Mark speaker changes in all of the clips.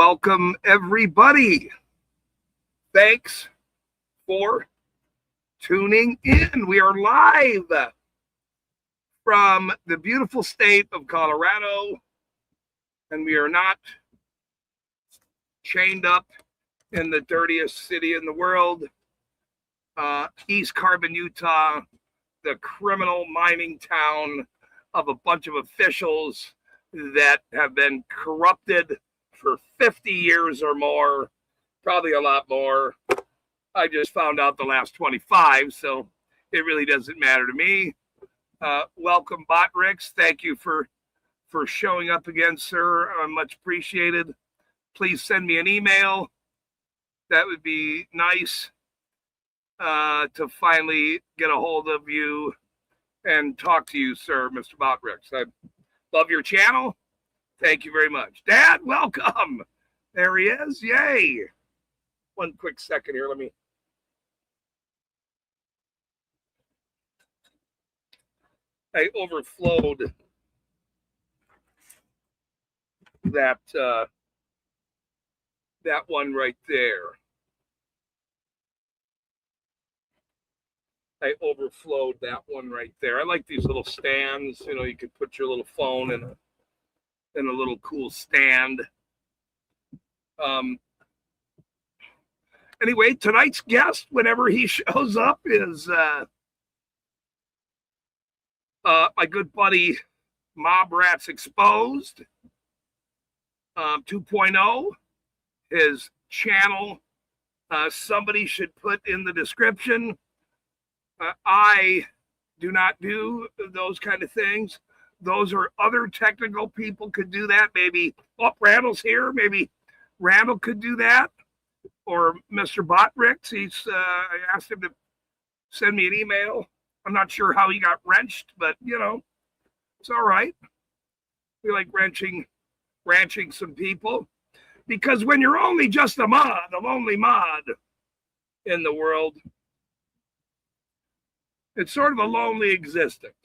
Speaker 1: welcome everybody. Thanks for tuning in. We are live from the beautiful state of Colorado, and we are not chained up in the dirtiest city in the world, East Carbon, Utah, the criminal mining town of a bunch of officials that have been corrupted for 50 years or more, probably a lot more. I just found out the last 25, so it really doesn't matter to me. Welcome, Botrix. Thank you for showing up again, sir. Much appreciated. Please send me an email. That would be nice to finally get a hold of you and talk to you, sir, Mr. Botrix. I love your channel. Thank you very much. Dad, welcome. There he is. Yay. One quick second here. I overflowed that one right there. I overflowed that one right there. I like these little stands. You know, you could put your little phone in a little cool stand. Anyway, tonight's guest, whenever he shows up, is my good buddy Mob Rats Exposed 2.0. His channel, somebody should put in the description. I do not do those kind of things. Those are other technical people could do that. Maybe, Randall's here. Maybe Randall could do that. Or Mr. Botrix. I asked him to send me an email. I'm not sure how he got wrenched, but, you know, it's all right. We like ranching some people. Because when you're only just a lonely mod in the world, it's sort of a lonely existence.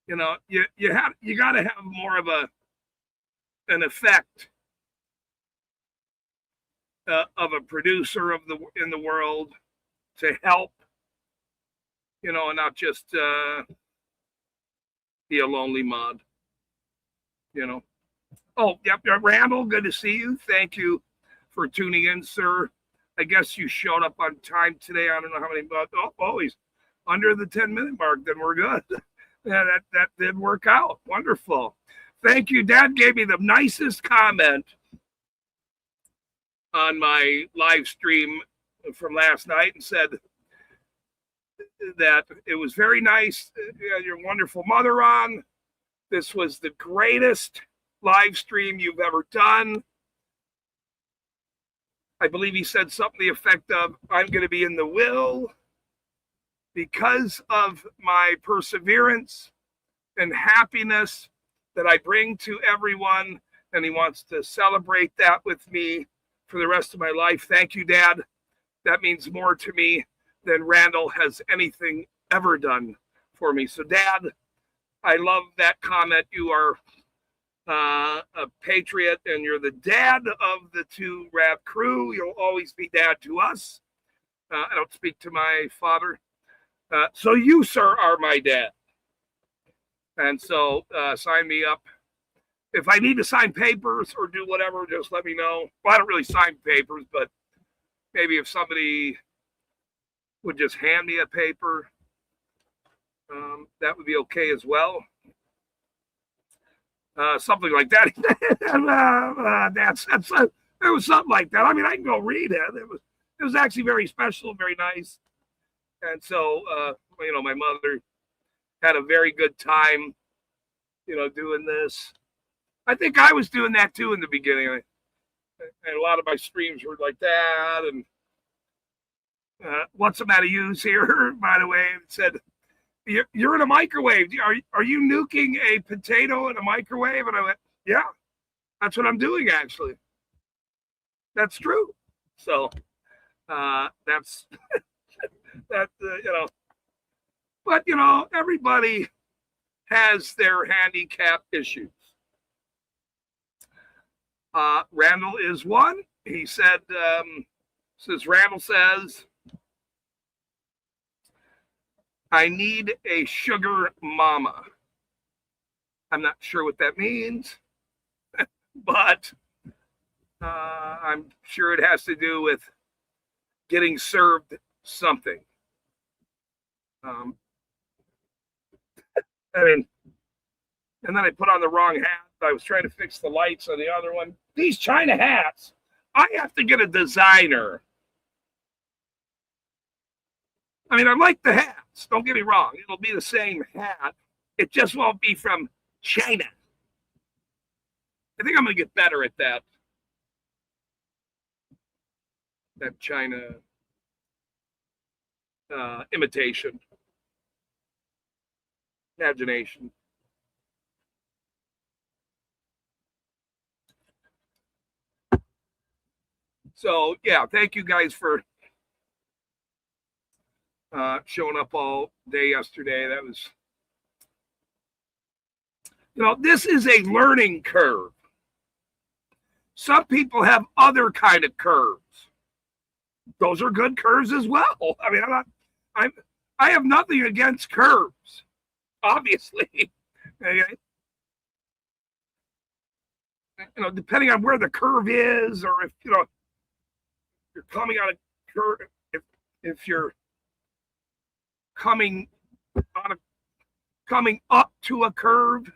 Speaker 1: You know, you got to have more of an effect of a producer in the world to help, you know, and not just be a lonely mod, you know. Oh, yep, Randall, good to see you. Thank you for tuning in, sir. I guess you showed up on time today. I don't know how many, but always under the 10-minute mark, then we're good. Yeah, that did work out. Wonderful. Thank you. Dad gave me the nicest comment on my live stream from last night and said that it was very nice. You had your wonderful mother on. This was the greatest live stream you've ever done. I believe he said something to the effect of, I'm going to be in the will because of my perseverance and happiness that I bring to everyone. And he wants to celebrate that with me for the rest of my life. Thank you, Dad. That means more to me than Randall has anything ever done for me. So, Dad, I love that comment. You are a patriot, and you're the dad of the two rap crew. You'll always be dad to us. I don't speak to my father. So you, sir, are my dad. And so sign me up. If I need to sign papers or do whatever, just let me know. Well, I don't really sign papers, but maybe if somebody would just hand me a paper, that would be okay as well. Something like that. It was something like that. I mean, I can go read it. It was actually very special, very nice. And so, you know, my mother had a very good time, you know, doing this. I think I was doing that too in the beginning. And a lot of my streams were like that. And what's the matter use here, by the way? It said, you're in a microwave. Are you nuking a potato in a microwave? And I went, yeah, that's what I'm doing, actually. That's true. So that's that, you know. But, you know, everybody has their handicap issues. Randall is one. He said, Randall says, I need a sugar mama. I'm not sure what that means, but I'm sure it has to do with getting served something. I mean, and then I put on the wrong hat. I was trying to fix the lights on the other one. These China hats, I have to get a designer. I mean, I like the hats. Don't get me wrong. It'll be the same hat. It just won't be from China. I think I'm going to get better at that. That China imitation. Imagination. So, yeah, thank you guys for showing up all day yesterday. That was, this is a learning curve. Some people have other kind of curves. Those are good curves as well. I mean, I have nothing against curves, obviously. Okay. Depending on where the curve is, or if you're coming on a curve, if you're coming up to a curve,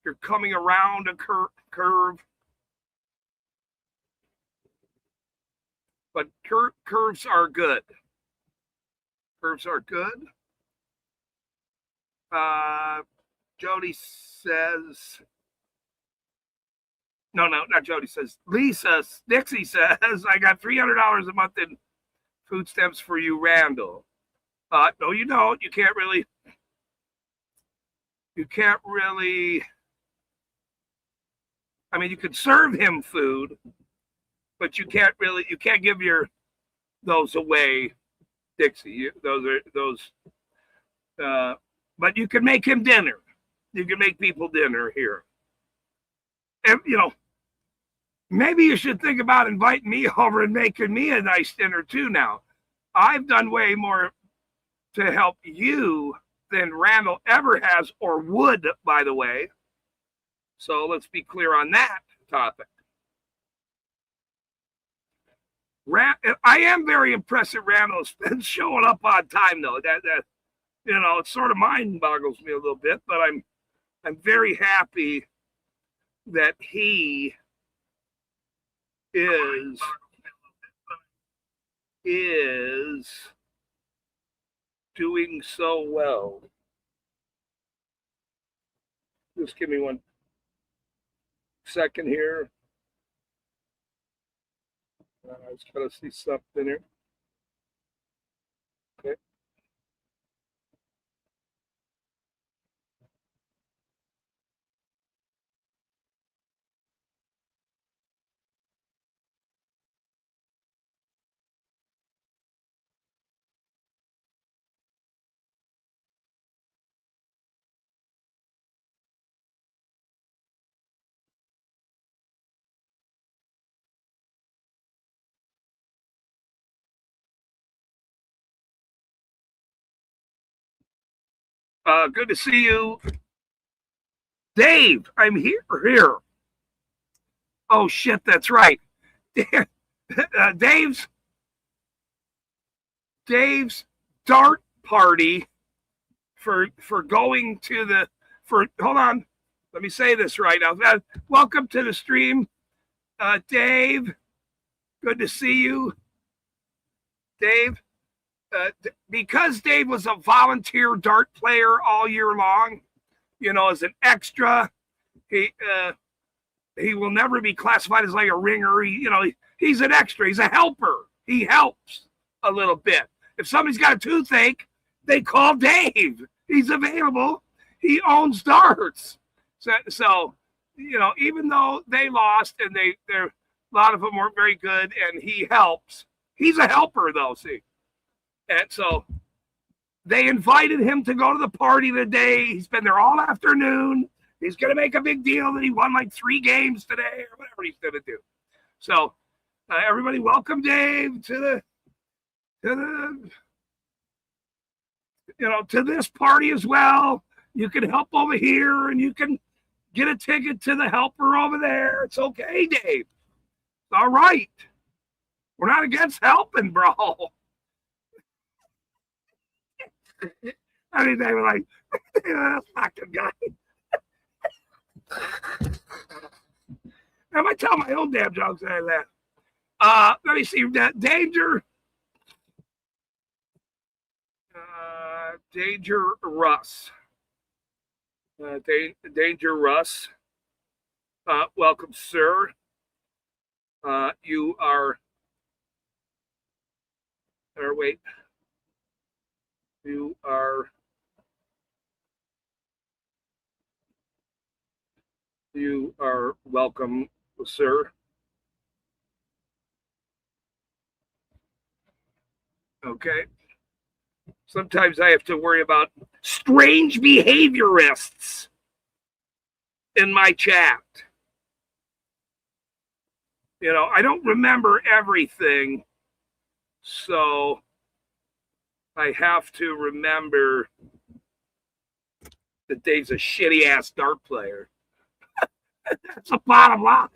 Speaker 1: you're coming around a curve. But curves are good. Curves are good. Jody says, no, not Jody says. Dixie says, I got $300 a month in food stamps for you, Randall. No, you don't. You can't really. I mean, you could serve him food, but you can't give those away, Dixie. But you can make him dinner. You can make people dinner here. And, maybe you should think about inviting me over and making me a nice dinner too now. I've done way more to help you than Randall ever has or would, by the way. So let's be clear on that topic. I am very impressed that Randall's been showing up on time, though. That it sort of mind boggles me a little bit, but I'm very happy that he is doing so well. Just give me 1 second here. I was trying to see something here. Okay. Good to see you. Dave, I'm here. Oh, shit, that's right. Dave's dart party for going to hold on. Let me say this right now. Welcome to the stream, Dave. Good to see you, Dave. Because Dave was a volunteer dart player all year long, as an extra, he will never be classified as like a ringer. He's an extra. He's a helper. He helps a little bit. If somebody's got a toothache, they call Dave. He's available. He owns darts. So even though they lost and a lot of them weren't very good, and he helps. He's a helper, though. See. And so they invited him to go to the party today. He's been there all afternoon. He's going to make a big deal that he won like 3 games today or whatever he's going to do. So everybody, welcome Dave to this party as well. You can help over here and you can get a ticket to the helper over there. It's okay, Dave. All right. We're not against helping, bro. I mean, they were like, that's fucking guy. I might tell my own damn jokes like that. Let me see. Danger. Danger Russ. Danger Russ. Welcome, sir. You are. Or wait. You are. You are welcome, sir. Okay. Sometimes I have to worry about strange behaviorists in my chat. I don't remember everything, so I have to remember that Dave's a shitty ass dart player. That's the bottom line.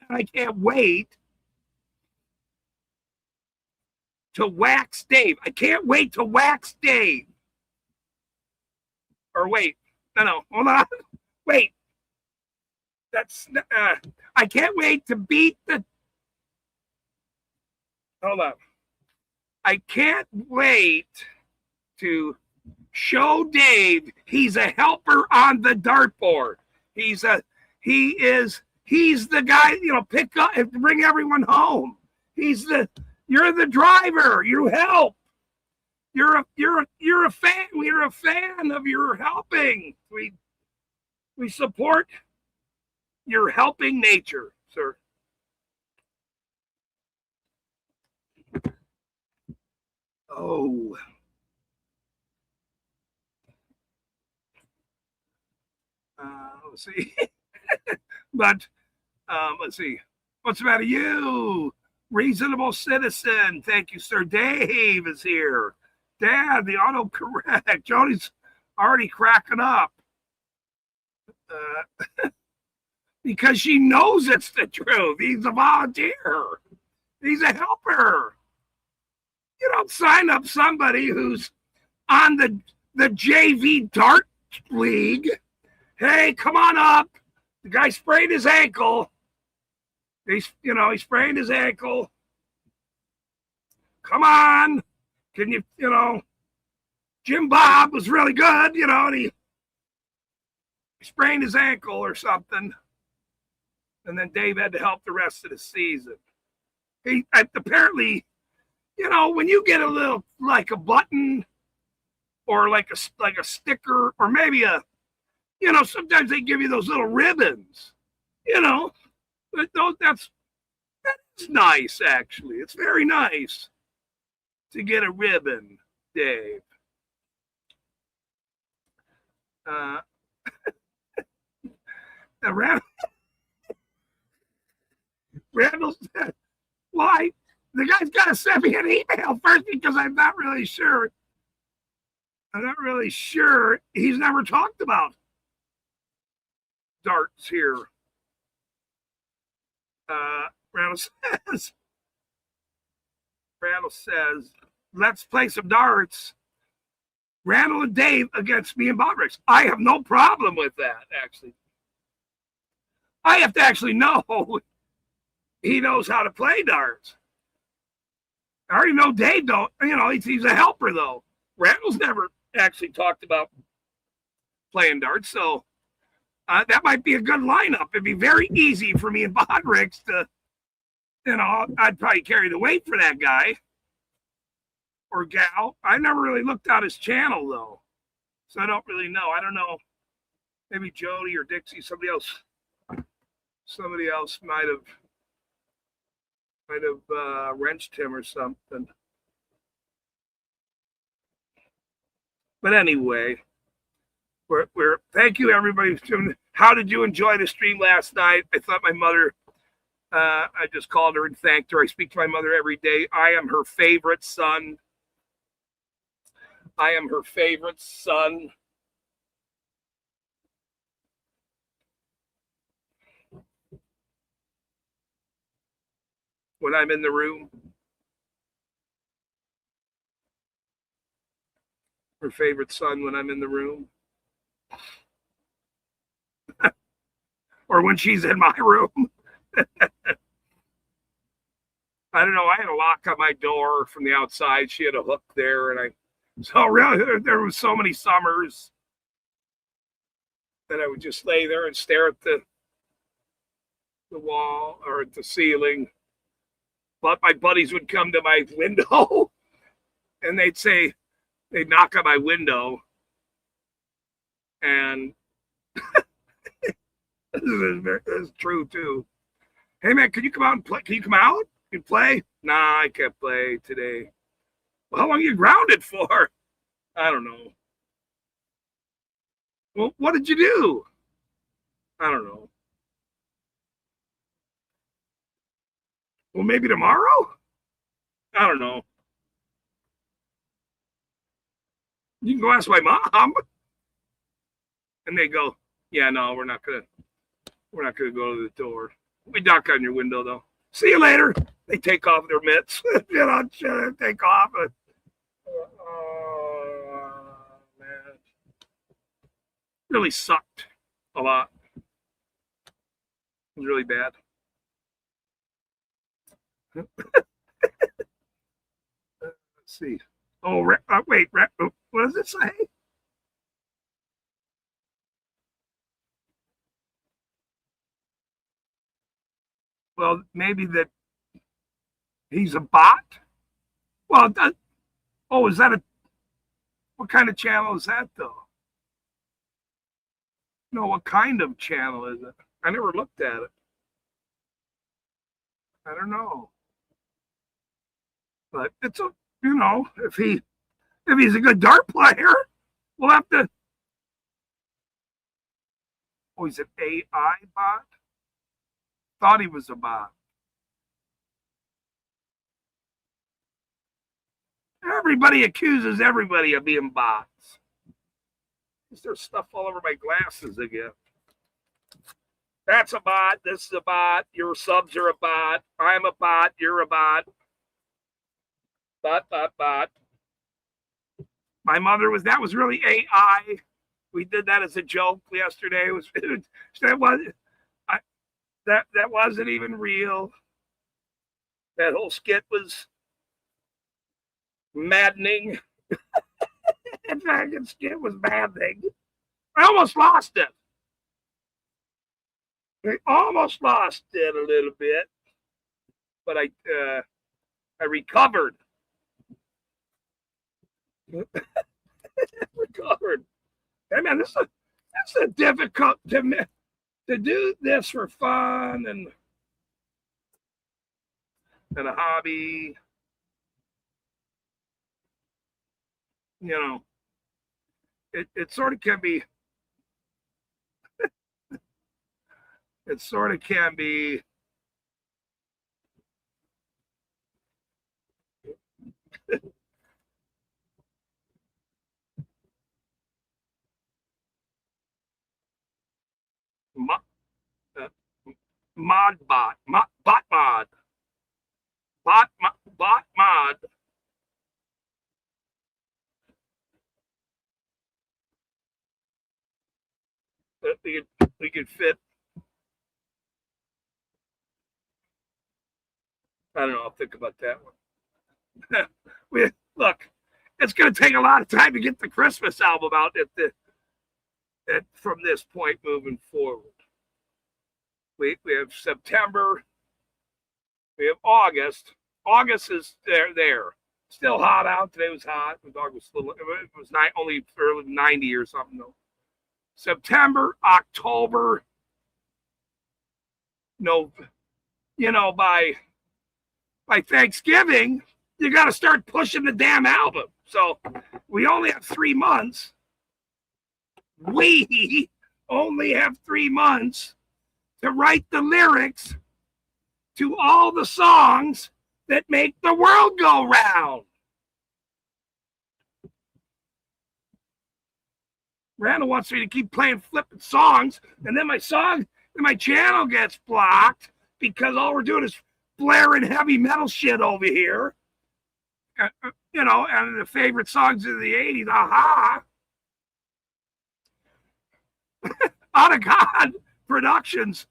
Speaker 1: I can't wait to wax Dave. I can't wait to wax Dave. Or wait, no, hold on. Wait. That's I can't wait to beat the. Hold on. I can't wait to show Dave he's a helper on the dartboard. He's the guy, pick up and bring everyone home. You're the driver. You help. You're a fan. We're a fan of your helping. We support your helping nature, sir. Oh. Let's see. But let's see. What's the matter? You reasonable citizen. Thank you, sir. Dave is here. Dad, the autocorrect. Jody's already cracking up. Because she knows it's the truth. He's a volunteer. He's a helper. You don't sign up somebody who's on the JV dart league. Hey, come on up. The guy sprained his ankle. He sprained his ankle. Come on. Can you, Jim Bob was really good, and he sprained his ankle or something. And then Dave had to help the rest of the season. He apparently, when you get a little, like a button or like a sticker or maybe sometimes they give you those little ribbons, that's nice, actually. It's very nice to get a ribbon, Dave. Randall said, why? The guy's got to send me an email first because I'm not really sure. He's never talked about darts here. Randall says, let's play some darts. Randall and Dave against me and Bobrix. I have no problem with that, actually. I have to actually know he knows how to play darts. I already know Dave don't. He's a helper, though. Randall's never actually talked about playing darts, so that might be a good lineup. It'd be very easy for me and Bodrix to, I'd probably carry the weight for that guy or gal. I never really looked at his channel, though, so I don't really know. I don't know. Maybe Jody or Dixie, somebody else might have wrenched him or something. But anyway, Thank you, everybody. How did you enjoy the stream last night? I thought my mother, I just called her and thanked her. I speak to my mother every day. I am her favorite son. I am her favorite son. When I'm in the room, her favorite son when I'm in the room. Or when she's in my room. I don't know. I had a lock on my door from the outside. She had a hook there, and really, there was so many summers that I would just lay there and stare at the wall or at the ceiling. But my buddies would come to my window, and they'd knock on my window, and this is true too. Hey man, can you come out and play? Can you come out? You play? Nah, I can't play today. Well, how long are you grounded for? I don't know. Well, what did you do? I don't know. Well, maybe tomorrow? I don't know. You can go ask my mom. And they go, yeah, no, we're not gonna go to the door. We knock on your window though. See you later. They take off their mitts. Take off. Oh man. Really sucked a lot. It was really bad. Let's see. Oh, wait. What does it say? Well, maybe that he's a bot. Well, is that what kind of channel is that though? No, what kind of channel is it? I never looked at it. I don't know. But it's if he's a good dart player, we'll have to. Oh, he's an AI bot? Thought he was a bot. Everybody accuses everybody of being bots. Is there stuff all over my glasses again? That's a bot. This is a bot. Your subs are a bot. I'm a bot. You're a bot. Bot. My mother that was really AI. We did that as a joke yesterday. That wasn't even real. That whole skit was maddening. That fucking skit was maddening. I almost lost it. I almost lost it a little bit, but I recovered. Recovered. Hey man, this is a difficult to do this for fun and a hobby. It sort of can be. It sort of can be. Mod. We could fit. I don't know. I'll think about that one. Look, it's going to take a lot of time to get the Christmas album out from this point moving forward. We have September. We have August. August is there. Still hot out. Today was hot. The dog was little. It was only 90 or something though. September, October. No, by Thanksgiving, you got to start pushing the damn album. So we only have 3 months. we only have 3 months to write the lyrics to all the songs that make the world go round. Randall wants me to keep playing flipping songs, and then my channel gets blocked because all we're doing is blaring heavy metal shit over here. You know, and the favorite songs of the 80s, Aha. Out of God Productions,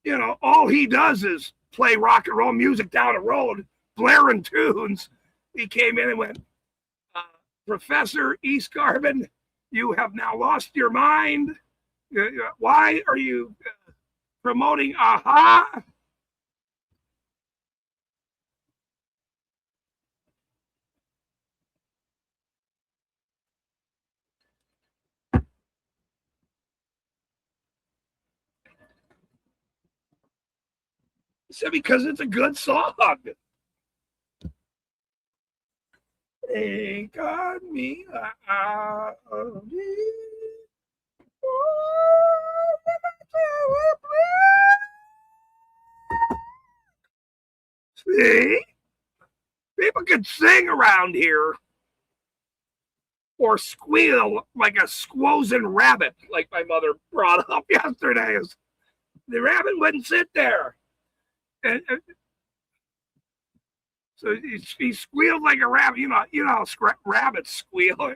Speaker 1: you know, all he does is play rock and roll music down the road, blaring tunes. He came in and went, Professor East Carbon, you have now lost your mind. Why are you promoting Aha? He said, because it's a good song. Take on me. See? People can sing around here or squeal like a squozen rabbit, like my mother brought up yesterday. The rabbit wouldn't sit there. And so he squealed like a rabbit. You know how rabbits squeal.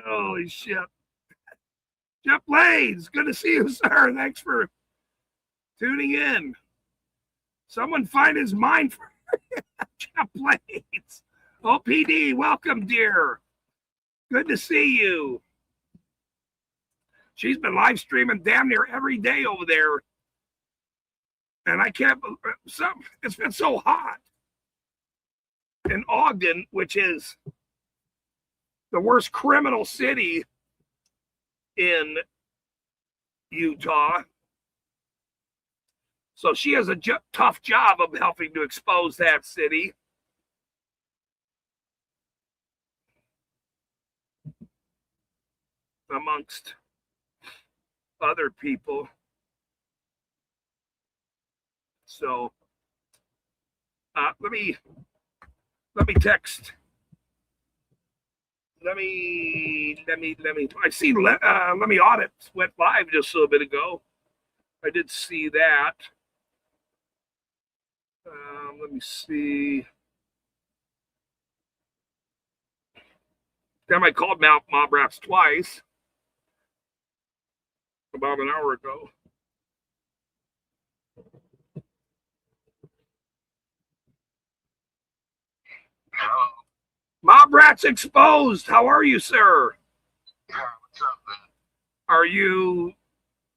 Speaker 1: Holy shit. Jeff Blades, good to see you, sir. Thanks for tuning in. Someone find his mind for Jeff Blades. OPD, welcome, dear. Good to see you. She's been live streaming damn near every day over there. And I can't, it's been so hot in Ogden, which is the worst criminal city in Utah. So she has a tough job of helping to expose that city. Amongst other people. So let me text. Let me. I see. Let me audit went live just a little bit ago. I did see that. Let me see. Damn, I called Mob Rats twice about an hour ago. Mob Rats Exposed. How are you, sir?
Speaker 2: Yeah, what's up, man?
Speaker 1: Are you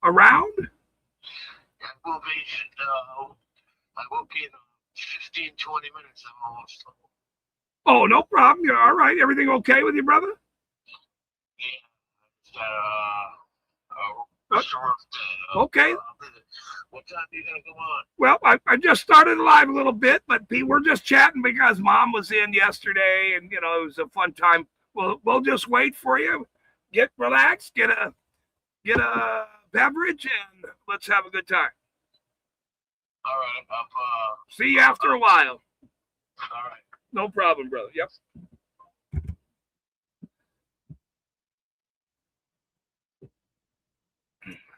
Speaker 1: around?
Speaker 2: Yeah, I will be in 15, 20 minutes. I'm almost.
Speaker 1: Oh, no problem. You're all right. Everything okay with you, brother?
Speaker 2: Yeah. Restaurant.
Speaker 1: Okay.
Speaker 2: What time are you going to go on?
Speaker 1: Well, I just started live a little bit, but we're just chatting because Mom was in yesterday, and, you know, it was a fun time. We'll just wait for you. Get relaxed, get a beverage, and let's have a good time.
Speaker 2: All right.
Speaker 1: See you after a while.
Speaker 2: All right.
Speaker 1: No problem, brother. Yep.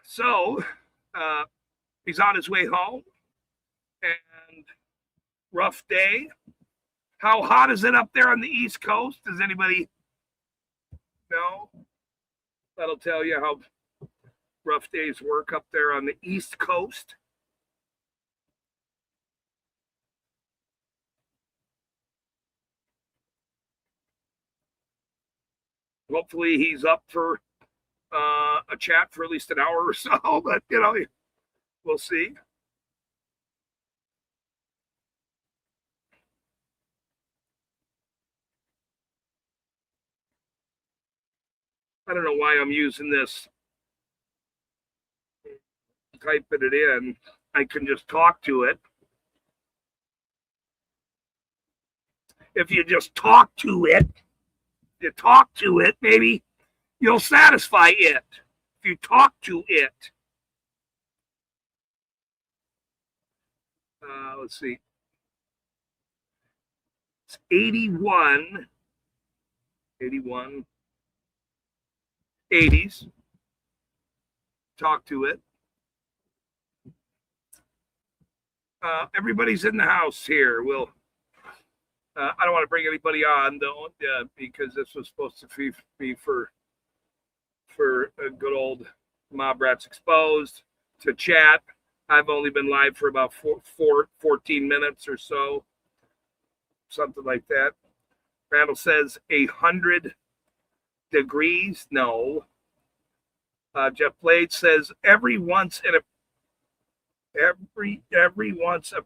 Speaker 1: So he's on his way home, and rough day. How hot is it up there on the East Coast? Does anybody know? That'll tell you how rough days work up there on the East Coast. Hopefully he's up for a chat for at least an hour or so, but, you know, we'll see. I don't know why I'm using this. Typing it in. I can just talk to it. If you just talk to it, maybe you'll satisfy it. If you talk to it. Let's see. It's 81. 80s. Talk to it. Everybody's in the house here. I don't want to bring anybody on, though, because this was supposed to be for a good old Mob Rats Exposed to chat. I've only been live for about 14 minutes or so, something like that. Randall says 100 degrees. No. Jeff Blade says every once a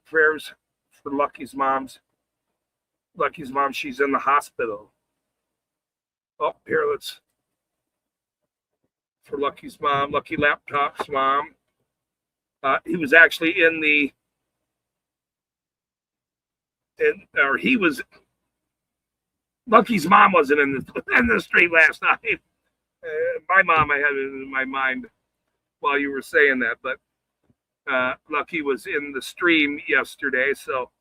Speaker 1: prayers for Lucky's mom's. Lucky's mom, she's in the hospital. Oh, here, let's for Lucky's mom, Lucky Laptop's mom. He was actually Lucky's mom wasn't in the stream last night. My mom, I had it in my mind while you were saying that, but Lucky was in the stream yesterday, so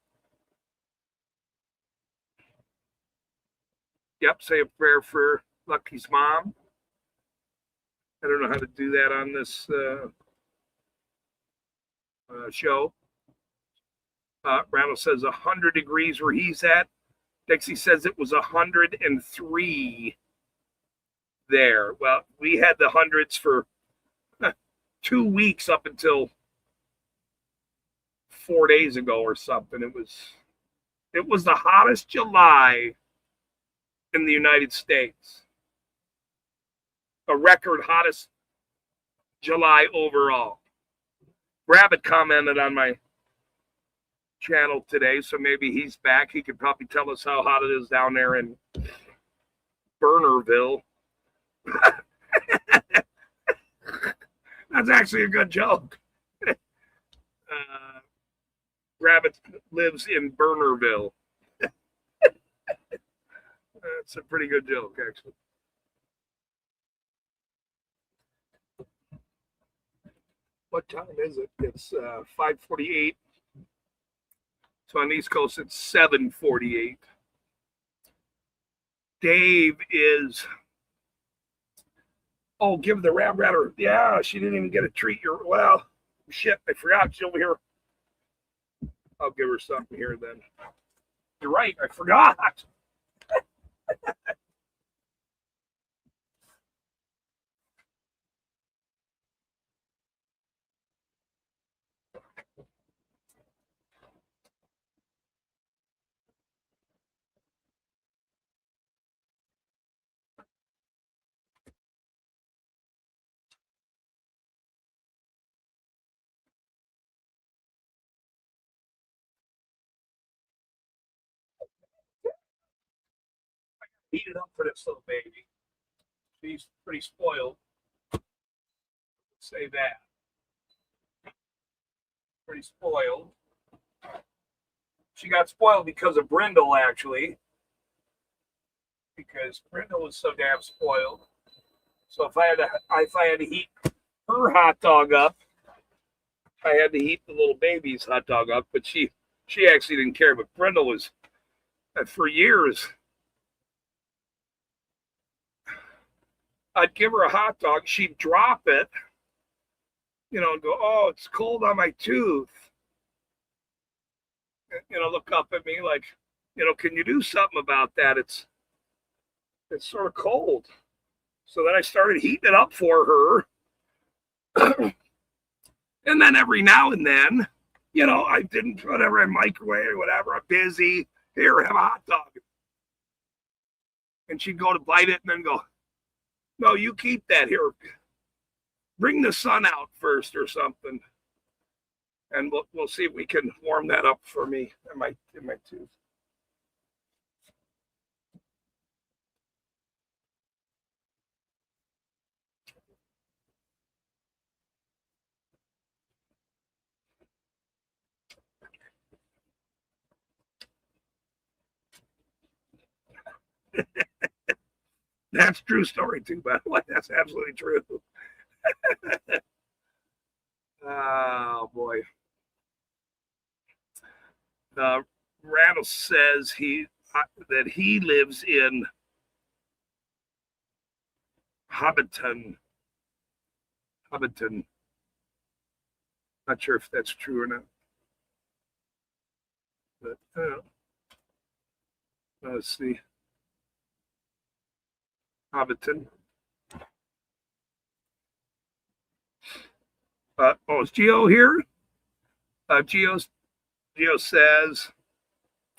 Speaker 1: yep, say a prayer for Lucky's mom. I don't know how to do that on this show. Randall says 100 degrees where he's at. Dixie says it was 103 there. Well, we had the hundreds for 2 weeks up until 4 days ago or something. It was the hottest July in the United States. A record hottest July overall. Rabbit commented on my channel today, so maybe he's back. He could probably tell us how hot it is down there in Burnerville. That's actually a good joke. Rabbit lives in Burnerville. That's a pretty good joke, actually. What time is it? It's 5:48. So on the East Coast, it's 7:48. Dave is. Oh, give the Ram Ratter. Yeah, she didn't even get a treat. Well, shit, I forgot. She's over here. I'll give her something here then. You're right. I forgot. Heat it up for this little baby. She's pretty spoiled. Say that. Pretty spoiled. She got spoiled because of Brindle, actually. Because Brindle was so damn spoiled. So if I had to heat her hot dog up, I had to heat the little baby's hot dog up. But she actually didn't care. But Brindle was, for years, I'd give her a hot dog. She'd drop it, and go, oh, it's cold on my tooth. Look up at me like, can you do something about that? It's sort of cold. So then I started heating it up for her. And then every now and then, I didn't put it in microwave or whatever. I'm busy. Here, have a hot dog. And she'd go to bite it and then go, no, you keep that here. Bring the sun out first or something. And we'll see if we can warm that up for me in my tooth. That's a true story too, by the way. That's absolutely true. Oh boy. Randall says that he lives in Hobbiton. Not sure if that's true or not. But let's see. Hobbiton. Is Geo here? Geo says,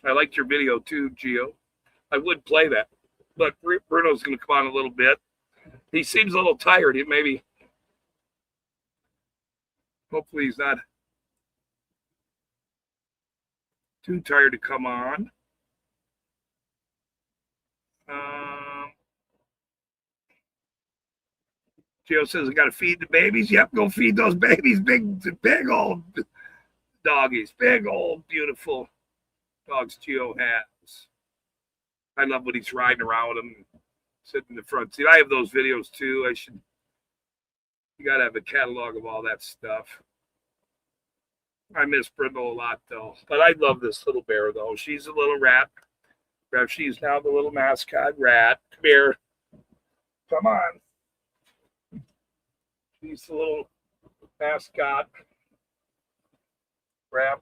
Speaker 1: I liked your video too, Geo. I would play that, but Bruno's going to come on a little bit. He seems a little tired. Hopefully he's not too tired to come on. Geo says, I got to feed the babies. Yep, go feed those babies. Big old doggies. Big old beautiful dogs Geo has. I love when he's riding around with them, sitting in the front seat. I have those videos too. You got to have a catalog of all that stuff. I miss Brindle a lot though. But I love this little bear though. She's a little rat. She's now the little mascot rat. Come here. Come on. She's the little mascot. Rat.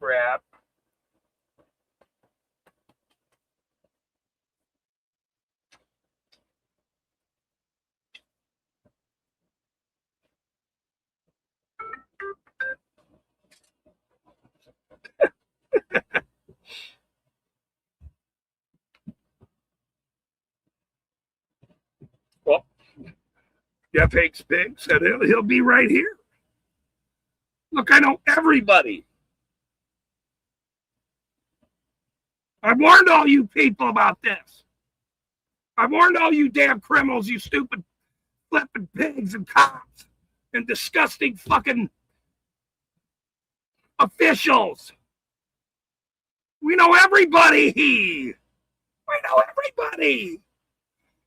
Speaker 1: Well, Jeff Hakes Pig said he'll be right here. Look, I know everybody. I've warned all you people about this. I've warned all you damn criminals, you stupid flipping pigs and cops and disgusting fucking officials. We know everybody. We know everybody.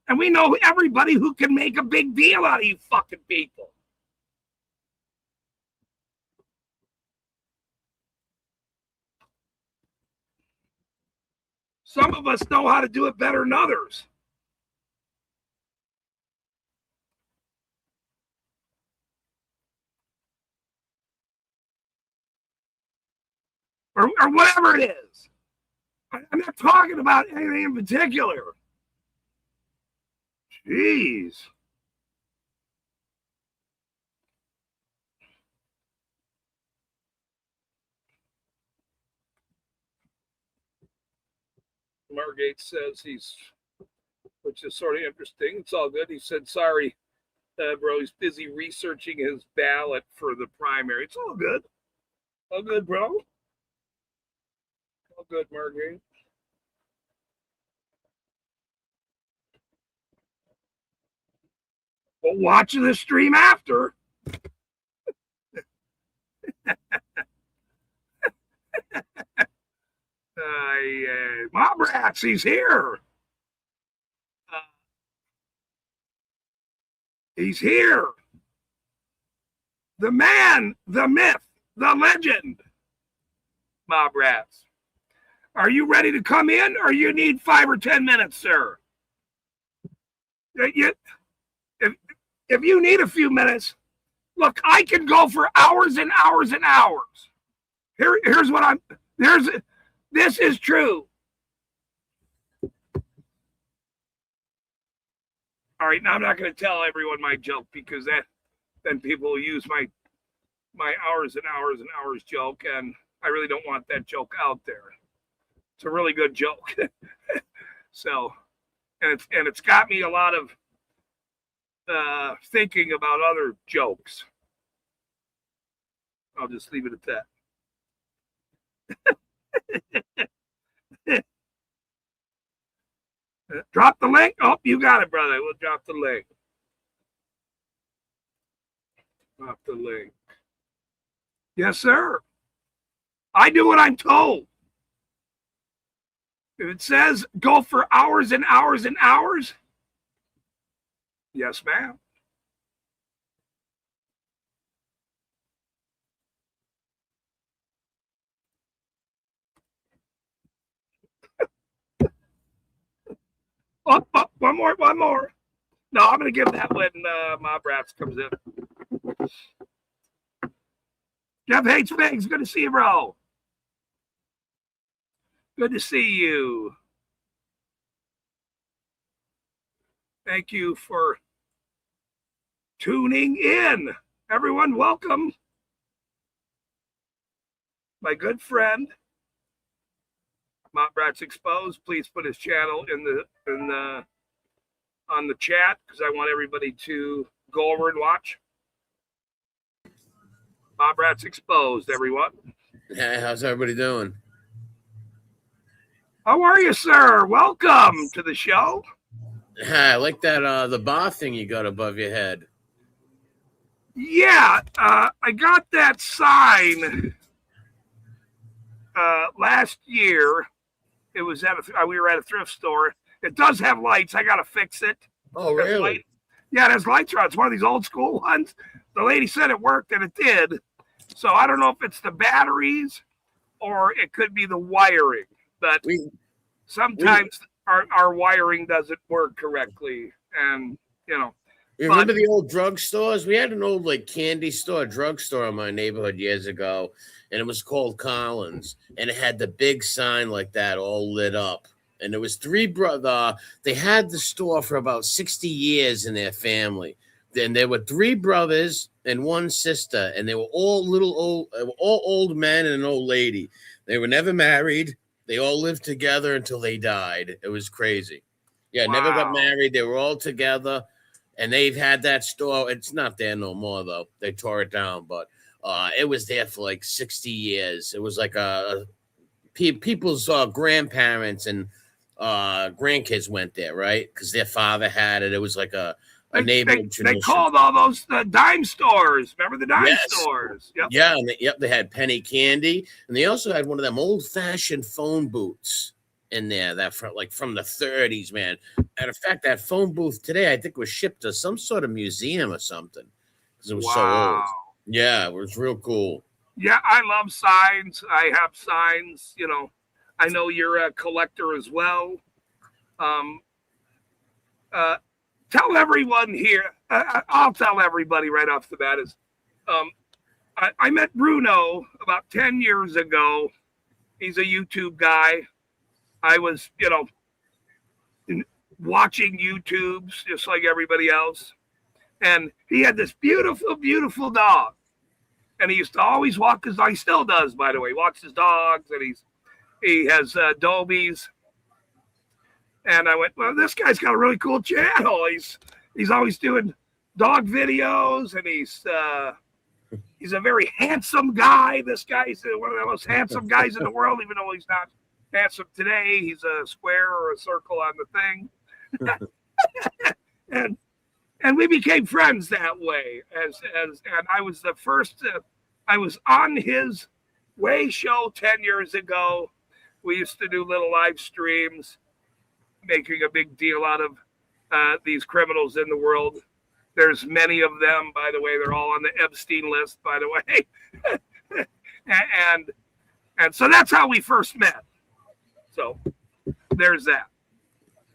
Speaker 1: And we know everybody who can make a big deal out of you fucking people. Some of us know how to do it better than others. Or whatever it is. I'm not talking about anything in particular. Jeez. Margate says which is sort of interesting. It's all good. He said, sorry, bro, he's busy researching his ballot for the primary. It's all good. All good, bro. All good, Margate. Well, watch the stream after. Mob Rats, he's here. He's here. The man, the myth, the legend. Mob Rats. Are you ready to come in or you need 5 or 10 minutes, sir? If you need a few minutes, look, I can go for hours and hours and hours. Here's what this is true. All right, now I'm not going to tell everyone my joke because then people will use my hours and hours and hours joke, and I really don't want that joke out there. It's a really good joke. So, and it's got me a lot of thinking about other jokes. I'll just leave it at that. Drop the link. Oh, you got it, brother. We'll drop the link. Drop the link. Yes, sir. I do what I'm told. If it says go for hours and hours and hours, yes, ma'am. Oh, one more. No, I'm going to give that when Mob Rats comes in. Jeff H. Figs, good to see you, bro. Good to see you. Thank you for tuning in. Everyone, welcome. My good friend, Mob Rats Exposed. Please put his channel on the chat because I want everybody to go over and watch. Mob Rats Exposed, everyone.
Speaker 3: Hey, how's everybody doing?
Speaker 1: How are you, sir? Welcome to the show.
Speaker 3: I like that the bar thing you got above your head.
Speaker 1: Yeah, I got that sign last year. It was at we were at a thrift store. It does have lights. I got to fix it.
Speaker 3: Oh, really?
Speaker 1: Yeah, it has lights on. It's one of these old school ones. The lady said it worked, and it did. So I don't know if it's the batteries or it could be the wiring. But sometimes our wiring doesn't work correctly. And, you know.
Speaker 3: You remember the old drugstores? We had an old candy store, drugstore in my neighborhood years ago, and it was called Collins, and it had the big sign like that all lit up. And there was three brothers. They had the store for about 60 years in their family. Then there were three brothers and one sister, and they were all old men and an old lady. They were never married. They all lived together until they died. It was crazy. Yeah, wow. Never got married. They were all together. And they've had that store. It's not there no more, though. They tore it down, but it was there for 60 years. It was like people's grandparents and grandkids went there, right? Because their father had it. It was like a neighborhood tradition.
Speaker 1: They called all those dime stores. Remember the dime stores? Yep.
Speaker 3: Yeah, and they had penny candy. And they also had one of them old-fashioned phone booths in there that from the 30s, man. Matter of fact, that phone booth today, I think, was shipped to some sort of museum or something because it was so old. Yeah, it was real cool.
Speaker 1: Yeah, I love signs. I have signs. You know, I know you're a collector as well. Tell everyone here. I'll tell everybody right off the bat is, I met Bruno about 10 years ago. He's a YouTube guy. I was, watching YouTubes just like everybody else. And he had this beautiful, beautiful dog. And he used to always walk his dog. He still does, by the way. He walks his dogs and he has Dobies. And I went, well, this guy's got a really cool channel. He's always doing dog videos, and he's a very handsome guy. This guy's one of the most handsome guys in the world, even though he's not handsome today. He's a square or a circle on the thing. and we became friends that way. And I was the first I was on his Way show 10 years ago. We used to do little live streams, making a big deal out of these criminals in the world. There's many of them, by the way. They're all on the Epstein list, by the way. and so that's how we first met. So there's that.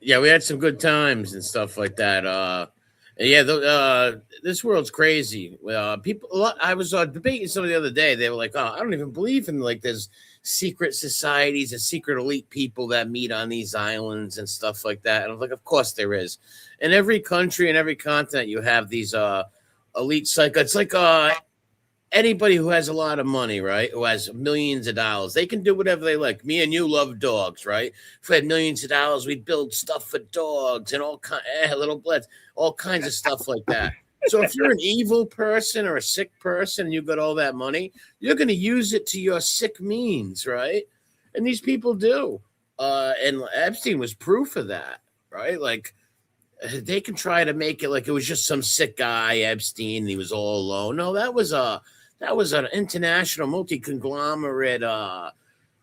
Speaker 3: Yeah, we had some good times and stuff like that. This world's crazy. I was debating some the other day. They were like, "Oh, I don't even believe in there's secret societies and secret elite people that meet on these islands and stuff like that." And I was like, "Of course there is. In every country and every continent, you have these elite psycho. It's like anybody who has a lot of money, right? Who has millions of dollars, they can do whatever they like. Me and you love dogs, right? If we had millions of dollars, we'd build stuff for dogs and all little bloods, all kinds of stuff like that. So if you're an evil person or a sick person and you've got all that money, you're going to use it to your sick means, right? And these people do. And Epstein was proof of that, right? They can try to make it like it was just some sick guy, Epstein, and he was all alone. No, that was an international multi-conglomerate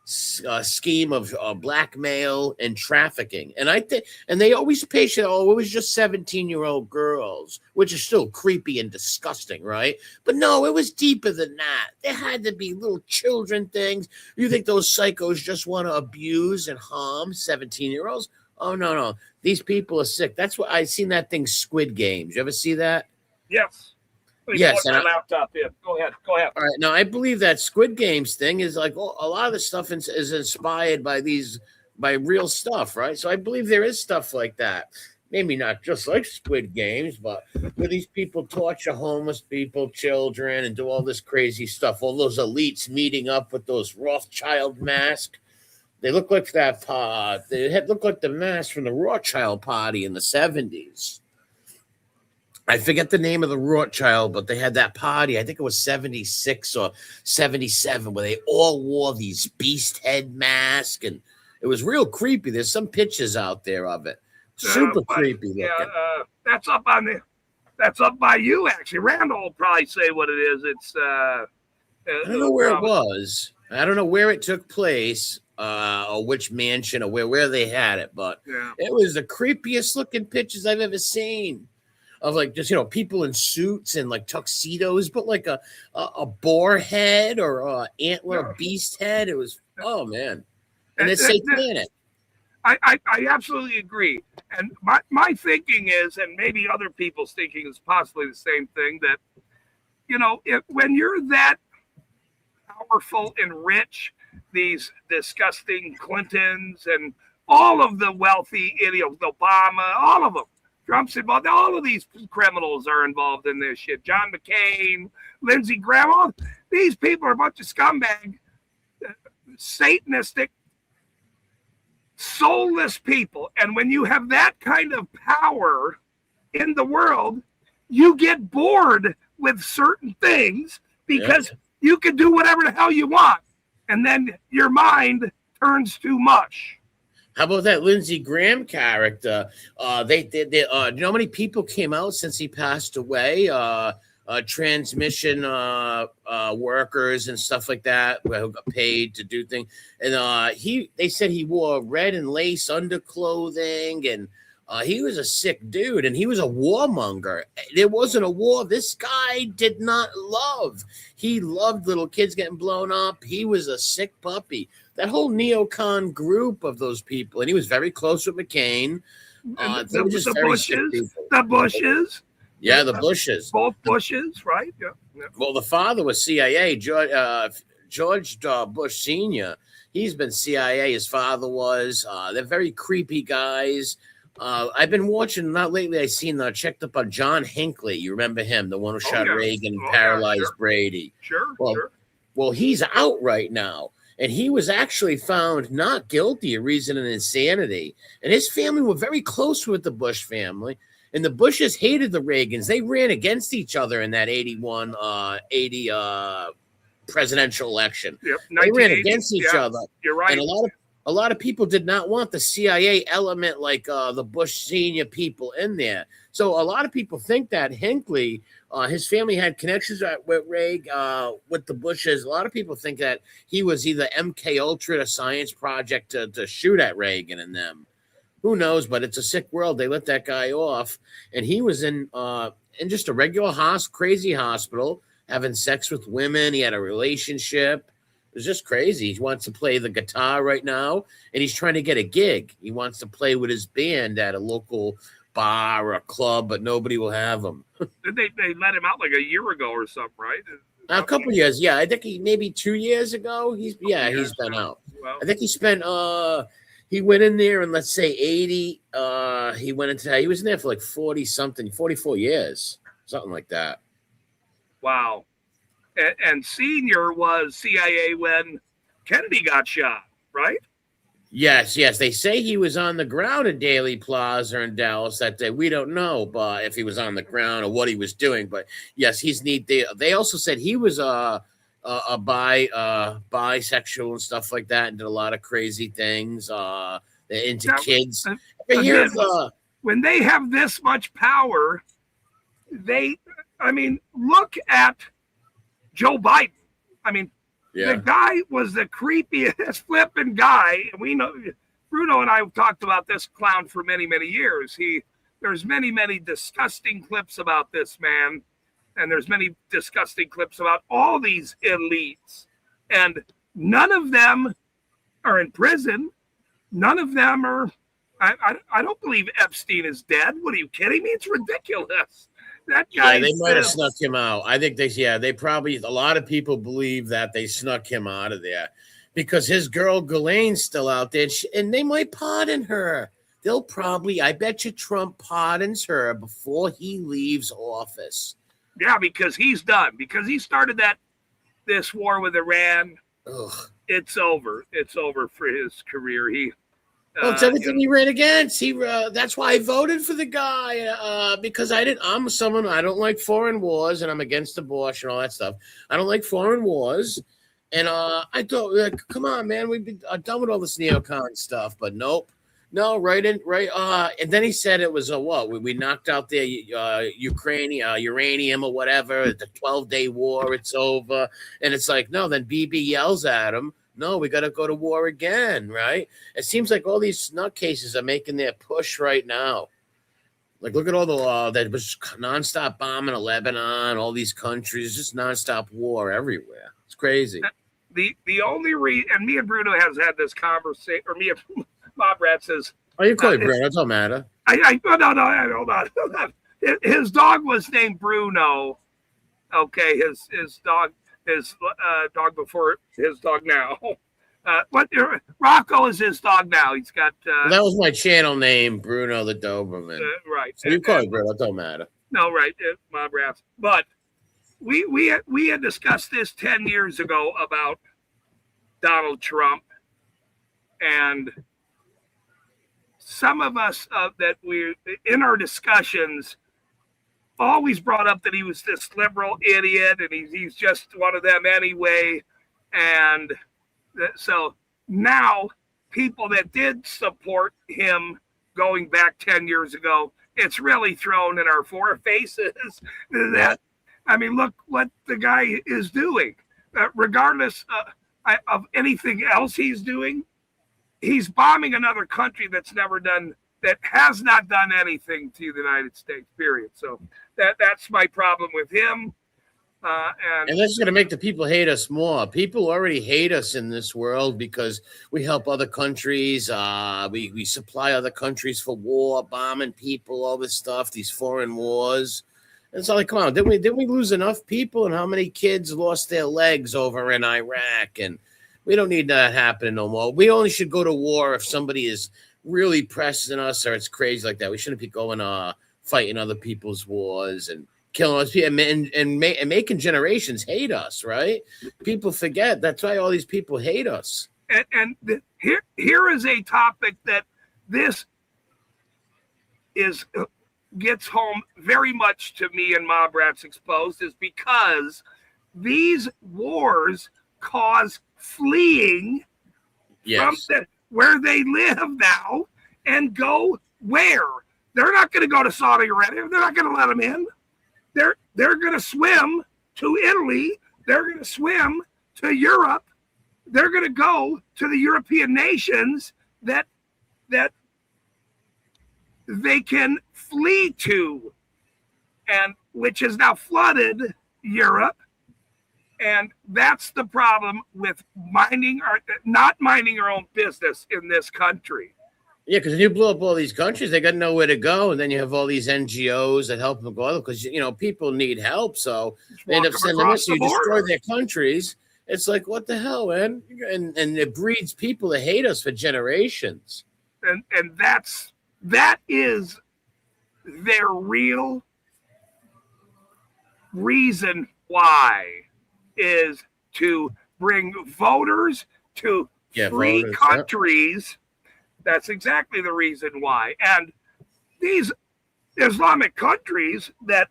Speaker 3: scheme of blackmail and trafficking. And I think, and they always patient, oh, it was just 17-year-old girls, which is still creepy and disgusting, right? But no, it was deeper than that. There had to be little children things. You think those psychos just want to abuse and harm 17-year-olds? Oh, no, no. These people are sick. That's what I seen that thing, Squid Games. You ever see that?
Speaker 1: Yes. Let me
Speaker 3: Yes,
Speaker 1: plug
Speaker 3: and
Speaker 1: my laptop in. Go ahead. Go ahead.
Speaker 3: All right, now I believe that Squid Games thing is like, oh, a lot of the stuff is inspired by real stuff, right? So I believe there is stuff like that. Maybe not just like Squid Games, but where these people torture homeless people, children, and do all this crazy stuff. All those elites meeting up with those Rothschild masks. They look like that. Look like the mask from the Rothschild party in the 70s. I forget the name of the Rothschild, but they had that party. I think it was 76 or 77, where they all wore these beast head masks, and it was real creepy. There's some pictures out there of it. Super creepy looking.
Speaker 1: Yeah, that's up by you, actually. Randall will probably say what it is. It's
Speaker 3: I don't know where it was. I don't know where it took place, or which mansion, or where they had it, but it was the creepiest looking pictures I've ever seen. Of like just people in suits and like tuxedos, but like a boar head or a antler beast head. It was man, and it's satanic.
Speaker 1: I absolutely agree. And my thinking is, and maybe other people's thinking is possibly the same thing, that when you're that powerful and rich, these disgusting Clintons and all of the wealthy, Obama, all of them. Trump's involved. All of these criminals are involved in this shit. John McCain, Lindsey Graham, all these people are a bunch of scumbag, satanistic, soulless people. And when you have that kind of power in the world, you get bored with certain things because you can do whatever the hell you want. And then your mind turns to mush.
Speaker 3: How about that Lindsey Graham character? They you know how many people came out since he passed away? Transmission workers and stuff like that who got paid to do things. And they said he wore red and lace underclothing, and he was a sick dude, and he was a warmonger. There wasn't a war this guy did not love. He loved little kids getting blown up. He was a sick puppy. That whole neocon group of those people, and he was very close with McCain.
Speaker 1: The Bushes.
Speaker 3: Yeah, the Bushes.
Speaker 1: Both Bushes, right? Yeah.
Speaker 3: Well, the father was CIA, George Bush Sr. He's been CIA. His father was. They're very creepy guys. I've been watching, not lately, I seen checked up on John Hinckley. You remember him, the one who shot Reagan and paralyzed Brady.
Speaker 1: Sure.
Speaker 3: Well, he's out right now. And he was actually found not guilty of reason and insanity. And his family were very close with the Bush family. And the Bushes hated the Reagans. They ran against each other in that 80 presidential election.
Speaker 1: Yep,
Speaker 3: they ran against each other.
Speaker 1: You're right.
Speaker 3: And a lot of people did not want the CIA element like the Bush senior people in there. So a lot of people think that Hinckley, his family had connections with with the Bushes. A lot of people think that he was either MK Ultra, a science project to shoot at Reagan and them. Who knows? But it's a sick world. They let that guy off, and he was in just a regular crazy hospital, having sex with women. He had a relationship. It was just crazy. He wants to play the guitar right now, and he's trying to get a gig. He wants to play with his band at a local bar or a club, but nobody will have him.
Speaker 1: They let him out like a year ago or something, right?
Speaker 3: A couple of years, yeah. I think maybe 2 years ago. He's been out. Well, I think he spent. He went in there and let's say 80. He was in there for like 44 years, something like that.
Speaker 1: Wow. And Senior was CIA when Kennedy got shot, right?
Speaker 3: Yes. They say he was on the ground at Daley Plaza in Dallas that day. We don't know, but if he was on the ground or what he was doing. But yes, he's neat. They also said he was bisexual and stuff like that, and did a lot of crazy things. They're into kids.
Speaker 1: When they have this much power, look at Joe Biden.
Speaker 3: Yeah.
Speaker 1: The guy was the creepiest flipping guy. And we know Bruno and I have talked about this clown for many, many years. There's many, many disgusting clips about this man, and there's many disgusting clips about all these elites, and none of them are in prison. None of them are. I don't believe Epstein is dead. What are you kidding me? It's ridiculous. That guy.
Speaker 3: Yeah, they might have snuck him out. I think they probably, a lot of people believe that they snuck him out of there because his girl Ghislaine's still out there, and they might pardon her. They'll probably, I bet you Trump pardons her before he leaves office.
Speaker 1: Yeah, because he's done. Because he started this war with Iran.
Speaker 3: Ugh.
Speaker 1: It's over. It's over for his career.
Speaker 3: Well, it's everything he ran against. That's why I voted for the guy because I'm someone, I don't like foreign wars, and I'm against abortion and all that stuff. I don't like foreign wars, and I thought, like, come on, man, we've been done with all this neocon stuff, but nope, no, right. And then he said it was what we knocked out their uranium or whatever. The 12-day war, it's over, and it's like no. Then Bibi yells at him. No, we got to go to war again, right? It seems like all these nutcases are making their push right now. Like, look at all the that was nonstop bombing of Lebanon, all these countries, just nonstop war everywhere. It's crazy.
Speaker 1: The only reason, and me and Bruno has had this conversation, or me and Bob Rat says,
Speaker 3: "Oh, you call it Bruno? It don't matter."
Speaker 1: No, hold on. His dog was named Bruno. Okay, his dog. His dog before his dog now. Rocco is his dog now. He's got.
Speaker 3: Well, that was my channel name, Bruno the Doberman.
Speaker 1: Right.
Speaker 3: So you call it Bruno. It don't matter.
Speaker 1: No, right. Bob Rats. But we had discussed this 10 years ago about Donald Trump, and some of us that we in our discussions always brought up that he was this liberal idiot and he's just one of them anyway. And so now people that did support him going back 10 years ago, it's really thrown in our four faces that, I mean, look what the guy is doing. Regardless of anything else he's doing, he's bombing another country that has not done anything to the United States, period. So that's my problem with him. And
Speaker 3: that's going to make the people hate us more. People already hate us in this world because we help other countries. We supply other countries for war, bombing people, all this stuff, these foreign wars. And it's like, come on, didn't we lose enough people? And how many kids lost their legs over in Iraq? And we don't need that happening no more. We only should go to war if somebody is really pressing us or it's crazy like that. We shouldn't be going fighting other people's wars and killing us and making generations hate us, right? People forget. That's why all these people hate us.
Speaker 1: And here is a topic that this gets home very much to me and Mob Rats Exposed, is because these wars cause fleeing from where they live now and go where? They're not going to go to Saudi Arabia. They're not going to let them in. They're going to swim to Italy. They're going to swim to Europe. They're going to go to the European nations that they can flee to, and which has now flooded Europe. And that's the problem with not minding our own business in this country.
Speaker 3: Yeah, because when you blow up all these countries, they got nowhere to go, and then you have all these NGOs that help them go because people need help, so they end up sending us. You destroy their countries. It's like, what the hell, man? And it breeds people that hate us for generations.
Speaker 1: And that is their real reason why, is to bring voters to free countries. Yep. That's exactly the reason why. And these Islamic countries that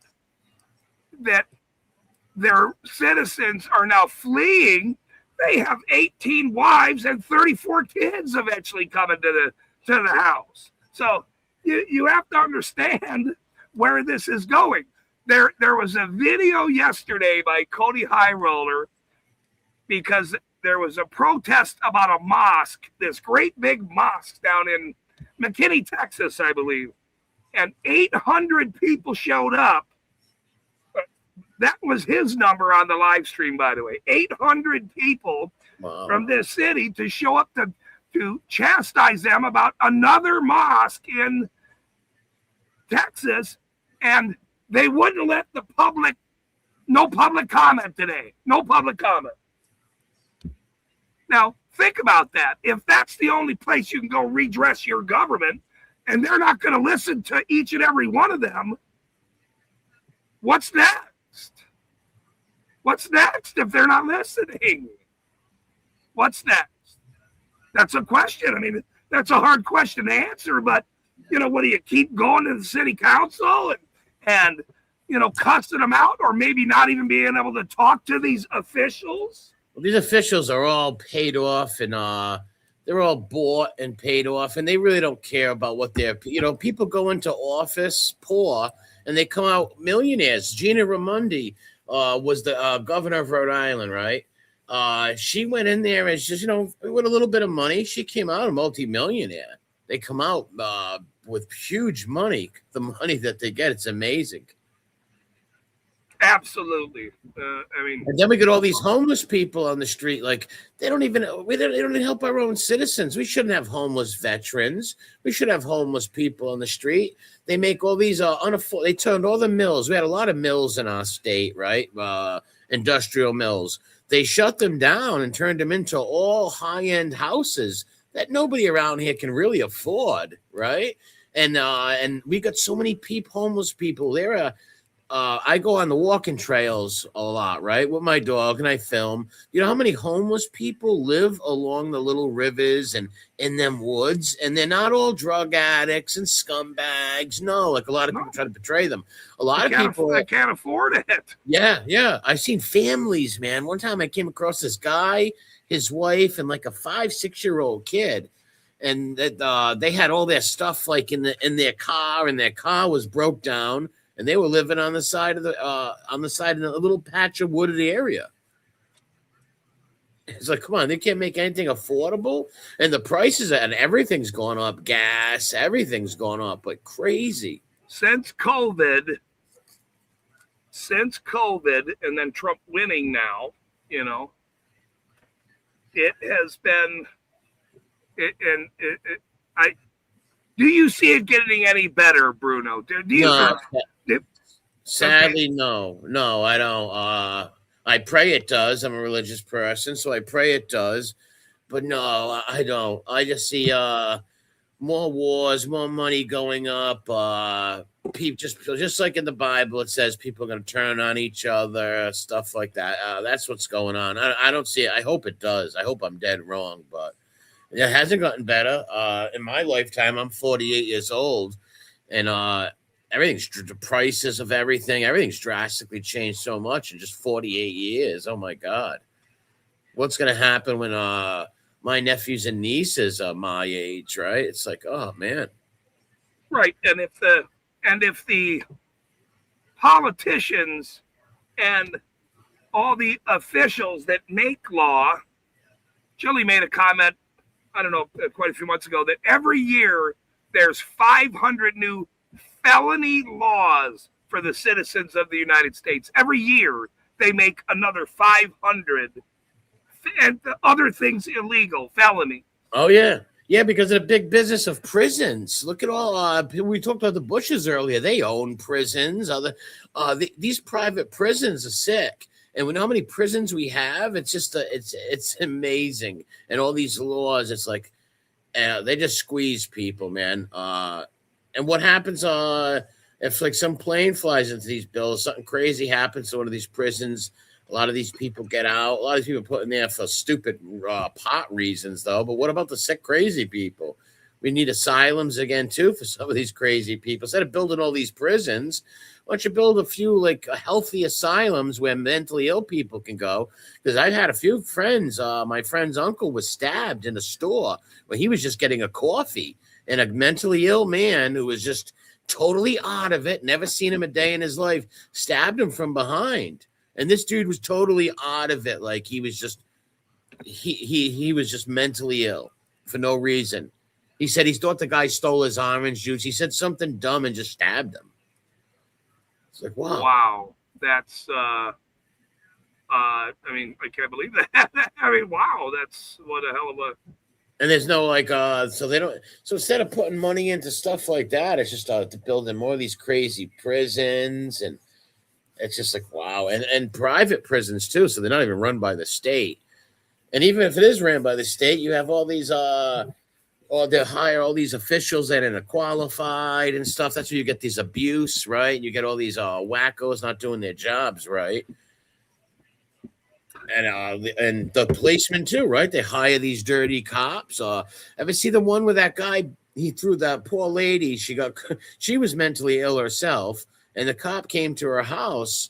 Speaker 1: their citizens are now fleeing, they have 18 wives and 34 kids eventually coming to the house. So you have to understand where this is going. There was a video yesterday by Cody High Roller because there was a protest about a mosque, this great big mosque down in McKinney, Texas, I believe. And 800 people showed up. That was his number on the live stream, by the way. 800 people from this city to show up to chastise them about another mosque in Texas. And they wouldn't let the public, no public comment today. No public comment. Now, think about that. If that's the only place you can go redress your government, and they're not going to listen to each and every one of them, what's next? What's next if they're not listening? What's next? That's a question. I mean, that's a hard question to answer, but, you know, what do you keep going to the city council and you know, cussing them out, or maybe not even being able to talk to these officials?
Speaker 3: Well, these officials are all paid off, and they're all bought and paid off, and they really don't care about what they're, you know, people go into office poor and they come out millionaires. Gina Raimondi was the governor of Rhode Island, right? She went in there and just, you know, with a little bit of money, she came out a multi-millionaire. They come out with huge money. The money that they get, it's amazing.
Speaker 1: Absolutely. I mean,
Speaker 3: and then we get all these homeless people on the street. Like they don't even help our own citizens. We shouldn't have homeless veterans. We should have homeless people on the street. They make all these they turned all the mills. We had a lot of mills in our state, right? Industrial mills. They shut them down and turned them into all high-end houses that nobody around here can really afford, right? And we got so many homeless people. I go on the walking trails a lot, right, with my dog, and I film. You know how many homeless people live along the little rivers and in them woods? And they're not all drug addicts and scumbags. No, like a lot of people try to betray them. A lot of people
Speaker 1: I can't afford it.
Speaker 3: Yeah. I've seen families, man. One time I came across this guy, his wife, and like a 5-6-year-old kid. And they had all their stuff like in their car, and their car was broke down. And they were living on the side of a little patch of wooded area. It's like, come on, they can't make anything affordable, and the prices and everything's gone up. Gas, everything's gone up like crazy
Speaker 1: since COVID, and then Trump winning now. You know, it has been. Do you see it getting any better, Bruno? Do you?
Speaker 3: No. Sadly, no, I don't. I pray it does. I'm a religious person, so I pray it does. But no, I don't. I just see more wars, more money going up. People just like in the Bible, it says people are going to turn on each other, stuff like that. That's what's going on. I don't see it. I hope it does. I hope I'm dead wrong, but it hasn't gotten better. In my lifetime, I'm 48 years old, and the prices of everything's drastically changed so much in just 48 years. Oh my God. What's going to happen when my nephews and nieces are my age, right? It's like, oh man.
Speaker 1: Right. And if the politicians and all the officials that make law, Chili made a comment, I don't know, quite a few months ago, that every year there's 500 new felony laws for the citizens of the United States. Every year they make another 500 and other things illegal, felony.
Speaker 3: Oh yeah. Yeah, because of the big business of prisons. Look at all we talked about the Bushes earlier. They own prisons. These private prisons are sick. And we know how many prisons we have. It's just it's amazing. And all these laws, it's like they just squeeze people, man. And what happens if like some plane flies into these bills, something crazy happens to one of these prisons, a lot of these people get out. A lot of these people put in there for stupid pot reasons, though. But what about the sick, crazy people? We need asylums again, too, for some of these crazy people. Instead of building all these prisons, why don't you build a few like healthy asylums where mentally ill people can go? Because I've had a few friends. My friend's uncle was stabbed in a store where he was just getting a coffee. And a mentally ill man who was just totally out of it, never seen him a day in his life, stabbed him from behind. And this dude was totally out of it. Like he was just he was just mentally ill for no reason. He said he thought the guy stole his orange juice. He said something dumb and just stabbed him. It's like, wow.
Speaker 1: Wow. That's I mean, I can't believe that. I mean, wow, that's what a hell of a.
Speaker 3: And there's no like so they don't, so instead of putting money into stuff like that, it's just to building more of these crazy prisons, and it's just like, wow. And private prisons too, so they're not even run by the state. And even if it is ran by the state, you have all these or they hire all these officials that are qualified and stuff. That's where you get these abuse, right? You get all these wackos not doing their jobs right. And the policemen too, right? They hire these dirty cops. Ever see the one with that guy? He threw that poor lady. She was mentally ill herself, and the cop came to her house,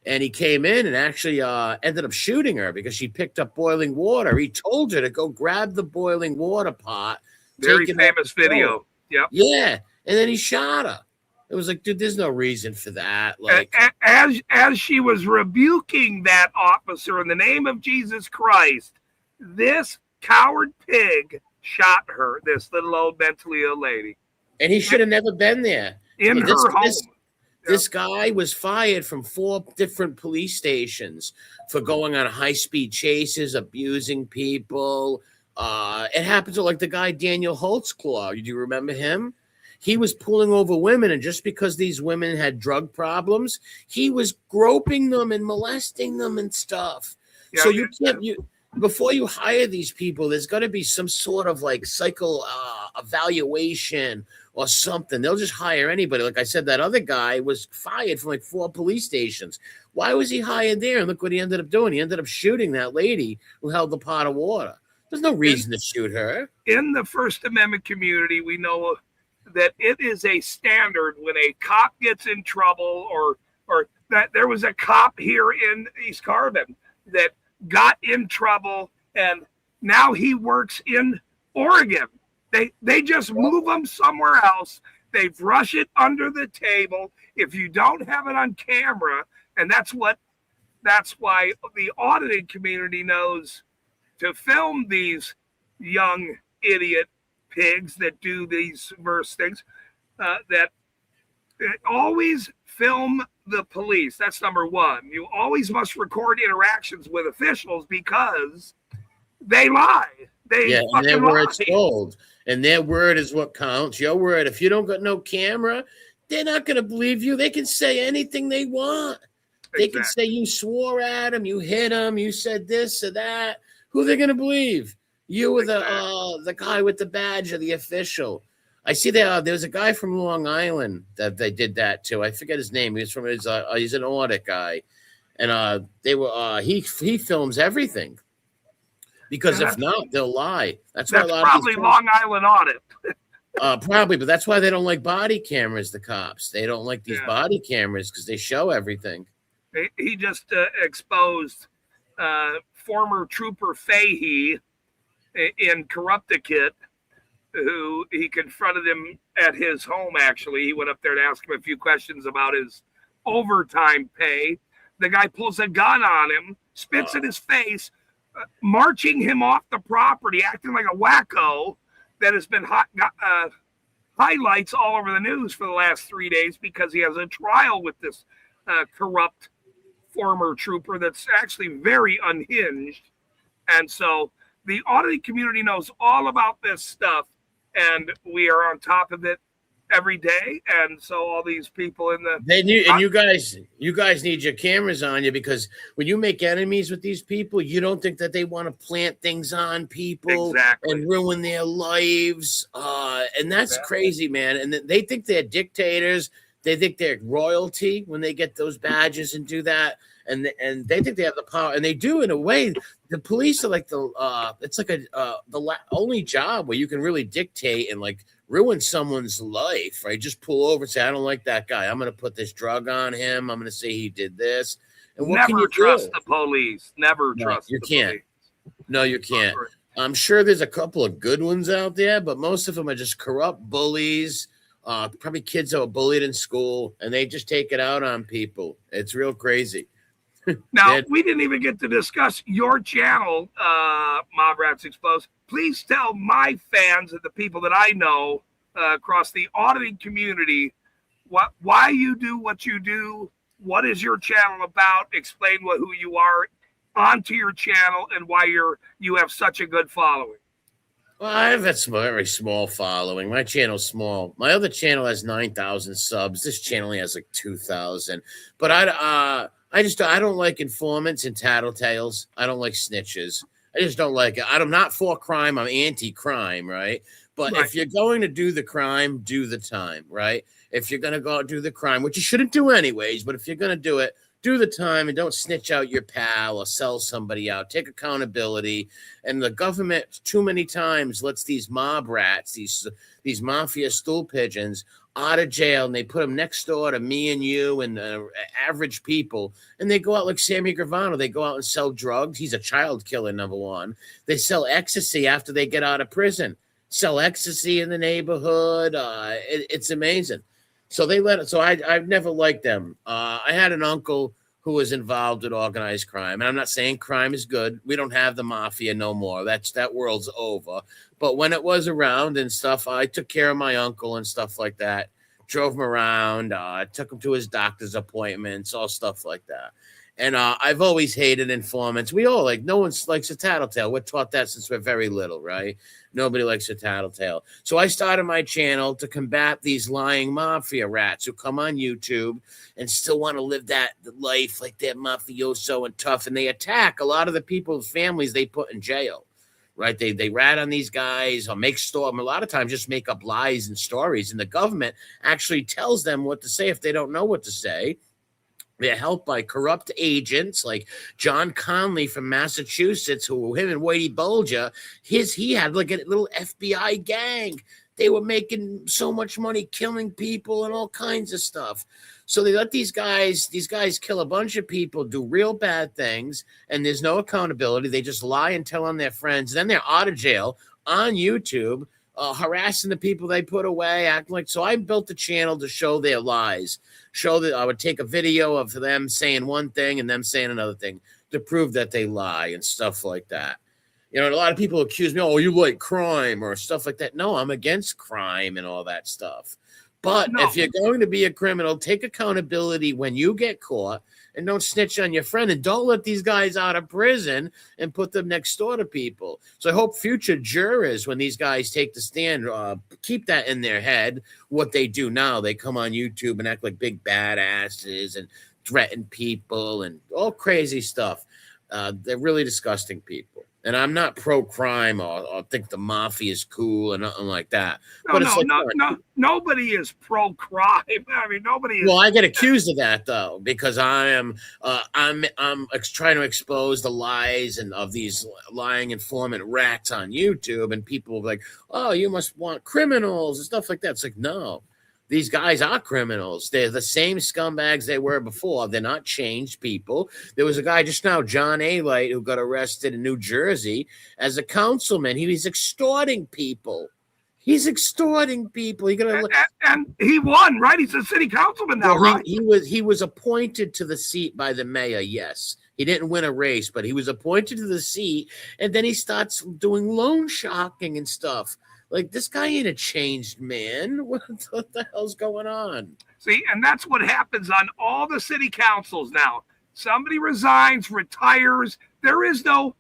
Speaker 3: and he came in and actually ended up shooting her because she picked up boiling water. He told her to go grab the boiling water pot.
Speaker 1: Very famous video. Yep.
Speaker 3: Yeah, and then he shot her. It was like, dude, there's no reason for that. Like,
Speaker 1: as she was rebuking that officer in the name of Jesus Christ, this coward pig shot her. This little old mentally ill lady,
Speaker 3: and he should have never been there
Speaker 1: in her home.
Speaker 3: This guy was fired from 4 different police stations for going on high-speed chases, abusing people. It happened to like the guy Daniel Holtzclaw. Do you remember him? He was pulling over women, and just because these women had drug problems, he was groping them and molesting them and stuff. Yeah, so you can't before you hire these people, there's got to be some sort of like psycho evaluation or something. They'll just hire anybody. Like I said, that other guy was fired from like 4 police stations. Why was he hired there? And look what he ended up doing. He ended up shooting that lady who held the pot of water. There's no reason to shoot her.
Speaker 1: In the First Amendment community, we know that it is a standard when a cop gets in trouble, or that there was a cop here in East Carbon that got in trouble, and now he works in Oregon. They just move him somewhere else. They brush it under the table. If you don't have it on camera, and that's why the auditing community knows to film these young idiot pigs that do these worse things, that always film the police. That's number one. You always must record interactions with officials because they lie.
Speaker 3: And their word's told. And their word is what counts. Your word. If you don't got no camera, they're not going to believe you. They can say anything they want. They can say you swore at them, you hit them, you said this or that. Who are they going to believe? You were the guy with the badge or the official. I see there was a guy from Long Island that they did that to. I forget his name. He's an audit guy, and he films everything because if not, they'll lie. That's why a lot
Speaker 1: probably of Long Island audit.
Speaker 3: Probably, but that's why they don't like body cameras. The cops, they don't like these body cameras because they show everything.
Speaker 1: He just exposed former Trooper Fahey in Corrupticate, who he confronted him at his home. Actually, he went up there to ask him a few questions about his overtime pay. The guy pulls a gun on him, spits in his face, marching him off the property, acting like a wacko. That has been highlights all over the news for the last 3 days because he has a trial with this corrupt former trooper that's actually very unhinged. And so the auditing community knows all about this stuff, and we are on top of it every day. And so all these people in the
Speaker 3: you guys need your cameras on you, because when you make enemies with these people, you don't think that they want to plant things on people and ruin their lives. And that's crazy, man. And they think they're dictators. They think they're royalty when they get those badges and do that. And they think they have the power, and they do in a way. The police are like it's like the only job where you can really dictate and like ruin someone's life, right? Just pull over and say, I don't like that guy. I'm going to put this drug on him. I'm going to say he did this. And what can you
Speaker 1: trust the police? Never trust.
Speaker 3: You can't. No, you can't. I'm sure there's a couple of good ones out there, but most of them are just corrupt bullies. Probably kids that were bullied in school, and they just take it out on people. It's real crazy.
Speaker 1: Now,
Speaker 3: That-
Speaker 1: we didn't even get to discuss your channel, Mob Rats Exposed. Please tell my fans and the people that I know across the auditing community why you do what you do. What is your channel about? Explain who you are onto your channel and why you have such a good following.
Speaker 3: Well, I have a very small following. My channel's small. My other channel has 9,000 subs. This channel only has like 2,000. But I don't like informants and tattletales. I don't like snitches. I just don't like it. I'm not for crime. I'm anti-crime, right? But
Speaker 1: Right.
Speaker 3: if you're going to do the crime, do the time, right? If you're going to go do the crime, which you shouldn't do anyways, but if you're going to do it, do the time and don't snitch out your pal or sell somebody out. Take accountability. And the government too many times lets these mob rats, these mafia stool pigeons out of jail, and they put them next door to me and you and average people, and they go out like Sammy Gravano. They go out and sell drugs. He's a child killer, number one. They sell ecstasy after they get out of prison. Sell ecstasy in the neighborhood. It's amazing. So they let it. So I've never liked them. I had an uncle who was involved in organized crime, and I'm not saying crime is good. We don't have the mafia no more. That world's over. But when it was around and stuff, I took care of my uncle and stuff like that. Drove him around. Took him to his doctor's appointments, all stuff like that. And I've always hated informants. We all no one likes a tattletale. We're taught that since we're very little, right? Nobody likes a tattletale. So I started my channel to combat these lying mafia rats who come on YouTube and still want to live that life like they're mafioso and tough. And they attack a lot of the people's families they put in jail, right? They rat on these guys or a lot of times just make up lies and stories. And the government actually tells them what to say if they don't know what to say. They're helped by corrupt agents like John Conley from Massachusetts, who him and Whitey Bulger, he had like a little FBI gang. They were making so much money killing people and all kinds of stuff. So they let these guys kill a bunch of people, do real bad things, and there's no accountability. They just lie and tell on their friends. Then they're out of jail on YouTube, harassing the people they put away, acting like. So I built the channel to show their lies. Show that I would take a video of them saying one thing and them saying another thing to prove that they lie and stuff like that. You know, and a lot of people accuse me, oh, you like crime or stuff like that. No, I'm against crime and all that stuff. But if you're going to be a criminal, take accountability when you get caught and don't snitch on your friend, and don't let these guys out of prison and put them next door to people. So I hope future jurors, when these guys take the stand, keep that in their head. What they do now, they come on YouTube and act like big badasses and threaten people and all crazy stuff. They're really disgusting people. And I'm not pro-crime or think the mafia is cool or nothing like that.
Speaker 1: Nobody is pro-crime. I mean, nobody is.
Speaker 3: Well, I get accused of that though, because I'm trying to expose the lies and of these lying informant rats on YouTube, and people are like, "Oh, you must want criminals and stuff like that." It's like, no. These guys are criminals. They're the same scumbags they were before. They're not changed people. There was a guy just now, John Alight, who got arrested in New Jersey as a councilman. He was extorting people. He's extorting people.
Speaker 1: And he won, right? He's a city councilman now, right?
Speaker 3: He was appointed to the seat by the mayor, yes. He didn't win a race, but he was appointed to the seat, and then he starts doing loan sharking and stuff. Like, this guy ain't a changed man. What the hell's going on?
Speaker 1: See, and that's what happens on all the city councils now. Somebody resigns, retires. There is no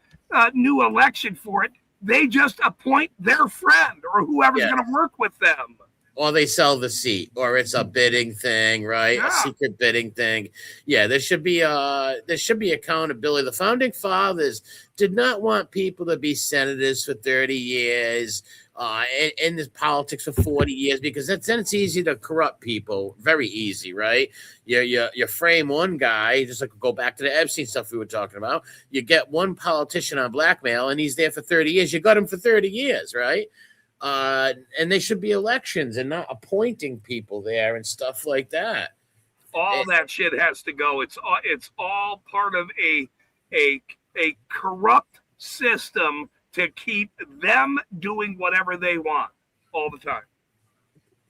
Speaker 1: new election for it. They just appoint their friend or whoever's going to work with them.
Speaker 3: Or they sell the seat, or it's a bidding thing, right?
Speaker 1: Yeah.
Speaker 3: A secret bidding thing. Yeah, there should be accountability. The founding fathers did not want people to be senators for 30 years, in this politics for 40 years, because then it's easy to corrupt people. Very easy, right? You frame one guy, just like go back to the Epstein stuff we were talking about. You get one politician on blackmail, and he's there for 30 years. You got him for 30 years, right? And they should be elections and not appointing people there and stuff like that.
Speaker 1: All that shit has to go. It's all part of a corrupt system to keep them doing whatever they want all the time.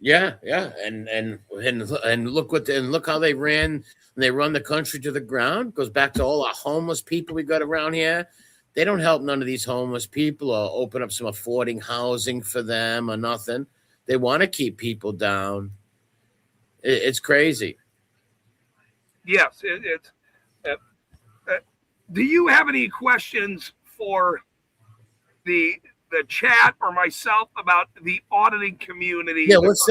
Speaker 3: Yeah, yeah, and look look how they ran. And they run the country to the ground. Goes back to all our homeless people we got around here. They don't help none of these homeless people or open up some affording housing for them or nothing. They want to keep people down. It's crazy.
Speaker 1: Yes, it's. Uh, uh, do you have any questions for the chat or myself about the auditing community?
Speaker 3: Yeah, what's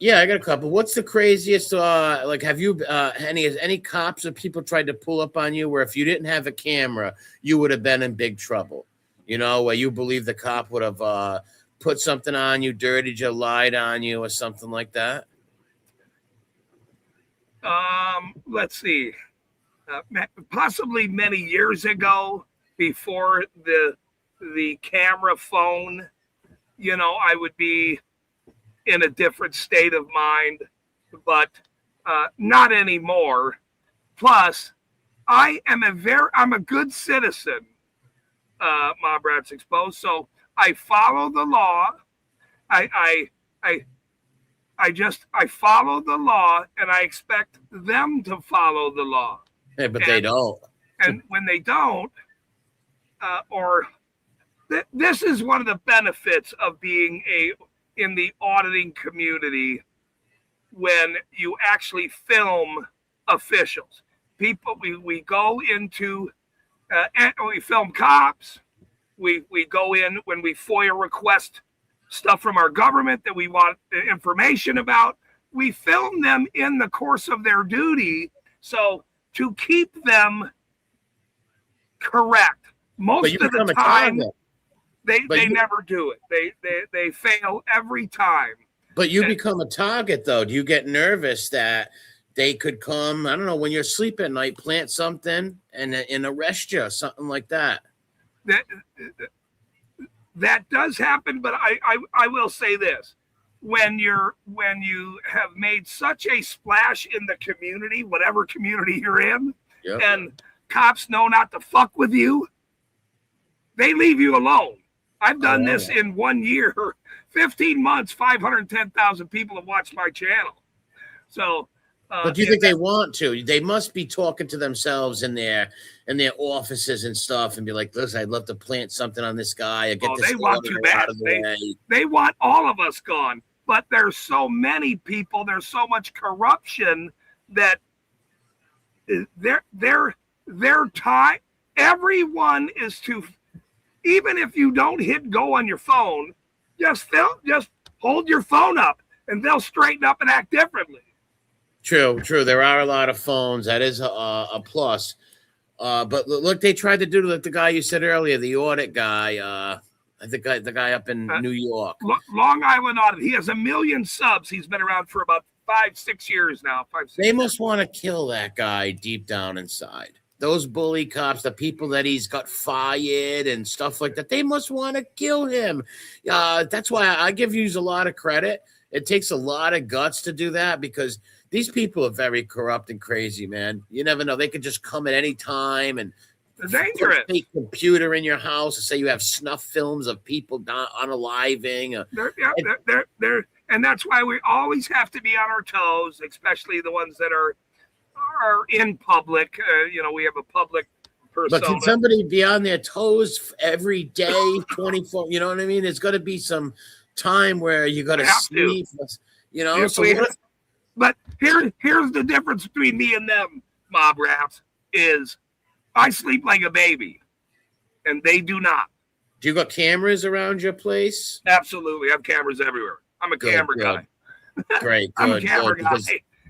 Speaker 3: yeah, I got a couple. What's the craziest like have you any cops or people tried to pull up on you where if you didn't have a camera, you would have been in big trouble? You know, where you believe the cop would have put something on you, dirtied you, lied on you, or something like that?
Speaker 1: Let's see. Possibly many years ago, before the camera phone, I would be in a different state of mind, but not anymore. Plus, I'm a good citizen, Mob Rats Exposed, so I follow the law. I I I follow the law, and I expect them to follow the law.
Speaker 3: Yeah, but they don't.
Speaker 1: And when they don't, this is one of the benefits of being in the auditing community, when you actually film officials. People, we go into, we film cops. We go in when we FOIA request stuff from our government that we want information about. We film them in the course of their duty, so to keep them correct. Most of the time, they never do it. They fail every time.
Speaker 3: But you become a target, though. Do you get nervous that they could come, I don't know, when you're asleep at night, plant something and arrest you, something like that?
Speaker 1: That does happen, but I will say this. When you have made such a splash in the community, whatever community you're in,
Speaker 3: yep,
Speaker 1: and cops know not to fuck with you, they leave you alone. I've done this in 1 year, 15 months, 510,000 people have watched my channel. So,
Speaker 3: but do you think they want to? They must be talking to themselves in their offices and stuff, and be like, "Listen, I'd love to plant something on this guy. Or get this
Speaker 1: they want too bad. They want all of us gone. But there's so many people. There's so much corruption that their time. Everyone is to. Even if you don't hit go on your phone, just hold your phone up, and they'll straighten up and act differently.
Speaker 3: True. There are a lot of phones. That is a plus. But look, they tried to do like the guy you said earlier, the audit guy. The guy up in New York,
Speaker 1: Long Island Audit. He has 1 million subs. He's been around for about 5-6 years now.
Speaker 3: They must want to kill that guy deep down inside. Those bully cops, the people that he's got fired and stuff like that, they must want to kill him. That's why I give you a lot of credit. It takes a lot of guts to do that, because these people are very corrupt and crazy, man. You never know. They could just come at any time and
Speaker 1: dangerous.
Speaker 3: Put a fake computer in your house and say you have snuff films of people unaliving.
Speaker 1: And that's why we always have to be on our toes, especially the ones that are in public. We have a public persona.
Speaker 3: But can somebody be on their toes every day, 24? You know what I mean? There's got to be some time where you got to sleep.
Speaker 1: But here's the difference between me and them, Mob Rats, is I sleep like a baby, and they do not.
Speaker 3: Do you got cameras around your place?
Speaker 1: Absolutely. I have cameras everywhere. I'm a camera guy.
Speaker 3: Great.
Speaker 1: I'm a camera guy.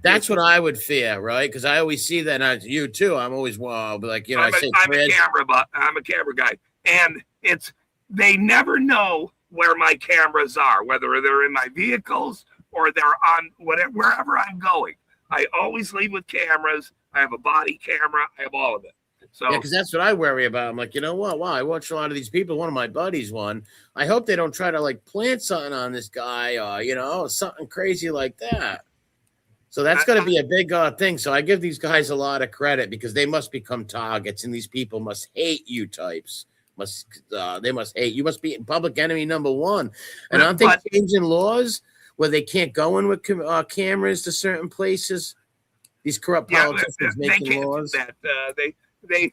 Speaker 3: That's what I would fear, right? Because I always see that. And you too. I'm always like,
Speaker 1: I'm a camera guy, and they never know where my cameras are, whether they're in my vehicles or they're on wherever I'm going. I always leave with cameras. I have a body camera. I have all of it. So
Speaker 3: yeah, because that's what I worry about. I'm like, you know what? Wow, I watch a lot of these people. One of my buddies, I hope they don't try to like plant something on this guy, or something crazy like that. So that's going to be a big thing. So I give these guys a lot of credit, because they must become targets, and these people must hate you types. They must hate you. Must be public enemy number one. And aren't they changing laws where they can't go in with cameras to certain places. These corrupt
Speaker 1: Yeah,
Speaker 3: politicians
Speaker 1: they
Speaker 3: making
Speaker 1: can't do
Speaker 3: laws.
Speaker 1: that. They.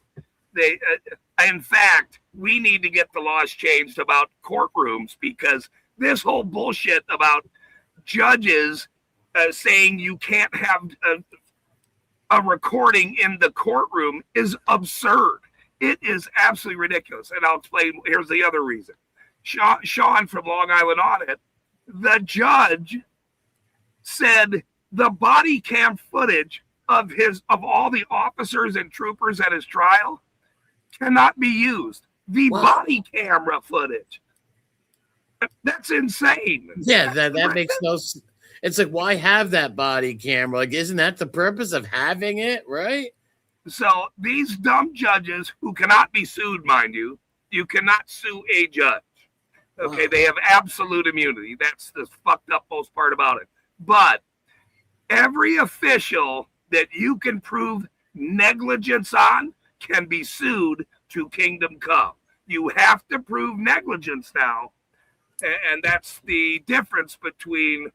Speaker 1: In fact, we need to get the laws changed about courtrooms because this whole bullshit about judges saying you can't have a recording in the courtroom is absurd. It is absolutely ridiculous. And I'll explain. Here's the other reason. Sean from Long Island Audit, the judge said the body cam footage of all the officers and troopers at his trial cannot be used. The body camera footage. That's insane.
Speaker 3: Yeah, that makes no sense. It's like, why have that body camera? Like, isn't that the purpose of having it, right?
Speaker 1: So these dumb judges who cannot be sued, mind you, you cannot sue a judge. Okay, they have absolute immunity. That's the fucked up most part about it. But every official that you can prove negligence on can be sued to Kingdom Come. You have to prove negligence now. And that's the difference between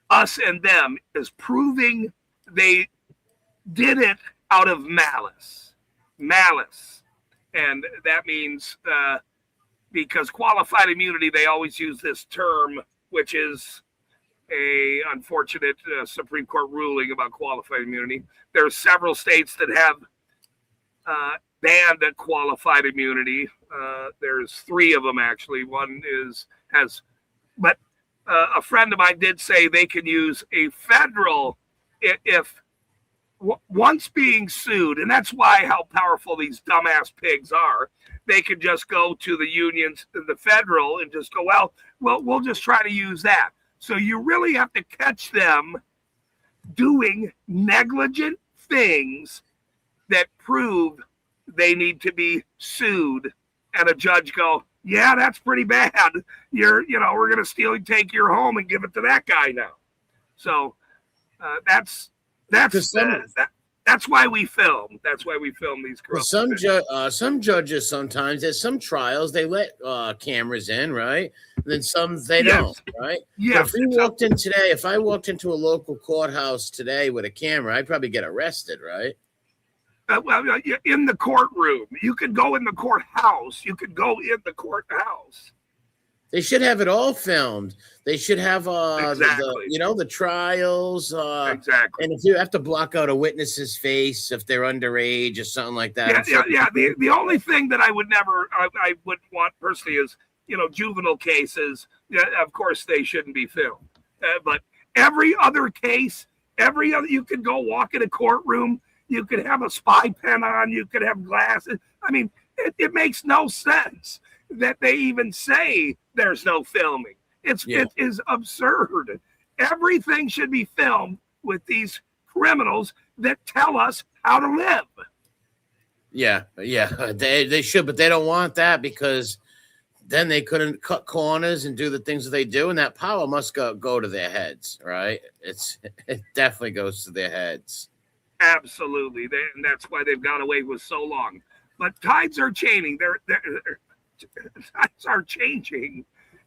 Speaker 1: us and them, is proving they did it out of malice. And that means because qualified immunity, they always use this term, which is a unfortunate Supreme Court ruling about qualified immunity. There are several states that have banned qualified immunity. There's 3 of them actually. One but a friend of mine did say they can use a federal if once being sued, and that's why how powerful these dumbass pigs are. They could just go to the unions, the federal, and just go, well, we'll just try to use that. So you really have to catch them doing negligent things that prove they need to be sued, and a judge go, yeah, that's pretty bad. We're going to take your home and give it to that guy now. So that's why we film. That's why we film these corrupt.
Speaker 3: Some judges sometimes, there's some trials they let cameras in, right? And then some they don't, right?
Speaker 1: Yeah.
Speaker 3: If I walked into a local courthouse today with a camera, I'd probably get arrested, right?
Speaker 1: In the courtroom, you could go in the courthouse. You could go in the courthouse.
Speaker 3: They should have it all filmed. They should have
Speaker 1: exactly.
Speaker 3: the trials.
Speaker 1: Exactly.
Speaker 3: And if you have to block out a witness's face if they're underage or something like that.
Speaker 1: Yeah. The only thing that I wouldn't want personally is juvenile cases. Of course, they shouldn't be filmed. But every other case, you could go walk in a courtroom. You could have a spy pen on. You could have glasses. I mean, it makes no sense that they even say there's no filming. It is absurd. Everything should be filmed with these criminals that tell us how to live.
Speaker 3: Yeah, they should, but they don't want that because then they couldn't cut corners and do the things that they do, and that power must go to their heads, right? It definitely goes to their heads.
Speaker 1: Absolutely, and that's why they've got away with so long. But tides are changing. Tides are changing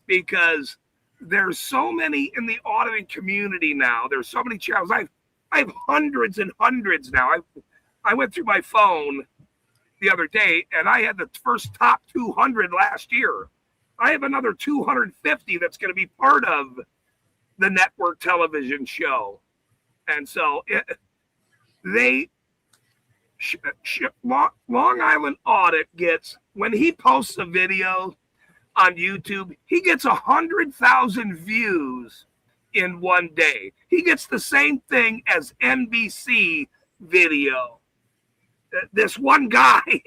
Speaker 1: because there's so many in the auditing community now. There's so many channels. I have hundreds and hundreds now. I went through my phone the other day, and I had the first top 200 last year. I have another 250 that's going to be part of the network television show. And so Long Island Audit gets, when he posts a video on YouTube, he gets 100,000 views in one day. He gets the same thing as NBC video. This one guy.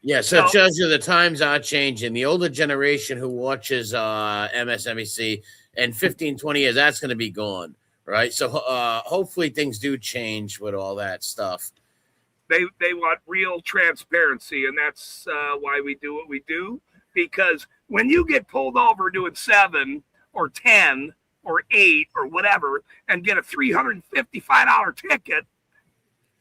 Speaker 3: Yeah, so it shows you the times are changing. The older generation who watches MSNBC in 15, 20 years, that's going to be gone, right? So hopefully things do change with all that stuff.
Speaker 1: They want real transparency, and that's why we do what we do. Because when you get pulled over doing 7 or 10 or 8 or whatever and get a $355 ticket,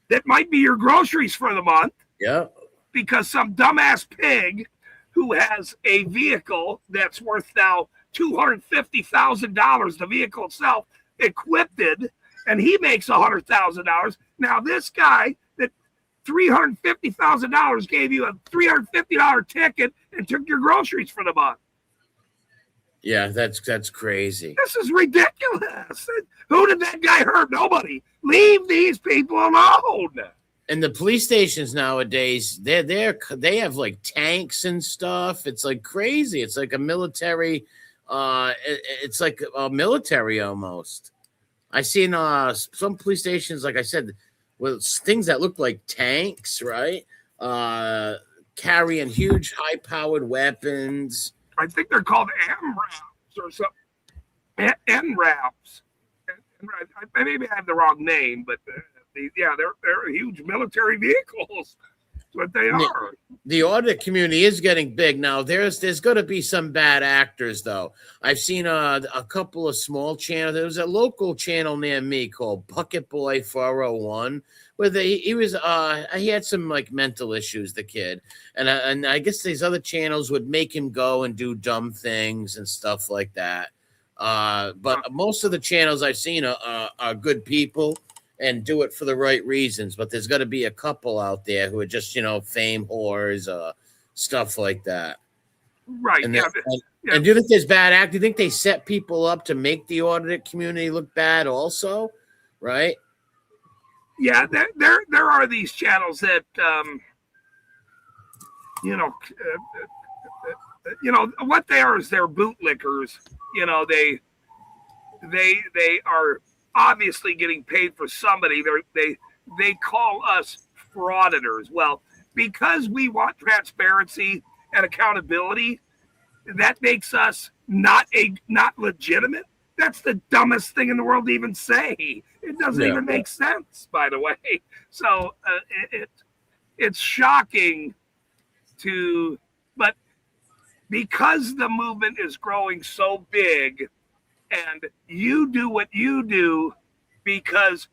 Speaker 1: that might be your groceries for the month.
Speaker 3: Yeah.
Speaker 1: Because some dumbass pig who has a vehicle that's worth now $250,000, the vehicle itself, equipped, and he makes $100,000. Now this guy that $350,000 gave you a $350 ticket and took your groceries for the month.
Speaker 3: Yeah, that's crazy.
Speaker 1: This is ridiculous. Who did that guy hurt? Nobody. Leave these people alone.
Speaker 3: And the police stations nowadays, they have like tanks and stuff. It's like crazy. It's like a military. It's like a military almost. I seen some police stations, like I said, with things that look like tanks, right? Carrying huge, high-powered weapons.
Speaker 1: I think they're called MRAPs or something. NRAPs. Maybe I have the wrong name, but they're huge military vehicles. That's what they are.
Speaker 3: The audit community is getting big now. There's going to be some bad actors, though. I've seen a couple of small channels. There was a local channel near me called Bucket Boy 401, where he had some like mental issues, the kid, and I guess these other channels would make him go and do dumb things and stuff like that. But most of the channels I've seen are good people and do it for the right reasons. But there's got to be a couple out there who are just, fame whores, stuff like that.
Speaker 1: Right.
Speaker 3: And, and do you think there's bad act? Do you think they set people up to make the audit community look bad also? Right.
Speaker 1: Yeah, there are these channels that, what they are is they're bootlickers. They are obviously getting paid for somebody. They call us frauditors. Well, because we want transparency and accountability, that makes us not legitimate. That's the dumbest thing in the world to even say. It doesn't even make sense, by the way. So it's shocking but because the movement is growing so big, and you do what you do because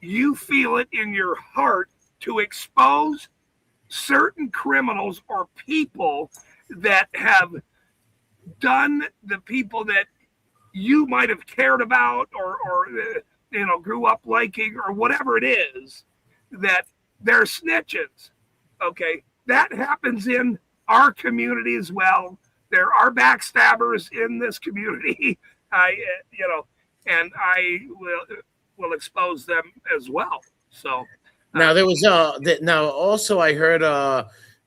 Speaker 1: you feel it in your heart to expose certain criminals or people that have done the people that you might have cared about or grew up liking or whatever it is, that they're snitches. Okay, that happens in our community as well. There are backstabbers in this community. And I will expose them as well. So
Speaker 3: now there was also I heard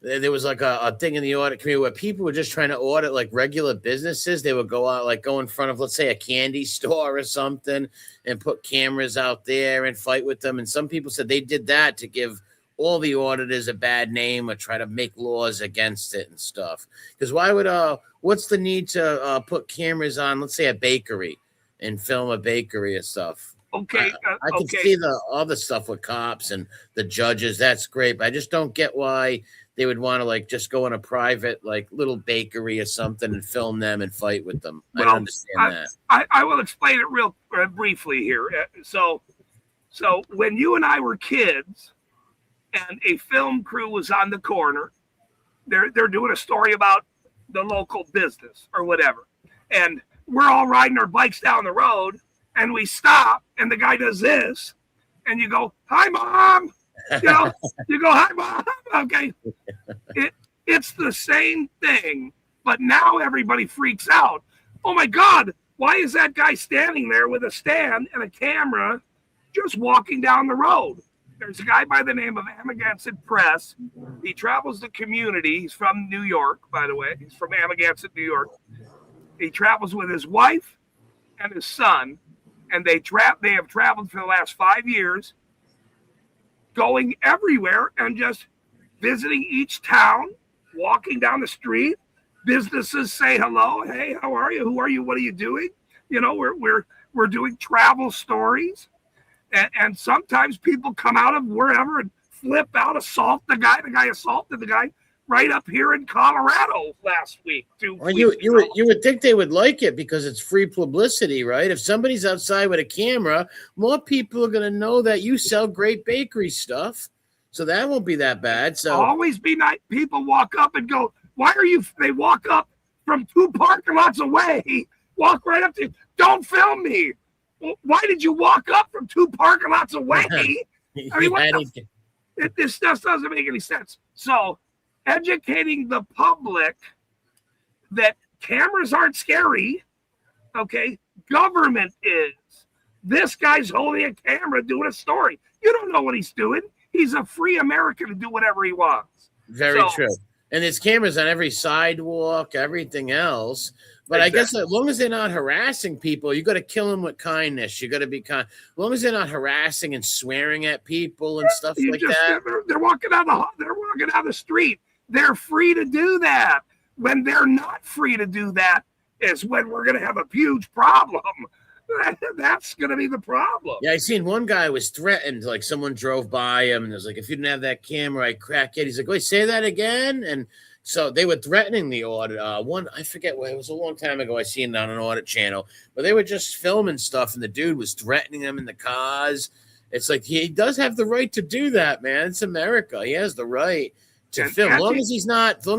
Speaker 3: there was like a thing in the audit community where people were just trying to audit like regular businesses. They would go in front of, let's say, a candy store or something and put cameras out there and fight with them. And some people said they did that to give all the auditors a bad name or try to make laws against it and stuff. Because why would what's the need to put cameras on, let's say, a bakery and film a bakery and stuff?
Speaker 1: Okay,
Speaker 3: I can see the other stuff with cops and the judges. That's great, but I just don't get why they would want to like just go in a private like little bakery or something and film them and fight with them. I don't understand that.
Speaker 1: I will explain it real briefly here. So when you and I were kids, and a film crew was on the corner, they're doing a story about the local business or whatever, and we're all riding our bikes down the road, and we stop, and the guy does this, and you go, "Hi, Mom." You go, "Hi, Mom." Okay, it's the same thing, but now everybody freaks out. Oh my God, why is that guy standing there with a stand and a camera, just walking down the road? There's a guy by the name of Amagansett Press. He travels the community. He's from New York, by the way. He's from Amagansett, New York. He travels with his wife and his son, and they have traveled for the last 5 years, going everywhere and just visiting each town, walking down the street. Businesses say hello. "Hey, how are you? Who are you? What are you doing?" We're doing travel stories. And sometimes people come out of wherever and flip out, assault the guy. The guy assaulted the guy right up here in Colorado last week. You
Speaker 3: would think they would like it because it's free publicity, right? If somebody's outside with a camera, more people are going to know that you sell great bakery stuff. So that won't be that bad. So
Speaker 1: always be nice. People walk up and go, "Why are you?" They walk up from 2 parking lots away, walk right up to you. Don't film me. Well, why did you walk up from 2 parking lots away? I mean, this just doesn't make any sense. So, educating the public that cameras aren't scary, okay? Government is. This guy's holding a camera doing a story. You don't know what he's doing. He's a free American to do whatever he wants.
Speaker 3: Very true. And there's cameras on every sidewalk, everything else. But exactly. I guess as long as they're not harassing people, you got to kill them with kindness. You got to be kind. As long as they're not harassing and swearing at people and stuff like that.
Speaker 1: They're walking down the street. They're free to do that. When they're not free to do that is when we're going to have a huge problem. That's going to be the problem.
Speaker 3: Yeah, I seen one guy was threatened. Like someone drove by him and was like, if you didn't have that camera, I'd crack it. He's like, wait, say that again? And so they were threatening the audit. One, I forget what, it was a long time ago. I seen it on an audit channel, but they were just filming stuff and the dude was threatening them in the cars. It's like, he does have the right to do that, man. It's America. He has the right to film. As long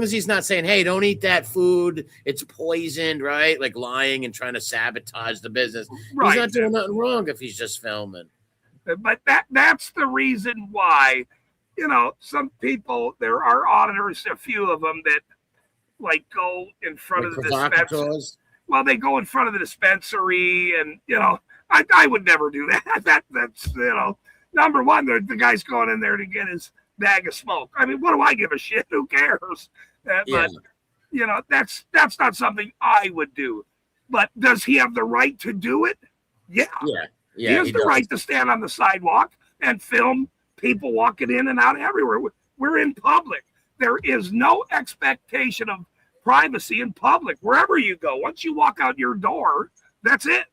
Speaker 3: as he's not saying, hey, don't eat that food, it's poisoned, right? Like lying and trying to sabotage the business. Right. He's not doing nothing wrong if he's just filming.
Speaker 1: But that's the reason why, some people, there are auditors, a few of them that like go in front of the dispensary. Well, they go in front of the dispensary and, I would never do that. That's, number one, the guy's going in there to get his bag of smoke. I mean, what do I give a shit? Who cares? But that's not something I would do. But does he have the right to do it? Yeah. He has the right to stand on the sidewalk and film people walking in and out everywhere. We're in public. There is no expectation of privacy in public. Wherever you go, once you walk out your door, that's it.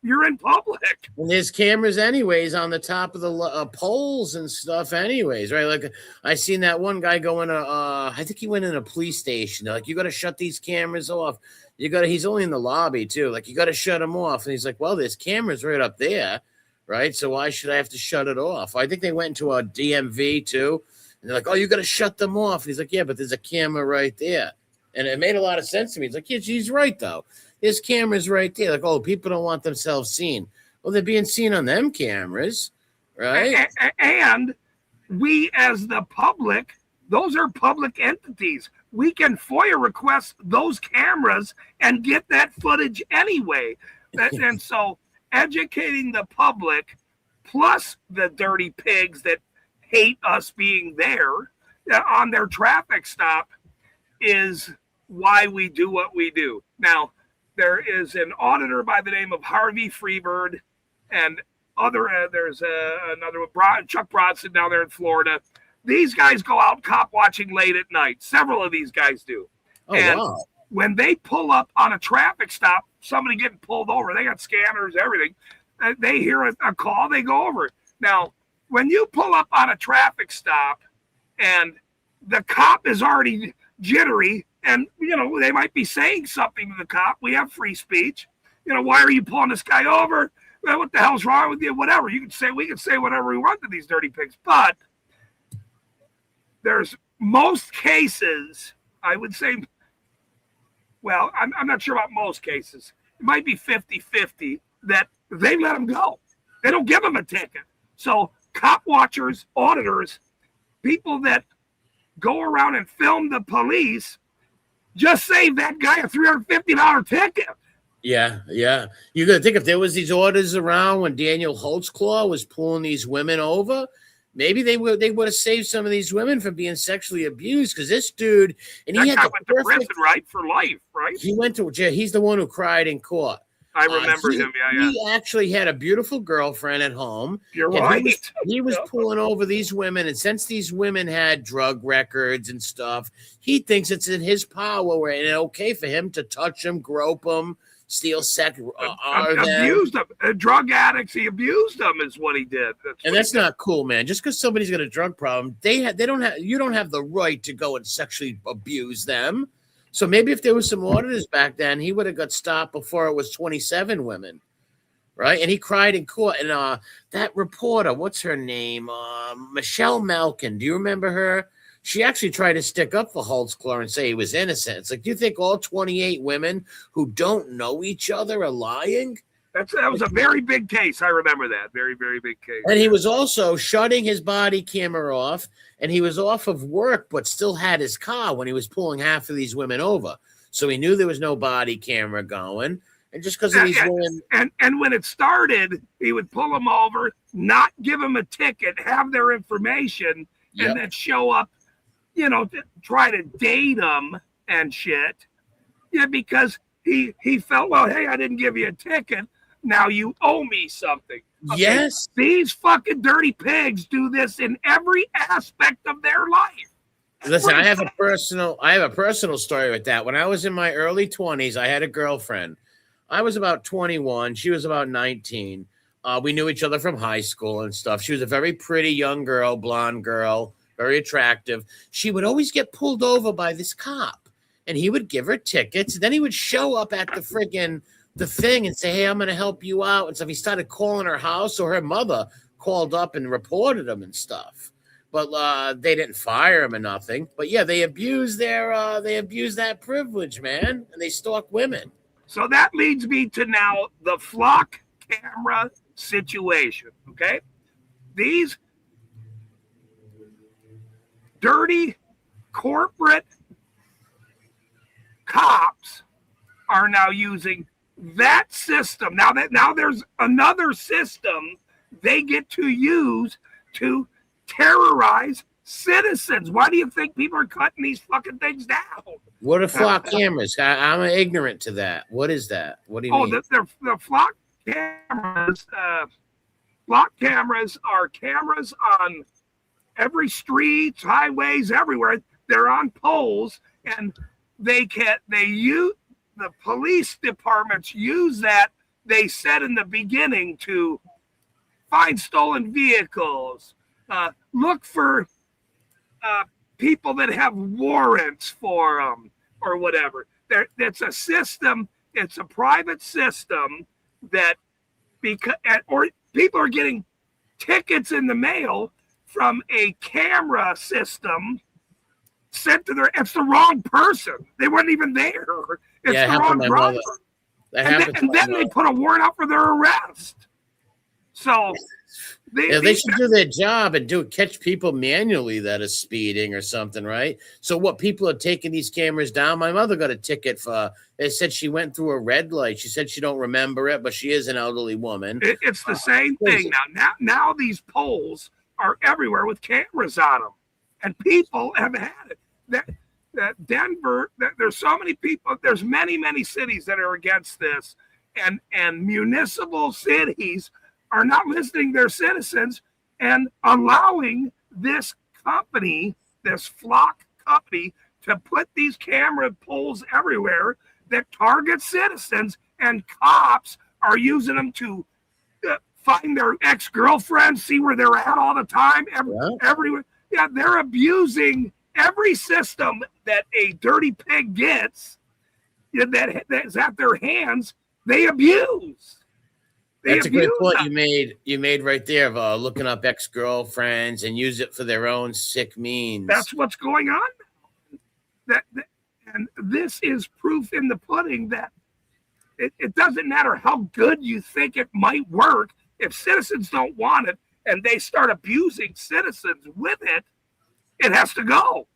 Speaker 1: You're in public.
Speaker 3: And there's cameras anyways on the top of the poles and stuff anyways, right? Like I seen that one guy go in I think he went in a police station. They're like, you got to shut these cameras off. He's only in the lobby too. Like you got to shut them off. And he's like, well, there's cameras right up there, right? So why should I have to shut it off? I think they went into a DMV too. And they're like, oh, you got to shut them off. And he's like, yeah, but there's a camera right there. And it made a lot of sense to me. He's like, yeah, he's right though. There's cameras right there. Like, oh, people don't want themselves seen. Well, they're being seen on them cameras, right?
Speaker 1: And we as the public, those are public entities. We can FOIA request those cameras and get that footage anyway. And so educating the public plus the dirty pigs that hate us being there on their traffic stop is why we do what we do. Now, there is an auditor by the name of Harvey Freebird and there's another one, Chuck Bronson down there in Florida. These guys go out cop watching late at night. Several of these guys do.
Speaker 3: Oh,
Speaker 1: and
Speaker 3: wow.
Speaker 1: When they pull up on a traffic stop, somebody getting pulled over, they got scanners, everything. They hear a call, they go over. Now, when you pull up on a traffic stop and the cop is already jittery, and, they might be saying something to the cop. We have free speech. Why are you pulling this guy over? Well, what the hell's wrong with you? Whatever. We can say whatever we want to these dirty pigs. But there's most cases, I would say, well, I'm not sure about most cases. It might be 50-50 that they let them go. They don't give them a ticket. So cop watchers, auditors, people that go around and film the police just saved that guy a $350 ticket.
Speaker 3: Yeah. You got to think if there was these orders around when Daniel Holtzclaw was pulling these women over, maybe they would have saved some of these women from being sexually abused. Because this dude, and he went
Speaker 1: to prison, right, for life, right?
Speaker 3: He went to jail. He's the one who cried in court.
Speaker 1: I remember him. Yeah.
Speaker 3: He actually had a beautiful girlfriend at home.
Speaker 1: You're right.
Speaker 3: He was pulling over these women, and since these women had drug records and stuff, he thinks it's in his power and it's okay for him to touch them, grope them, steal sex,
Speaker 1: abused them. Drug addicts. He abused them, is what he did.
Speaker 3: That's not cool, man. Just because somebody's got a drug problem, you don't have the right to go and sexually abuse them. So maybe if there was some auditors back then, he would have got stopped before it was 27 women, right? And he cried in court. And that reporter, what's her name? Michelle Malkin. Do you remember her? she actually tried to stick up for Holtzclaw and say he was innocent. It's like, do you think all 28 women who don't know each other are lying?
Speaker 1: That was a very big case. I remember that. Very, very big case.
Speaker 3: And he was also shutting his body camera off, and he was off of work, but still had his car when he was pulling half of these women over. So he knew there was no body camera going. And just because of these women.
Speaker 1: And when it started, he would pull them over, not give them a ticket, have their information, and then show up, to try to date them and shit. Yeah, because he felt, well, hey, I didn't give you a ticket. Now you owe me something.
Speaker 3: Okay? Yes.
Speaker 1: These fucking dirty pigs do this in every aspect of their life.
Speaker 3: Listen, I have a personal story with that. When I was in my early 20s, I had a girlfriend. I was about 21. She was about 19. We knew each other from high school and stuff. She was a very pretty young girl, blonde girl, very attractive. She would always get pulled over by this cop, and he would give her tickets. Then he would show up at the thing and say, hey, I'm going to help you out. And stuff. He started calling her house, so her mother called up and reported him and stuff. But they didn't fire him or nothing. But yeah, they abused that privilege, man, and they stalk women.
Speaker 1: So that leads me to now the flock camera situation. Okay, these dirty corporate cops are now using that system. Now there's another system they get to use to terrorize citizens. Why do you think people are cutting these fucking things down?
Speaker 3: What are flock cameras? I'm ignorant to that. What is that? What do you mean?
Speaker 1: The flock cameras. Flock cameras are cameras on every street, highways, everywhere. They're on poles, and the police departments use that. They said in the beginning to find stolen vehicles, look for people that have warrants for them or whatever. It's a system. It's a private system that or people are getting tickets in the mail from a camera system sent to it's the wrong person. They weren't even there. It's the wrong driver. And then they put a warrant out for their arrest. So
Speaker 3: they should do their job and catch people manually that are speeding or something, right? So what, people are taking these cameras down? My mother got a ticket they said she went through a red light. She said she don't remember it, but she is an elderly woman.
Speaker 1: It's the same thing now. Now these poles are everywhere with cameras on them, and people have had it. That Denver, there's so many people. There's many cities that are against this, and municipal cities are not listening to their citizens and allowing this company, this flock company, to put these camera poles everywhere that target citizens, and cops are using them to find their ex-girlfriends, see where they're at all the time, everywhere. Yeah, they're abusing every system that a dirty pig gets that's at their hands. They abuse.
Speaker 3: That's a great point you made right there of looking up ex-girlfriends and use it for their own sick means.
Speaker 1: That's what's going on now. And this is proof in the pudding that it doesn't matter how good you think it might work. If citizens don't want it and they start abusing citizens with it, it has to go.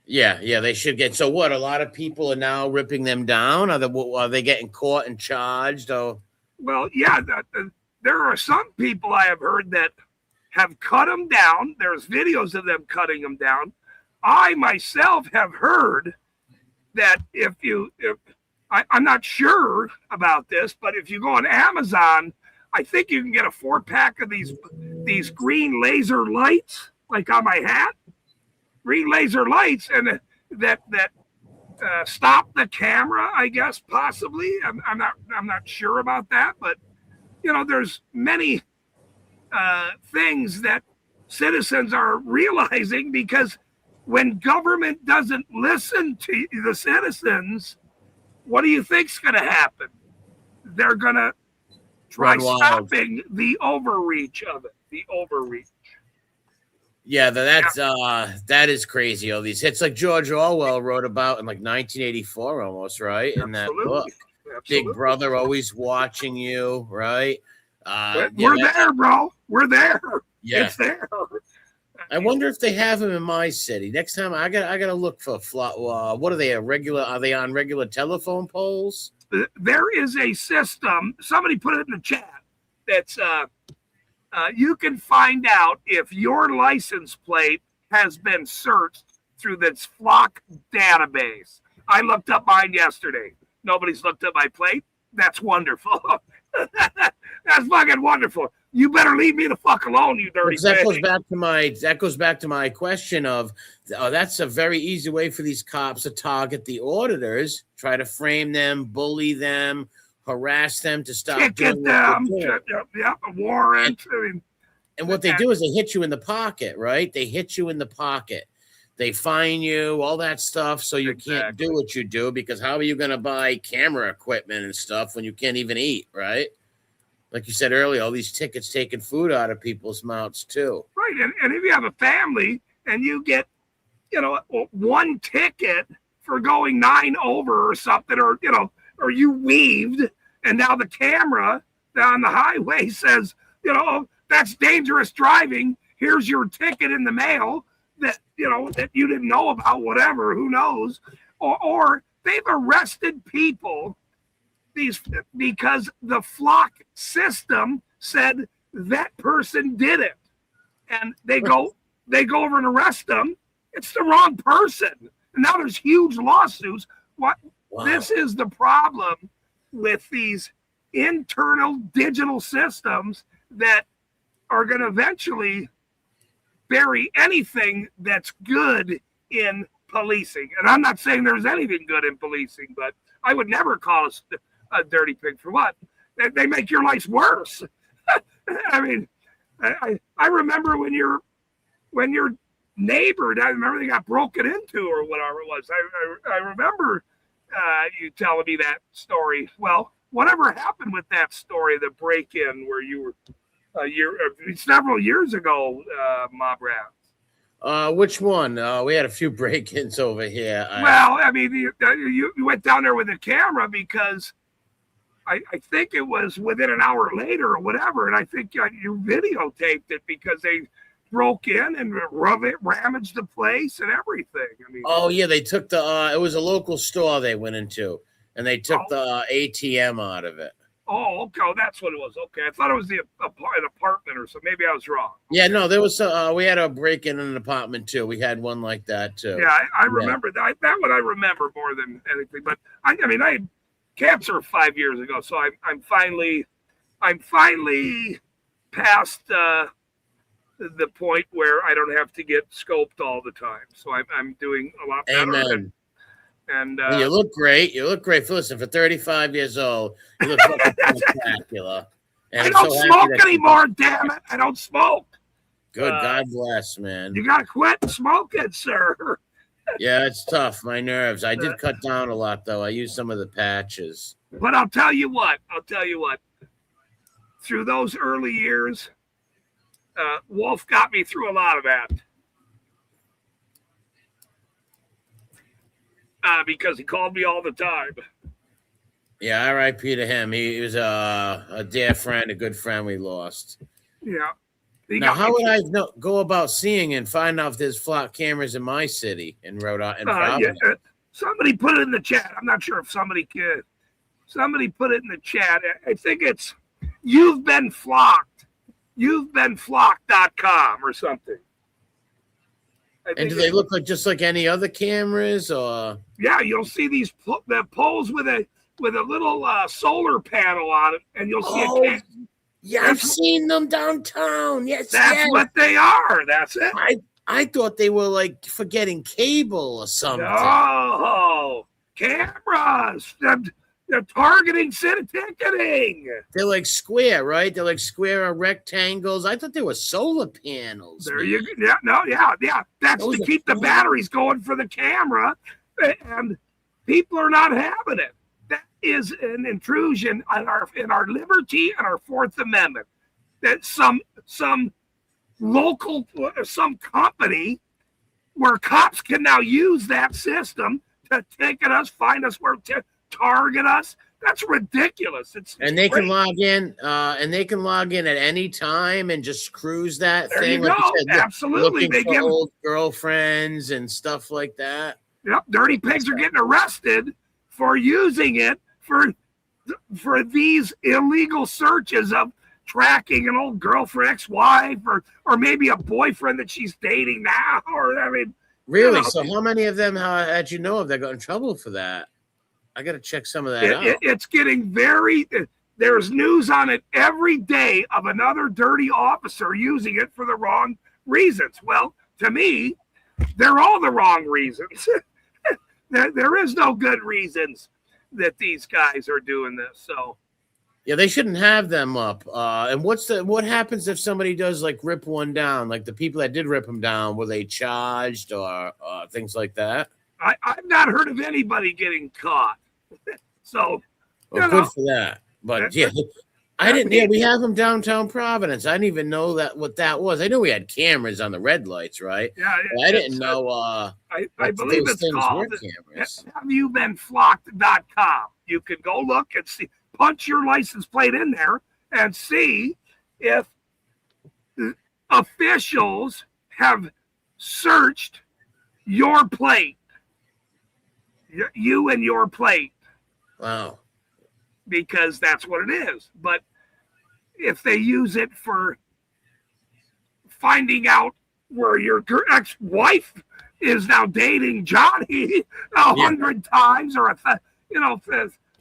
Speaker 3: Yeah, they should get. So what? A lot of people are now ripping them down. Are they getting caught and charged? Or
Speaker 1: well, yeah, there are some people I have heard that have cut them down. There's videos of them cutting them down. I myself have heard that I'm not sure about this, but if you go on Amazon, I think you can get a 4-pack of these green laser lights, like on my hat, green laser lights, and that stop the camera, I guess, possibly. I'm not sure about that, but there's many things that citizens are realizing, because when government doesn't listen to the citizens, what do you think's going to happen? They're going to try stopping the overreach of it. The overreach.
Speaker 3: Yeah, that is crazy. All these hits, like George Orwell wrote about in like 1984, almost, right? In that book,
Speaker 1: Absolutely.
Speaker 3: Big
Speaker 1: Absolutely.
Speaker 3: Brother always watching you, right?
Speaker 1: We're there, bro. We're there.
Speaker 3: Yeah.
Speaker 1: It's there.
Speaker 3: I wonder if they have them in my city. Next time, I gotta look for what are they? Are they on regular telephone poles?
Speaker 1: There is a system. Somebody put it in the chat. That's you can find out if your license plate has been searched through this Flock database. I looked up mine yesterday. Nobody's looked up my plate. That's wonderful. That's fucking wonderful. You better leave me the fuck alone, you dirty
Speaker 3: That goes
Speaker 1: pig.
Speaker 3: back to my question of that's a very easy way for these cops to target the auditors, try to frame them, bully them, harass them to stop
Speaker 1: Ticket
Speaker 3: doing
Speaker 1: them.
Speaker 3: what they're doing.
Speaker 1: Yep, a warrant. I mean,
Speaker 3: And what they do is they hit you in the pocket, right? They hit you in the pocket. They fine you, all that stuff, so you can't do what you do, because how are you going to buy camera equipment and stuff when you can't even eat, right? Like you said earlier, all these tickets taking food out of people's mouths too.
Speaker 1: right. And if you have a family and you get, one ticket for going 9 over or something, or you weaved, and now the camera down the highway says, that's dangerous driving. Here's your ticket in the mail that that you didn't know about, whatever, who knows. Or they've arrested people because the Flock system said that person did it. And they go over and arrest them. It's the wrong person. And now there's huge lawsuits. Wow. This is the problem with these internal digital systems that are going to eventually bury anything that's good in policing. And I'm not saying there's anything good in policing, but I would never call us a dirty pig for what? They make your life worse. I mean, I remember when your neighbor, I remember they got broken into or whatever it was. I remember you telling me that story. Well, whatever happened with that story, the break-in where you were several years ago, Mob Rats?
Speaker 3: Which one? We had a few break-ins over here.
Speaker 1: Well, I mean, you went down there with a camera because I think it was within an hour later or whatever, and I think you videotaped it because they broke in and ramaged the place and everything. I mean,
Speaker 3: oh yeah, they took it was a local store they went into, and they took the ATM out of it.
Speaker 1: Oh, okay. Oh, that's what it was. Okay. I thought it was an apartment or something. Maybe I was wrong.
Speaker 3: Yeah, no, there was we had a break in an apartment too. We had one like that too.
Speaker 1: Yeah, I remember that. That one I remember more than anything. But I mean, I had cancer 5 years ago, so I'm finally past the point where I don't have to get scoped all the time. So I'm doing a lot better.
Speaker 3: Amen.
Speaker 1: And
Speaker 3: you look great. You look great. Listen, for 35 years old, you look spectacular.
Speaker 1: I don't smoke anymore, damn it. I don't smoke.
Speaker 3: Good. God bless, man.
Speaker 1: You got to quit smoking, sir.
Speaker 3: Yeah, it's tough. My nerves. I did cut down a lot, though. I used some of the patches.
Speaker 1: But I'll tell you what. Through those early years, Wolf got me through a lot of that. Because he called me all the time.
Speaker 3: Yeah, R.I.P. to him. He was a dear friend, a good friend we lost.
Speaker 1: Yeah.
Speaker 3: Now, how would I go about seeing and find out if there's Flock cameras in my city in Rhode Island?
Speaker 1: Somebody put it in the chat. I'm not sure if somebody put it in the chat. I think it's You've Been Flocked. You'veBeenFlocked.com or something.
Speaker 3: And do they look just like any other cameras, or?
Speaker 1: Yeah, you'll see the poles with a little solar panel on it, and you'll see
Speaker 3: Yeah, I've seen them downtown. Yes,
Speaker 1: that's what they are. That's it.
Speaker 3: I thought they were like for getting cable or something.
Speaker 1: Oh, cameras. They're targeting ticketing.
Speaker 3: They're like square, right? They're like square or rectangles. I thought they were solar panels.
Speaker 1: There you go. Yeah. That's to keep the batteries going for the camera, and people are not having it. That is an intrusion in our liberty and our Fourth Amendment. That some local, some company where cops can now use that system to ticket us, find us where to target us. That's ridiculous.
Speaker 3: And they can log in, at any time and just cruise that
Speaker 1: there
Speaker 3: thing.
Speaker 1: you
Speaker 3: Like
Speaker 1: go.
Speaker 3: you said,
Speaker 1: Absolutely.
Speaker 3: looking
Speaker 1: They
Speaker 3: for
Speaker 1: give
Speaker 3: old girlfriends and stuff like that.
Speaker 1: Yep, dirty pigs are getting arrested for using it for these illegal searches of tracking an old girlfriend, ex-wife, or maybe a boyfriend that she's dating now. Or I mean,
Speaker 3: Really?
Speaker 1: you know,
Speaker 3: So how many of them had you know of that got in trouble for that? I got to check some of that out.
Speaker 1: it's getting very. There's news on it every day of another dirty officer using it for the wrong reasons. Well, to me, they're all the wrong reasons. There is no good reasons that these guys are doing this. So
Speaker 3: Yeah, they shouldn't have them up. And what happens if somebody does like rip one down? Like the people that did rip them down, were they charged or things like that?
Speaker 1: I've not heard of anybody getting caught. So
Speaker 3: Well, good for that. But yeah, I didn't. Yeah, we have them downtown Providence. I didn't even know what that was. I knew we had cameras on the red lights, right?
Speaker 1: Yeah,
Speaker 3: but I didn't know.
Speaker 1: I believe it's called
Speaker 3: cameras.
Speaker 1: HaveYouBeenFlocked.com. You can go look and see, punch your license plate in there and see if officials have searched your plate, you and your plate.
Speaker 3: Wow.
Speaker 1: Because that's what it is. But if they use it for finding out where your ex-wife is now dating Johnny 100 times, or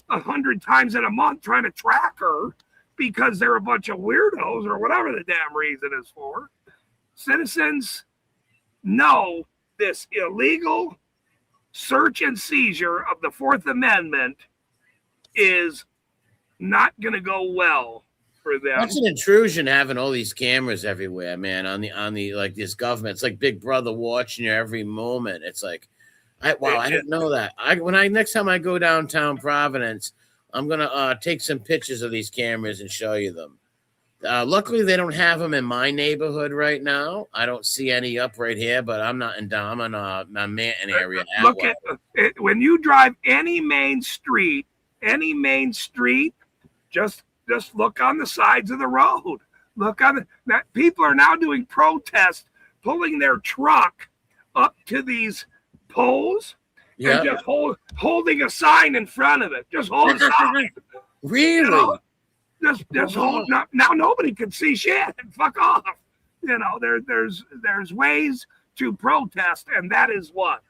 Speaker 1: 100 times in a month, trying to track her because they're a bunch of weirdos or whatever the damn reason is for, citizens know this illegal search and seizure of the Fourth Amendment is not going to go well for them.
Speaker 3: That's an intrusion, having all these cameras everywhere, man. On the like this government, it's like Big Brother watching you every moment. It's like, I didn't know that. Next time I go downtown Providence, I'm gonna take some pictures of these cameras and show you them. Luckily, they don't have them in my neighborhood right now. I don't see any up right here, but I'm not in Manton area.
Speaker 1: Look at when you drive any main street, just look on the sides of the road. Look on that. People are now doing protests, pulling their truck up to these poles and just holding a sign in front of it. Just hold a sign.
Speaker 3: Really?
Speaker 1: Just hold. Now nobody can see shit. Fuck off. There's ways to protest, and that is what.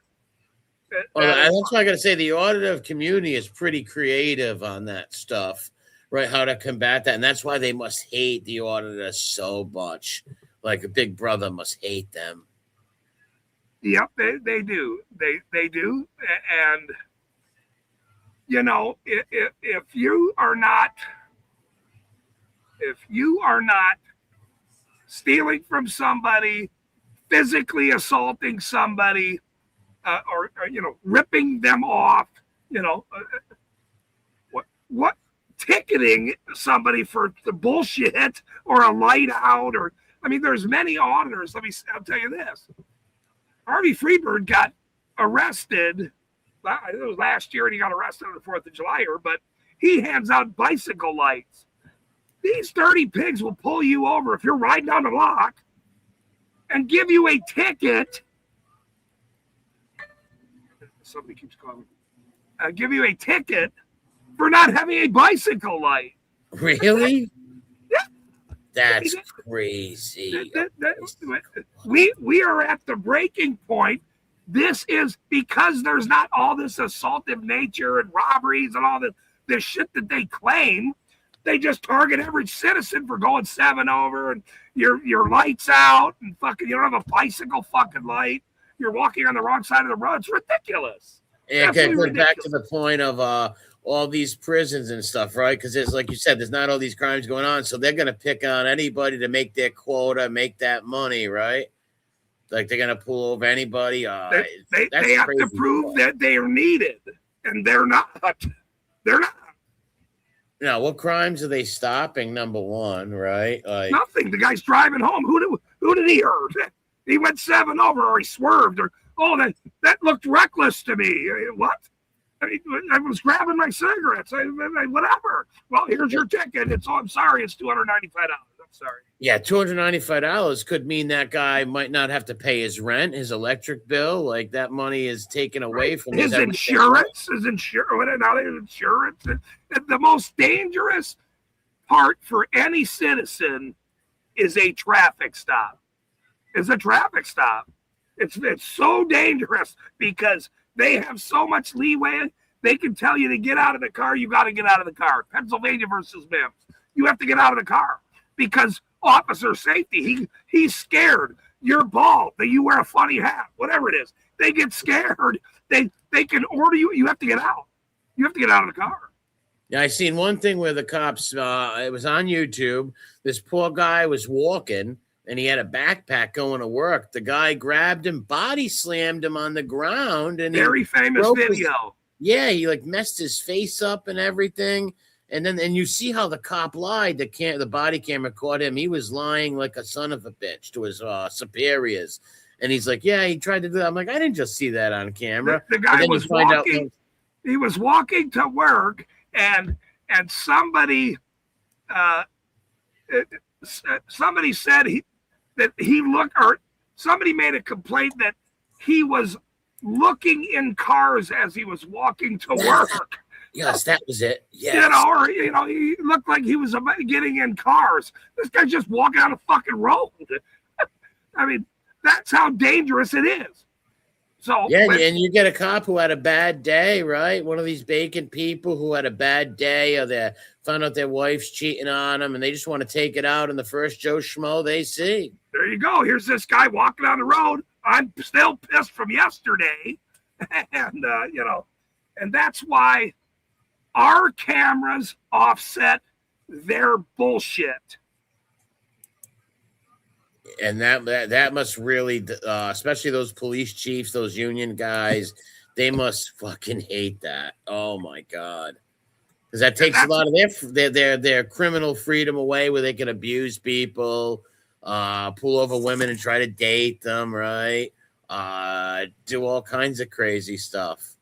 Speaker 3: That's why I got to say the auditive community is pretty creative on that stuff, right? How to combat that, and that's why they must hate the auditors so much. Like a Big Brother must hate them.
Speaker 1: Yep, they do. They do, and if you are not stealing from somebody, physically assaulting somebody, or ripping them off, what ticketing somebody for the bullshit or a light out, or there's many auditors. I'll tell you this: Harvey Freebird got arrested. It was last year, and he got arrested on the 4th of July. But he hands out bicycle lights. These dirty pigs will pull you over if you're riding down the block and give you a ticket. Somebody keeps calling. Give you a ticket for not having a bicycle light.
Speaker 3: Really?
Speaker 1: Yeah.
Speaker 3: That's crazy.
Speaker 1: We are at the breaking point. This is because there's not all this assaultive nature and robberies and all this shit that they claim. They just target every citizen for going 7 over and your lights out and fucking you don't have a bicycle fucking light. You're walking on the wrong side of the road. It's ridiculous.
Speaker 3: Yeah, goes back to the point of all these prisons and stuff, right? Because there's, like you said, there's not all these crimes going on, so they're gonna pick on anybody to make their quota, make that money, right? Like they're gonna pull over anybody.
Speaker 1: They have to prove that they are needed, and they're not. They're not.
Speaker 3: Now, what crimes are they stopping? Number one, right?
Speaker 1: Nothing. The guy's driving home. Who Who did he hurt? He went 7 over, or he swerved, or oh, that looked reckless to me. What? I was grabbing my cigarettes. Whatever. Well, here's your ticket. I'm sorry. It's $295. I'm sorry.
Speaker 3: Yeah, $295 could mean that guy might not have to pay his rent, his electric bill. Like that money is taken away from
Speaker 1: his insurance. His insurance. And the most dangerous part for any citizen is a traffic stop. It's so dangerous because they have so much leeway. They can tell you to get out of the car. You got to get out of the car. Pennsylvania versus Mims. You have to get out of the car because officer safety. He's scared. You're bald. That you wear a funny hat. Whatever it is, they get scared. They can order you. You have to get out. You have to get out of the car.
Speaker 3: Yeah, I seen one thing where the cops. It was on YouTube. This poor guy was walking. And he had a backpack going to work. The guy grabbed him, body slammed him on the ground, and
Speaker 1: very famous video.
Speaker 3: He like messed his face up and everything. And you see how the cop lied. The body camera caught him. He was lying like a son of a bitch to his superiors. And he's like, "Yeah, he tried to do that." I'm like, "I didn't just see that on camera."
Speaker 1: The guy was walking. He was walking to work, and somebody said somebody made a complaint that he was looking in cars as he was walking to work.
Speaker 3: Yes, that was it. Yes.
Speaker 1: He looked like he was getting in cars. This guy's just walking on a fucking road. I mean, that's how dangerous it is. So
Speaker 3: yeah, and you get a cop who had a bad day, right? One of these bacon people who had a bad day, or they found out their wife's cheating on them, and they just want to take it out on the first Joe Schmo they see.
Speaker 1: There you go. Here's this guy walking on the road. I'm still pissed from yesterday, and and that's why our cameras offset their bullshit.
Speaker 3: And that must really, especially those police chiefs, those union guys, they must fucking hate that. Oh my God, because that takes a lot of their criminal freedom away, where they can abuse people, pull over women and try to date them, right? Do all kinds of crazy stuff.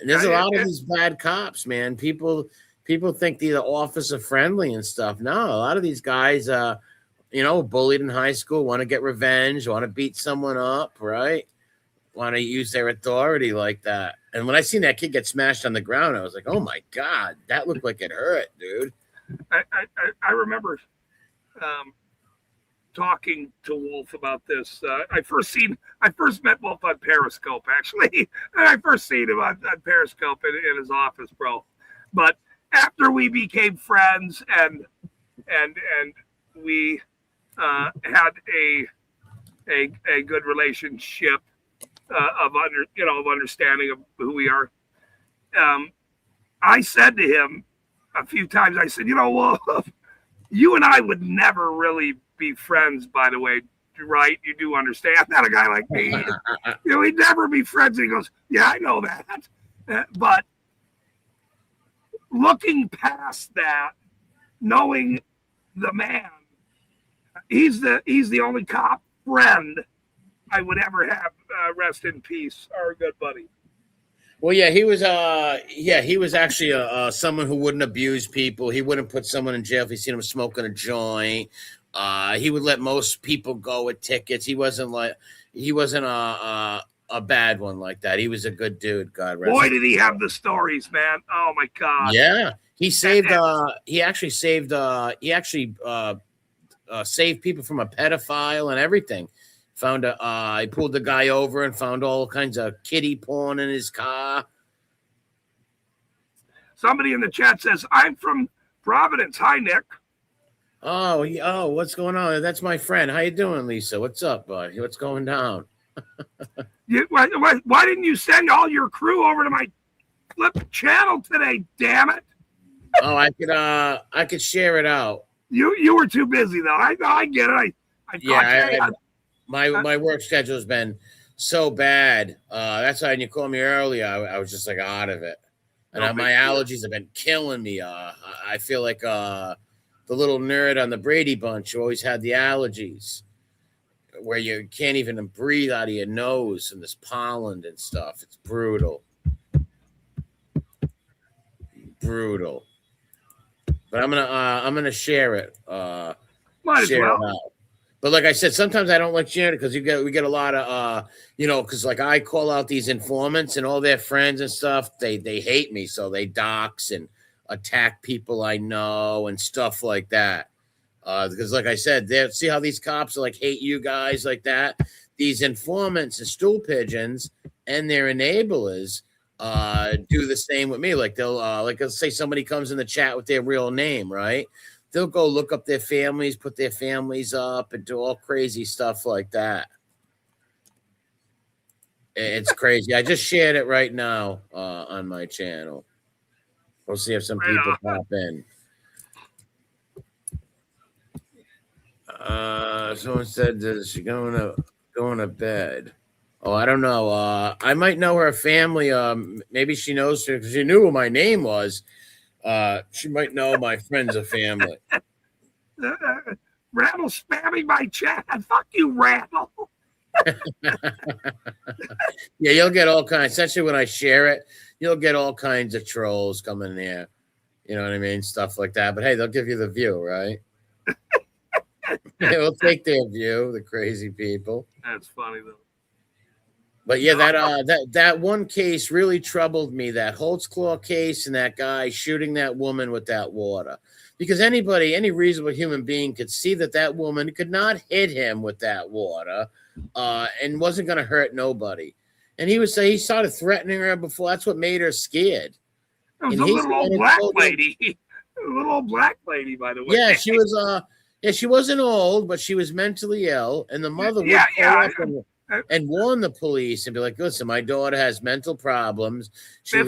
Speaker 3: And there's a lot of these bad cops, man. People think they're officer friendly and stuff. No, a lot of these guys, bullied in high school, want to get revenge, want to beat someone up, right? Want to use their authority like that. And when I seen that kid get smashed on the ground, I was like, oh my God, that looked like it hurt, dude.
Speaker 1: I remember talking to Wolf about this. I first met Wolf on Periscope, actually. I first seen him on Periscope in his office, bro. But after we became friends and we had a good relationship of understanding of who we are. I said to him a few times, I said, Wolf, you and I would never really be friends, by the way, right? You do understand that, a guy like me, we'd never be friends. And he goes, yeah, I know that. But looking past that, knowing the man, he's the only cop friend I would ever have. Rest in peace, our good buddy.
Speaker 3: Well, yeah, he was actually someone who wouldn't abuse people. He wouldn't put someone in jail if he seen him smoking a joint. He would let most people go with tickets. He wasn't a bad one like that. He was a good dude. God rest.
Speaker 1: Boy, did he have the stories, man! Oh my God.
Speaker 3: Yeah, he saved. He actually saved people from a pedophile and everything. He pulled the guy over and found all kinds of kiddie porn in his car.
Speaker 1: Somebody in the chat says, I'm from Providence. Hi, Nick.
Speaker 3: Oh, what's going on? That's my friend. How you doing, Lisa? What's up, buddy? What's going down?
Speaker 1: Why didn't you send all your crew over to my flip channel today, damn it?
Speaker 3: Oh, I could share it out.
Speaker 1: You were too busy, though. I get it.
Speaker 3: My work schedule has been so bad. That's why when you called me earlier, I was just like out of it. And my allergies have been killing me. I feel like the little nerd on the Brady Bunch who always had the allergies. where you can't even breathe out of your nose and this pollen and stuff. It's brutal. Brutal. But I'm gonna share it.
Speaker 1: Might as
Speaker 3: Share it
Speaker 1: well.
Speaker 3: out. But like I said, sometimes I don't like sharing it because we get a lot of because like I call out these informants and all their friends and stuff. They hate me, so they dox and attack people I know and stuff like that. Because like I said, they see how these cops are like hate you guys like that. These informants and stool pigeons and their enablers do the same with me. Like they'll like let's say somebody comes in the chat with their real name, right? They'll go look up their families, put their families up, and do all crazy stuff like that. It's crazy. I just shared it right now on my channel. We'll see if some people pop in. Someone said that she's going to bed. Oh, I don't know. I might know her family. Maybe she knows her because she knew who my name was. She might know my friends or family.
Speaker 1: Rattle spamming my chat. Fuck you, Rattle.
Speaker 3: Yeah, you'll get all kinds, especially when I share it, you'll get all kinds of trolls coming there. You know what I mean? Stuff like that. But hey, they'll give you the view, right? They will take their view, the crazy people.
Speaker 1: That's funny though.
Speaker 3: But yeah, that one case really troubled me. That Holtzclaw case and that guy shooting that woman with that water. Because any reasonable human being could see that woman could not hit him with that water and wasn't going to hurt nobody. And he started threatening her before. That's what made her scared.
Speaker 1: It was a little old black lady. A little old black lady, by the way.
Speaker 3: Yeah, she was. She wasn't old, but she was mentally ill, and the mother would call up and warn the police and be like, "Listen, my daughter has mental problems. She'll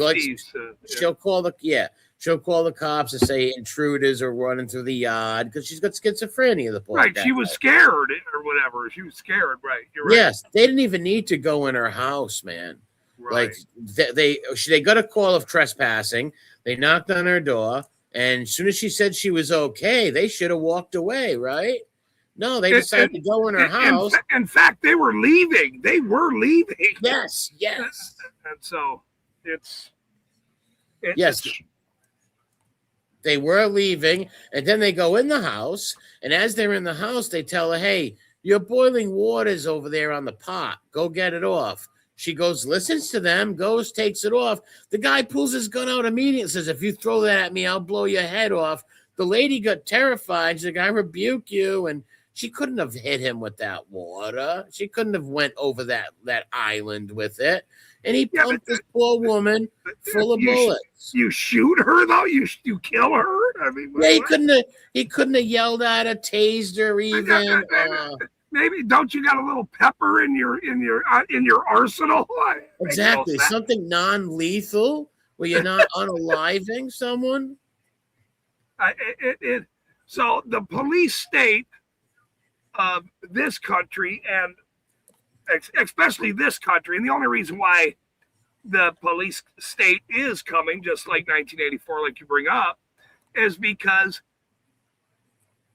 Speaker 3: call the cops and say intruders are running through the yard because she's got schizophrenia." The point,
Speaker 1: right? She was scared or whatever. She was scared, right? You're right.
Speaker 3: Yes, they didn't even need to go in her house, man. Right. Like they got a call of trespassing. They knocked on her door. And as soon as she said she was okay, they should have walked away, right? No, they decided to go in her house.
Speaker 1: In fact, they were leaving. They were leaving.
Speaker 3: Yes.
Speaker 1: And so
Speaker 3: they were leaving, and then they go in the house. And as they're in the house, they tell her, "Hey, your boiling water's over there on the pot. Go get it off." She goes, listens to them, goes, takes it off. The guy pulls his gun out immediately and says, "If you throw that at me, I'll blow your head off." The lady got terrified. She's like, "I rebuke you." And she couldn't have hit him with that water. She couldn't have went over that island with it. And he pumped this poor woman full of bullets.
Speaker 1: You shoot her, though? You kill her? I mean,
Speaker 3: yeah, he couldn't have yelled at her, tased her even.
Speaker 1: Maybe don't you got a little pepper in your arsenal?
Speaker 3: Exactly, something non-lethal where you're not unaliving someone.
Speaker 1: So the police state of this country, and especially this country, and the only reason why the police state is coming, just like 1984, like you bring up, is because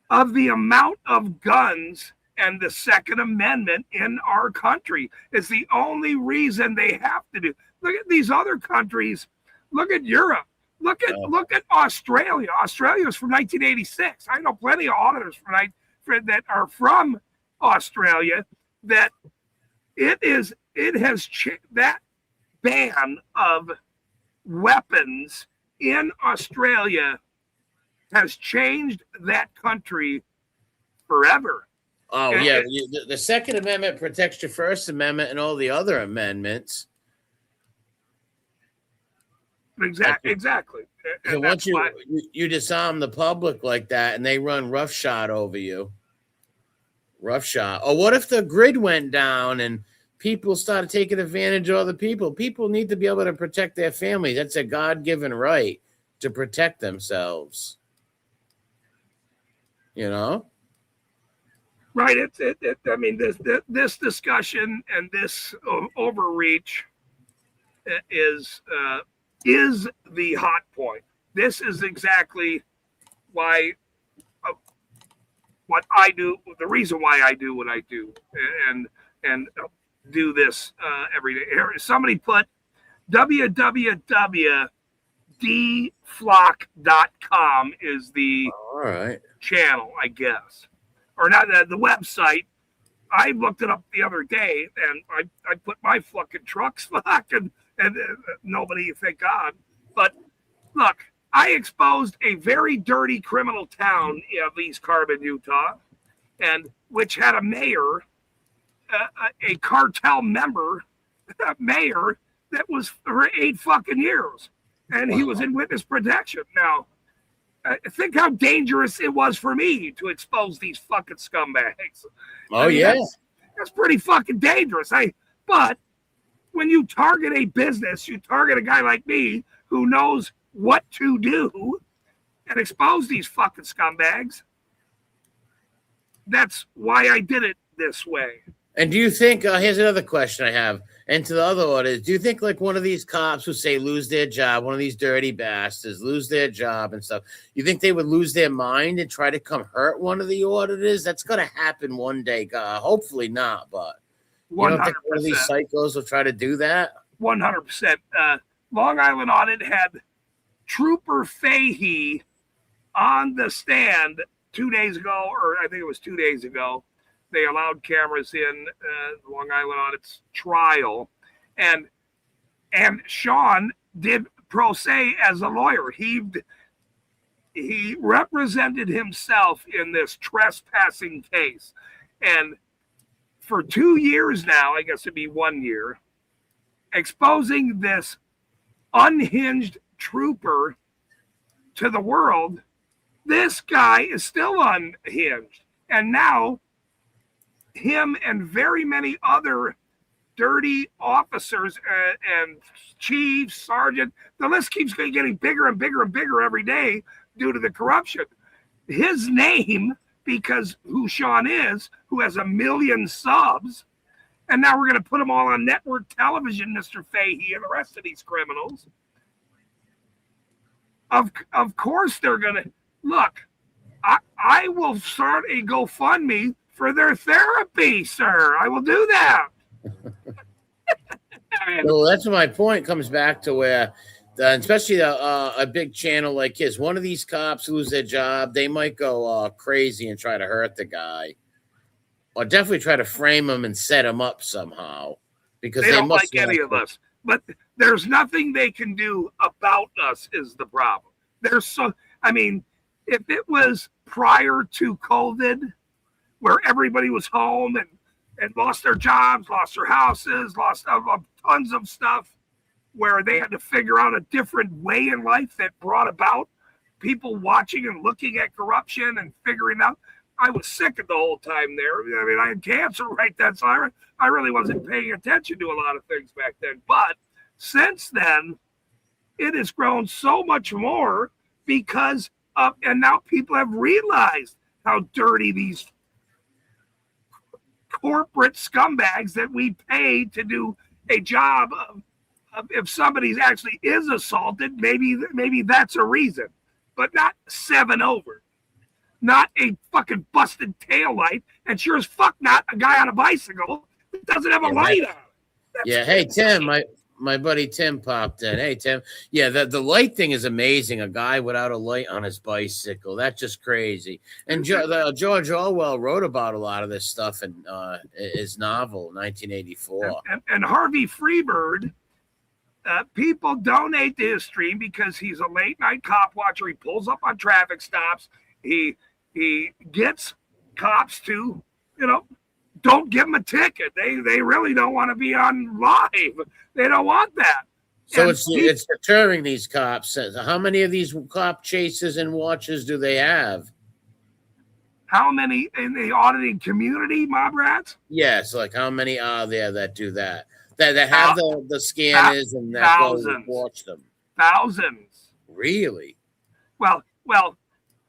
Speaker 1: of the amount of guns. And the Second Amendment in our country is the only reason they have to do. Look at these other countries. Look at Europe. Look at Australia. Australia is from 1986. I know plenty of auditors that are from Australia. That that ban of weapons in Australia has changed that country forever.
Speaker 3: Oh, yeah. The Second Amendment protects your First Amendment and all the other amendments.
Speaker 1: Exactly.
Speaker 3: So once you disarm the public like that and they run roughshod over you. Roughshod. Or what if the grid went down and people started taking advantage of other people? People need to be able to protect their families. That's a God-given right to protect themselves. You know?
Speaker 1: Right. I mean, this discussion and this overreach is the hot point. This is exactly why what I do, the reason why I do what I do, and do this every day. Here, somebody put www.dflock.com is the
Speaker 3: All right.
Speaker 1: channel, I guess, or not the website. I looked it up the other day, and I put my fucking trucks flock, and nobody, thank God. But look, I exposed a very dirty criminal town of East Carbon, Utah, and which had a mayor, a cartel member, mayor that was for 8 fucking years, and he was in witness protection. Now, think how dangerous it was for me to expose these fucking scumbags.
Speaker 3: Oh, yeah.
Speaker 1: That's pretty fucking dangerous. But when you target a business, you target a guy like me who knows what to do and expose these fucking scumbags. That's why I did it this way.
Speaker 3: And do you think, here's another question I have, and to the other orders, do you think like one of these cops who say lose their job, one of these dirty bastards lose their job and stuff, you think they would lose their mind and try to come hurt one of the auditors? That's going to happen one day. Hopefully not, but you
Speaker 1: 100%.
Speaker 3: don't think one of these psychos will try to do that?
Speaker 1: 100%. Long Island Audit had Trooper Fahey on the stand 2 days ago, or I think it was 2 days ago. They allowed cameras in Long Island Audit's trial, and Sean did pro se as a lawyer. He represented himself in this trespassing case, and for 2 years now, I guess it'd be 1 year, exposing this unhinged trooper to the world. This guy is still unhinged, and now him and very many other dirty officers and chiefs, sergeant, the list keeps getting bigger and bigger and bigger every day due to the corruption. His name, because who Sean is, who has 1 million subs, and now we're going to put them all on network television, Mr. Fahey and the rest of these criminals. Of course they're going to, look, I will start a GoFundMe for their therapy, sir. I will do that.
Speaker 3: Well, that's my point. Comes back to where, especially a big channel like his, one of these cops lose their job, they might go crazy and try to hurt the guy, or definitely try to frame him and set him up somehow, because
Speaker 1: they don't like any of us. But there's nothing they can do about us is the problem. If it was prior to COVID, where everybody was home and lost their jobs, lost their houses, lost tons of stuff, where they had to figure out a different way in life that brought about people watching and looking at corruption and figuring out. I was sick the whole time there. I had cancer right then, so I really wasn't paying attention to a lot of things back then. But since then, it has grown so much more because of, and now people have realized how dirty these corporate scumbags that we pay to do a job of if somebody actually is assaulted, maybe that's a reason, but not 7 over, not a fucking busted taillight, and sure as fuck not a guy on a bicycle that doesn't have a light on.
Speaker 3: Yeah, hey Tim, my buddy Tim popped in. Hey Tim, yeah, the light thing is amazing. A guy without a light on his bicycle, that's just crazy. And George Orwell wrote about a lot of this stuff in his novel 1984.
Speaker 1: And Harvey Freebird, people donate to his stream because he's a late night cop watcher. He pulls up on traffic stops. He gets cops to, don't give them a ticket. They really don't want to be on live. They don't want that.
Speaker 3: So it's deterring these cops. How many of these cop chasers and watchers do they have?
Speaker 1: How many in the auditing community, mob rats?
Speaker 3: Yes, like how many are there that do that? That have the scanners and that go and watch them?
Speaker 1: Thousands.
Speaker 3: Really?
Speaker 1: Well,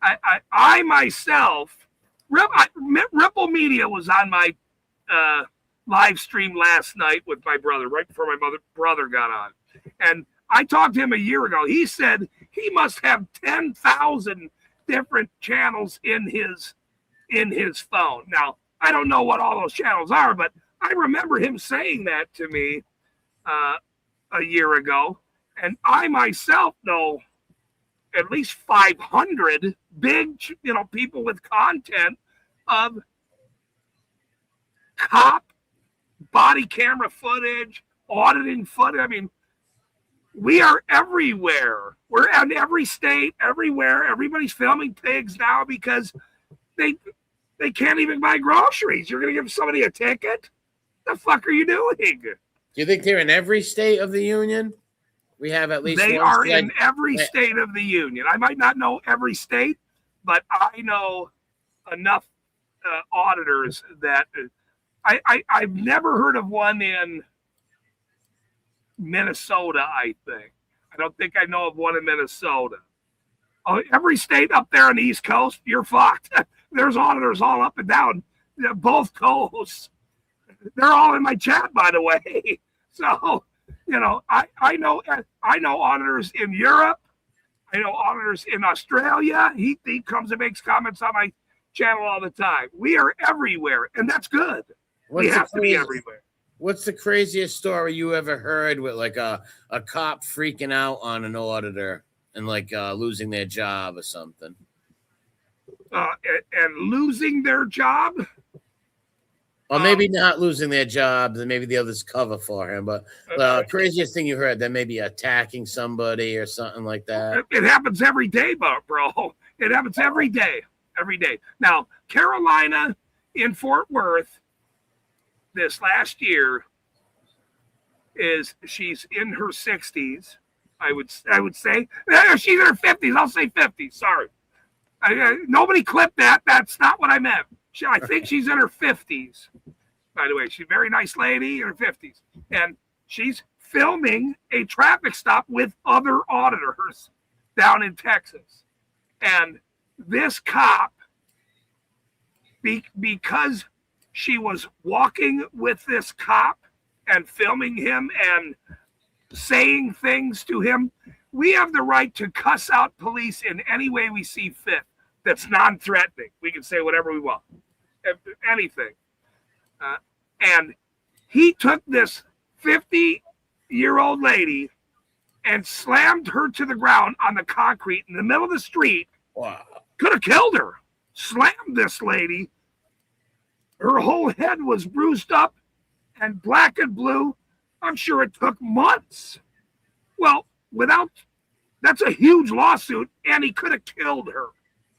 Speaker 1: I myself, Ripple Media was on my live stream last night with my brother, right before my brother got on. And I talked to him a year ago. He said he must have 10,000 different channels in in his phone. Now, I don't know what all those channels are, but I remember him saying that to me a year ago. And I myself know at least 500 big, people with content of cop body camera footage, auditing footage. I mean, we are everywhere. We're in every state, everywhere. Everybody's filming pigs now because they can't even buy groceries. You're going to give somebody a ticket? The fuck are you doing?
Speaker 3: Do you think they're in every state of the union? We have at least
Speaker 1: they
Speaker 3: one
Speaker 1: are
Speaker 3: state.
Speaker 1: In every state of the union. I might not know every state, but I know enough auditors that I've never heard of one in Minnesota, I think. I don't think I know of one in Minnesota. Oh, every state up there on the East Coast, you're fucked. There's auditors all up and down both coasts. They're all in my chat, by the way. So, I know auditors in Europe. I know auditors in Australia. He comes and makes comments on my channel all the time. We are everywhere, and that's good. We have to be everywhere.
Speaker 3: What's the craziest story you ever heard with like a cop freaking out on an auditor and like losing their job or something?
Speaker 1: And losing their job?
Speaker 3: Or maybe not losing their job, then maybe the others cover for him. But craziest thing you heard, that maybe attacking somebody or something like that.
Speaker 1: It happens every day, bro. It happens every day. Every day. Now, Carolina in Fort Worth this last year she's in her 60s. I would say she's in her 50s. I'll say 50s. Sorry. Nobody clipped that. That's not what I meant. I think she's in her 50s. By the way, she's a very nice lady in her 50s. And she's filming a traffic stop with other auditors down in Texas. And this cop, because she was walking with this cop and filming him and saying things to him, we have the right to cuss out police in any way we see fit. That's non-threatening. We can say whatever we want, anything. And he took this 50-year-old lady and slammed her to the ground on the concrete in the middle of the street.
Speaker 3: Wow.
Speaker 1: Could have killed her. Slammed this lady. Her whole head was bruised up and black and blue. I'm sure it took months. Well, that's a huge lawsuit, and he could have killed her.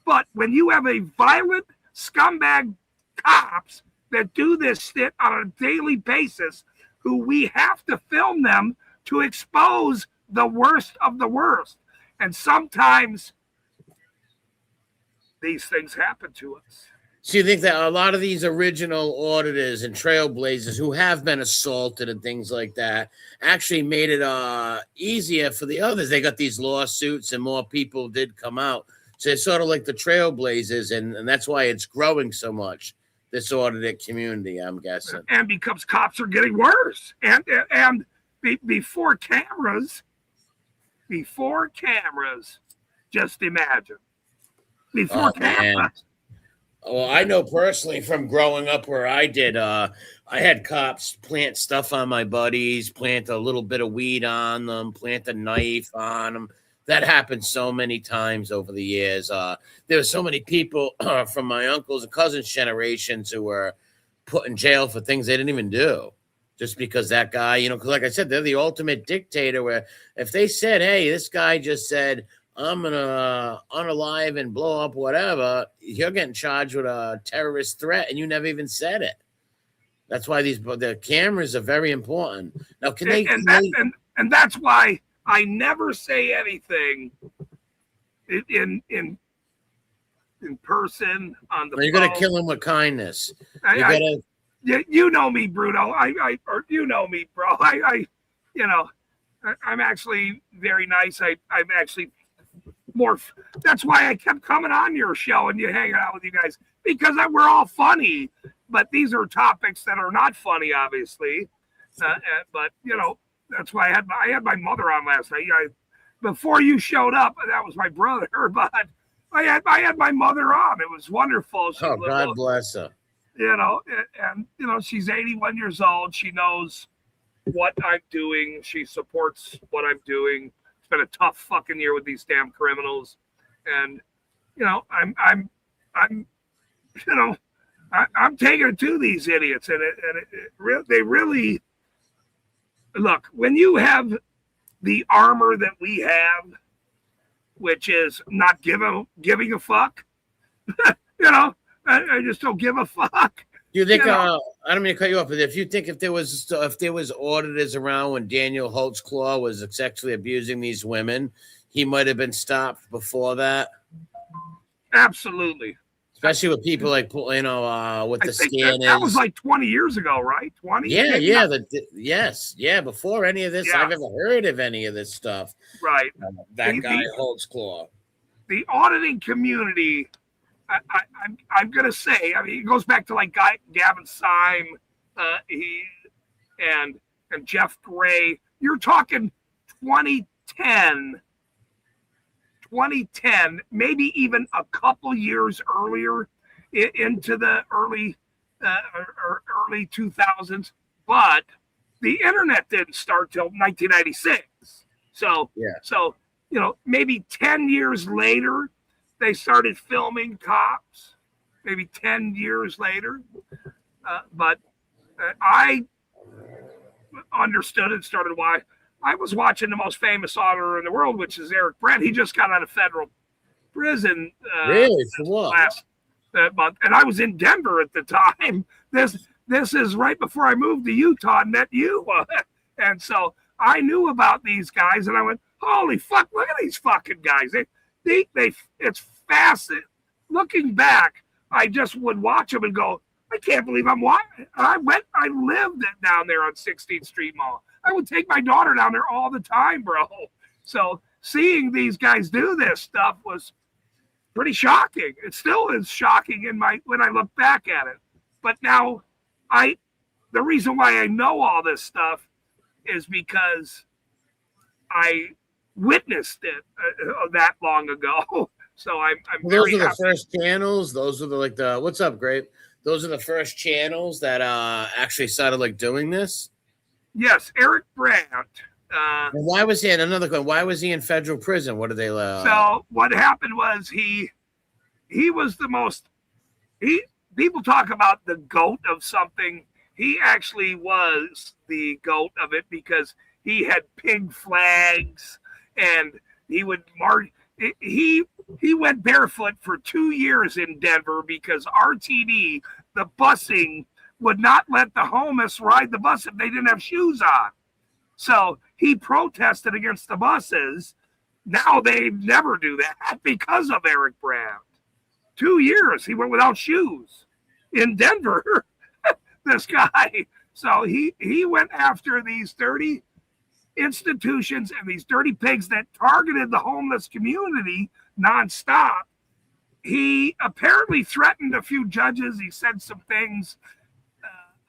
Speaker 1: But when you have a violent scumbag cops that do this shit on a daily basis, who we have to film them to expose the worst of the worst. And sometimes these things happen to us.
Speaker 3: So you think that a lot of these original auditors and trailblazers who have been assaulted and things like that actually made it easier for the others? They got these lawsuits and more people did come out. So it's sort of like the trailblazers, and that's why it's growing so much, this audited community, I'm guessing.
Speaker 1: And because cops are getting worse. And before cameras, just imagine. Before cameras.
Speaker 3: Man. Well, I know personally from growing up where I did, I had cops plant stuff on my buddies, plant a little bit of weed on them, plant a knife on them. That happened so many times over the years. There were so many people from my uncles and cousins' generations who were put in jail for things they didn't even do. Just because that guy, because like I said, they're the ultimate dictator, where if they said, hey, this guy just said, I'm going to unalive and blow up whatever, you're getting charged with a terrorist threat, and you never even said it. That's why the cameras are very important. Now,
Speaker 1: and that's why I never say anything in person on the phone.
Speaker 3: You're going to kill him with kindness.
Speaker 1: You know me, Bruno. Or you know me, bro. I'm actually very nice. I'm actually more. That's why I kept coming on your show and hanging out with you guys, because we're all funny. But these are topics that are not funny, obviously. But that's why I had my mother on last night. Before you showed up, that was my brother. But I had my mother on. It was wonderful. She
Speaker 3: Oh,
Speaker 1: was,
Speaker 3: God bless her.
Speaker 1: you know, and you know, she's 81 years old. She knows what I'm doing. She supports what I'm doing. It's been a tough fucking year with these damn criminals, and you know, I'm, you know, I'm taking it to these idiots, and they really look when you have the armor that we have, which is not giving a fuck. You know, I just don't give a fuck.
Speaker 3: Do you think?
Speaker 1: You know?
Speaker 3: I don't mean to cut you off, but if you think if there was auditors around when Daniel Holtzclaw was sexually abusing these women, he might have been stopped before that.
Speaker 1: Absolutely.
Speaker 3: Especially with people like with
Speaker 1: I
Speaker 3: the
Speaker 1: think
Speaker 3: scanners.
Speaker 1: that was like 20 years ago, right? 20.
Speaker 3: Yeah,
Speaker 1: maybe
Speaker 3: yeah,
Speaker 1: not.
Speaker 3: yes, yeah. Before any of this,
Speaker 1: Yeah.
Speaker 3: I've ever heard of any of this stuff.
Speaker 1: Right.
Speaker 3: That guy Holtzclaw.
Speaker 1: The auditing community. I'm gonna say. I mean, it goes back to like Gavin Syme, and Jeff Gray. You're talking 2010, maybe even a couple years earlier into the early 2000s. But the internet didn't start till 1996. So
Speaker 3: Yeah.
Speaker 1: So you know, maybe 10 years later, they started filming cops. Maybe 10 years later, but I understood and started why. I was watching the most famous auditor in the world, which is Eric Brent. He just got out of federal prison
Speaker 3: Really? For what?
Speaker 1: last month, and I was in Denver at the time. This is right before I moved to Utah and met you, and so I knew about these guys, and I went, "Holy fuck! Look at these fucking guys! They it's fascinating." Looking back, I just would watch them and go, I can't believe I'm watching. I lived down there on 16th Street Mall. I would take my daughter down there all the time, bro. So seeing these guys do this stuff was pretty shocking. It still is shocking when I look back at it. But now the reason why I know all this stuff is because I witnessed it that long ago. So I'm
Speaker 3: Those
Speaker 1: very
Speaker 3: are the
Speaker 1: happy.
Speaker 3: first channels. Those are the what's up, Grape? Those are the first channels that actually started like doing this.
Speaker 1: Yes, Eric Brandt.
Speaker 3: And why was he in another one? Why was he in federal prison? What did they?
Speaker 1: So what happened was he was the most. People talk about the goat of something. He actually was the goat of it because he had pig flags and he would march. He went barefoot for 2 years in Denver because RTD, the busing, would not let the homeless ride the bus if they didn't have shoes on. So he protested against the buses. Now they never do that because of Eric Brandt. 2 years he went without shoes in Denver. This guy. So he went after these dirty institutions and these dirty pigs that targeted the homeless community nonstop. He apparently threatened a few judges. He said some things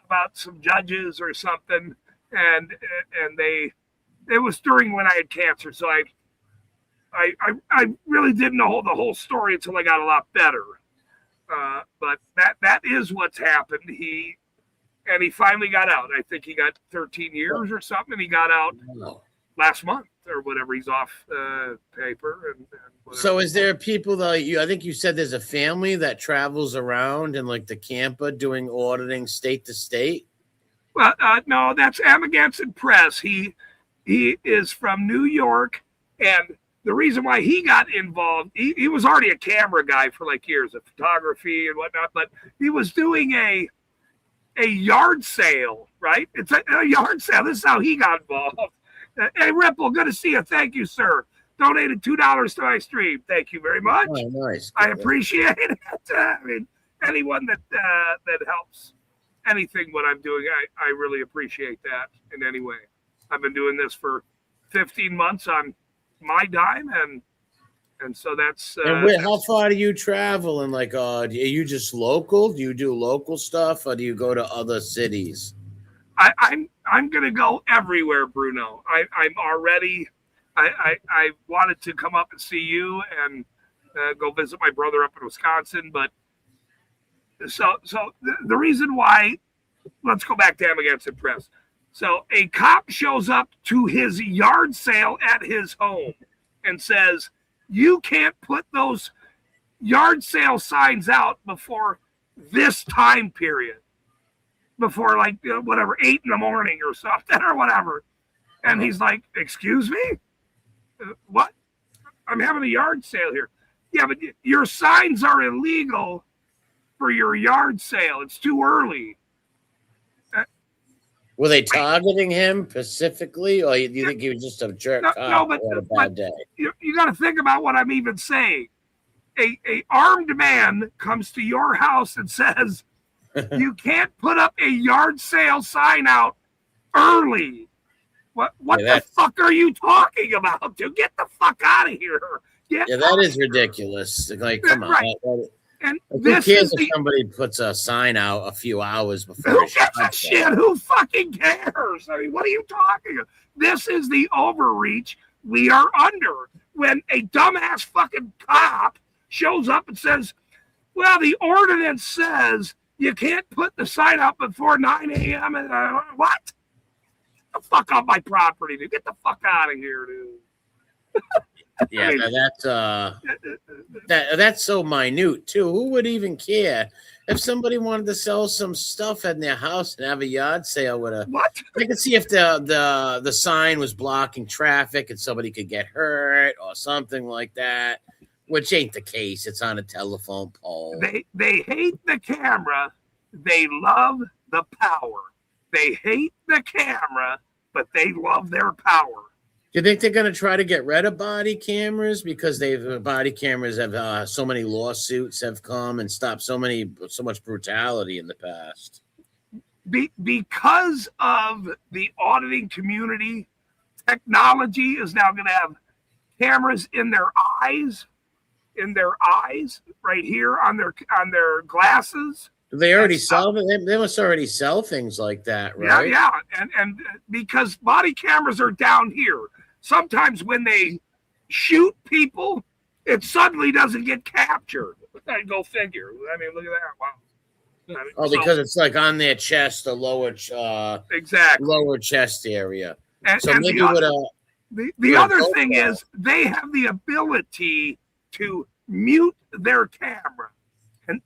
Speaker 1: about some judges or something, and it was during when I had cancer. So I really didn't know the whole story until I got a lot better. But that is what's happened. He finally got out. I think he got 13 years or something, and he got out last month or whatever. He's off paper. And
Speaker 3: so is there people that I think you said there's a family that travels around in like the camper doing auditing state to state?
Speaker 1: Well, no, that's Amagansett Press. He is from New York, and the reason why he got involved, he was already a camera guy for like years of photography and whatnot, but he was doing a yard sale, right? It's a yard sale. This is how he got involved. Hey, Ripple, good to see you. Thank you, sir. Donated $2 to my stream. Thank you very much.
Speaker 3: Oh, nice.
Speaker 1: I appreciate it. I mean, anyone that helps anything what I'm doing, I really appreciate that in any way. I've been doing this for 15 months on my dime, and so that's.
Speaker 3: And how far do you travel? And like, are you just local? Do you do local stuff, or do you go to other cities?
Speaker 1: I'm gonna go everywhere, Bruno. I'm already. I wanted to come up and see you, and go visit my brother up in Wisconsin. But so the reason why, let's go back to Amagansett Press. So a cop shows up to his yard sale at his home and says, you can't put those yard sale signs out before this time period, before like whatever 8 in the morning or something or whatever. And he's like, excuse me, what? I'm having a yard sale here. Yeah, but your signs are illegal for your yard sale. It's too early.
Speaker 3: Were they targeting him specifically, or do you think he was just a jerk cop
Speaker 1: but,
Speaker 3: who had a bad day?
Speaker 1: You got to think about what I'm even saying. A armed man comes to your house and says, you can't put up a yard sale sign out early. What the fuck are you talking about, dude? Get the fuck out of here.
Speaker 3: That is ridiculous. Like, come on.
Speaker 1: Right. And
Speaker 3: who
Speaker 1: this
Speaker 3: cares
Speaker 1: is
Speaker 3: if somebody puts a sign out a few hours before?
Speaker 1: Who gives a shit? Who fucking cares? I mean, what are you talking about? This is the overreach we are under when a dumbass fucking cop shows up and says, well, the ordinance says you can't put the sign out before 9 a.m. And what? Get the fuck off my property, dude. Get the fuck out of here, dude.
Speaker 3: Yeah, that's so minute too. Who would even care if somebody wanted to sell some stuff in their house and have a yard sale with a
Speaker 1: what?
Speaker 3: I could see if the sign was blocking traffic and somebody could get hurt or something like that, which ain't the case. It's on a telephone pole.
Speaker 1: They hate the camera. They love the power. They hate the camera, but they love their power.
Speaker 3: Do you think they're going to try to get rid of body cameras because body cameras have so many lawsuits have come and stopped so much brutality in the past?
Speaker 1: Because of the auditing community, technology is now going to have cameras in their eyes, right here on their glasses.
Speaker 3: They already sell it. They must already sell things like that, right?
Speaker 1: Yeah, and because body cameras are down here. Sometimes when they shoot people, it suddenly doesn't get captured. Go figure. I mean, look at that. Wow.
Speaker 3: Because it's like on their chest, the lower
Speaker 1: exactly
Speaker 3: lower chest area.
Speaker 1: And,
Speaker 3: so
Speaker 1: and
Speaker 3: maybe
Speaker 1: the other thing is they have the ability to mute their camera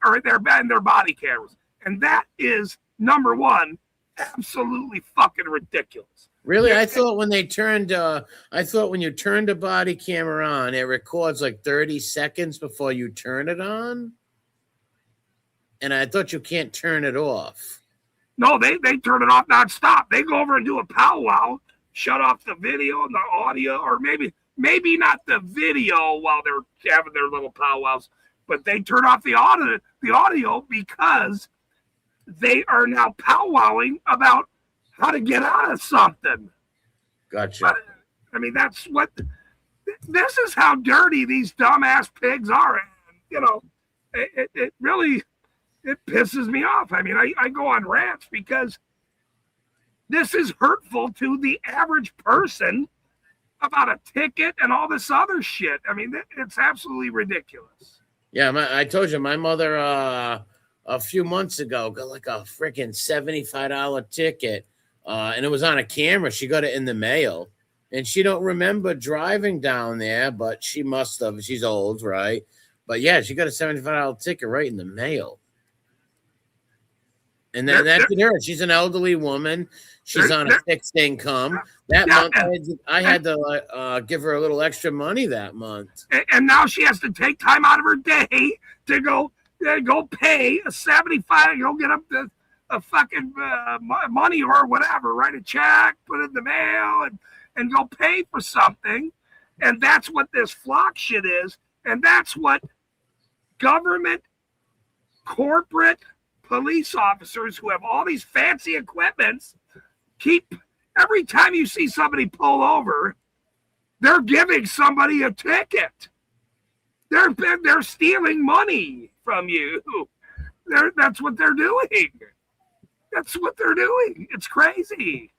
Speaker 1: or their body cameras, and that is number one, absolutely fucking ridiculous.
Speaker 3: Really, I thought when you turned a body camera on, it records like 30 seconds before you turn it on, and I thought you can't turn it off.
Speaker 1: No, they turn it off nonstop. They go over and do a powwow, shut off the video and the audio, or maybe not the video while they're having their little powwows, but they turn off the audio because they are now powwowing about how to get out of something.
Speaker 3: Gotcha.
Speaker 1: But, I mean, this is how dirty these dumbass pigs are. And, it really pisses me off. I mean, I go on rants because this is hurtful to the average person about a ticket and all this other shit. I mean, it's absolutely ridiculous.
Speaker 3: Yeah, I told you, my mother a few months ago got like a freaking $75 ticket. And it was on a camera. She got it in the mail, and she don't remember driving down there, but she must have. She's old, right? But yeah, she got a $75 ticket right in the mail. And then that did her. She's an elderly woman. She's on a fixed income. That month, I had to give her a little extra money that month.
Speaker 1: And now she has to take time out of her day to go pay a $75. Go get up a fucking money or whatever, write a check, put it in the mail, and go pay for something. And that's what this flock shit is. And that's what government, corporate police officers who have all these fancy equipments keep. Every time you see somebody pull over, they're giving somebody a ticket. They're stealing money from you. That's what they're doing. That's what they're doing. It's crazy.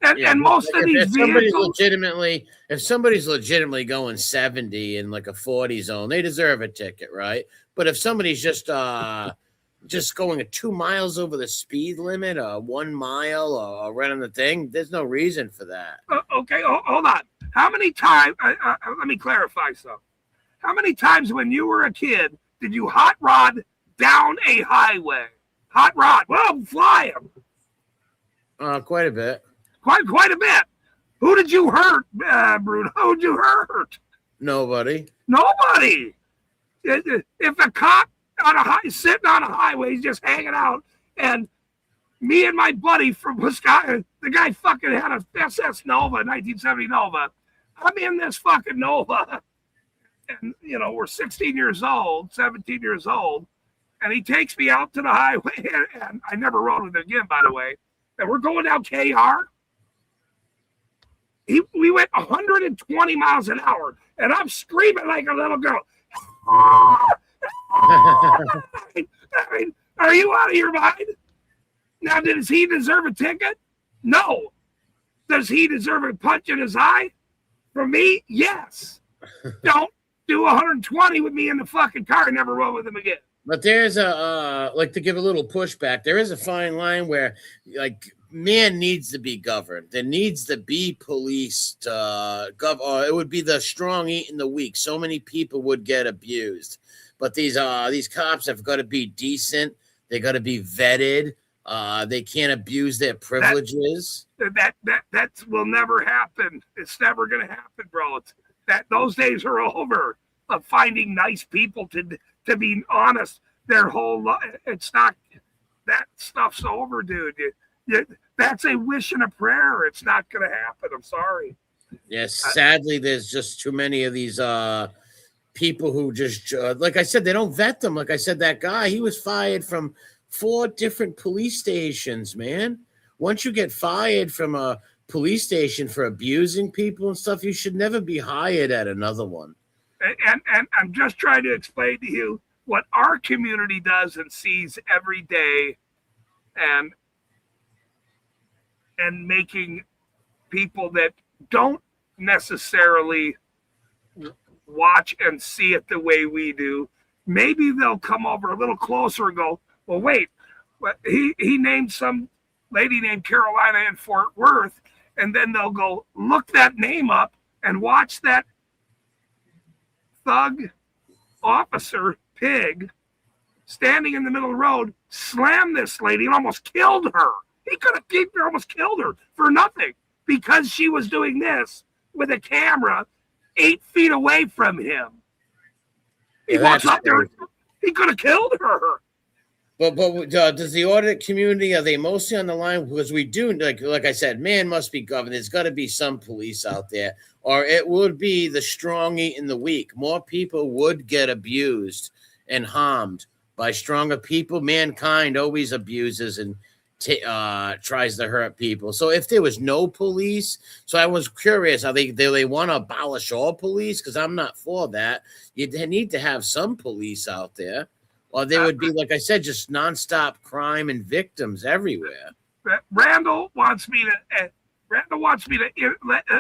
Speaker 1: And most of these vehicles,
Speaker 3: if somebody's legitimately going 70 in like a 40 zone, they deserve a ticket, right? But if somebody's just going at 2 miles over the speed limit, 1 mile, or right on the thing, there's no reason for that.
Speaker 1: okay, hold on. How many times? Let me clarify something. How many times when you were a kid did you hot rod down a highway? Hot rod. Well, fly them.
Speaker 3: Quite a bit.
Speaker 1: Quite a bit. Who did you hurt, Bruno? Who did you hurt?
Speaker 3: Nobody.
Speaker 1: Nobody. If a cop sitting on a highway, he's just hanging out, and me and my buddy from Wisconsin, the guy fucking had a SS Nova, 1970 Nova. I'm in this fucking Nova, and we're 16 years old, 17 years old, and he takes me out to the highway, and I never rode with him again, by the way. And we're going down KR. We went 120 miles an hour, and I'm screaming like a little girl. I mean, are you out of your mind? Now, does he deserve a ticket? No. Does he deserve a punch in his eye? From me, yes. Don't do 120 with me in the fucking car and never run with him again.
Speaker 3: But there's to give a little pushback, there is a fine line where, like, man needs to be governed. There needs to be police to it would be the strong eating the weak. So many people would get abused. But these cops have got to be decent. They got to be vetted. They can't abuse their privileges.
Speaker 1: That will never happen. It's never going to happen, bro. Those days are over of finding nice people to be honest. Their whole life, it's not. That stuff's over, dude. That's a wish and a prayer. It's not going to happen. I'm sorry.
Speaker 3: Yes, sadly, there's just too many of these people who just, like I said, they don't vet them. Like I said, that guy, he was fired from 4 different police stations, man. Once you get fired from a police station for abusing people and stuff, you should never be hired at another one.
Speaker 1: And I'm just trying to explain to you what our community does and sees every day, and making people that don't necessarily watch and see it the way we do, maybe they'll come over a little closer and go, well, wait, he named some lady named Carolina in Fort Worth, and then they'll go look that name up and watch that thug officer pig standing in the middle of the road slam this lady and almost killed her. He could have almost killed her for nothing because she was doing this with a camera 8 feet away from him. He walks up there. He could have killed her.
Speaker 3: But does the audit community, are they mostly on the line? Because we do, like I said, man must be governed. There's got to be some police out there, or it would be the strong eating the weak. More people would get abused and harmed by stronger people. Mankind always abuses and tries to hurt people. So if there was no police, so I was curious, do they want to abolish all police? Because I'm not for that. You need to have some police out there, or there would be, like I said, just nonstop crime and victims everywhere.
Speaker 1: Randall wants me to.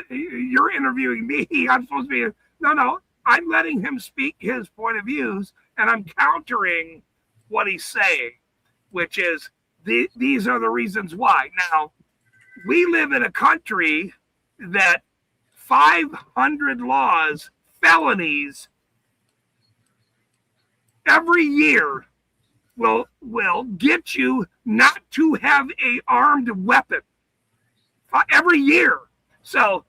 Speaker 1: You're interviewing me. I'm supposed to be. No. I'm letting him speak his point of views, and I'm countering what he's saying, which is these are the reasons why. Now, we live in a country that 500 laws, felonies, every year will get you not to have a armed weapon. Every year. So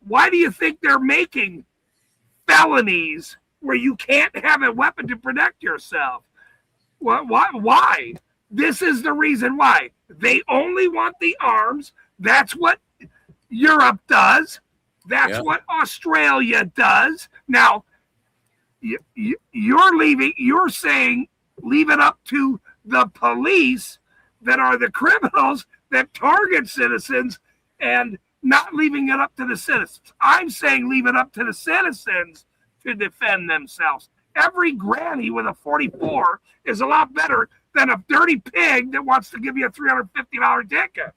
Speaker 1: why do you think they're making felonies where you can't have a weapon to protect yourself? Why? This is the reason why. They only want the arms. That's what Europe does. That's what Australia does. Now, you're saying leave it up to the police that are the criminals that target citizens and not leaving it up to the citizens. I'm saying leave it up to the citizens to defend themselves. Every granny with a 44 is a lot better than a dirty pig that wants to give you a $350 ticket.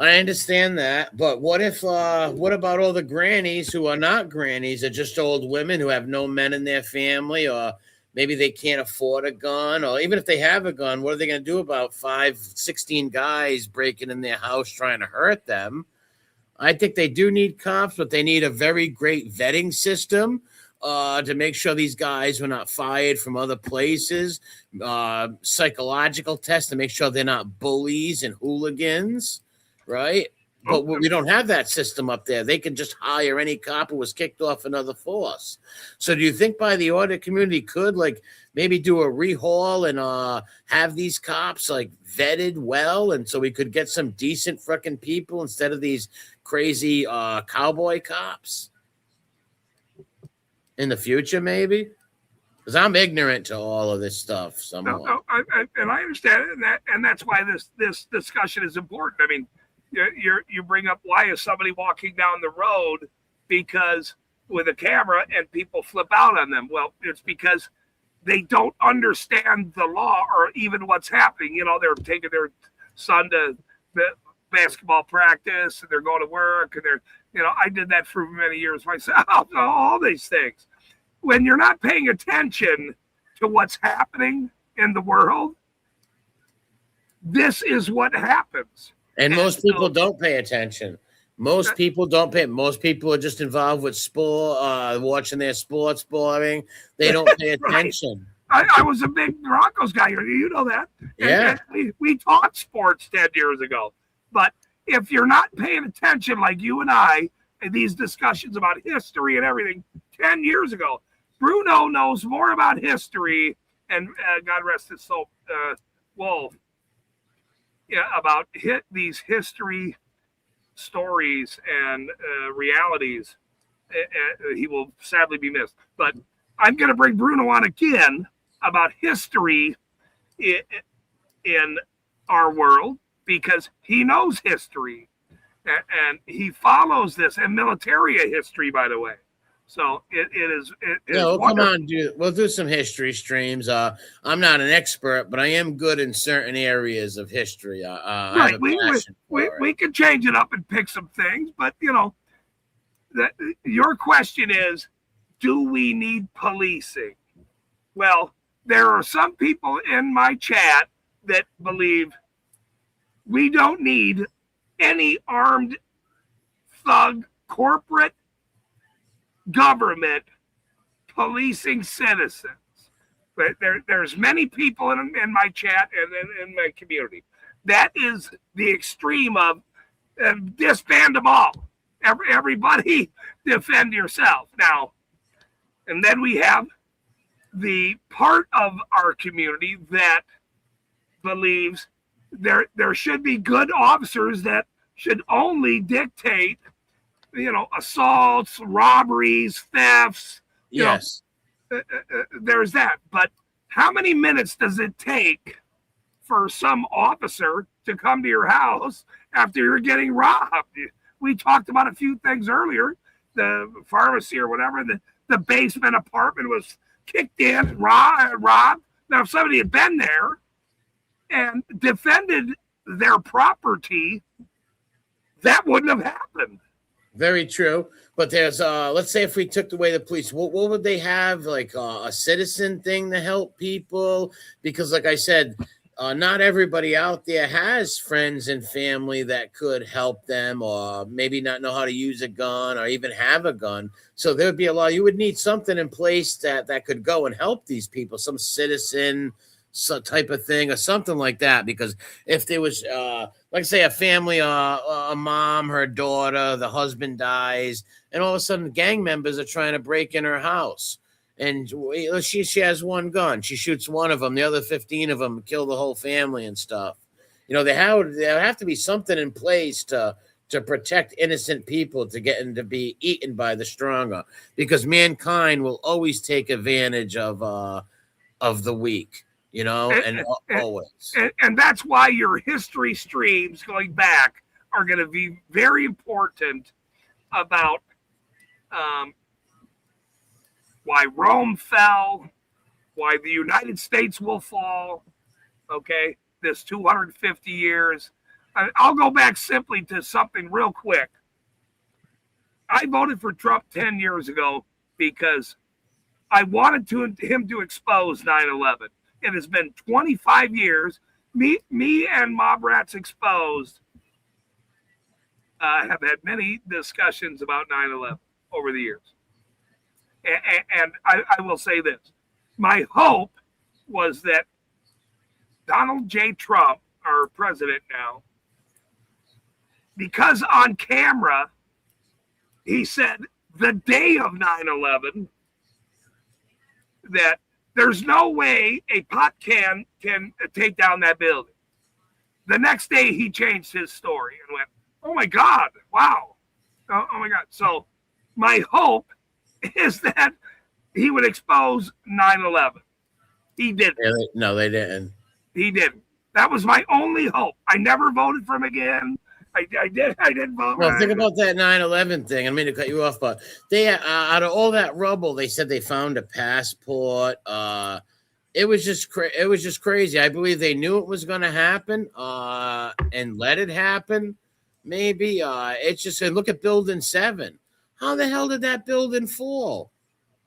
Speaker 3: I understand that, but what if what about all the grannies who are not grannies, are just old women who have no men in their family, or maybe they can't afford a gun, or even if they have a gun, what are they going to do about 16 guys breaking in their house trying to hurt them? I think they do need cops, but they need a very great vetting system to make sure these guys were not fired from other places, psychological tests to make sure they're not bullies and hooligans, right? But we don't have that system up there. They can just hire any cop who was kicked off another force. So do you think by the audit community could like maybe do a rehaul and have these cops like vetted well, and so we could get some decent freaking people instead of these crazy cowboy cops in the future, maybe? Because I'm ignorant to all of this stuff somewhat.
Speaker 1: No, and I understand it, and that's why this discussion is important. I mean, you bring up, why is somebody walking down the road because with a camera and people flip out on them? Well, it's because they don't understand the law or even what's happening. You know, they're taking their son to basketball practice and they're going to work and I did that for many years myself. All these things. When you're not paying attention to what's happening in the world, this is what happens.
Speaker 3: And most people don't pay attention. Most people don't pay. Most people are just involved with sport, watching their sports boring. They don't pay attention.
Speaker 1: I was a big Broncos guy. You know that.
Speaker 3: Yeah.
Speaker 1: And we taught sports 10 years ago. But if you're not paying attention like you and I in these discussions about history and everything 10 years ago, Bruno knows more about history, and God rest his soul, Wolf, about these history stories and realities. He will sadly be missed. But I'm going to bring Bruno on again about history in our world, because he knows history and he follows this, and military history, by the way. So it is.
Speaker 3: Come on, we'll do some history streams. I'm not an expert, but I am good in certain areas of history.
Speaker 1: Right. We can change it up and pick some things, but your question is, do we need policing? Well, there are some people in my chat that believe we don't need any armed thug corporate government policing citizens. But there's many people in my chat and in my community. That is the extreme of disband them all. Everybody defend yourself. Now, and then we have the part of our community that believes there should be good officers that should only dictate, assaults, robberies, thefts.
Speaker 3: Yes.
Speaker 1: There's that. But how many minutes does it take for some officer to come to your house after you're getting robbed? We talked about a few things earlier. The pharmacy or whatever, the basement apartment was kicked in, robbed. Now, if somebody had been there and defended their property, that wouldn't have happened.
Speaker 3: Very true. But there's let's say if we took away the police, what would they have? Like a citizen thing to help people? Because like I said, not everybody out there has friends and family that could help them, or maybe not know how to use a gun or even have a gun. So there would be a law. You would need something in place that could go and help these people, some citizen type of thing or something like that. Because if there was, like say a family, a mom, her daughter, the husband dies, and all of a sudden gang members are trying to break in her house. And she has one gun. She shoots one of them. The other 15 of them kill the whole family and stuff. There have to be something in place to protect innocent people to get to be eaten by the stronger, because mankind will always take advantage of the weak, always.
Speaker 1: And that's why your history streams going back are going to be very important about why Rome fell, why the United States will fall, okay, this 250 years, I'll go back simply to something real quick. I voted for Trump 10 years ago because I wanted him to expose 9/11. It has been 25 years. Me and Mob Rats Exposed have had many discussions about 9/11 over the years. And I will say this. My hope was that Donald J. Trump, our president now, because on camera, he said the day of 9/11 that there's no way a pot can take down that building. The next day, he changed his story and went, oh my God, wow. Oh my God. So my hope is that he would expose 9/11. He didn't.
Speaker 3: No, they didn't.
Speaker 1: He didn't. That was my only hope. I never voted for him again. I didn't vote.
Speaker 3: Well, think about that 9/11 thing. I mean to cut you off, but they out of all that rubble, they said they found a passport. It was just crazy. I believe they knew it was going to happen, and let it happen. Maybe it's just look at Building 7. How the hell did that building fall?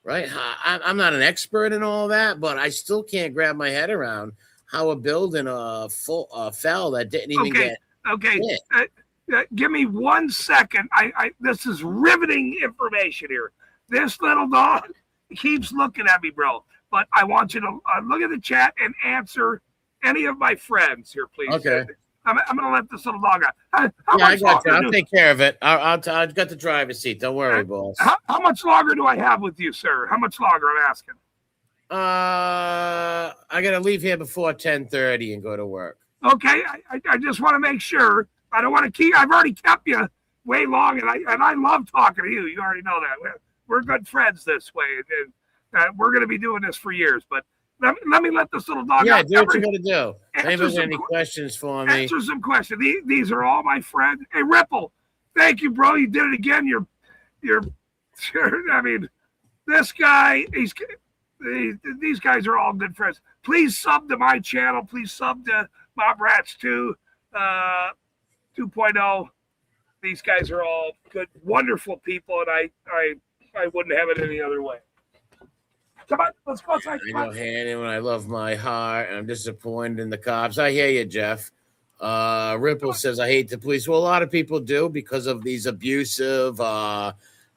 Speaker 3: Right? I'm not an expert in all that, but I still can't grab my head around how a building fell that didn't even get.
Speaker 1: Okay. Give me 1 second. This is riveting information here. This little dog keeps looking at me, bro. But I want you to look at the chat and answer any of my friends here, please.
Speaker 3: Okay.
Speaker 1: I'm going to let this little dog out.
Speaker 3: I got you. I'll take care of it. I've got the driver's seat. Don't worry, boss.
Speaker 1: How much longer do I have with you, sir? How much longer? I'm asking.
Speaker 3: I got to leave here before 10:30 and go to work.
Speaker 1: Okay. I just want to make sure. I don't want to keep. I've already kept you way long, and I love talking to you. You already know that. We're good friends this way, and we're going to be doing this for years. But let me let this little dog.
Speaker 3: Yeah,
Speaker 1: out.
Speaker 3: do what you got to do. Anybody got any questions for me?
Speaker 1: Answer some questions. These are all my friends. Hey, Ripple, thank you, bro. You did it again. You're. I mean, this guy. These guys are all good friends. Please sub to my channel. Please sub to Mob Rats 2. 2.0. These guys are all good, wonderful people, and I wouldn't have it any other way. Come on, let's go outside.
Speaker 3: I know Hannon, I love my heart, and I'm disappointed in the cops. I hear you, Jeff. Ripple says, I hate the police. Well, a lot of people do because of these abusive,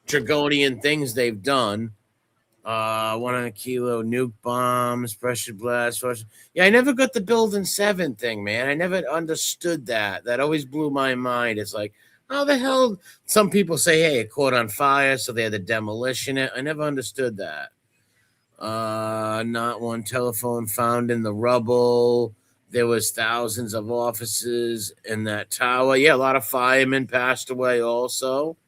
Speaker 3: draconian things they've done. 100 kilo nuke bombs, pressure blast. Yeah, I never got the Building 7 thing, man. I never understood that. That always blew my mind. It's like, how the hell? Some people say, hey, it caught on fire, so they had to demolition it. I never understood that. Not one telephone found in the rubble. There was thousands of offices in that tower. Yeah, a lot of firemen passed away also.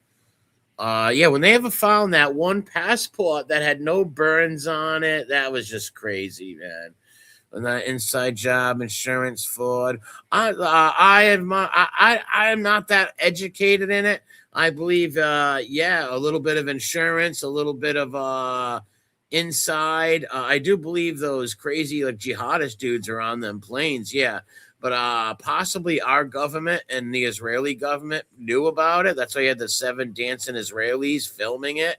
Speaker 3: Yeah, when they ever found that one passport that had no burns on it, that was just crazy, man. And that inside job insurance fraud. I am not that educated in it. I believe, yeah, a little bit of insurance, a little bit of inside. I do believe those crazy like jihadist dudes are on them planes. Yeah. But possibly our government and the Israeli government knew about it. That's why you had the 7 dancing Israelis filming it.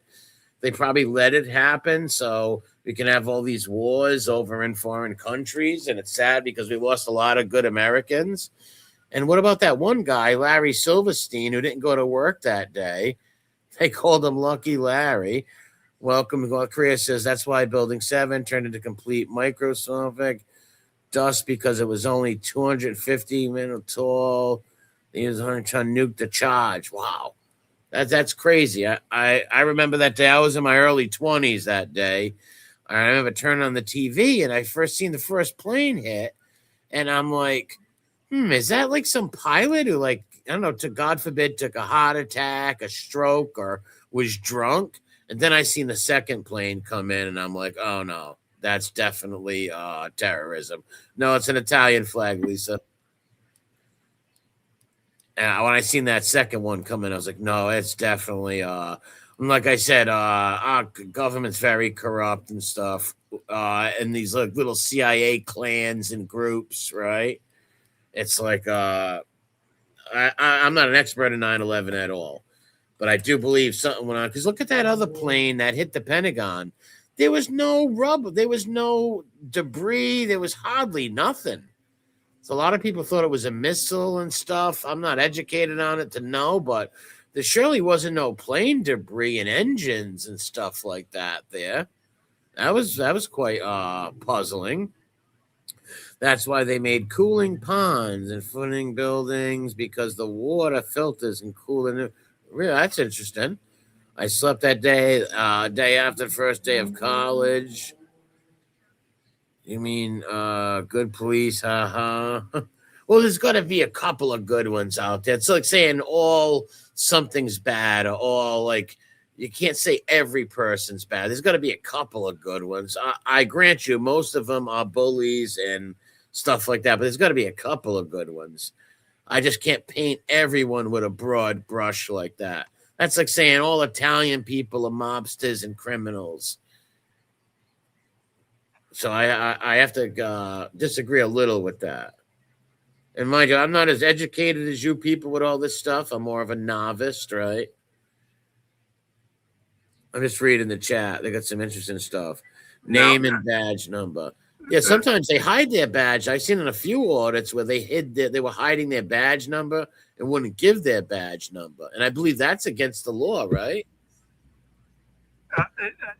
Speaker 3: They probably let it happen so we can have all these wars over in foreign countries. And it's sad because we lost a lot of good Americans. And what about that one guy, Larry Silverstein, who didn't go to work that day? They called him Lucky Larry. Welcome. Korea says that's why Building 7 turned into complete Microsoft dust because it was only 250 minutes tall. He was trying to nuke the charge. Wow. That's crazy. I remember that day. I was in my early 20s that day. I remember turning on the TV and I first seen the first plane hit. And I'm like, is that like some pilot who like, I don't know, God forbid, took a heart attack, a stroke, or was drunk? And then I seen the second plane come in and I'm like, oh no. That's definitely terrorism. No, it's an Italian flag, Lisa. And when I seen that second one come in, I was like, no, it's definitely like I said, our government's very corrupt and stuff. And these like little CIA clans and groups, right? It's like I'm not an expert in 9/11 at all, but I do believe something went on. Because look at that other plane that hit the Pentagon. There was no rubber. There was no debris. There was hardly nothing. So a lot of people thought it was a missile and stuff. I'm not educated on it to know, but there surely wasn't no plane debris and engines and stuff like that there. That was quite puzzling. That's why they made cooling ponds and footing buildings because the water filters and cooling. Really, that's interesting. I slept that day after the first day of college. You mean good police? Haha. Well, there's got to be a couple of good ones out there. It's like saying all something's bad or all like you can't say every person's bad. There's got to be a couple of good ones. I grant you, most of them are bullies and stuff like that, but there's got to be a couple of good ones. I just can't paint everyone with a broad brush like that. That's like saying all Italian people are mobsters and criminals. So I have to disagree a little with that. And mind you, I'm not as educated as you people with all this stuff. I'm more of a novice, right? I'm just reading the chat. They got some interesting stuff. Name and badge number. Yeah, sometimes they hide their badge. I've seen in a few audits where they were hiding their badge number and wouldn't give their badge number. And I believe that's against the law, right?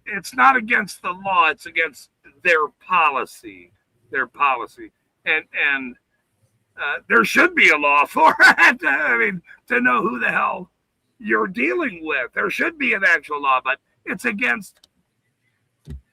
Speaker 1: It's not against the law. It's against their policy. And there should be a law for it. I mean, to know who the hell you're dealing with. There should be an actual law, but it's against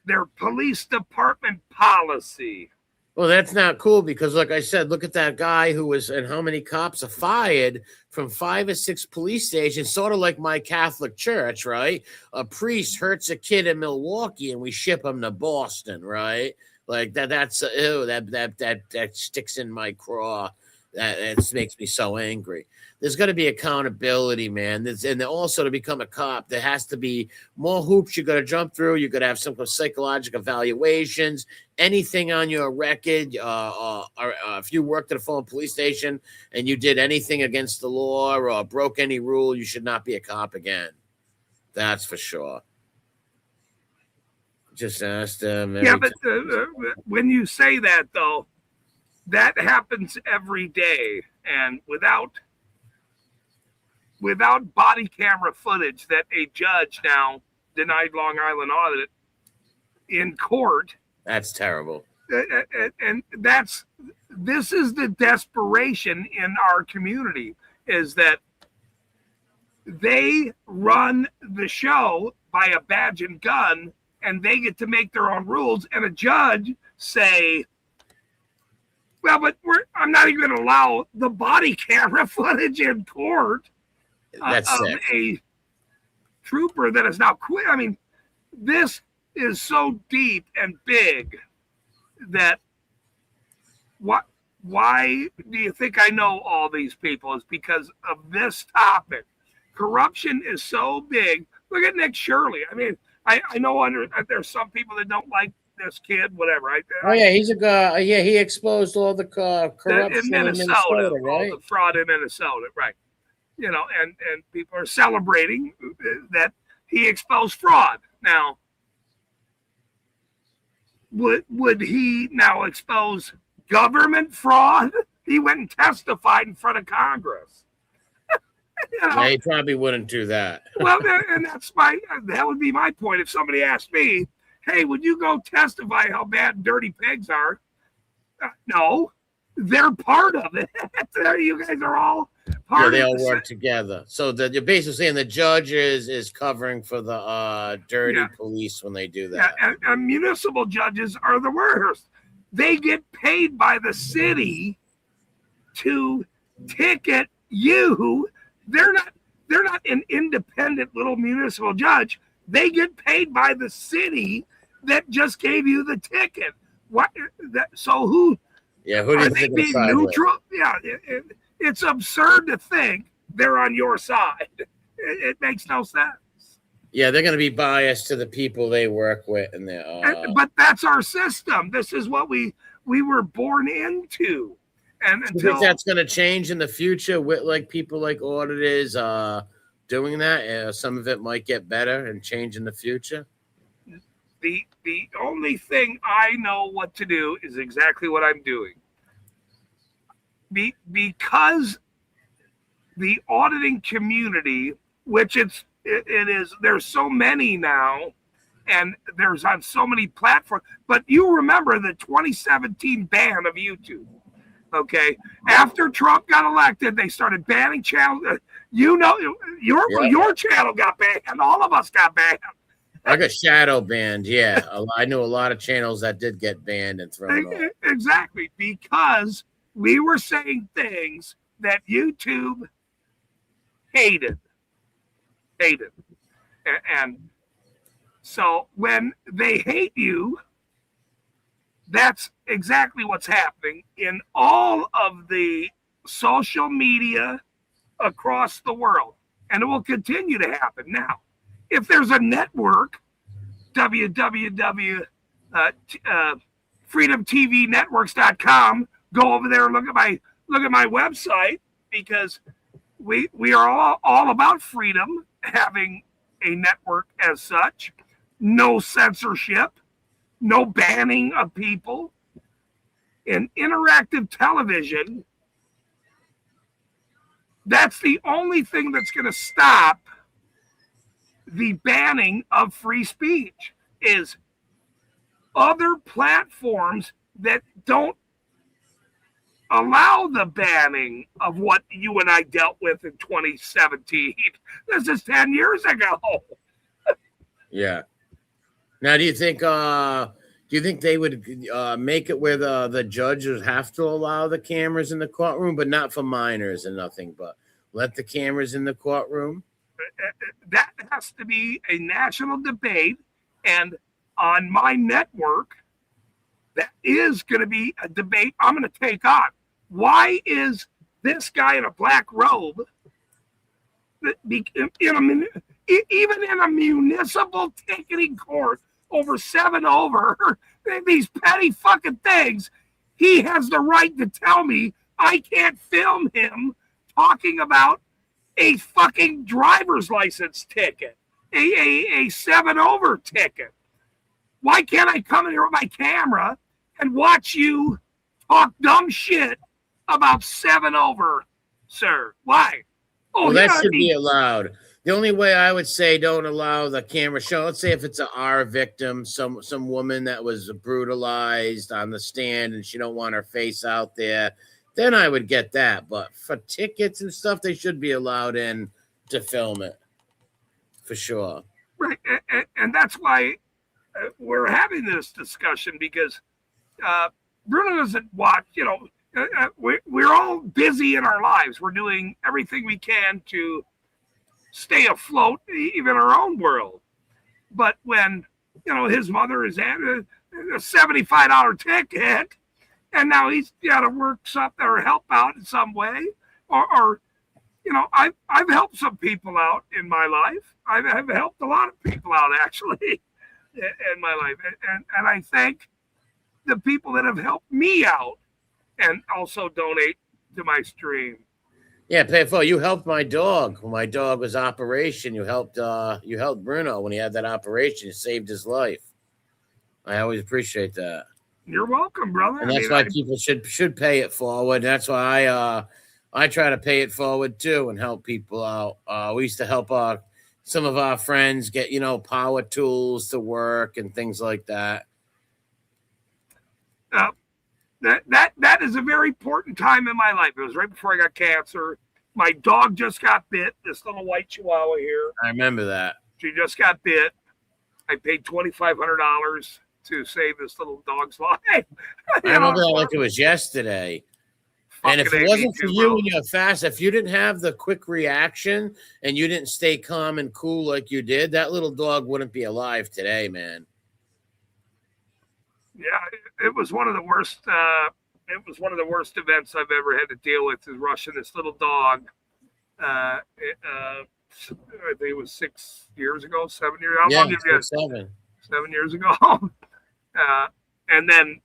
Speaker 1: their police department policy.
Speaker 3: Well, that's not cool because, like I said, look at that guy who was, and how many cops are fired from 5 or 6 police stations, sort of like my Catholic church, right? A priest hurts a kid in Milwaukee and we ship him to Boston, right? Like that's ew, that sticks in my craw. That makes me so angry. There's got to be accountability, man. And also to become a cop, there has to be more hoops you got to jump through. You got to have some kind of psychological evaluations, anything on your record. If you worked at a phone police station and you did anything against the law or broke any rule, you should not be a cop again. That's for sure. Just asked them.
Speaker 1: Yeah, but when you say that, though, that happens every day. And without body camera footage that a judge now denied Long Island audit in court.
Speaker 3: That's terrible.
Speaker 1: And this is the desperation in our community, is that they run the show by a badge and gun and they get to make their own rules, and a judge say, well, but I'm not even going to allow the body camera footage in court.
Speaker 3: That's sick.
Speaker 1: A trooper that is now quit. I mean, this is so deep and big that why do you think I know all these people? Is because of this topic. Corruption is so big. Look at Nick Shirley. I mean, I know there's some people that don't like this kid, whatever.
Speaker 3: He's a guy. Yeah, he exposed all the corruption
Speaker 1: in Minnesota,
Speaker 3: right?
Speaker 1: All the fraud in Minnesota, right? You know, and people are celebrating that he exposed fraud. Now, would he now expose government fraud? He went and testified in front of Congress. You know?
Speaker 3: Yeah, he probably wouldn't do that.
Speaker 1: Well, and that would be my point. If somebody asked me, hey, would you go testify how bad dirty pigs are? No, they're part of it. You guys are all part of it.
Speaker 3: They all work together. So you're basically saying the judge is covering for the dirty police when they do that.
Speaker 1: Yeah, and municipal judges are the worst. They get paid by the city to ticket you. They're not an independent little municipal judge. They get paid by the city that just gave you the ticket. What? So who?
Speaker 3: Yeah, who do you think
Speaker 1: being neutral? Yeah, it's absurd to think they're on your side. It makes no sense.
Speaker 3: Yeah, they're going to be biased to the people they work with, and
Speaker 1: but that's our system. This is what we were born into. And
Speaker 3: You think
Speaker 1: until
Speaker 3: that's going to change in the future with like people like auditors doing that? Some of it might get better and change in the future.
Speaker 1: the only thing I know what to do is exactly what I'm doing. Because the auditing community, which it is, there's so many now, and there's on so many platforms. But you remember the 2017 ban of YouTube. Okay, after Trump got elected, they started banning channels. Your channel got banned. All of us got banned.
Speaker 3: I got shadow banned. Yeah, I knew a lot of channels that did get banned and thrown off.
Speaker 1: Exactly, because we were saying things that YouTube hated. And so when they hate you, that's exactly what's happening in all of the social media across the world. And it will continue to happen. Now, if there's a network, freedomtvnetworks.com, go over there and look at my website, because we are all about freedom, having a network as such, no censorship, no banning of people. In interactive television, that's the only thing that's going to stop the banning of free speech, is other platforms that don't allow the banning of what you and I dealt with in 2017. This is 10 years ago.
Speaker 3: Yeah. Now, do you think they would make it where the judge would have to allow the cameras in the courtroom, but not for minors and nothing, but let the cameras in the courtroom?
Speaker 1: That has to be a national debate, and on my network, that is going to be a debate I'm going to take on. Why is this guy in a black robe, even in a municipal ticketing court over 7 over, these petty fucking things, he has the right to tell me I can't film him talking about a fucking driver's license ticket, a 7 over ticket. Why can't I come in here with my camera and watch you talk dumb shit about 7 over, sir? Why? Oh,
Speaker 3: well, that should be allowed. The only way I would say don't allow the camera show, let's say if it's a R victim, some woman that was brutalized on the stand and she don't want her face out there, then I would get that. But for tickets and stuff, they should be allowed in to film it, for sure.
Speaker 1: Right, and that's why we're having this discussion, because Bruno doesn't watch. We're all busy in our lives. We're doing everything we can to stay afloat, even our own world. But when his mother is at a $75 ticket, and now he's got to work something or help out in some way, or I've helped some people out in my life. I've helped a lot of people out, actually, in my life, and I thank the people that have helped me out and also donate to my stream.
Speaker 3: Yeah, Payfo, you helped my dog. When my dog was operation, you helped Bruno when he had that operation. You saved his life. I always appreciate that.
Speaker 1: You're welcome, brother.
Speaker 3: And that's why people should pay it forward. That's why I try to pay it forward too and help people out. We used to help some of our friends get power tools to work and things like that.
Speaker 1: That is a very important time in my life. It was right before I got cancer. My dog just got bit. This little white Chihuahua here.
Speaker 3: I remember that.
Speaker 1: She just got bit. I paid $2,500 to save this little dog's life.
Speaker 3: I remember that like it was yesterday. And if it wasn't for you and your fast, if you didn't have the quick reaction and you didn't stay calm and cool like you did, that little dog wouldn't be alive today, man.
Speaker 1: Yeah, it was one of the worst. It was one of the worst events I've ever had to deal with, is rushing this little dog. I think it was 6 years ago, 7 years. How long did you get? 7 years ago. And then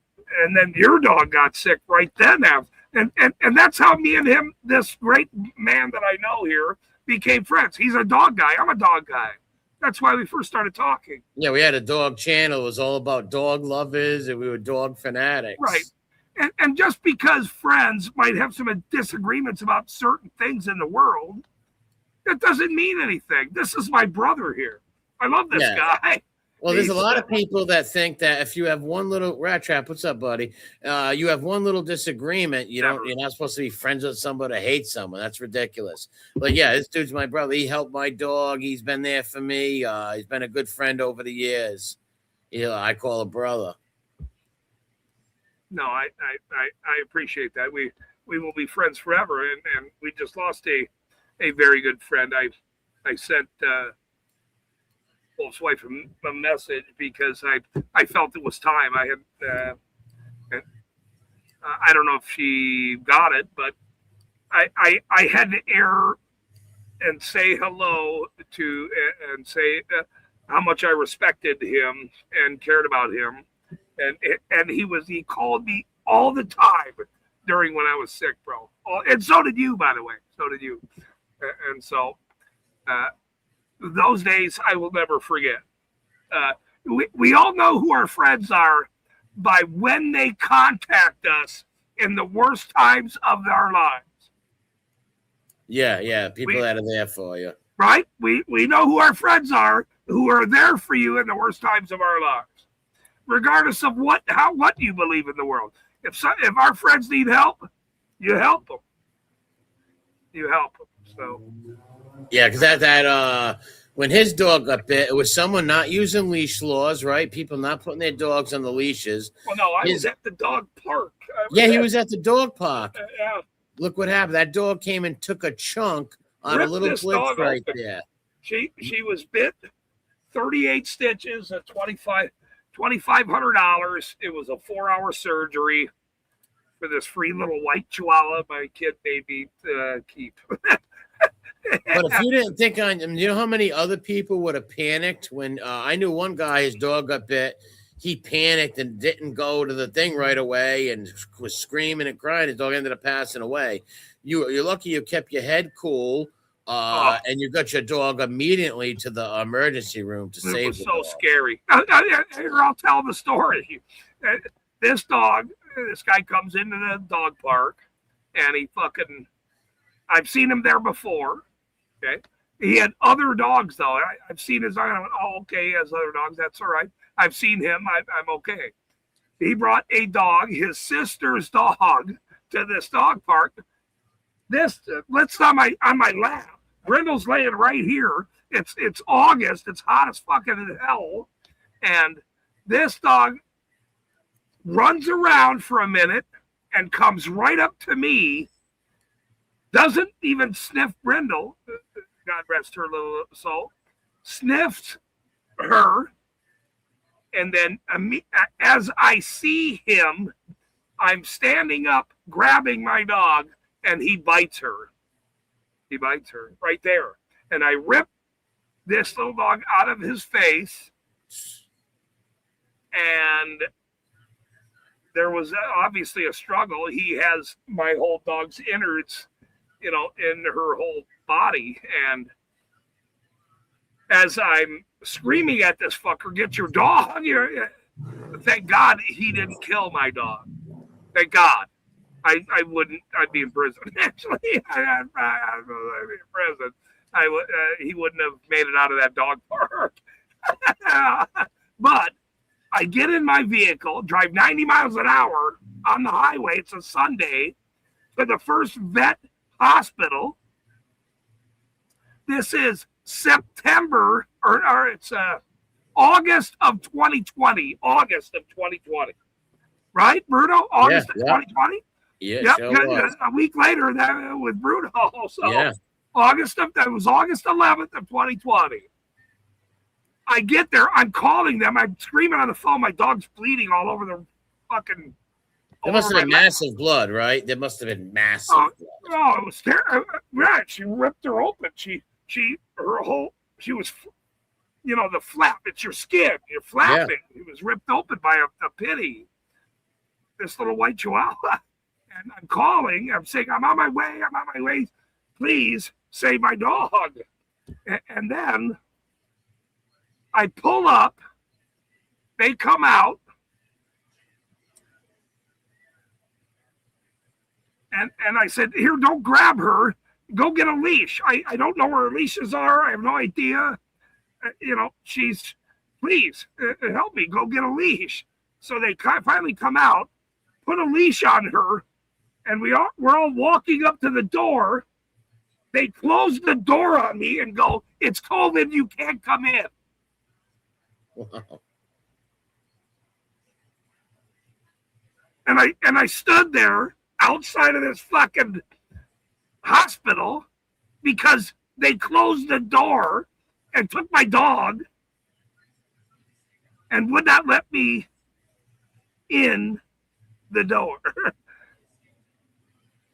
Speaker 1: your dog got sick right then. And that's how me and him, this great man that I know here, became friends. He's a dog guy. I'm a dog guy. That's why we first started talking.
Speaker 3: Yeah, we had a dog channel. It was all about dog lovers, and we were dog fanatics.
Speaker 1: Right. And just because friends might have some disagreements about certain things in the world, that doesn't mean anything. This is my brother here. I love this guy.
Speaker 3: Well, there's a lot of people that think that if you have one little Rat Trap, what's up, buddy? You have one little disagreement, you're not supposed to be friends with somebody or hate someone. That's ridiculous. Like, yeah, this dude's my brother. He helped my dog. He's been there for me. He's been a good friend over the years. I call a brother.
Speaker 1: No, I appreciate that. We will be friends forever, and we just lost a very good friend. I sent Wolf's wife a message because I felt it was time. I had I don't know if she got it, but I had to air and say hello to and say how much I respected him and cared about him, and he called me all the time during when I was sick, bro. And so did you, by the way. So did you. And so those days I will never forget. We all know who our friends are by when they contact us in the worst times of our lives.
Speaker 3: Yeah. People that are there for you.
Speaker 1: Right? We know who our friends are who are there for you in the worst times of our lives. Regardless of what you believe in the world. If our friends need help, you help them. You help them. So
Speaker 3: yeah, because that when his dog got bit, it was someone not using leash laws, right? People not putting their dogs on the leashes.
Speaker 1: Well, no, I was at the dog park.
Speaker 3: He was at the dog park.
Speaker 1: Yeah.
Speaker 3: Look what happened. That dog came and took a chunk on a little glitch right there.
Speaker 1: She was bit, 38 stitches at $2,500. It was a 4-hour surgery for this free little white chihuahua my kid made me keep.
Speaker 3: But if you didn't think on, you know how many other people would have panicked when I knew one guy, his dog got bit. He panicked and didn't go to the thing right away and was screaming and crying. His dog ended up passing away. You're lucky you kept your head cool and you got your dog immediately to the emergency room to save. It was
Speaker 1: so scary. I'll tell the story. This guy comes into the dog park and I've seen him there before. Okay. He had other dogs though. I've seen his dog. I went, oh, okay, he has other dogs. That's all right. I've seen him. I'm okay. He brought a dog, his sister's dog, to this dog park. Let's on my lap. Brindle's laying right here. It's August. It's hot as fucking hell. And this dog runs around for a minute and comes right up to me. Doesn't even sniff Brindle. God rest her little soul. Sniffed her. And then as I see him, I'm standing up, grabbing my dog, and he bites her. He bites her right there. And I rip this little dog out of his face. And there was obviously a struggle. He has my whole dog's innards, in her whole body. And as I'm screaming at this fucker, get your dog. Thank God he didn't kill my dog. Thank God. I'd be in prison. Actually, I'd be in prison. He wouldn't have made it out of that dog park. But I get in my vehicle, drive 90 miles an hour on the highway. It's a Sunday to the first vet hospital. This is September, or it's August of 2020. August of 2020. Right, Bruno? August of 2020?
Speaker 3: Yeah,
Speaker 1: yep.
Speaker 3: Sure
Speaker 1: A week later that with Bruno. So
Speaker 3: yeah.
Speaker 1: that was August 11th of 2020. I get there, I'm calling them, I'm screaming on the phone, my dog's bleeding all over the fucking.
Speaker 3: There must have been massive blood, right? There must have been massive blood.
Speaker 1: Oh, it was terrible. Yeah, she ripped her open. She was, the flap. It's your skin. You're flapping. Yeah. It was ripped open by a pity. This little white chihuahua. And I'm calling. I'm saying, I'm on my way. I'm on my way. Please save my dog. And then I pull up. They come out. And I said, here, don't grab her. Go get a leash. I don't know where her leashes are. I have no idea. She's, please help me. Go get a leash. So they finally come out, put a leash on her, and we're all walking up to the door. They close the door on me and go, it's COVID. You can't come in.
Speaker 3: Wow.
Speaker 1: And I stood there outside of this fucking hospital because they closed the door and took my dog and would not let me in the door.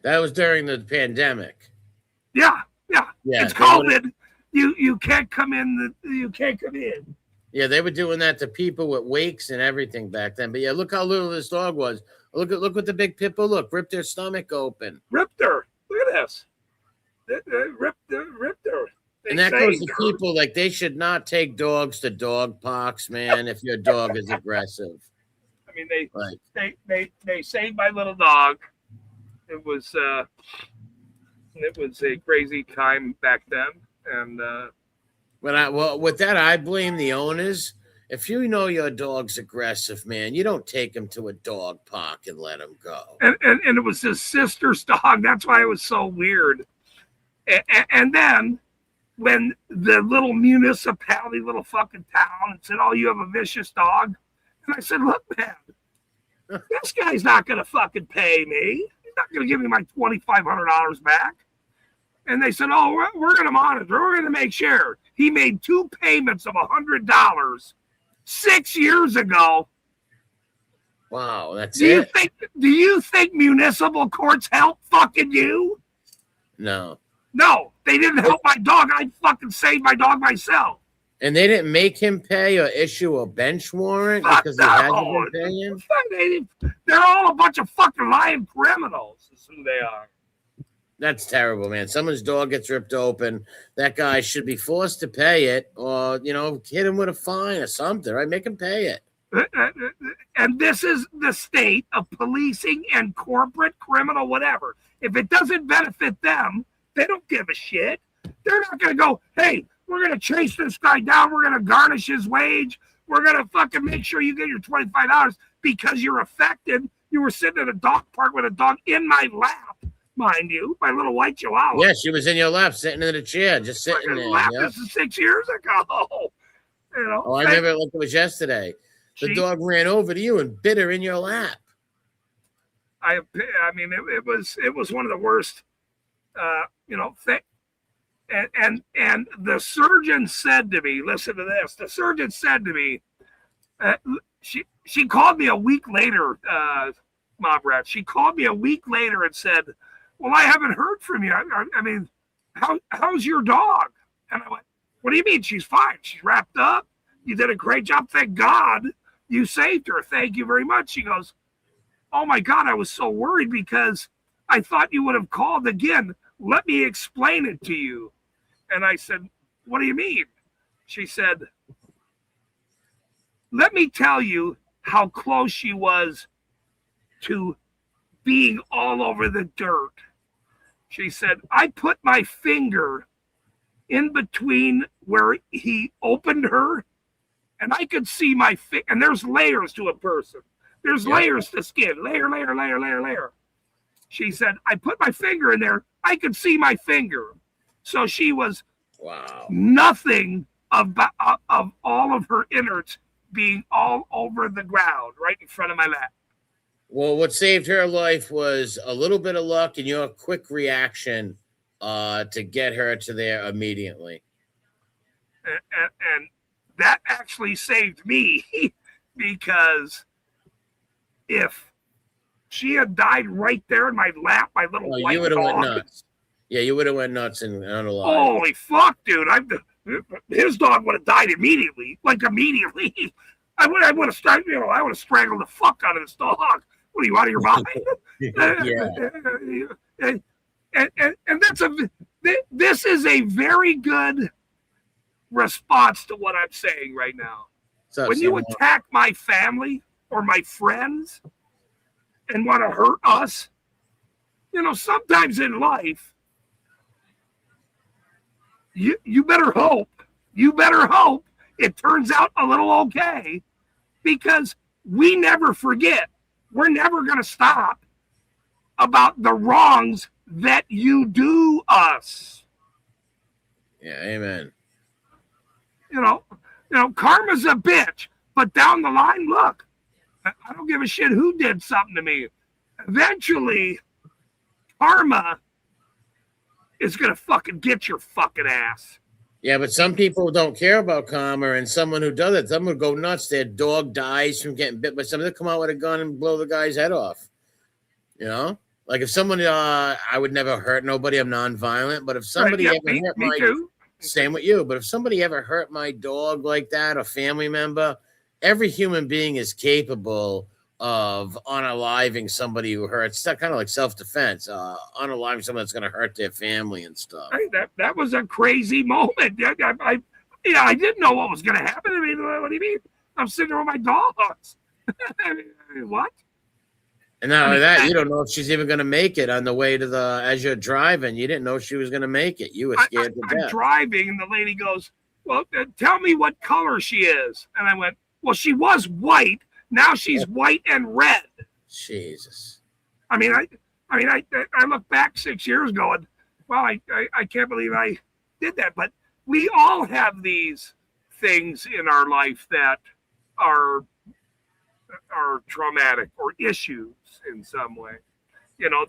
Speaker 3: That was during the pandemic.
Speaker 1: Yeah.
Speaker 3: Yeah,
Speaker 1: It's COVID. You can't come in. You can't come in.
Speaker 3: Yeah, they were doing that to people with wakes and everything back then. But yeah, look how little this dog was. Look what the big pit bull ripped their stomach open.
Speaker 1: Ripped her. Look at this. Ripped her. They
Speaker 3: And that goes to
Speaker 1: saved her.
Speaker 3: people like they should not take dogs to dog parks, man. If your dog is aggressive,
Speaker 1: I mean,
Speaker 3: like
Speaker 1: they saved my little dog. It was a crazy time back then, and
Speaker 3: with that, I blame the owners. If you know your dog's aggressive, man, you don't take him to a dog park and let him go.
Speaker 1: and it was his sister's dog. That's why it was so weird. And then when the little municipality, little fucking town, said, "Oh, you have a vicious dog," and I said, "Look, man, this guy's not gonna fucking pay me. He's not gonna give me my $2,500 back." And they said, "Oh, we're gonna monitor. We're gonna make sure." He made 2 payments of $100 6 years ago.
Speaker 3: Wow, that's
Speaker 1: Do
Speaker 3: it.
Speaker 1: you think municipal courts help fucking you?
Speaker 3: No,
Speaker 1: No, they didn't help my dog. I fucking saved my dog myself.
Speaker 3: and they didn't make him pay or issue a bench warrant
Speaker 1: Fuck
Speaker 3: because he hasn't
Speaker 1: no.
Speaker 3: been paying.
Speaker 1: They're all a bunch of fucking lying criminals. Is who they are.
Speaker 3: That's terrible, man. Someone's dog gets ripped open. That guy should be forced to pay it, or hit him with a fine or something, right? Make him pay it.
Speaker 1: And this is the state of policing and corporate criminal whatever. If it doesn't benefit them, they don't give a shit. They're not going to go, hey, we're going to chase this guy down. We're going to garnish his wage. We're going to fucking make sure you get your $25 because you're affected. You were sitting at a dog park with a dog in my lap, mind you, my little white chihuahua.
Speaker 3: Yeah, she was in your lap, sitting in the chair, just sitting there.
Speaker 1: Lap.
Speaker 3: Yeah.
Speaker 1: This is 6 years ago.
Speaker 3: Oh, I remember it like it was yesterday. The dog ran over to you and bit her in your lap.
Speaker 1: I mean, it was one of the worst, thing. And the surgeon said to me, listen to this. The surgeon said to me, she called me a week later, Mom Rat. She called me a week later and said, well, I haven't heard from you. I mean, how's your dog? And I went, what do you mean? She's fine. She's wrapped up. You did a great job. Thank God you saved her. Thank you very much. She goes, oh my God, I was so worried because I thought you would have called again. Let me explain it to you. And I said, what do you mean? She said, let me tell you how close she was to being all over the dirt. She said, I put my finger in between where he opened her, and I could see my finger. And there's layers to a person. There's layers to skin. Layer. She said, I put my finger in there. I could see my finger. So she was nothing of all of her innards being all over the ground right in front of my lap.
Speaker 3: Well, what saved her life was a little bit of luck and your quick reaction to get her to there immediately.
Speaker 1: And that actually saved me because if she had died right there in my lap, my little white
Speaker 3: you would have
Speaker 1: dog,
Speaker 3: went nuts. Yeah, you would have went nuts and unalive.
Speaker 1: Holy fuck, dude! His dog would have died immediately. Like immediately. I would have started. I would have strangled the fuck out of this dog. What are you out of your mind?
Speaker 3: Yeah.
Speaker 1: And this is a very good response to what I'm saying right now.
Speaker 3: So,
Speaker 1: When you attack my family or my friends and want to hurt us, sometimes in life, you better hope it turns out a little okay, because we never forget. We're never going to stop about the wrongs that you do us.
Speaker 3: yeah, amen.
Speaker 1: Karma's a bitch, but down the line, look, I don't give a shit who did something to me. Eventually, karma is going to fucking get your fucking ass.
Speaker 3: Yeah, but some people don't care about karma, and someone who does it, someone would go nuts. Their dog dies from getting bit by somebody. They'll come out with a gun and blow the guy's head off. Like if someone, I would never hurt nobody. I'm nonviolent, but if somebody ever hurt
Speaker 1: me too.
Speaker 3: Same with you. But if somebody ever hurt my dog like that, a family member, every human being is capable of unaliving somebody who hurts. It's kind of like self-defense, unaliving someone that's going to hurt their family and stuff.
Speaker 1: Hey, that was a crazy moment. I didn't know what was going to happen. I mean, what do you mean? I'm sitting there with my dogs. What?
Speaker 3: And not only that, you don't know if she's even going to make it on the way to as you're driving. You didn't know she was going to make it. You were scared to death.
Speaker 1: I'm driving, and the lady goes, well, tell me what color she is. And I went, well, she was white. Now she's white and red.
Speaker 3: Jesus.
Speaker 1: I look back 6 years ago, and well, I can't believe I did that. But we all have these things in our life that are traumatic or issues in some way.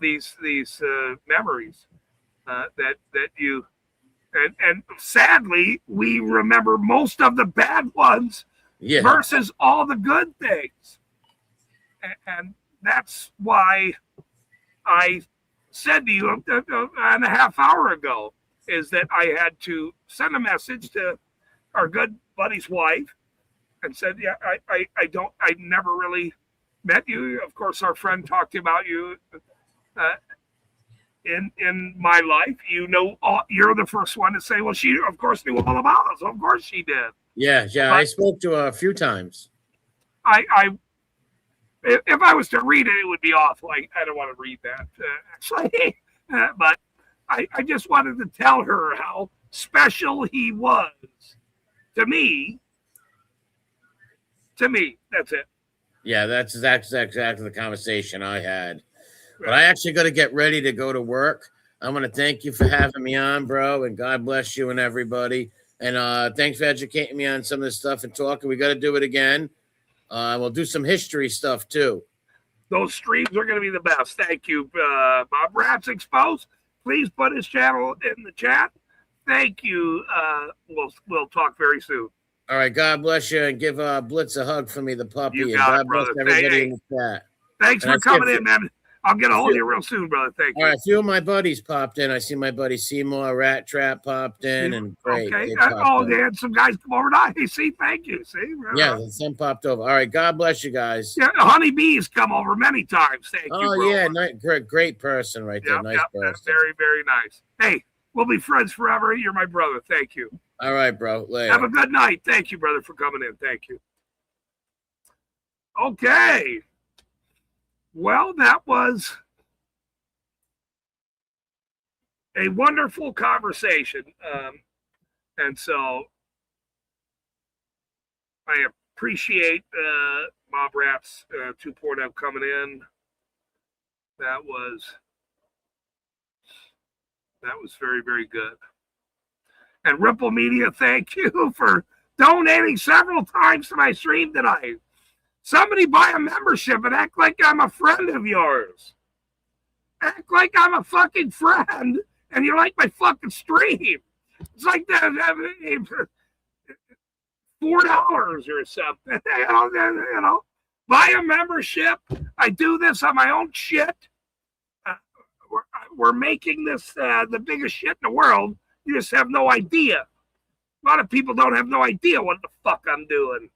Speaker 1: These memories that you and sadly we remember most of the bad ones versus all the good things. And that's why I said to you a half hour ago is that I had to send a message to our good buddy's wife and said, yeah, I never really met you. Of course, our friend talked about you in my life. You're the first one to say, well, she of course knew all about us. Of course she did.
Speaker 3: Yeah. But I spoke to her a few times.
Speaker 1: If I was to read it, it would be awful. I don't want to read that actually, but I just wanted to tell her how special he was to me. That's it.
Speaker 3: Yeah, that's exactly the conversation I had. But I actually got to get ready to go to work. I want to thank you for having me on, bro, and God bless you and everybody. And thanks for educating me on some of this stuff and talking. We got to do it again. We'll do some history stuff too.
Speaker 1: Those streams are going to be the best. Thank you, Bob Rats Exposed. Please put his channel in the chat. Thank you. We'll talk very soon.
Speaker 3: All right, God bless you, and give Blitz a hug for me, the puppy.
Speaker 1: You
Speaker 3: and
Speaker 1: got
Speaker 3: God
Speaker 1: it, brother.
Speaker 3: bless everybody in the chat.
Speaker 1: Thanks for coming in, man. I'll get a hold of you real soon, brother. Thank you.
Speaker 3: All right, a few of my buddies popped in. I see my buddy Seymour, Rat Trap popped in, and great.
Speaker 1: Okay. They had some guys come over tonight. See, thank you. See?
Speaker 3: Yeah, some popped over. All right, God bless you guys.
Speaker 1: Yeah, Honeybee's come over many times. Thank you.
Speaker 3: Oh, yeah, great person right there. Nice person.
Speaker 1: Very, very nice. Hey, we'll be friends forever. You're my brother. Thank you.
Speaker 3: All right, bro. Later.
Speaker 1: Have a good night. Thank you, brother, for coming in. Thank you. Okay. Well, that was a wonderful conversation. And so I appreciate Bob Rats 2.0 coming in. That was very, very good. And Ripple Media, thank you for donating several times to my stream tonight. Somebody buy a membership and act like I'm a friend of yours. Act like I'm a fucking friend and you like my fucking stream. It's like that, $4 or something. You know, buy a membership. I do this on my own shit. We're making this the biggest shit in the world. You just have no idea. A lot of people don't have no idea what the fuck I'm doing.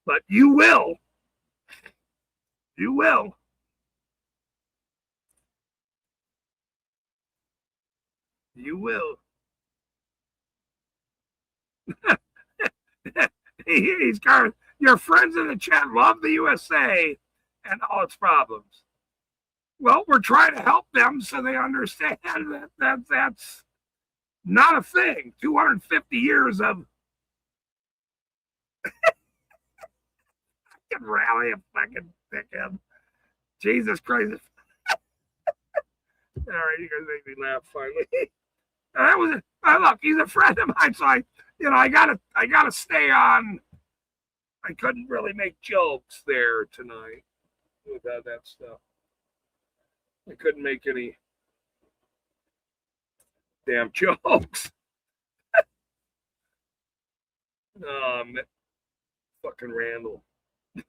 Speaker 1: But you will. You will. You will. He's got your friends in the chat love the USA and all its problems. Well, we're trying to help them so they understand that's not a thing. 250 years of rally a fucking dickhead. Jesus Christ. All right, you guys make me laugh finally. That was look, he's a friend of mine, so I gotta stay on. I couldn't really make jokes there tonight with that stuff. I couldn't make any damn jokes. Fucking Randall.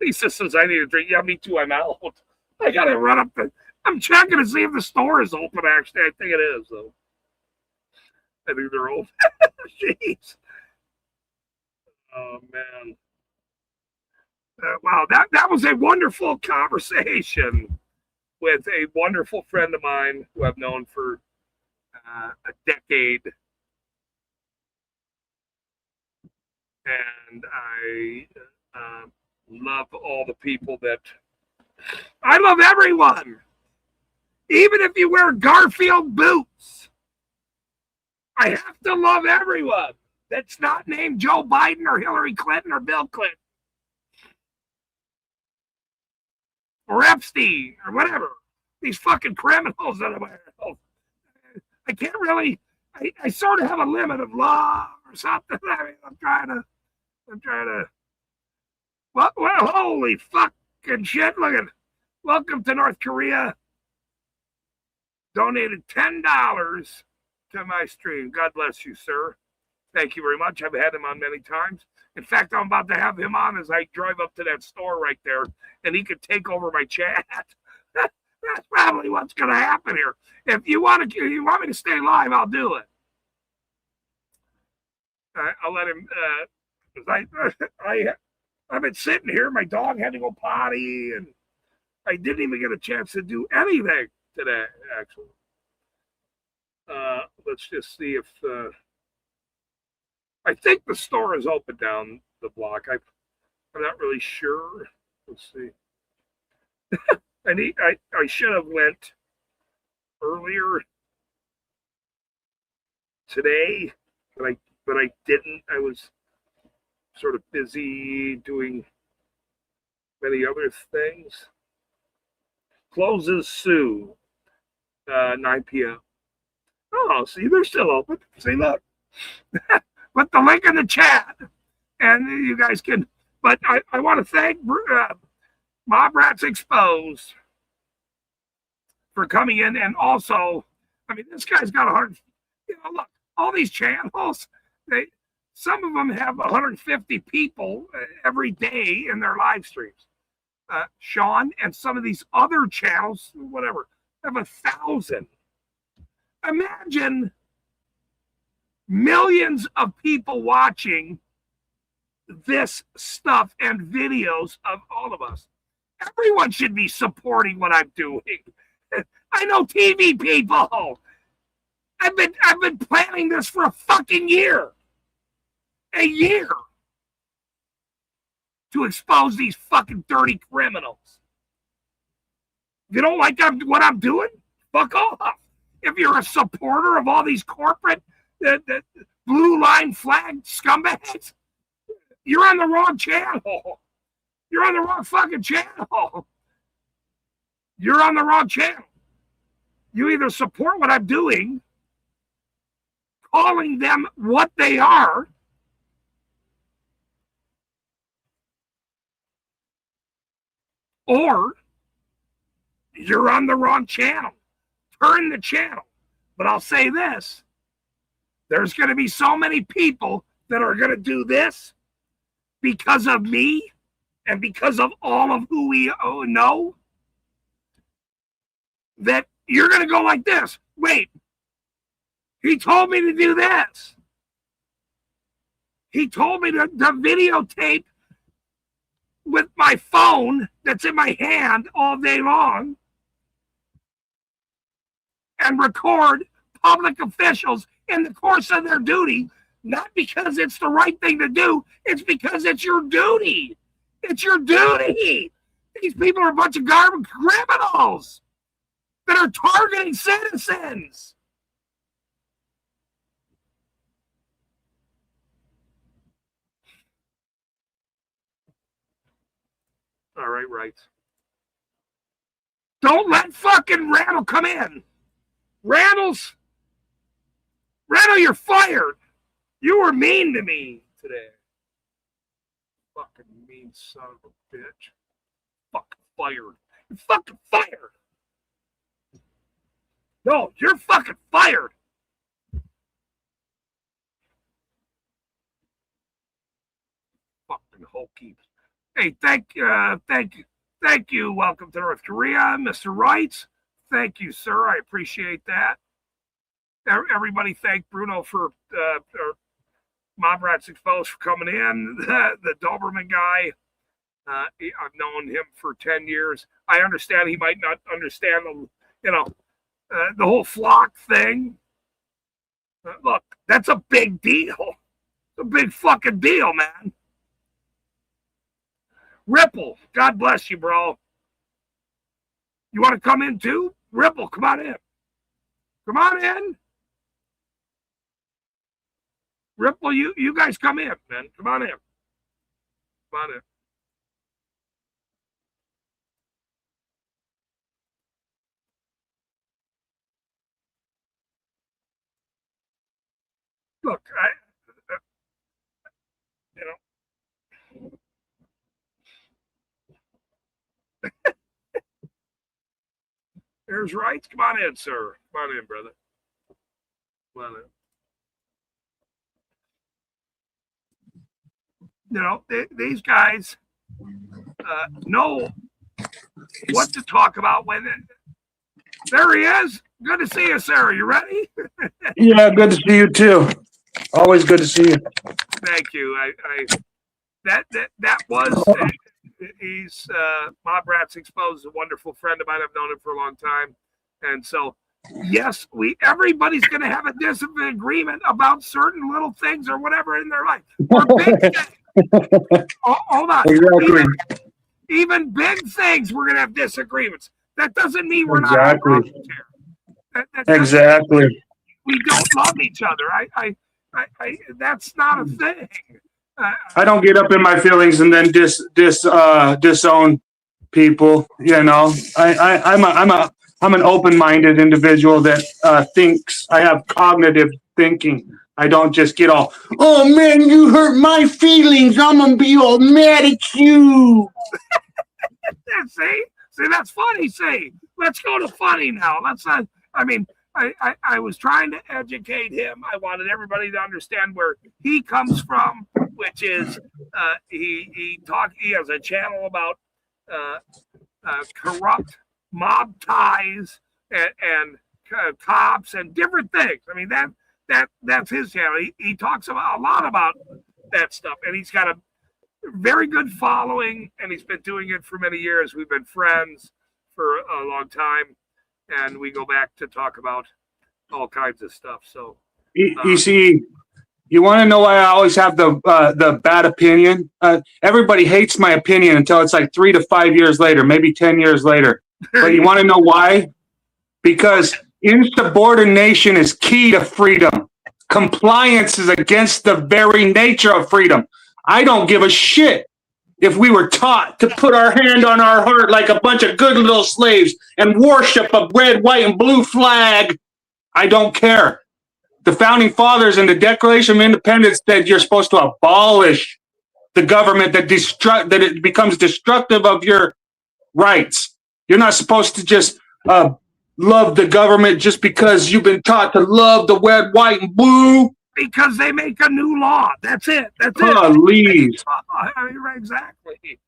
Speaker 1: Lisa says I need a drink. Yeah, me too. I'm out. I gotta run up I'm checking to see if the store is open. Actually, I think it is though. I think they're open. Jeez. Oh man. Wow, that was a wonderful conversation with a wonderful friend of mine who I've known for a decade. And I love all the people that I love everyone. Even if you wear Garfield boots, I have to love everyone that's not named Joe Biden or Hillary Clinton or Bill Clinton or Epstein or whatever. These fucking criminals that I can't really. I sort of have a limit of love or something. I mean, I'm trying to. Well, holy fucking shit! Look at. Welcome to North Korea. Donated $10 to my stream. God bless you, sir. Thank you very much. I've had him on many times. In fact, I'm about to have him on as I drive up to that store right there, and he could take over my chat. That's probably what's going to happen here. If you want me to stay live, I'll do it. I'll let him. I've been sitting here. My dog had to go potty, and I didn't even get a chance to do anything today. Actually, let's just see if I think the store is open down the block. I'm not really sure. Let's see. I should have went earlier today, but I didn't. I was sort of busy doing many other things. Closes soon, 9 p.m. Oh, see, they're still open. See, look. Put the link in the chat, and you guys can. But I want to thank Mob Rats Exposed for coming in, and also, I mean, this guy's got 100. Look, all these channels, some of them have 150 people every day in their live streams. Sean and some of these other channels, whatever, have 1,000. Imagine millions of people watching this stuff and videos of all of us. Everyone should be supporting what I'm doing. I know TV people. I've been planning this for a fucking year. A year. To expose these fucking dirty criminals. If you don't like what I'm doing, fuck off. If you're a supporter of all these corporate the blue line flag scumbags, you're on the wrong channel. You're on the wrong fucking channel. You're on the wrong channel. You either support what I'm doing, calling them what they are, or you're on the wrong channel. Turn the channel. But I'll say this. There's going to be so many people that are going to do this because of me and because of all of who we know that you're going to go like this. Wait, he told me to do this. He told me to videotape with my phone that's in my hand all day long and record public officials in the course of their duty, not because it's the right thing to do, it's because it's your duty. It's your duty. These people are a bunch of garbage criminals that are targeting citizens. All right, right. Don't let fucking Randall come in. Randall, you're fired. You were mean to me today. Fucking mean son of a bitch. Fucking fired. You're fucking fired. No, you're fucking fired. Fucking hokey. Hey, thank you. Welcome to North Korea, Mr. Wright. Thank you, sir. I appreciate that. Everybody thank Bruno for Mob Rats Exposed for coming in. The Doberman guy. I've known him for 10 years. I understand he might not understand the whole flock thing. Look, that's a big deal. It's a big fucking deal, man. Ripple, God bless you, bro. You want to come in too? Ripple, come on in. Come on in. Ripple, you guys come in, man. Come on in. Come on in. Look, There's Rights. Come on in, sir. Come on in, brother. Come on in. These guys know what to talk about when there he is. Good to see you, sir. You ready?
Speaker 4: Yeah, good to see you too. Always good to see you.
Speaker 1: Thank you. That was he's Mob Rats Exposed, a wonderful friend of mine. I've known him for a long time, and so yes, everybody's going to have a disagreement about certain little things or whatever in their life. Or big things. Hold on.
Speaker 4: Exactly.
Speaker 1: Even big things, we're going to have disagreements. That doesn't mean we're
Speaker 4: Exactly.
Speaker 1: not here.
Speaker 4: Exactly.
Speaker 1: We don't love each other. I that's not a thing.
Speaker 4: I don't get up in my feelings and then disown people. You know, I'm an open-minded individual that thinks. I have cognitive thinking. I don't just get all, oh man, you hurt my feelings. I'm gonna be all mad at you.
Speaker 1: See, that's funny. See, let's go to funny now. Let's not. I mean, I was trying to educate him. I wanted everybody to understand where he comes from, which is he has a channel about corrupt mob ties and cops and different things. I mean that's his channel. He talks about a lot about that stuff, and he's got a very good following, and he's been doing it for many years. We've been friends for a long time, and we go back to talk about all kinds of stuff. So
Speaker 4: You see, you want to know why I always have the bad opinion? Everybody hates my opinion until it's like 3 to 5 years later, maybe 10 years later. But you want to know why? Because insubordination is key to freedom. Compliance is against the very nature of freedom. I don't give a shit if we were taught to put our hand on our heart like a bunch of good little slaves and worship a red, white, and blue flag. I don't care. The founding fathers and the Declaration of Independence said you're supposed to abolish the government that it becomes destructive of your rights. You're not supposed to just love the government just because you've been taught to love the red, white, and blue.
Speaker 1: Because they make a new law. That's it.
Speaker 4: Please.
Speaker 1: Exactly.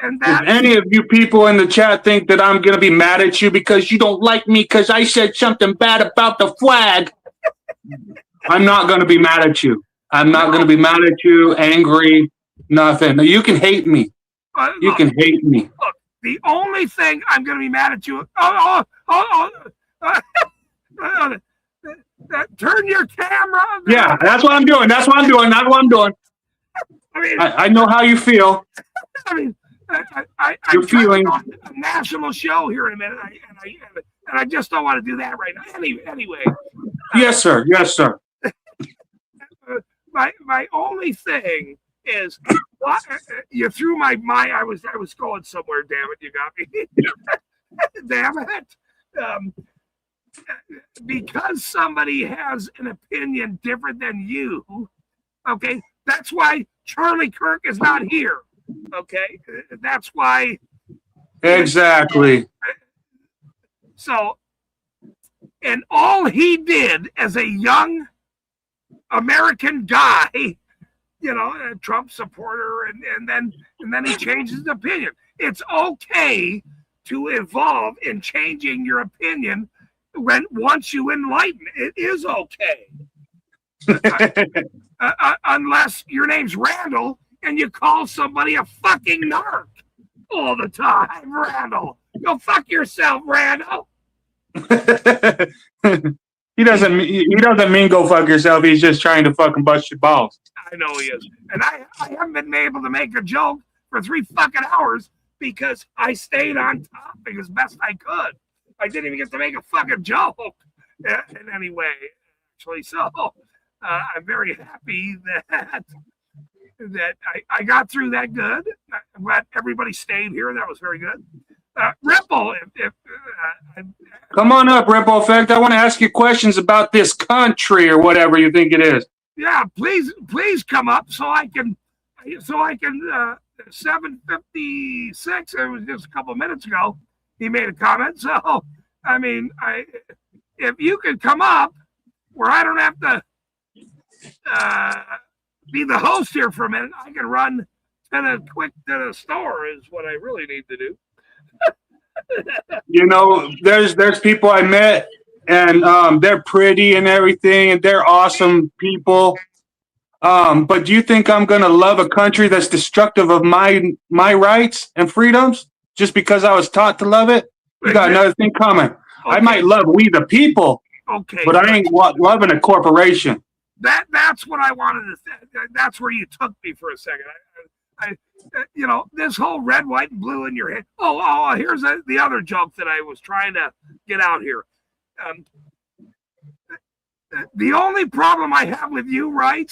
Speaker 4: If any of you people in the chat think that I'm going to be mad at you because you don't like me because I said something bad about the flag, I'm not going to be mad at you. I'm not going to be mad at you, angry, nothing. You can hate me. You can hate me.
Speaker 1: Look, the only thing I'm going to be mad at you. Turn your camera.
Speaker 4: Yeah, that's what I'm doing. That's what I'm doing. That's what I'm doing.
Speaker 1: I mean,
Speaker 4: I know how you feel.
Speaker 1: I mean,
Speaker 4: Your
Speaker 1: I'm trying to
Speaker 4: feelings.
Speaker 1: go on a national show here in a minute, and I just don't want to do that right now. Anyway,
Speaker 4: Yes, sir. Yes, sir.
Speaker 1: my only thing is, you threw my mind. I was going somewhere. Damn it, you got me. Damn it. Because somebody has an opinion different than you, okay, that's why Charlie Kirk is not here. Okay, that's why.
Speaker 4: Exactly.
Speaker 1: So, and all he did as a young American guy, you know, a Trump supporter, and then he changed his opinion. It's okay to evolve in changing your opinion once you enlighten. It is okay. Unless your name's Randall and you call somebody a fucking narc all the time. Randall, go fuck yourself, Randall.
Speaker 4: He doesn't mean go fuck yourself. He's just trying to fucking bust your balls.
Speaker 1: I know he is. And I haven't been able to make a joke for 3 fucking hours because I stayed on topic as best I could. I didn't even get to make a fucking joke in any way, actually. So I'm very happy that I got through that good. I'm glad everybody stayed here. That was very good. Ripple,
Speaker 4: Come on up, Ripple Effect. I want to ask you questions about this country or whatever you think it is.
Speaker 1: yeah, please come up so I can 7:56. It was just a couple minutes ago. He made a comment. So I mean, if you could come up where I don't have to be the host here for a minute, I can run quick to the store is what I really need to do.
Speaker 4: You know, there's people I met and they're pretty and everything and they're awesome people. But do you think I'm gonna love a country that's destructive of my rights and freedoms just because I was taught to love it? You got another thing coming.
Speaker 1: Okay.
Speaker 4: I might love we the people,
Speaker 1: Okay,
Speaker 4: but I ain't loving a corporation.
Speaker 1: that's what I wanted to say. That's where you took me for a second. I you know, this whole red, white, and blue in your head. Oh, here's the other joke that I was trying to get out here. The only problem I have with you, right,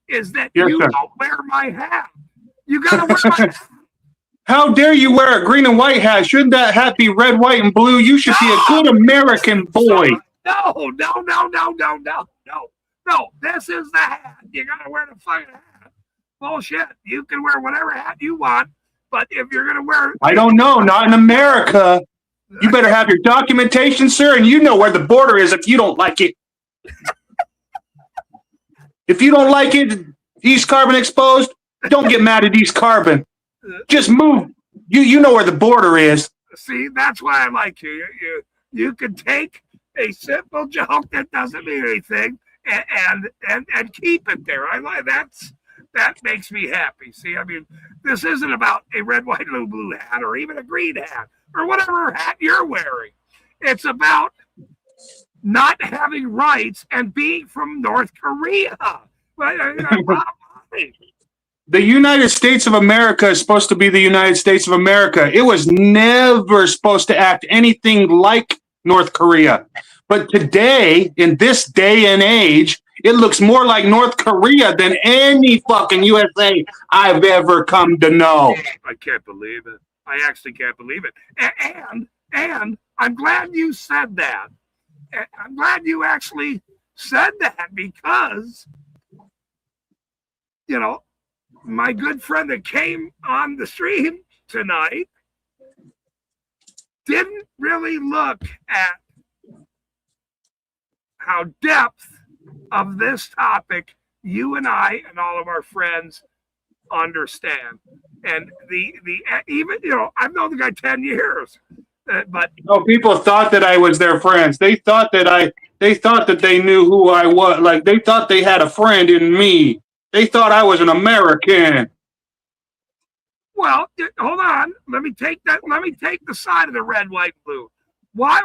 Speaker 1: is that
Speaker 4: Yes,
Speaker 1: you
Speaker 4: sir.
Speaker 1: don't wear my hat. You gotta wear my hat.
Speaker 4: How dare you wear a green and white hat? Shouldn't that hat be red, white, and blue? You should be a good American boy.
Speaker 1: No. This is the hat. You gotta wear the fucking hat. Bullshit. You can wear whatever hat you want, but if you're gonna wear,
Speaker 4: I don't know, not in America. You better have your documentation, sir, and you know where the border is if you don't like it. If you don't like it, East Carbon exposed, don't get mad at East Carbon. Just move. You know where the border is.
Speaker 1: see, that's why I like you. You can take a simple joke that doesn't mean anything and keep it there. I like that makes me happy. See, I mean, this isn't about a red, white, blue hat or even a green hat or whatever hat you're wearing. It's about not having rights and being from North Korea.
Speaker 4: The United States of America is supposed to be the United States of America. It was never supposed to act anything like North Korea. But today, in this day and age, it looks more like North Korea than any fucking USA I've ever come to know.
Speaker 1: I can't believe it. I actually can't believe it. And I'm glad you said that. I'm glad you actually said that because, you know, my good friend that came on the stream tonight didn't really look at how depth of this topic you and I and all of our friends understand. And the even, you know, I've known the guy 10 years, but
Speaker 4: No, people thought that I was their friends. They thought that they knew who I was. Like they thought they had a friend in me. They thought I was an American.
Speaker 1: well, hold on. Let me take the side of the red, white, blue. Why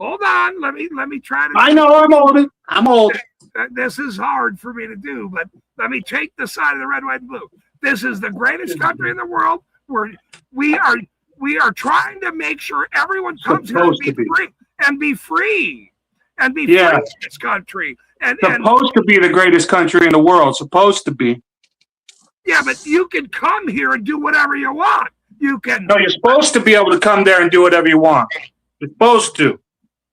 Speaker 1: hold on. Let me try to.
Speaker 4: I know I'm old. I'm old.
Speaker 1: This is hard for me to do, but let me take the side of the red, white, and blue. This is the greatest country in the world. Where we are trying to make sure everyone comes here and be free in this country. And
Speaker 4: supposed to be the greatest country in the world. Supposed to be.
Speaker 1: Yeah, but you can come here and do whatever you want. You can.
Speaker 4: No, you're supposed to be able to come there and do whatever you want. You're supposed to.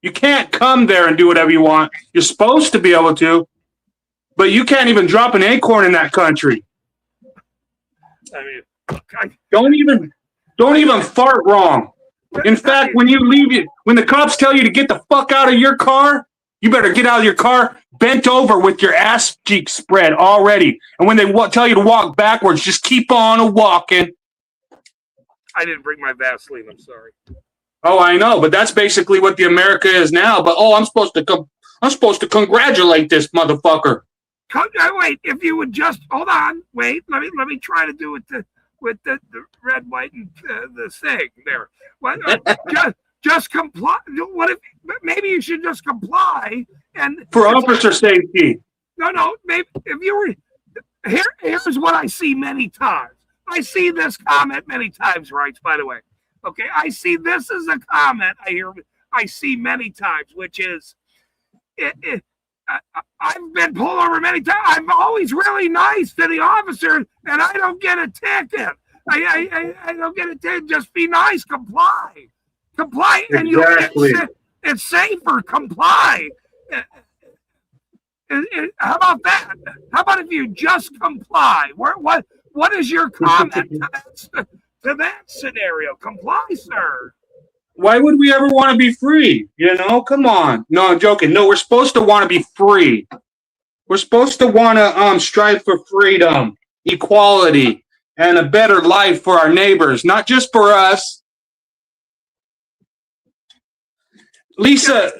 Speaker 4: You can't come there and do whatever you want. You're supposed to be able to, but you can't even drop an acorn in that country.
Speaker 1: I mean,
Speaker 4: don't even fart wrong. In fact, when the cops tell you to get the fuck out of your car, you better get out of your car bent over with your ass cheeks spread already. And when they tell you to walk backwards, just keep on walking.
Speaker 1: I didn't bring my Vaseline. I'm sorry.
Speaker 4: Oh, I know, but that's basically what the America is now. But I'm supposed to congratulate this motherfucker.
Speaker 1: Wait, if you would just hold on. Wait, let me try to do it with the red, white, and the thing there. What? Just comply. What if maybe you should just comply and
Speaker 4: for officer safety?
Speaker 1: No. Maybe if you were here's what I see many times. I see this comment many times, right? By the way, okay, I see this as a comment I see many times, which is, I've been pulled over many times. I'm always really nice to the officer, and I don't get a ticket. I don't get a ticket. Just be nice, comply, and
Speaker 4: exactly.
Speaker 1: It's safer. Comply. How about that? How about if you just comply? What is your comment to that scenario? Comply, sir.
Speaker 4: Why would we ever want to be free? Come on. No, I'm joking. No, we're supposed to want to be free. We're supposed to want to strive for freedom, equality, and a better life for our neighbors, not just for us. Lisa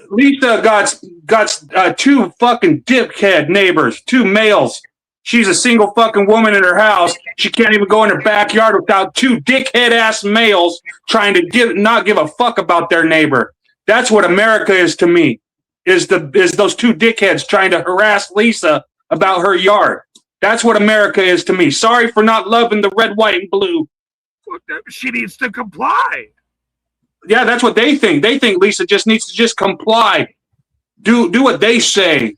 Speaker 4: got two fucking dickhead neighbors, two males. She's a single fucking woman in her house. She can't even go in her backyard without two dickhead ass males trying to not give a fuck about their neighbor. That's what America is to me. Is those two dickheads trying to harass Lisa about her yard. That's what America is to me. Sorry for not loving the red, white, and blue.
Speaker 1: She needs to comply.
Speaker 4: Yeah, that's what they think. They think Lisa just needs to just comply. Do what they say.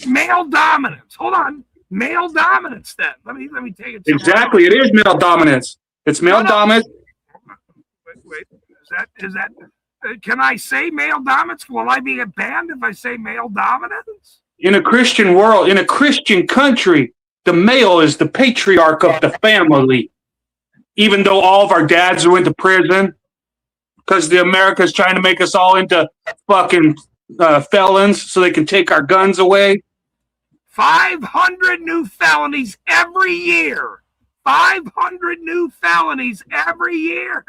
Speaker 1: Male dominance. Hold on. Male dominance then. Let me take it.
Speaker 4: Exactly. It is male dominance. It's male dominance.
Speaker 1: Wait. Is that can I say male dominance? Will I be banned if I say male dominance?
Speaker 4: In a Christian world, in a Christian country, the male is the patriarch of the family. Even though all of our dads went to prison because the America is trying to make us all into fucking felons so they can take our guns away.
Speaker 1: 500 new felonies every year. 500 new felonies every year.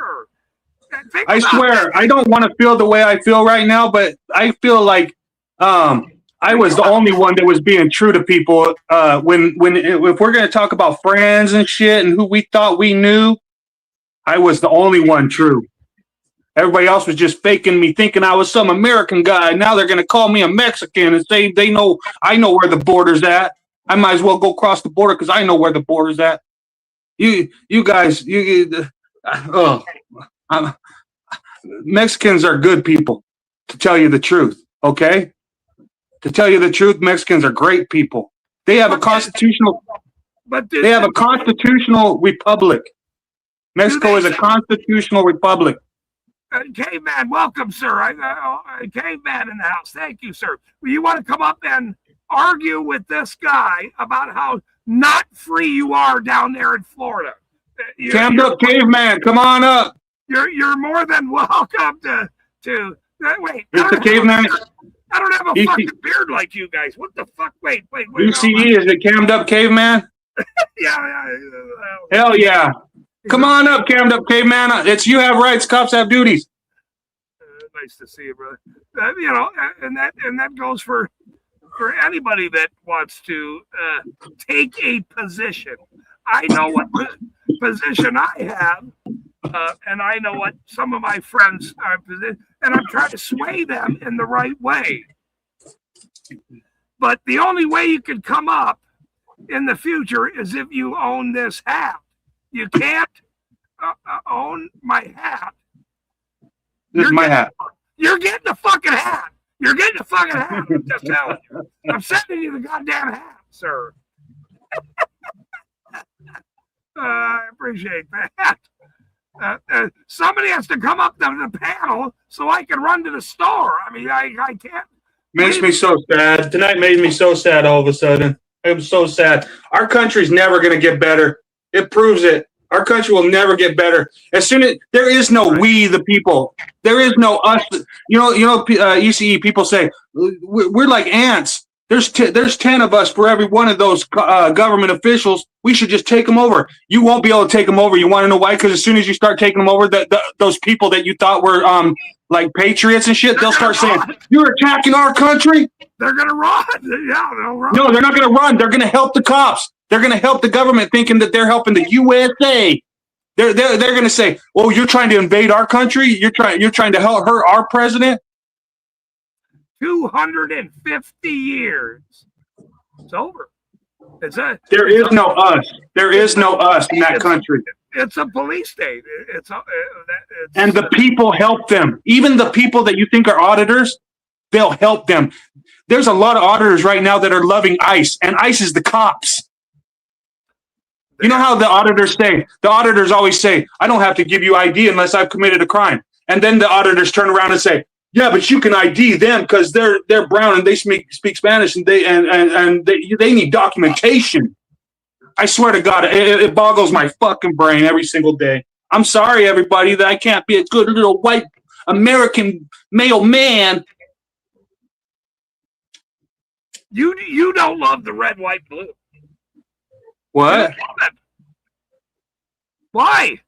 Speaker 4: I swear, I don't want to feel the way I feel right now, but I feel like I was the only one that was being true to people. If we're going to talk about friends and shit and who we thought we knew, I was the only one true. Everybody else was just faking me, thinking I was some American guy. Now they're going to call me a Mexican and say I know where the border's at. I might as well go across the border because I know where the border's at. You guys, Mexicans are good people, to tell you the truth. Okay, to tell you the truth, Mexicans are great people. They have a constitutional. They have a constitutional republic. Mexico is a constitutional republic.
Speaker 1: Caveman, welcome, sir. Caveman in the house. Thank you, sir. You want to come up and argue with this guy about how not free you are down there in Florida?
Speaker 4: Cammed up Caveman, come on up.
Speaker 1: You're more than welcome to wait.
Speaker 4: It's the Caveman.
Speaker 1: I don't have a fucking beard like you guys. What the fuck? Wait.
Speaker 4: UCE, is it Cammed up Caveman?
Speaker 1: Yeah.
Speaker 4: Hell yeah. Come on up, Cammed up Caveman. It's you have rights, cops have duties.
Speaker 1: Nice to see you, brother. And that goes for anybody that wants to take a position. I know what position I have, and I know what some of my friends are position. and I'm trying to sway them in the right way. But the only way you can come up in the future is if you own this hat. You can't own my hat.
Speaker 4: This is my hat.
Speaker 1: You're getting the fucking hat. You're getting the fucking hat. I'm just telling you. I'm sending you the goddamn hat, sir. I appreciate that. Somebody has to come up to the panel so I can run to the store. I mean, I can't.
Speaker 4: Makes me so sad. Tonight made me so sad all of a sudden. I'm so sad. Our country's never going to get better. It proves it. Our country will never get better. As soon as there is no we, the people, there is no us. ECE people say we're like ants. There's 10 of us for every one of those government officials. We should just take them over. You won't be able to take them over. You want to know why? Because as soon as you start taking them over, those people that you thought were like patriots and shit, they'll start saying, "You're attacking our country."
Speaker 1: They're gonna run. Yeah, they'll run.
Speaker 4: No, they're not going to run. They're going to help the cops. They're going to help the government, thinking that they're helping the USA. They're going to say, "Oh, you're trying to invade our country. You're trying to help hurt our president."
Speaker 1: 250 years. It's over.
Speaker 4: There is no us. There is no us in that country.
Speaker 1: It's a police state.
Speaker 4: And the people help them. Even the people that you think are auditors, they'll help them. There's a lot of auditors right now that are loving ICE, and ICE is the cops. You know how the auditors say? The auditors always say, "I don't have to give you ID unless I've committed a crime." And then the auditors turn around and say, "Yeah, but you can ID them because they're brown and they speak Spanish and they need documentation." I swear to God, it boggles my fucking brain every single day. I'm sorry, everybody, that I can't be a good little white American male man.
Speaker 1: You don't love the red, white, blue.
Speaker 4: What?
Speaker 1: Why?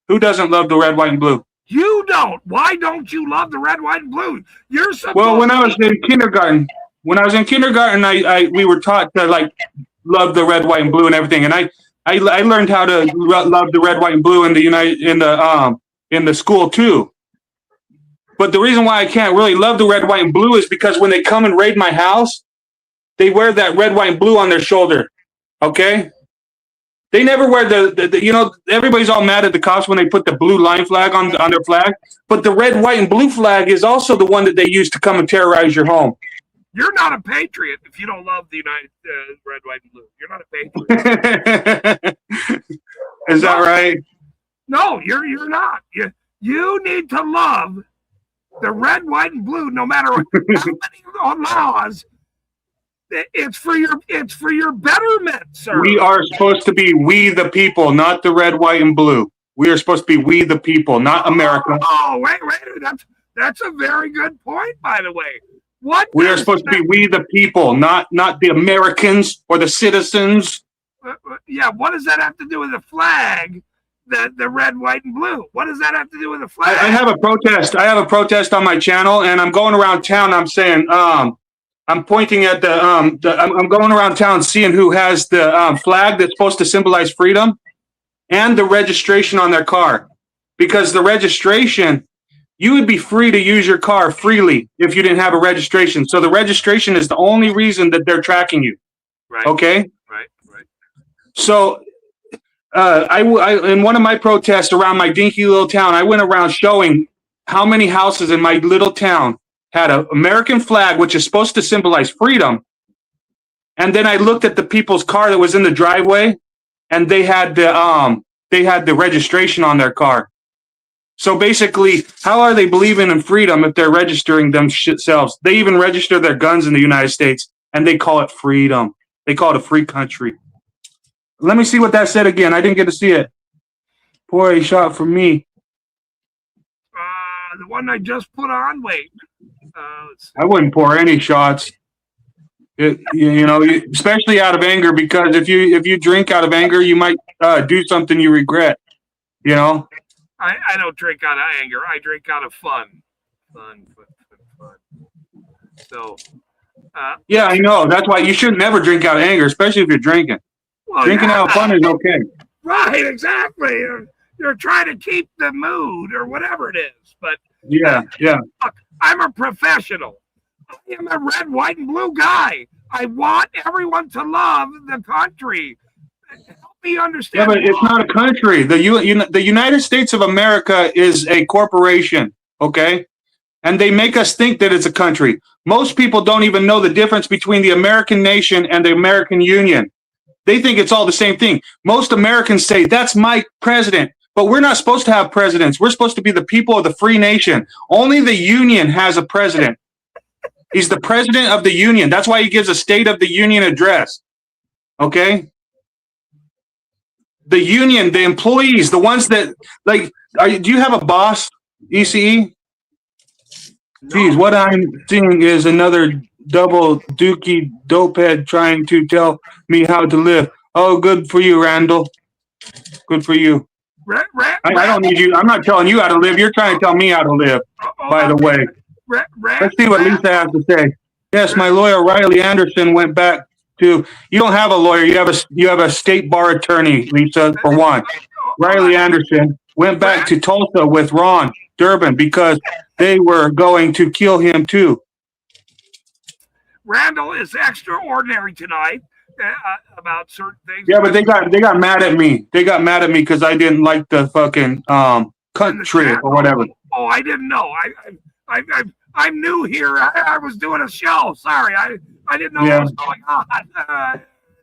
Speaker 4: Who doesn't love the red, white, and blue?
Speaker 1: You don't. Why don't you love the red, white, and blue? You're supposed.
Speaker 4: Well, when I was in kindergarten, we were taught to like love the red, white, and blue and everything, and I learned how to love the red, white, and blue in the school too. But the reason why I can't really love the red, white, and blue is because when they come and raid my house, they wear that red, white, and blue on their shoulder. Okay? They never wear the everybody's all mad at the cops when they put the blue line flag on their flag. But the red, white, and blue flag is also the one that they use to come and terrorize your home.
Speaker 1: You're not a patriot if you don't love the United red, white, and blue. You're not a patriot.
Speaker 4: Is that right?
Speaker 1: No, you're not. You need to love the red, white, and blue, no matter how many laws. It's for your betterment, sir.
Speaker 4: We are supposed to be we the people, not the red, white, and blue. We are supposed to be we the people, not America.
Speaker 1: Oh, wait, that's a very good point, by the way. What
Speaker 4: we are supposed to be we the people, not the Americans or the citizens.
Speaker 1: Yeah, what does that have to do with the flag? The red, white, and blue. What does that have to do with the flag?
Speaker 4: I have a protest. I have a protest on my channel, and I'm going around town. I'm saying, I'm pointing at I'm going around town seeing who has the flag that's supposed to symbolize freedom and the registration on their car. Because the registration, you would be free to use your car freely if you didn't have a registration. So the registration is the only reason that they're tracking you.
Speaker 1: Right.
Speaker 4: Okay?
Speaker 1: Right.
Speaker 4: So I in one of my protests around my dinky little town, I went around showing how many houses in my little town had an American flag, which is supposed to symbolize freedom. And then I looked at the people's car that was in the driveway, and they had the registration on their car. So basically, how are they believing in freedom if they're registering themselves? They even register their guns in the United States, and they call it freedom. They call it a free country. Let me see what that said again. I didn't get to see it. Pour a shot for me.
Speaker 1: The one I just put on. Wait.
Speaker 4: I wouldn't pour any shots. Especially out of anger, because if you drink out of anger, you might do something you regret. You know.
Speaker 1: I don't drink out of anger. I drink out of fun. Fun. So.
Speaker 4: Yeah, I know. That's why you should never drink out of anger, especially if you're drinking. Well, drinking out of fun is okay.
Speaker 1: Right, exactly. you're trying to keep the mood or whatever it is. But
Speaker 4: Yeah.
Speaker 1: look, I'm a professional. I am a red, white, and blue guy. I want everyone to love the country. Help me
Speaker 4: Yeah,
Speaker 1: understand.
Speaker 4: but it's not a country. The United States of America is a corporation, okay? And they make us think that it's a country. Most people don't even know the difference between the American nation and the American Union. They think it's all the same thing. Most Americans say, that's my president. But we're not supposed to have presidents. We're supposed to be the people of the free nation. Only the union has a president. He's the president of the union. That's why he gives a State of the Union address. Okay? The union, the employees, the ones that, like, do you have a boss, ECE? Geez, what I'm seeing is another double dookie dopehead trying to tell me how to live. Oh, good for you, Randall. Good for you. I don't need you. I'm not telling you how to live. You're trying to tell me how to live, by the way. Let's see what Lisa has to say. Yes, my lawyer, Riley Anderson, went back to, you don't have a lawyer. You have a state bar attorney, Lisa, for one. Riley Anderson went back to Tulsa with Ron Durbin because they were going to kill him too.
Speaker 1: Randall is extraordinary tonight about certain things.
Speaker 4: Yeah, but they got mad at me. They got mad at me because I didn't like the fucking country or whatever.
Speaker 1: Oh, I didn't know. I'm new here. I was doing a show. Sorry, I didn't know what was going on.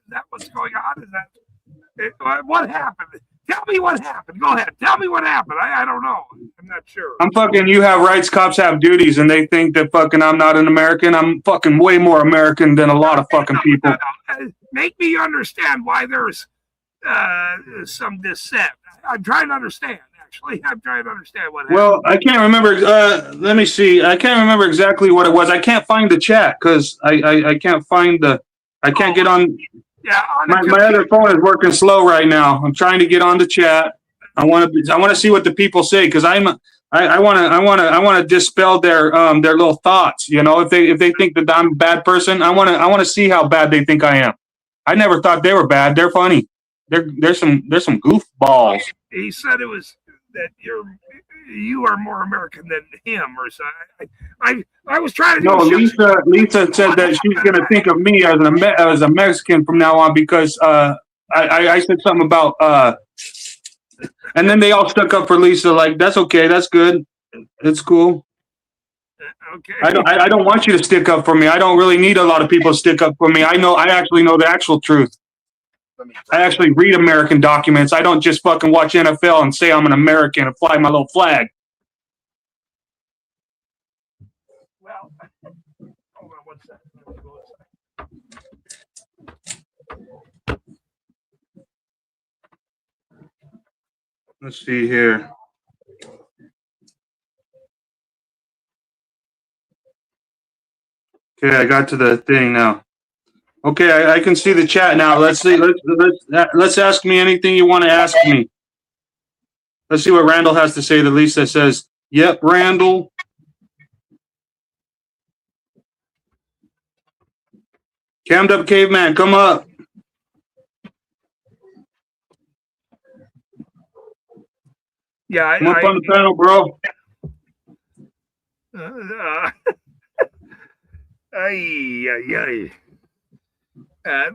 Speaker 1: That what's going on? Is that what happened? Tell me what happened. Go ahead. Tell me what happened. I don't know. I'm not sure.
Speaker 4: I'm fucking, you have rights, cops have duties, and they think that fucking I'm not an American. I'm fucking way more American than a lot of fucking people.
Speaker 1: Make me understand why there's some dissent. I'm trying to understand, actually. I'm trying to understand what happened.
Speaker 4: Well, I can't remember. Let me see. I can't remember exactly what it was. I can't find the chat because I can't find the, I can't get on.
Speaker 1: Yeah,
Speaker 4: my other phone is working slow right now. I'm trying to get on the chat. I want to see what the people say because I want to dispel their little thoughts. You know, if they think that I'm a bad person, I want to see how bad they think I am. I never thought they were bad. They're funny. There's some goofballs.
Speaker 1: He said it was that you are more American than him or something. I was trying to.
Speaker 4: No, Lisa said that she's going to think of me as a Mexican from now on because I said something about and then they all stuck up for Lisa. Like, that's okay, that's good, it's cool.
Speaker 1: Okay.
Speaker 4: I don't want you to stick up for me. I don't really need a lot of people to stick up for me. I actually know the actual truth. I actually read American documents. I don't just fucking watch NFL and say I'm an American and fly my little flag.
Speaker 1: Well, hold on one second.
Speaker 4: Let's see here. Okay, I got to the thing now. Okay, I can see the chat now. Let's see. Let's ask me anything you want to ask me. Let's see what Randall has to say. That Lisa says, "Yep, Randall." Cammed up caveman, come up.
Speaker 1: Yeah,
Speaker 4: come up on the panel, bro.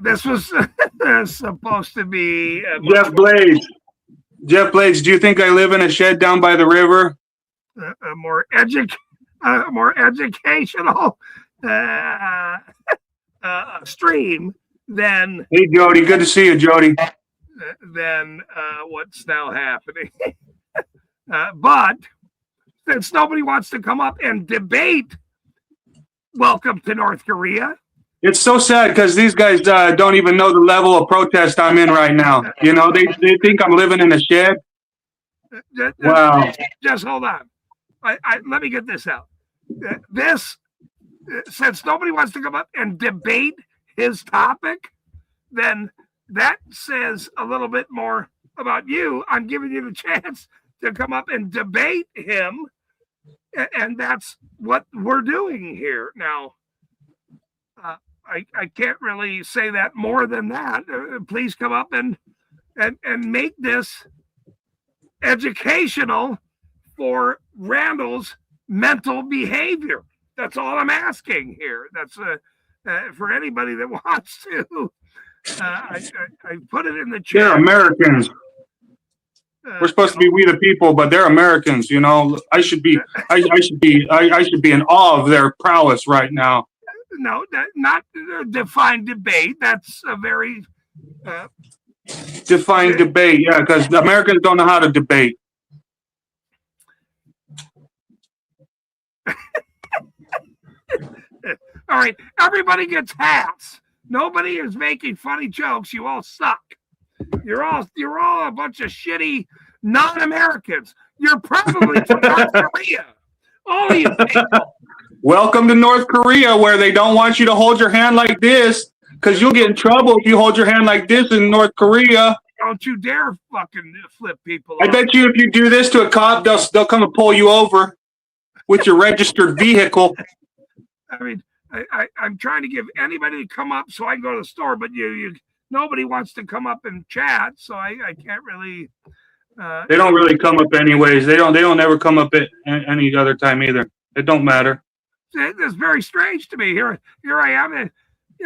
Speaker 1: This was supposed to be
Speaker 4: Jeff Blades. Jeff Blades, do you think I live in a shed down by the river?
Speaker 1: A more educational stream than.
Speaker 4: Hey, Jody, good to see you, Jody.
Speaker 1: Than what's now happening. But since nobody wants to come up and debate welcome to North Korea.
Speaker 4: It's so sad because these guys don't even know the level of protest I'm in right now. You know, they think I'm living in a shed. Wow.
Speaker 1: Just hold on. Let me get this out. Since nobody wants to come up and debate his topic, then that says a little bit more about you. I'm giving you the chance to come up and debate him. And that's what we're doing here. Now, I can't really say that more than that. Please come up and make this educational for Randall's mental behavior. That's all I'm asking here. That's for anybody that wants to. I put it in the chat.
Speaker 4: They're Americans. We're supposed to be we the people, but they're Americans. You know, I should be in awe of their prowess right now.
Speaker 1: No, not defined debate. That's a very
Speaker 4: Defined debate. Yeah, because Americans don't know how to debate.
Speaker 1: all right. Everybody gets hats. Nobody is making funny jokes. You all suck. You're all a bunch of shitty non-Americans. You're probably from North Korea. All of you people.
Speaker 4: Welcome to North Korea, where they don't want you to hold your hand like this, because you'll get in trouble if you hold your hand like this in North Korea.
Speaker 1: Don't you dare fucking flip people
Speaker 4: I
Speaker 1: off.
Speaker 4: bet you if you do this to a cop, they'll come and pull you over with your registered vehicle.
Speaker 1: I mean, I'm trying to give anybody to come up so I can go to the store, but nobody wants to come up and chat, so I can't really.
Speaker 4: They don't really come up anyways. They don't ever come up at any other time either. It don't matter.
Speaker 1: It's very strange to me. Here I am.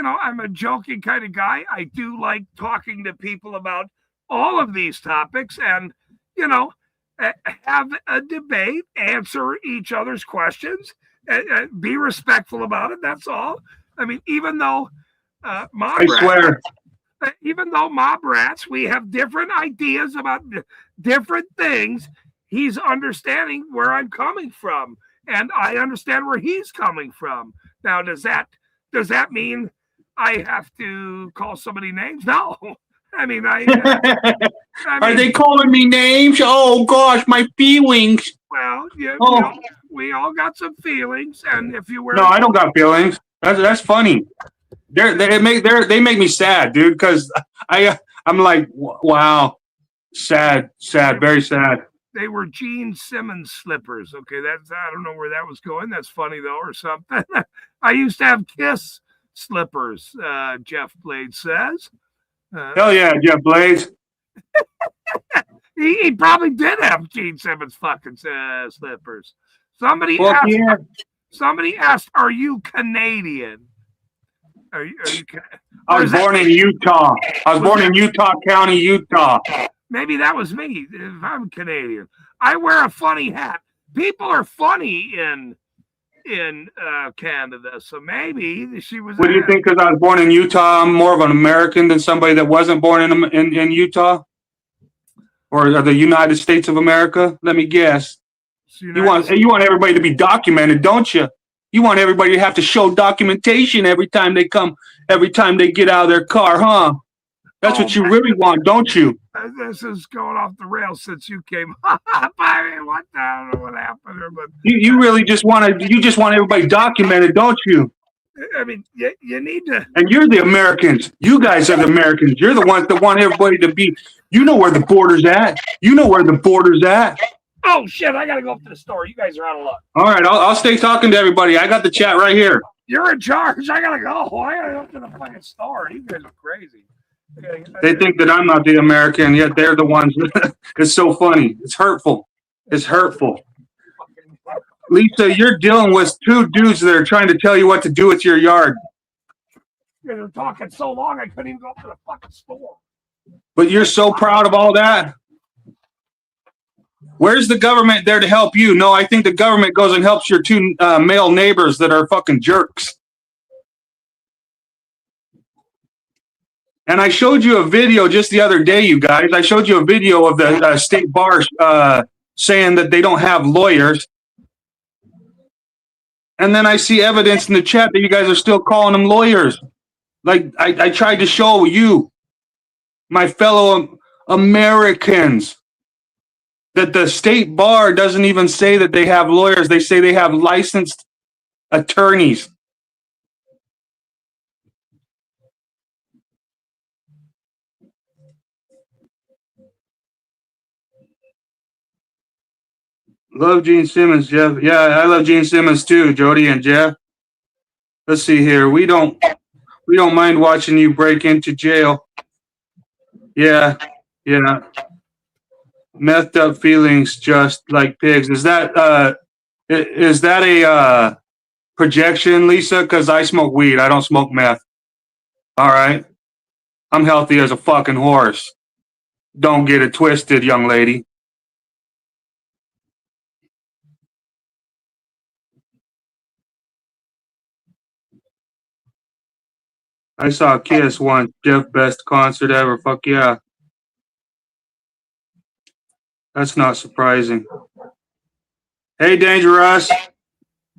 Speaker 1: I'm a joking kind of guy. I do like talking to people about all of these topics and, have a debate, answer each other's questions, be respectful about it. That's all. I mean, even though
Speaker 4: I swear.
Speaker 1: even though mob rats, we have different ideas about different things, he's understanding where I'm coming from. And I understand where he's coming from. Now, does that mean I have to call somebody names? No. I mean,
Speaker 4: Are they calling me names? Oh gosh, my feelings.
Speaker 1: Well, we all got some feelings, and if you were
Speaker 4: No, I don't got feelings. That's funny. They make me sad, dude. Because I'm like, wow, sad, very sad.
Speaker 1: They were Gene Simmons slippers. Okay, I don't know where that was going. That's funny though, or something. I used to have Kiss slippers. Jeff Blades says.
Speaker 4: Hell yeah, Jeff Blades.
Speaker 1: He probably did have Gene Simmons fucking slippers. Somebody asked, "Are you Canadian?" Are you?
Speaker 4: I was born in Utah. I was born in Utah County, Utah.
Speaker 1: Maybe that was me. If I'm Canadian, I wear a funny hat. People are funny in Canada, so maybe she was.
Speaker 4: What do you think? Because I was born in Utah, I'm more of an American than somebody that wasn't born in Utah or the United States of America. Let me guess. You want everybody to be documented, don't you? You want everybody to have to show documentation every time they get out of their car, huh? That's what you really want, don't you?
Speaker 1: This is going off the rails since you came up. I mean, I don't know what happened there, but
Speaker 4: you really just want everybody documented, don't you?
Speaker 1: I mean, you need to.
Speaker 4: And you're the Americans. You guys are the Americans. You're the ones that want everybody to be. You know where the border's at. You know where the border's at.
Speaker 1: Oh shit! I gotta go up to the store. You guys are out of luck.
Speaker 4: All right, I'll stay talking to everybody. I got the chat right here.
Speaker 1: You're in charge. I gotta go. I gotta go up to the fucking store. You guys are crazy.
Speaker 4: They think that I'm not the American, yet they're the ones. It's so funny. It's hurtful. It's hurtful. Lisa, you're dealing with two dudes that are trying to tell you what to do with your yard.
Speaker 1: You guys are talking so long, I couldn't even go up to the fucking store.
Speaker 4: But you're so proud of all that. Where's the government there to help you? No, I think the government goes and helps your two male neighbors that are fucking jerks. And I showed you a video just the other day, you guys. I showed you a video of the state bar saying that they don't have lawyers. And then I see evidence in the chat that you guys are still calling them lawyers. Like I tried to show you, my fellow Americans, that the state bar doesn't even say that they have lawyers. They say they have licensed attorneys. Love Gene Simmons, Jeff. Yeah, I love Gene Simmons too, Jody and Jeff. Let's see here. We don't mind watching you break into jail. Yeah. Methed up feelings just like pigs. Is that a projection, Lisa? Because I smoke weed. I don't smoke meth. All right. I'm healthy as a fucking horse. Don't get it twisted, young lady. I saw Kiss once. Jeff, best concert ever. Fuck yeah. That's not surprising. Hey, Dangerous.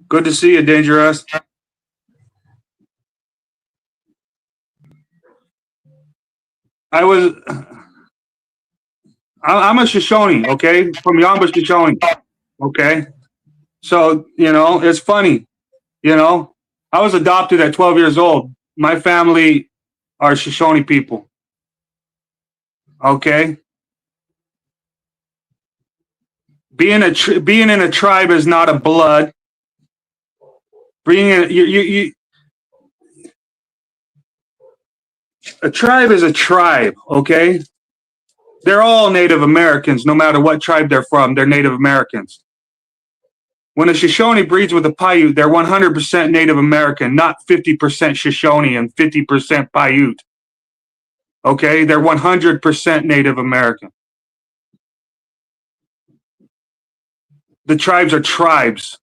Speaker 4: Good to see you, Dangerous. I'm a Shoshone, okay? From Yamba, Shoshone, okay? So, it's funny, I was adopted at 12 years old. My family are Shoshone people, okay? Being in a tribe is not a blood. A tribe is a tribe, okay? They're all Native Americans, no matter what tribe they're from. They're Native Americans. When a Shoshone breeds with a Paiute, they're 100% Native American, not 50% Shoshone and 50% Paiute. Okay? They're 100% Native American. The tribes are tribes.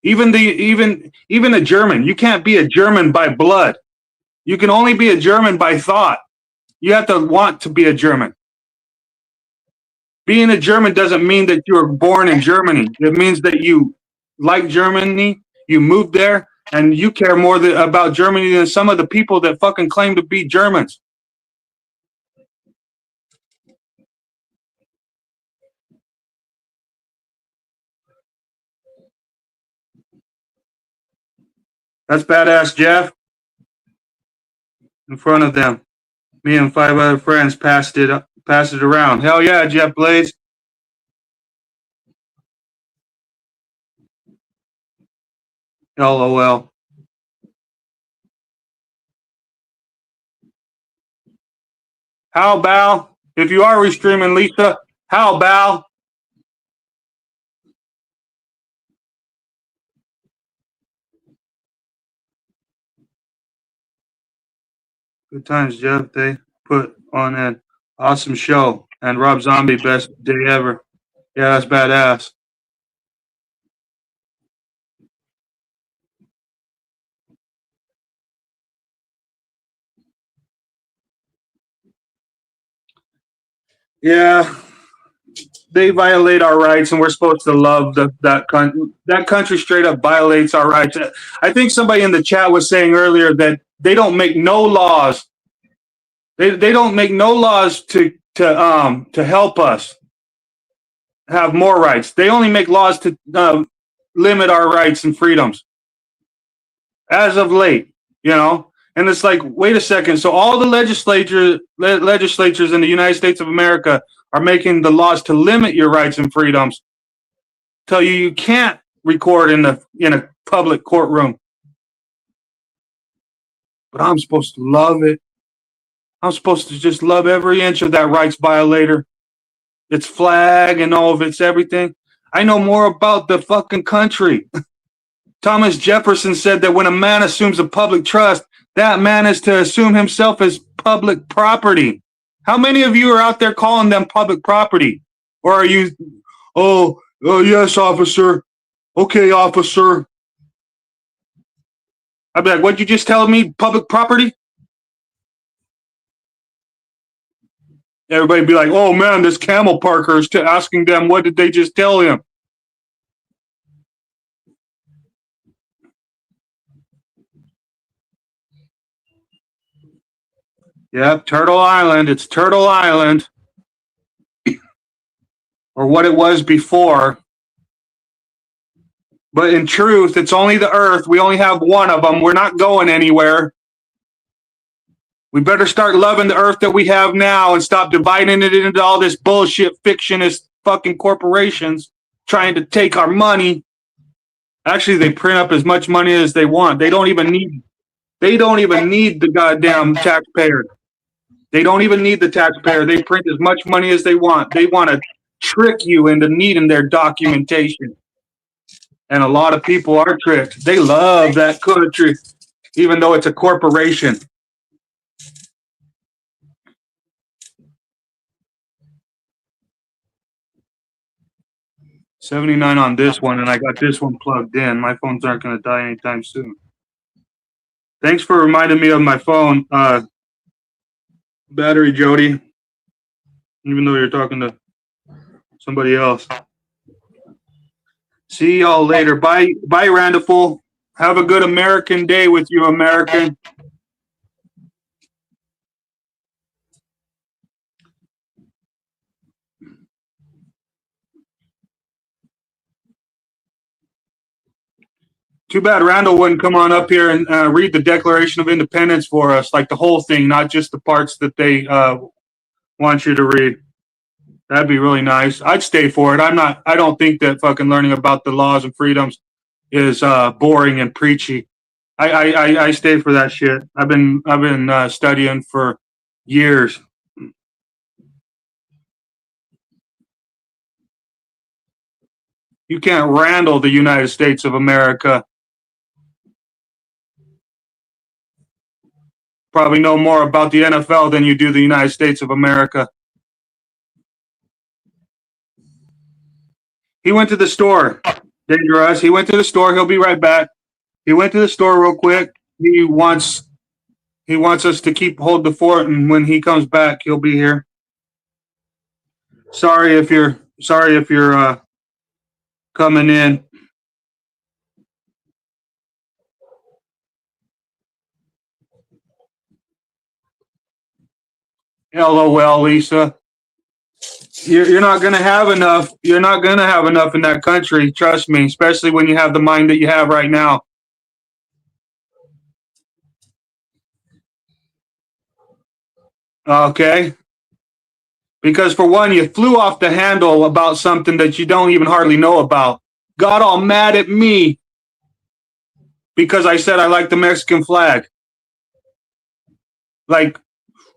Speaker 4: Even a German, you can't be a German by blood. You can only be a German by thought. You have to want to be a German. Being a German doesn't mean that you were born in Germany. It means that you like Germany, you moved there, and you care more about Germany than some of the people that fucking claim to be Germans. That's badass, Jeff. In front of them. Me and 5 other friends passed it around. Hell yeah, Jeff Blaze. LOL. How about, if you are restreaming, Lisa, how about? Good times, Jeff. They put on an awesome show. And Rob Zombie, best day ever. Yeah, that's badass. Yeah, they violate our rights, and we're supposed to love that country. That country straight up violates our rights. I think somebody in the chat was saying earlier that they don't make no laws. They don't make no laws to help us have more rights. They only make laws to limit our rights and freedoms. As of late, and it's like, wait a second. So all the legislatures in the United States of America are making the laws to limit your rights and freedoms. Tell you can't record in a public courtroom. But I'm supposed to love it. I'm supposed to just love every inch of that rights violator. Its flag and all of its everything. I know more about the fucking country. Thomas Jefferson said that when a man assumes a public trust, that man is to assume himself as public property. How many of you are out there calling them public property? Or are you, oh yes, officer. Okay, officer. I'd be like, what'd you just tell me? Public property? Everybody be like, oh man, this camel parker is asking them, what did they just tell him? Yep, Turtle Island. It's Turtle Island. Or what it was before. But in truth, it's only the Earth. We only have one of them. We're not going anywhere. We better start loving the Earth that we have now and stop dividing it into all this bullshit fictionist fucking corporations trying to take our money. Actually, they print up as much money as they want. They don't even need the goddamn taxpayer. They don't even need the taxpayer. They print as much money as they want. They want to trick you into needing their documentation. And a lot of people are tricked. They love that country, even though it's a corporation. $79 on this one, and I got this one plugged in. My phones aren't going to die anytime soon. Thanks for reminding me of my phone. Battery, Jody. Even though you're talking to somebody else. See y'all later. Bye, Randall. Have a good American day with you, American. Too bad Randall wouldn't come on up here and read the Declaration of Independence for us, like the whole thing, not just the parts that they want you to read. That'd be really nice. I'd stay for it. I don't think that fucking learning about the laws and freedoms is boring and preachy. I stay for that shit. I've been studying for years. You can't Randall the United States of America. Probably know more about the NFL than you do the United States of America. He went to the store. Dangerous. He went to the store. He'll be right back. He went to the store real quick. He wants us to hold the fort, and when he comes back, he'll be here. Sorry if you're coming in. LOL, Lisa. You're not going to have enough. You're not going to have enough in that country. Trust me, especially when you have the mind that you have right now. Okay. Because for one, you flew off the handle about something that you don't even hardly know about. Got all mad at me because I said I like the Mexican flag. Like,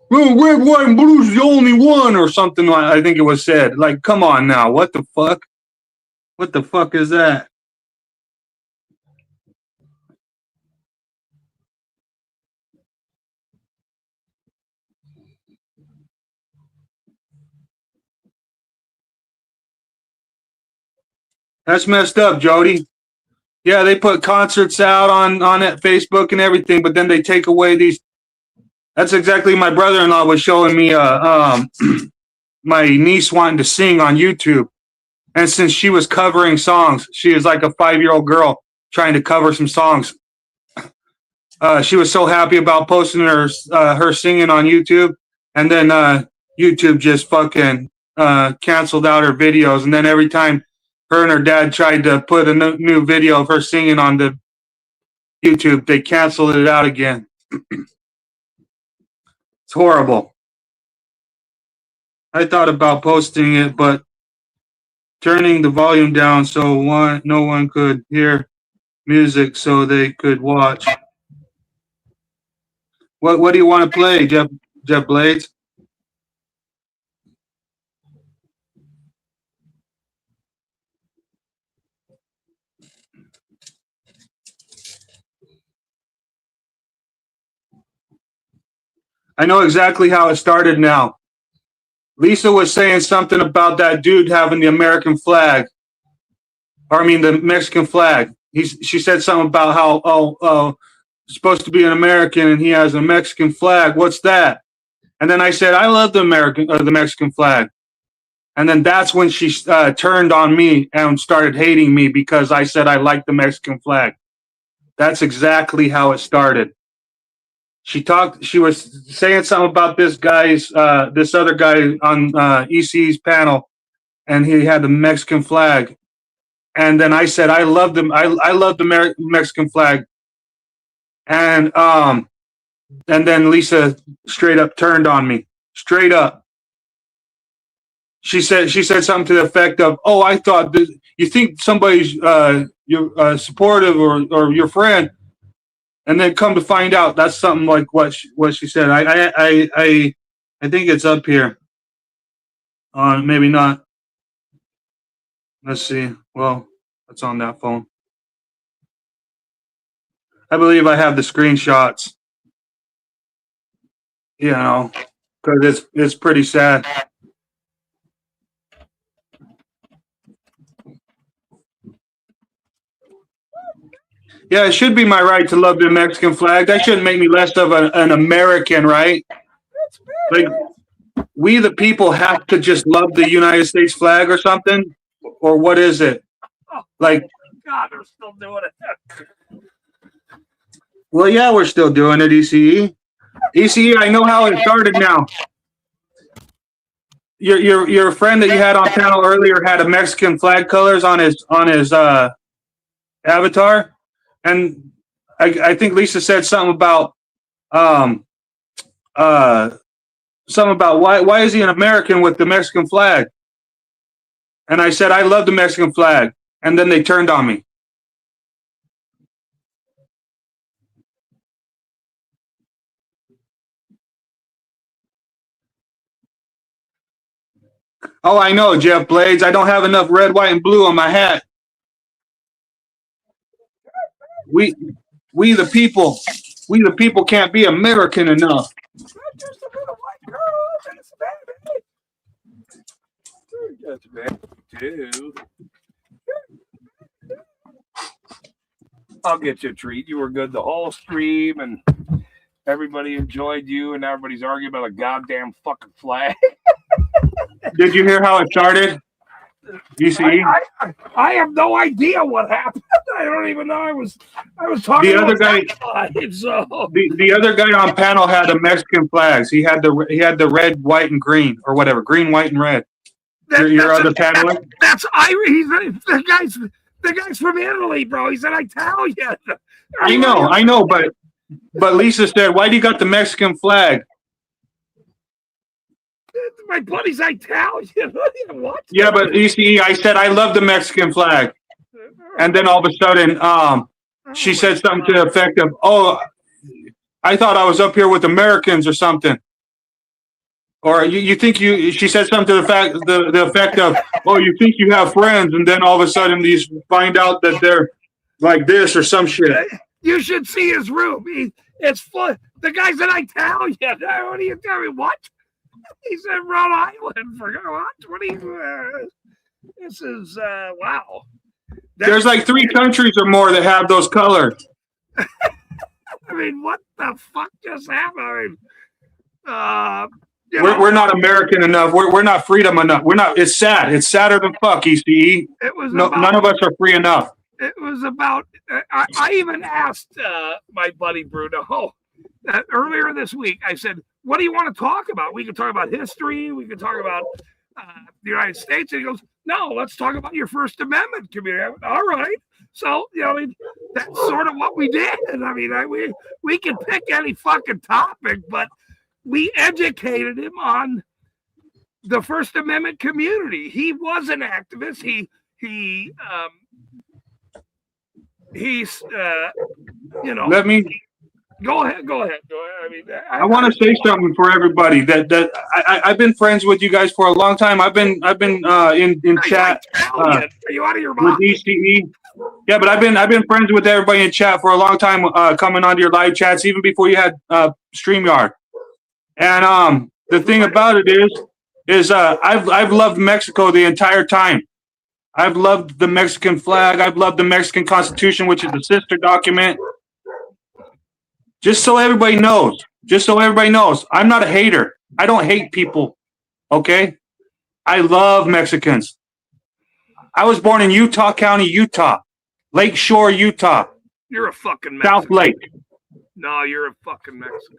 Speaker 4: oh, red, white, and blue's the only one, or something like I think it was said. Like, come on now, what the fuck? What the fuck is that? That's messed up, Jody. Yeah, they put concerts out on Facebook and everything, but then they take away these. That's exactly my brother-in-law was showing me my niece wanting to sing on YouTube. And since she was covering songs, she is like a 5-year-old girl trying to cover some songs. She was so happy about posting her singing on YouTube. And then YouTube just fucking canceled out her videos. And then every time her and her dad tried to put a new video of her singing on the YouTube, they canceled it out again. It's horrible. I thought about posting it, but turning the volume down so no one could hear music so they could watch. What do you want to play, Jeff Blades? I know exactly how it started now. Lisa was saying something about that dude having the American flag. Or I mean the Mexican flag. She said something about how supposed to be an American and he has a Mexican flag. What's that? And then I said, I love the Mexican flag. And then that's when she turned on me and started hating me because I said I like the Mexican flag. That's exactly how it started. She was saying something about this other guy on EC's panel, and he had the Mexican flag. And then I said, I love the Mexican flag. And then Lisa straight up turned on me, straight up. She said something to the effect of, "Oh, I thought you think somebody's your supportive or your friend." And then come to find out, that's something like what she said. I I think it's up here. Maybe not. Let's see. Well, it's on that phone. I believe I have the screenshots. You know, because it's pretty sad. Yeah, it should be my right to love the Mexican flag. That shouldn't make me less of an American, right? Like, we the people have to just love the United States flag or something? Or what is it? Like,
Speaker 1: God, they're still doing it.
Speaker 4: well, yeah, we're still doing it, ECE. ECE, I know how it started now. Your friend that you had on panel earlier had a Mexican flag colors on his avatar, and I think Lisa said something about why is he an American with the Mexican flag? And I said I love the Mexican flag, and then they turned on me. Oh, I know, Jeff Blades. I don't have enough red, white, and blue on my hat. We the people can't be American enough.
Speaker 1: Just a little white girl, that's baby. Dude. I'll get you a treat. You were good the whole stream, and everybody enjoyed you, and everybody's arguing about a goddamn fucking flag.
Speaker 4: Did you hear how it started? ECE?
Speaker 1: I have no idea what happened. I don't even know. I was talking.
Speaker 4: The other guy.
Speaker 1: So
Speaker 4: The other guy on panel had the Mexican flags. He had the red, white, and green, or whatever. Green, white, and red. Your other panelist?
Speaker 1: That's Irish. The guy's from Italy, bro. He's an Italian.
Speaker 4: I know, but Lisa said, why do you got the Mexican flag?
Speaker 1: My buddy's Italian. What?
Speaker 4: Yeah, but ECE, I said I love the Mexican flag. And then all of a sudden, she said something to the effect of, oh, I thought I was up here with Americans or something. Or you think she said something to the effect of, oh, you think you have friends, and then all of a sudden you find out that they're like this or some shit.
Speaker 1: You should see his room. It's full. The guy's an Italian. What do you tell me? What? He's in Rhode Island. For what? What do you? This is wow.
Speaker 4: There's like 3 countries or more that have those colors.
Speaker 1: I mean, what the fuck just happened?
Speaker 4: We're not American enough. We're not freedom enough. We're not. It's sad. It's sadder than fuck, ECE. None of us are free enough.
Speaker 1: It was about. I even asked my buddy Bruno earlier this week. I said, "What do you want to talk about? We could talk about history. We could talk about the United States." And he goes, "No, let's talk about your First Amendment community." I went, all right. So I mean, that's sort of what we did. I mean, we can pick any fucking topic, but we educated him on the First Amendment community. He was an activist. He's
Speaker 4: Let me
Speaker 1: go ahead. I mean,
Speaker 4: I want to say something for everybody that I've been friends with you guys for a long time. I've been in chat
Speaker 1: Are you out of your mind?
Speaker 4: with ECE. Yeah, but I've been friends with everybody in chat for a long time, coming onto your live chats even before you had StreamYard. And the thing about it is I've loved Mexico the entire time. I've loved the Mexican flag. I've loved the Mexican Constitution, which is the sister document. Just so everybody knows, I'm not a hater. I don't hate people, okay? I love Mexicans. I was born in Utah County, Utah, Lake Shore, Utah.
Speaker 1: You're a fucking Mexican.
Speaker 4: South Lake.
Speaker 1: No, you're a fucking Mexican.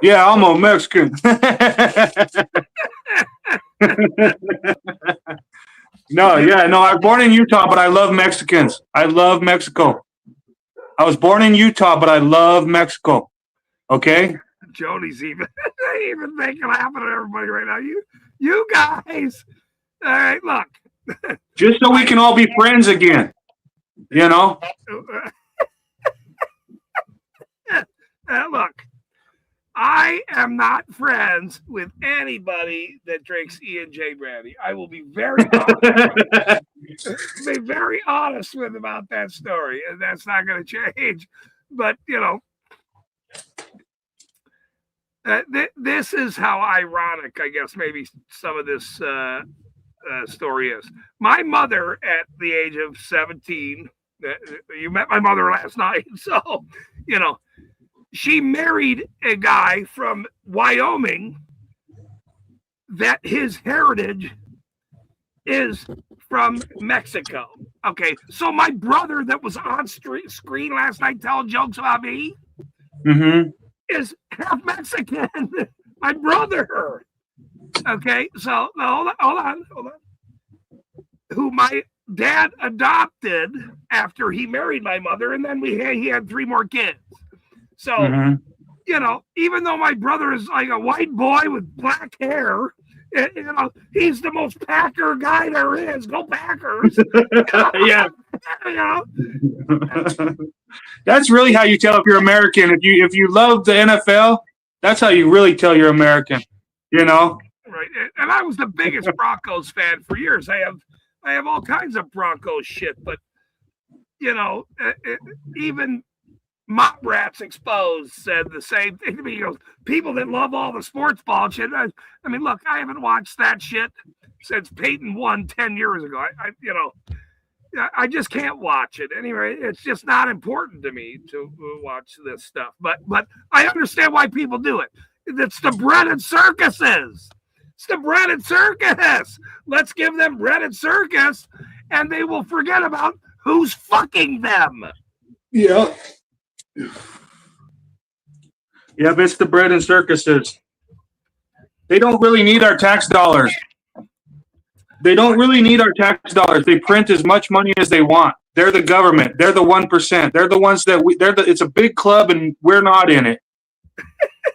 Speaker 4: Yeah, I'm a Mexican. No, I was born in Utah, but I love Mexicans. I love Mexico. I was born in Utah, but I love Mexico. Okay?
Speaker 1: Jody's even making laughing at everybody right now. You guys. All right, look.
Speaker 4: Just so we can all be friends again. You know?
Speaker 1: Look. I I am not friends with anybody that drinks E&J brandy. I will be very honest with about that story, and that's not going to change. But this is how ironic, I guess, maybe some of this story is. My mother, at the age of 17, you met my mother last night, so she married a guy from Wyoming that his heritage is from Mexico. Okay, so my brother that was on screen last night telling jokes about me is half Mexican. My brother. Okay, so hold on. Who my dad adopted after he married my mother, and then he had 3 more kids. So, even though my brother is like a white boy with black hair, he's the most Packer guy there is. Go Packers!
Speaker 4: Yeah. That's really how you tell if you're American. If you love the NFL, that's how you really tell you're American.
Speaker 1: Right. And I was the biggest Broncos fan for years. I have all kinds of Broncos shit, but even Mop Rats Exposed said the same thing to me. He goes, people that love all the sports ball shit. I mean, look, I haven't watched that shit since Peyton won 10 years ago. I just can't watch it. Anyway, it's just not important to me to watch this stuff. But I understand why people do it. It's the bread and circuses. It's the bread and circus. Let's give them bread and circus, and they will forget about who's fucking them.
Speaker 4: Yeah. Yep, it's the bread and circuses. They don't really need our tax dollars. They print as much money as they want. They're the government. They're the 1%. They're the ones that it's a big club and we're not in it.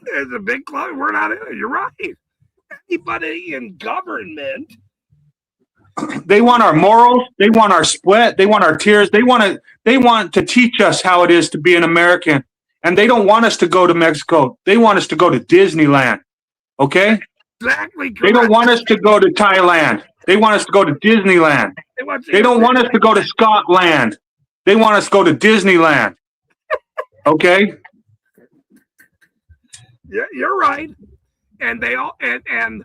Speaker 1: It's a big club. We're not in it. You're right. Anybody in government.
Speaker 4: They want our morals. They want our sweat. They want our tears. They want to teach us how it is to be an American. And they don't want us to go to Mexico. They want us to go to Disneyland. Okay?
Speaker 1: Exactly correct.
Speaker 4: They don't want us to go to Thailand. They want us to go to Disneyland. They don't want us to go to Scotland. They want us to go to Disneyland. Okay?
Speaker 1: Yeah, you're right. And they all and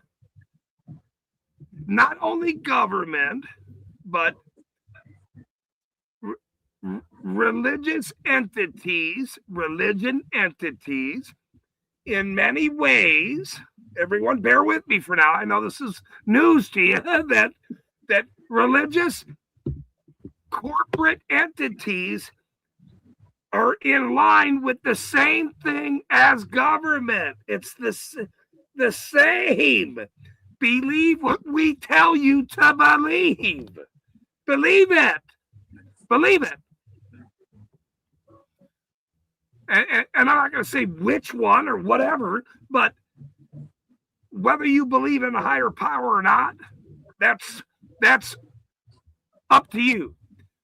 Speaker 1: not only government, but religion entities, in many ways. Everyone, bear with me for now. I know this is news to you that religious corporate entities are in line with the same thing as government. It's the same. Believe what we tell you to believe. Believe it. And I'm not going to say which one or whatever, but whether you believe in a higher power or not, that's up to you.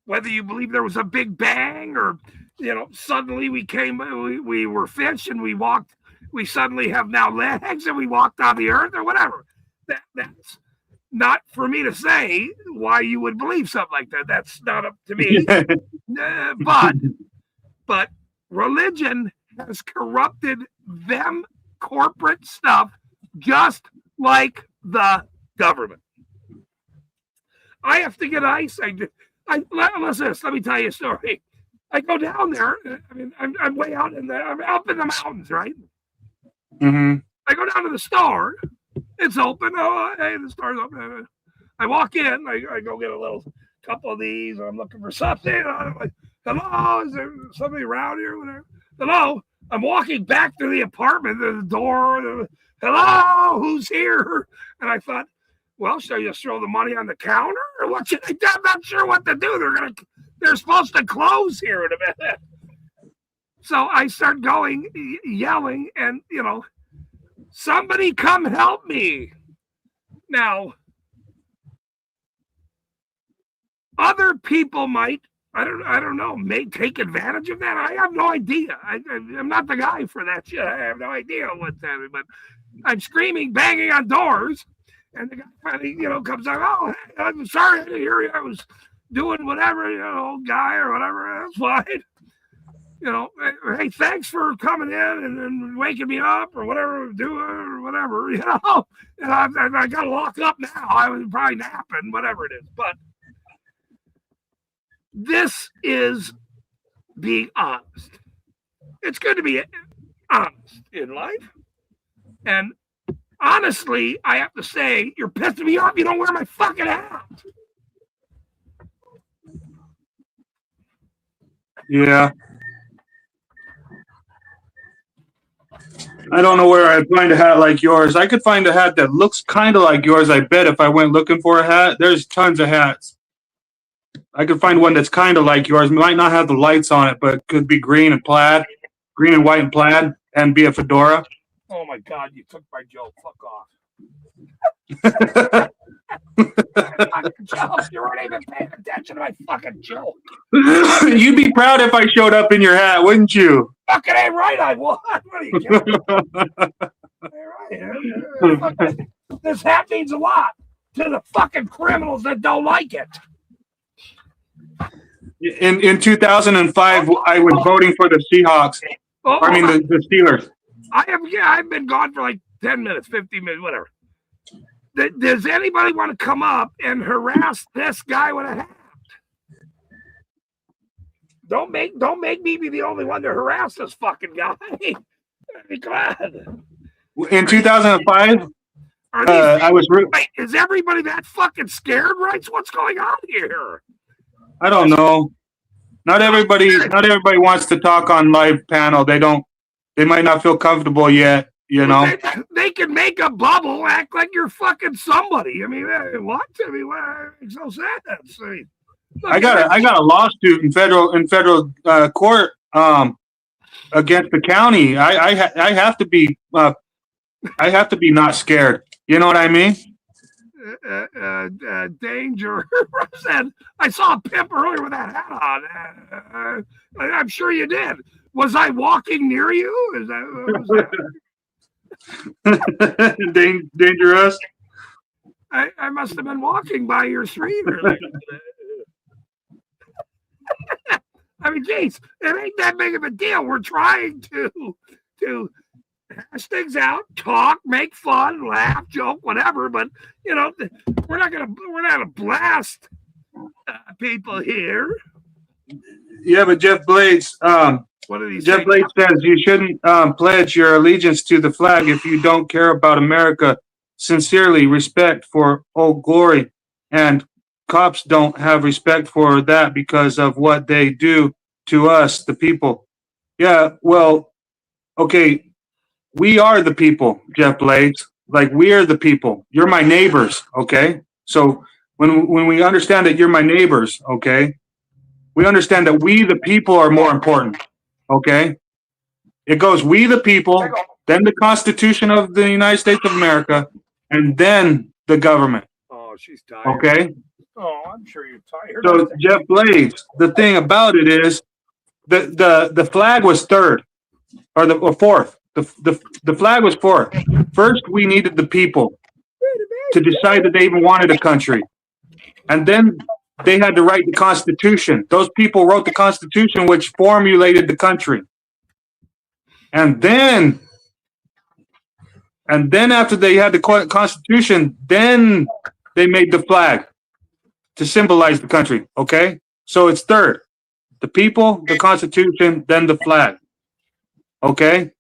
Speaker 1: Whether you believe there was a big bang or suddenly we were fish and we suddenly have now legs and we walked on the earth or whatever. That's not for me to say why you would believe something like that. That's not up to me. But religion has corrupted them corporate stuff just like the government. I have to get ice. Listen, let me tell you a story. I go down there. I mean, I'm way out I'm up in the mountains, right?
Speaker 4: Mm-hmm.
Speaker 1: I go down to the store. It's open. Oh, hey, the store's open. I walk in. I go get a little couple of these. I'm looking for something. I'm like, hello, is there somebody around here? Whatever. Hello. I'm walking back to the apartment. The door. Hello, who's here? And I thought, well, should I just throw the money on the counter or what should I do? I'm not sure what to do. They're supposed to close here in a minute. So I start going, yelling, and somebody come help me. Now, other people might I don't know, may take advantage of that. I have no idea. I'm not the guy for that shit. I have no idea what's happening, but I'm screaming, banging on doors, and the guy finally, comes out. Oh, hey, I'm sorry, I didn't hear you. I was doing whatever, old guy or whatever. That's fine. Hey, thanks for coming in and waking me up or whatever I'm doing or whatever, And I got to lock up now. I was probably napping, whatever it is, but. This is being honest. It's good to be honest in life. And honestly, I have to say, you're pissing me off. You don't wear my fucking hat.
Speaker 4: Yeah. I don't know where I'd find a hat like yours. I could find a hat that looks kind of like yours, I bet, if I went looking for a hat. There's tons of hats. I could find one that's kind of like yours. Might not have the lights on it, but could be green and white and plaid, and be a fedora.
Speaker 1: Oh my God, you took my joke. Fuck off. Joke. You weren't even paying attention to my fucking joke.
Speaker 4: You'd be proud if I showed up in your hat, wouldn't you?
Speaker 1: Fucking ain't right, I would. What are you kidding? Right. This hat means a lot to the fucking criminals that don't like it.
Speaker 4: In 2005, I was voting for the Seahawks. The Steelers.
Speaker 1: I've been gone for like 10 minutes, 15 minutes, whatever. Does anybody want to come up and harass this guy with a hat? Don't make me be the only one to harass this fucking guy. I mean, come on.
Speaker 4: In 2005, I was.
Speaker 1: Wait, is everybody that fucking scared, right? What's going on here?
Speaker 4: I don't know. Not everybody wants to talk on live panel. They might not feel comfortable yet,
Speaker 1: They can make a bubble, act like you're fucking somebody. I mean, what? I mean, what makes no sense?
Speaker 4: I got a lawsuit in federal court against the county. I have to be not scared. You know what I mean?
Speaker 1: Danger. I saw a pimp earlier with that hat on. I'm sure you did. Was I walking near you? Is
Speaker 4: that dangerous?
Speaker 1: I must have been walking by your street earlier. I mean, geez, it ain't that big of a deal. We're trying to hash things out, talk, make fun, laugh, joke, whatever. But we're not gonna blast people here.
Speaker 4: Yeah, but Jeff Blades,
Speaker 1: what did he say?
Speaker 4: Jeff Blades says you shouldn't pledge your allegiance to the flag if you don't care about America. Sincerely, respect for Old Glory, and cops don't have respect for that because of what they do to us, the people. Yeah, well, okay. We are the people, Jeff Blades. Like, we are the people. You're my neighbors, okay? So when we understand that you're my neighbors, okay, we understand that we, the people, are more important, okay? It goes, we, the people, then the Constitution of the United States of America, and then the government.
Speaker 1: Oh, she's tired.
Speaker 4: Okay?
Speaker 1: Oh, I'm sure you're tired.
Speaker 4: So, Jeff Blades, the thing about it is the flag was third or fourth. The flag was fourth. First, we needed the people to decide that they even wanted a country. And then they had to write the Constitution. Those people wrote the Constitution, which formulated the country. And then after they had the Constitution, then they made the flag to symbolize the country. Okay? So it's third. The people, the Constitution, then the flag. Okay?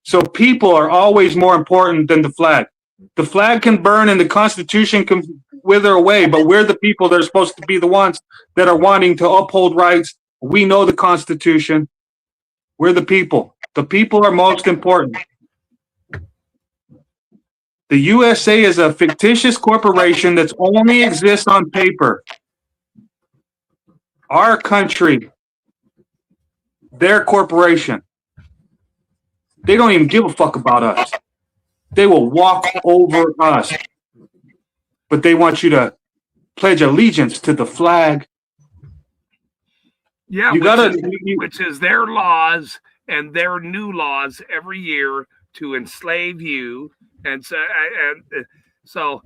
Speaker 4: So people are always more important than the flag. The flag can burn and the Constitution can wither away, but we're the people that are supposed to be the ones that are wanting to uphold rights. We know the Constitution. We're the people. The people are most important. The USA is a fictitious corporation that's only exists on paper. Our country, their corporation. They don't even give a fuck about us. They will walk over us. But they want you to pledge allegiance to the flag.
Speaker 1: Yeah,
Speaker 4: You gotta. You,
Speaker 1: which is their laws and their new laws every year to enslave you, and so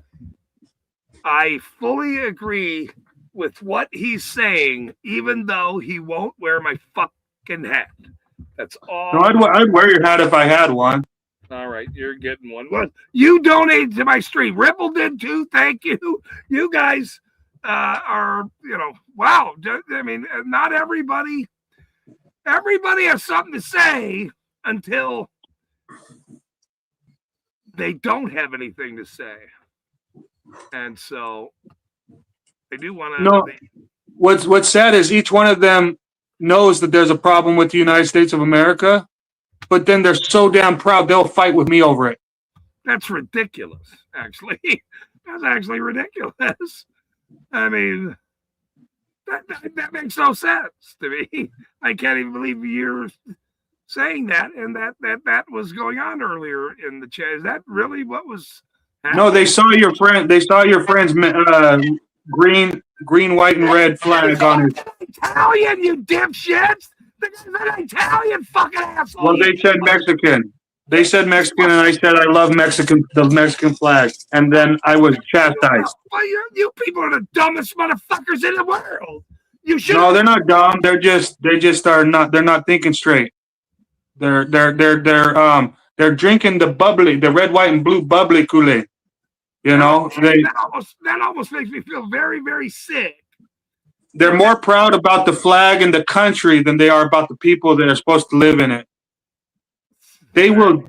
Speaker 1: I fully agree with what he's saying, even though he won't wear my fucking hat. That's all.
Speaker 4: no, I'd wear your hat if I had one.
Speaker 1: All right, you're getting one. Well, you donated to my stream. Ripple did too. Thank you. You guys are, wow. I mean, not everybody. Everybody has something to say until they don't have anything to say, and so they do want to.
Speaker 4: No. What's sad is each one of them knows that there's a problem with the United States of America, but then they're so damn proud they'll fight with me over it.
Speaker 1: That's ridiculous, actually. That's actually ridiculous. I mean, that makes no sense to me. I can't even believe you're saying that, and that was going on earlier in the chat. Is that really what was happening?
Speaker 4: No, they saw your friend. They saw your friend's green, white, and red flag on it.
Speaker 1: Italian, you dipshits! This is an Italian fucking asshole.
Speaker 4: Well, they said Mexican. They said Mexican, and I said I love the Mexican flag, and then I was chastised.
Speaker 1: Well, you people are the dumbest motherfuckers in the world. You should.
Speaker 4: No, they're not dumb. They just are not. They're not thinking straight. They're drinking the red, white, and blue bubbly Kool-Aid. You know,
Speaker 1: that almost makes me feel very, very sick.
Speaker 4: They're more proud about the flag and the country than they are about the people that are supposed to live in it. They will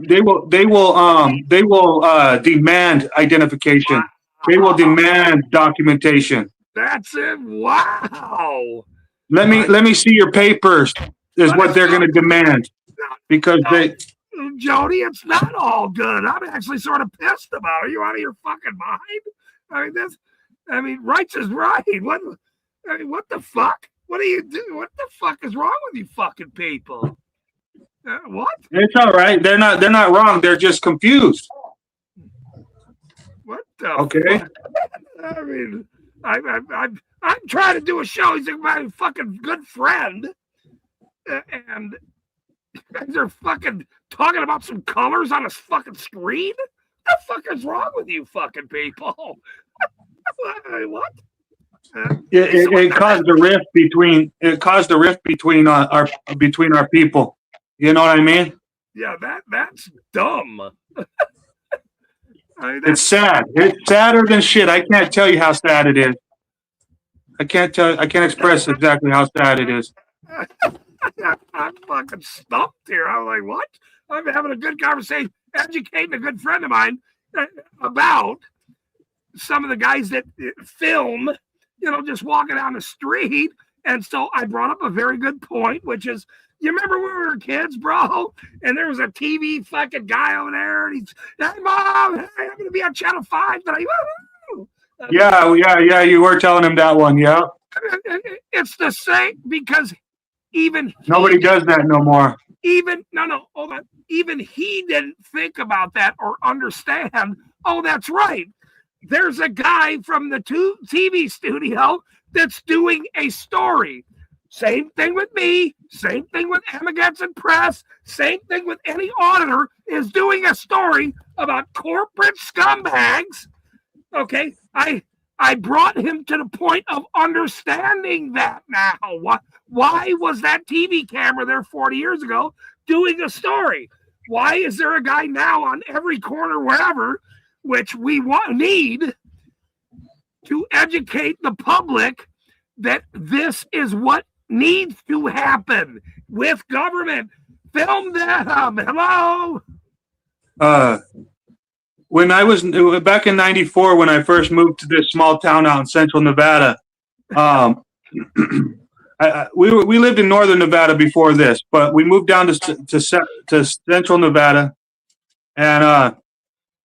Speaker 4: demand identification. They will demand documentation.
Speaker 1: That's it. Wow.
Speaker 4: Let me see your papers is what they're going to demand, because they.
Speaker 1: Jody, it's not all good. I'm actually sort of pissed about it. Are you out of your fucking mind? I mean, right's is right. What the fuck? What do you do? What the fuck is wrong with you fucking people? What?
Speaker 4: It's all right. They're not wrong. They're just confused.
Speaker 1: What the
Speaker 4: okay.
Speaker 1: Fuck? I mean, I'm trying to do a show. He's my fucking good friend. And they're fucking talking about some colors on a fucking screen? What the fuck is wrong with you fucking people? What?
Speaker 4: It caused a rift between our people. You know what I mean?
Speaker 1: Yeah, that's dumb.
Speaker 4: It's sad. It's sadder than shit. I can't tell you how sad it is. I can't express exactly how sad it is.
Speaker 1: I'm fucking stumped here. I'm like, what? I'm having a good conversation, educating a good friend of mine about some of the guys that film, just walking down the street. And so I brought up a very good point, which is, you remember when we were kids, bro? And there was a TV fucking guy over there, and he's, hey, Mom, hey, I'm going to be on Channel 5 tonight.
Speaker 4: Yeah, you were telling him that one, yeah.
Speaker 1: It's the same, because even
Speaker 4: nobody does that no more.
Speaker 1: Hold on. Even he didn't think about that or understand. Oh, that's right. There's a guy from the TV studio that's doing a story. Same thing with me. Same thing with Amagansett Press. Same thing with any auditor is doing a story about corporate scumbags. Okay, I brought him to the point of understanding that now. Why was that TV camera there 40 years ago doing a story? Why is there a guy now on every corner wherever, which we need to educate the public that this is what needs to happen with government? Film them. Hello?
Speaker 4: When I was back in '94, when I first moved to this small town out in central Nevada, we lived in northern Nevada before this, but we moved down to central Nevada. And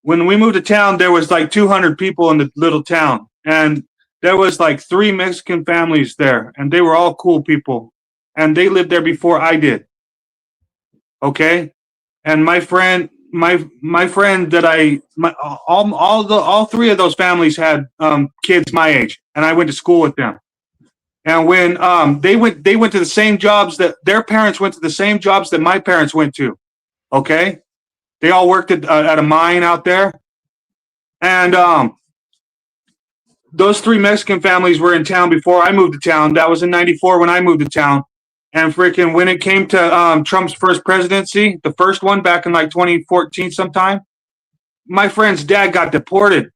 Speaker 4: when we moved to town, there was like 200 people in the little town. And there was like 3 Mexican families there, and they were all cool people. And they lived there before I did. Okay? And my friend that all 3 of those families had kids my age, and I went to school with them. And when they went to the same jobs that their parents went to, the same jobs that my parents went to. Okay, they all worked at a mine out there, and those three Mexican families were in town before I moved to town. That was in '94 when I moved to town. And freaking when it came to Trump's first presidency, the first one back in like 2014 sometime, my friend's dad got deported.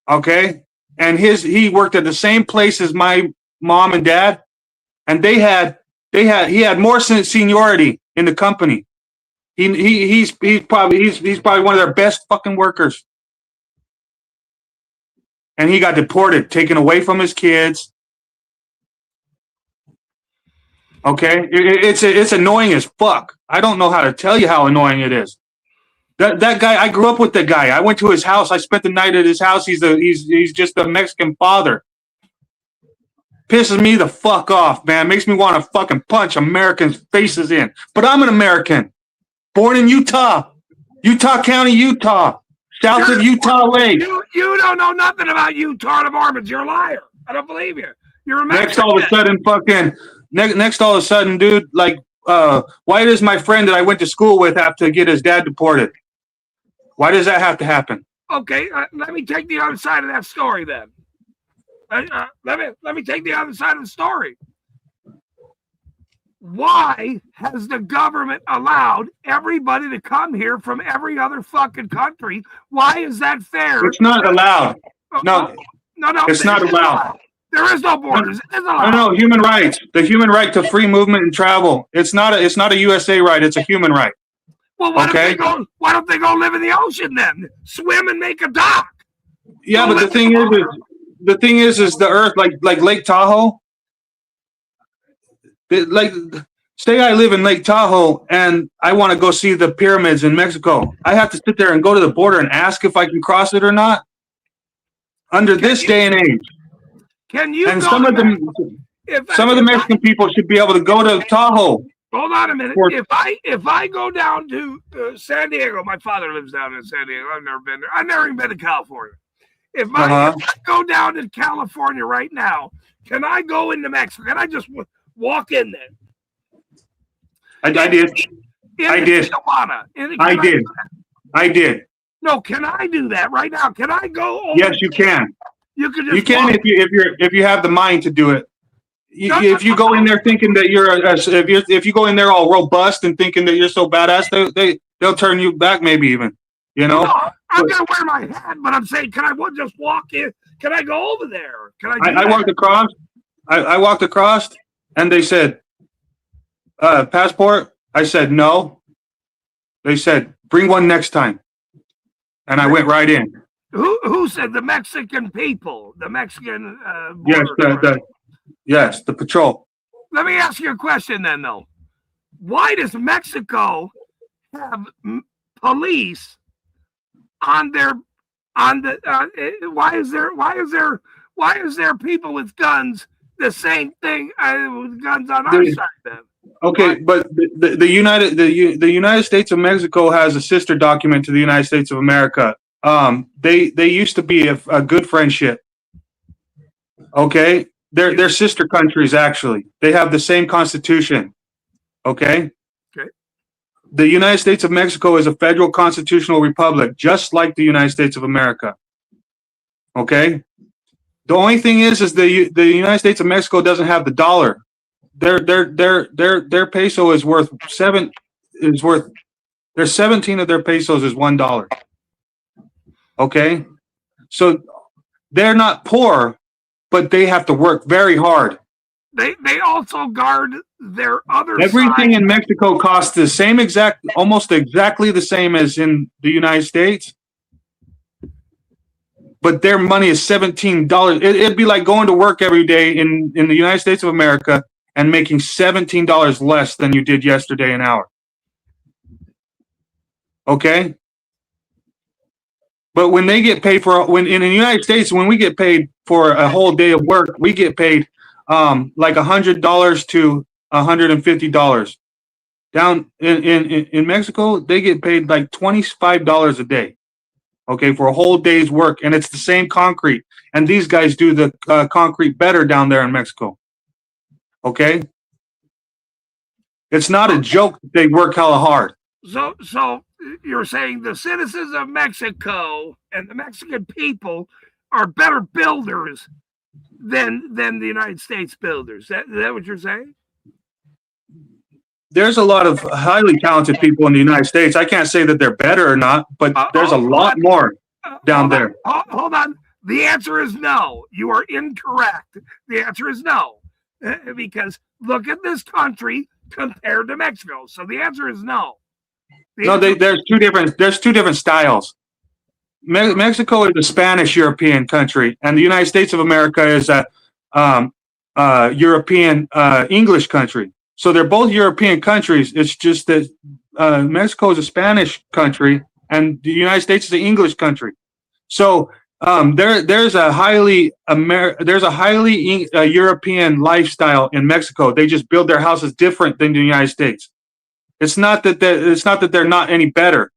Speaker 4: Okay, and he worked at the same place as my mom and dad, and he had more seniority in the company. He's probably one of their best fucking workers. And he got deported, taken away from his kids. Okay, it's annoying as fuck. I don't know how to tell you how annoying it is. That guy, I grew up with that guy. I went to his house. I spent the night at his house. He's just a Mexican father. Pisses me the fuck off, man. Makes me want to fucking punch Americans' faces in. But I'm an American, born in Utah, Utah County, Utah, south of Utah Lake.
Speaker 1: You don't know nothing about Utah and Mormons. You're a liar. I don't believe you. You're a Mexican.
Speaker 4: Next all of a sudden, dude, like, why does my friend that I went to school with have to get his dad deported? Why does that have to happen?
Speaker 1: Okay, let me take the other side of that story then. Let me take the other side of the story. Why has the government allowed everybody to come here from every other fucking country? Why is that fair?
Speaker 4: It's not allowed. No, it's not allowed.
Speaker 1: There is no borders. It is allowed.
Speaker 4: No, human rights. The human right to free movement and travel. It's not a USA right. It's a human right.
Speaker 1: Well, why don't they go live in the ocean then? Swim and make a dock.
Speaker 4: Yeah, but the thing is the earth, like Lake Tahoe. Say I live in Lake Tahoe and I want to go see the pyramids in Mexico. I have to sit there and go to the border and ask if I can cross it or not. Under this day and age.
Speaker 1: Can you?
Speaker 4: And some of the Mexican people should be able to go to Tahoe.
Speaker 1: Hold on a minute. If I go down to San Diego, my father lives down in San Diego. I've never been there. I've never even been to California. If I go down to California right now, can I go into Mexico? Can I just walk in there?
Speaker 4: I did. I did.
Speaker 1: No, can I do that right now? Can I go?
Speaker 4: Yes, you can. You can if you have the mind to do it. If you go in there thinking that if you go in there all robust and thinking that you're so badass, they'll turn you back maybe even. You know.
Speaker 1: No, I'm gonna wear my hat, but I'm saying, can I just walk in? Can I go over there? Can I?
Speaker 4: I walked across. I walked across, and they said, "Passport." I said no. They said, "Bring one next time," and I went right in.
Speaker 1: Who said? The Mexican people, the Mexican
Speaker 4: yes, the patrol.
Speaker 1: Let me ask you a question then, though. Why does Mexico have police on their why is there people with guns? The same thing with guns on our side then.
Speaker 4: Okay, but the United States of Mexico has a sister document to the United States of America. They used to be a good friendship. Okay, they're sister countries actually. They have the same constitution. Okay.
Speaker 1: Okay.
Speaker 4: The United States of Mexico is a federal constitutional republic, just like the United States of America. Okay. The only thing is the United States of Mexico doesn't have the dollar. Their peso is worth 17 of their pesos is $1. Okay, so they're not poor, but they have to work very hard.
Speaker 1: They also guard their other
Speaker 4: Everything
Speaker 1: side.
Speaker 4: in Mexico costs the same almost exactly the same as in the United States. But their money is $17. It'd be like going to work every day in the United States of America and making $17 less than you did yesterday an hour. Okay? But when they get paid in the United States, when we get paid for a whole day of work, we get paid like $100 to $150. Down in Mexico, they get paid like $25 a day. okay, for a whole day's work, and it's the same concrete. And these guys do the concrete better down there in Mexico. Okay, it's not a joke that they work hella hard.
Speaker 1: So you're saying the citizens of Mexico and the Mexican people are better builders than the United States builders. Is that what you're saying?
Speaker 4: There's a lot of highly talented people in the United States. I can't say that they're better or not, but there's a lot more down there.
Speaker 1: Hold on. The answer is no. You are incorrect. The answer is no. Because look at this country compared to Mexico. So the answer is no.
Speaker 4: There's two different styles. Mexico is a Spanish European country, and the United States of America is a European English country. So they're both European countries. It's just that Mexico is a Spanish country, and the United States is an English country. So there's a highly European lifestyle in Mexico. They just build their houses different than the United States. It's not that they're not any better.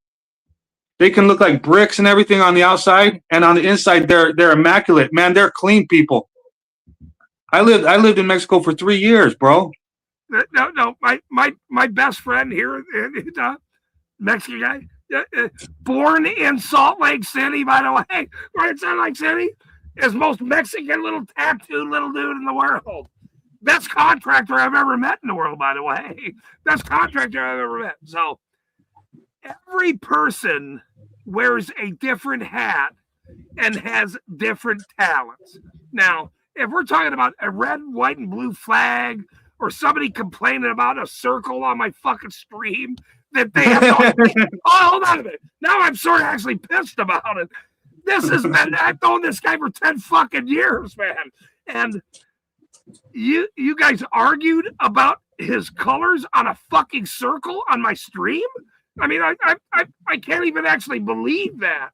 Speaker 4: They can look like bricks and everything on the outside, and on the inside they're immaculate. Man, they're clean people. I lived in Mexico for 3 years, bro.
Speaker 1: No, my best friend here, Mexican guy, born in Salt Lake City, by the way, right in Salt Lake City, is most Mexican little tattooed little dude in the world. Best contractor I've ever met in the world, by the way. Best contractor I've ever met. So every person wears a different hat and has different talents. Now, if we're talking about a red, white, and blue flag, or somebody complaining about a circle on my fucking stream that they have no hold on a minute. Now I'm sort of actually pissed about it. I've known this guy for 10 fucking years, man. And you guys argued about his colors on a fucking circle on my stream? I mean, I can't even actually believe that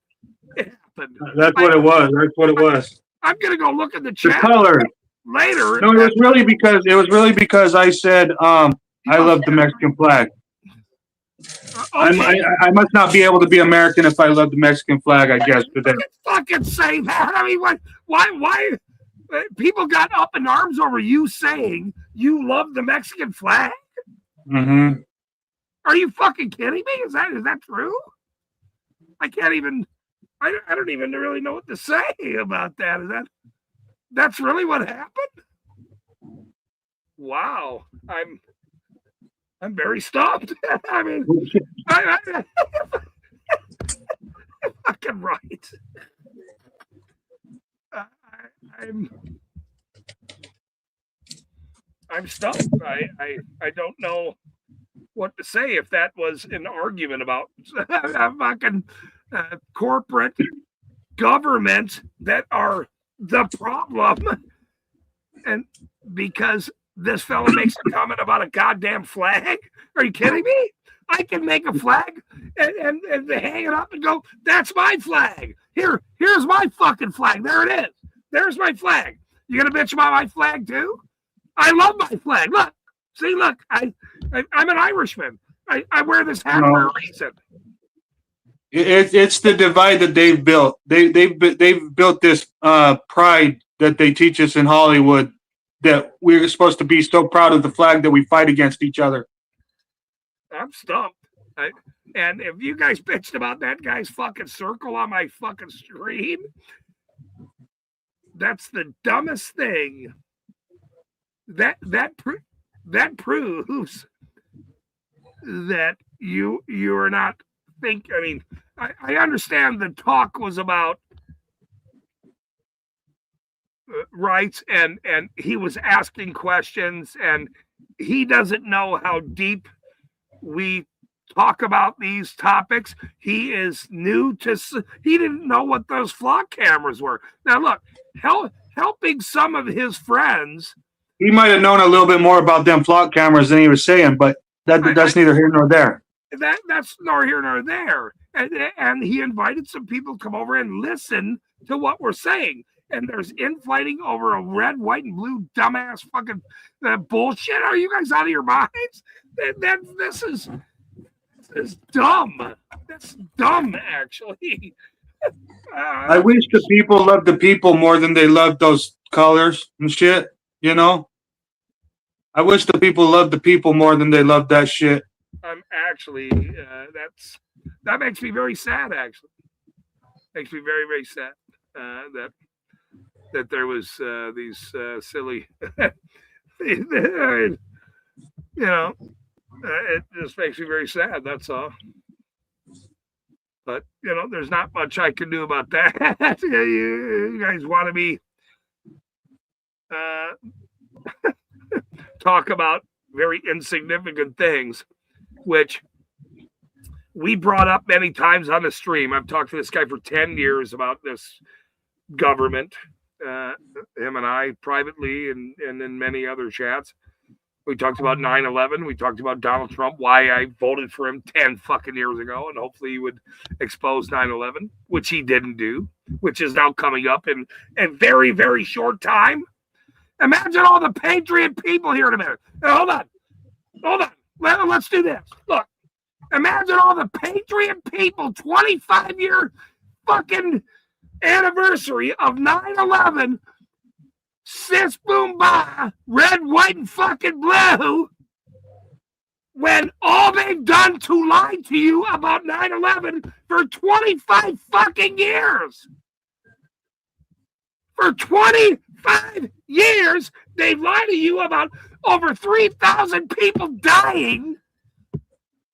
Speaker 1: it happened.
Speaker 4: That's what it was.
Speaker 1: I'm gonna go look at the chat.
Speaker 4: The color.
Speaker 1: Later.
Speaker 4: No, it was really because I said I love the Mexican flag.
Speaker 1: Okay.
Speaker 4: I must not be able to be American if I love the Mexican flag, I guess. Today.
Speaker 1: Fucking say that. I mean, why? People got up in arms over you saying you love the Mexican flag.
Speaker 4: Mm-hmm.
Speaker 1: Are you fucking kidding me? Is that true? I can't even. I don't even really know what to say about that. That's really what happened? Wow. I'm very stumped. I mean, I fucking right. I'm stumped. I don't know what to say if that was an argument about fucking corporate government that are the problem, and because this fella makes a comment about a goddamn flag. Are you kidding me? I can make a flag and hang it up and go, that's my flag. Here's my fucking flag. There it is. There's my flag. You gonna bitch about my flag too? I love my flag. Look, see, I'm an Irishman. I wear this hat for a reason.
Speaker 4: It's the divide that they've built. They've built this pride that they teach us in Hollywood, that we're supposed to be so proud of the flag that we fight against each other.
Speaker 1: I'm stumped. And if you guys bitched about that guy's fucking circle on my fucking stream, that's the dumbest thing. That proves that you are not think. I mean, I understand the talk was about rights, and he was asking questions, and he doesn't know how deep we talk about these topics. He is new to. He didn't know what those flock cameras were. Now look, helping some of his friends.
Speaker 4: He might have known a little bit more about them flock cameras than he was saying, but that's neither here nor there.
Speaker 1: That's nor here nor there. And he invited some people to come over and listen to what we're saying. And there's infighting over a red, white, and blue dumbass fucking bullshit. Are you guys out of your minds? This is dumb. That's dumb, actually.
Speaker 4: I wish the people loved the people more than they loved those colors and shit. You know, I wish the people loved the people more than they loved that shit.
Speaker 1: I'm actually that makes me very sad. Actually, makes me very very sad that there was these silly, you know, it just makes me very sad. That's all. But you know, there's not much I can do about that. You guys want to be talk about very insignificant things, which we brought up many times on the stream. I've talked to this guy for 10 years about this government, him and I privately and in many other chats. We talked about 9/11. We talked about Donald Trump, why I voted for him 10 fucking years ago, and hopefully he would expose 9/11, which he didn't do, which is now coming up in a very, very short time. Imagine all the patriot people here in a minute. Now, hold on. Let's do this. Look, imagine all the patriot people, 25-year fucking anniversary of 9/11. Sis boom bah, red, white, and fucking blue, when all they've done to lie to you about 9/11 for 25 fucking years. For 25 years, they've lied to you about over 3,000 people dying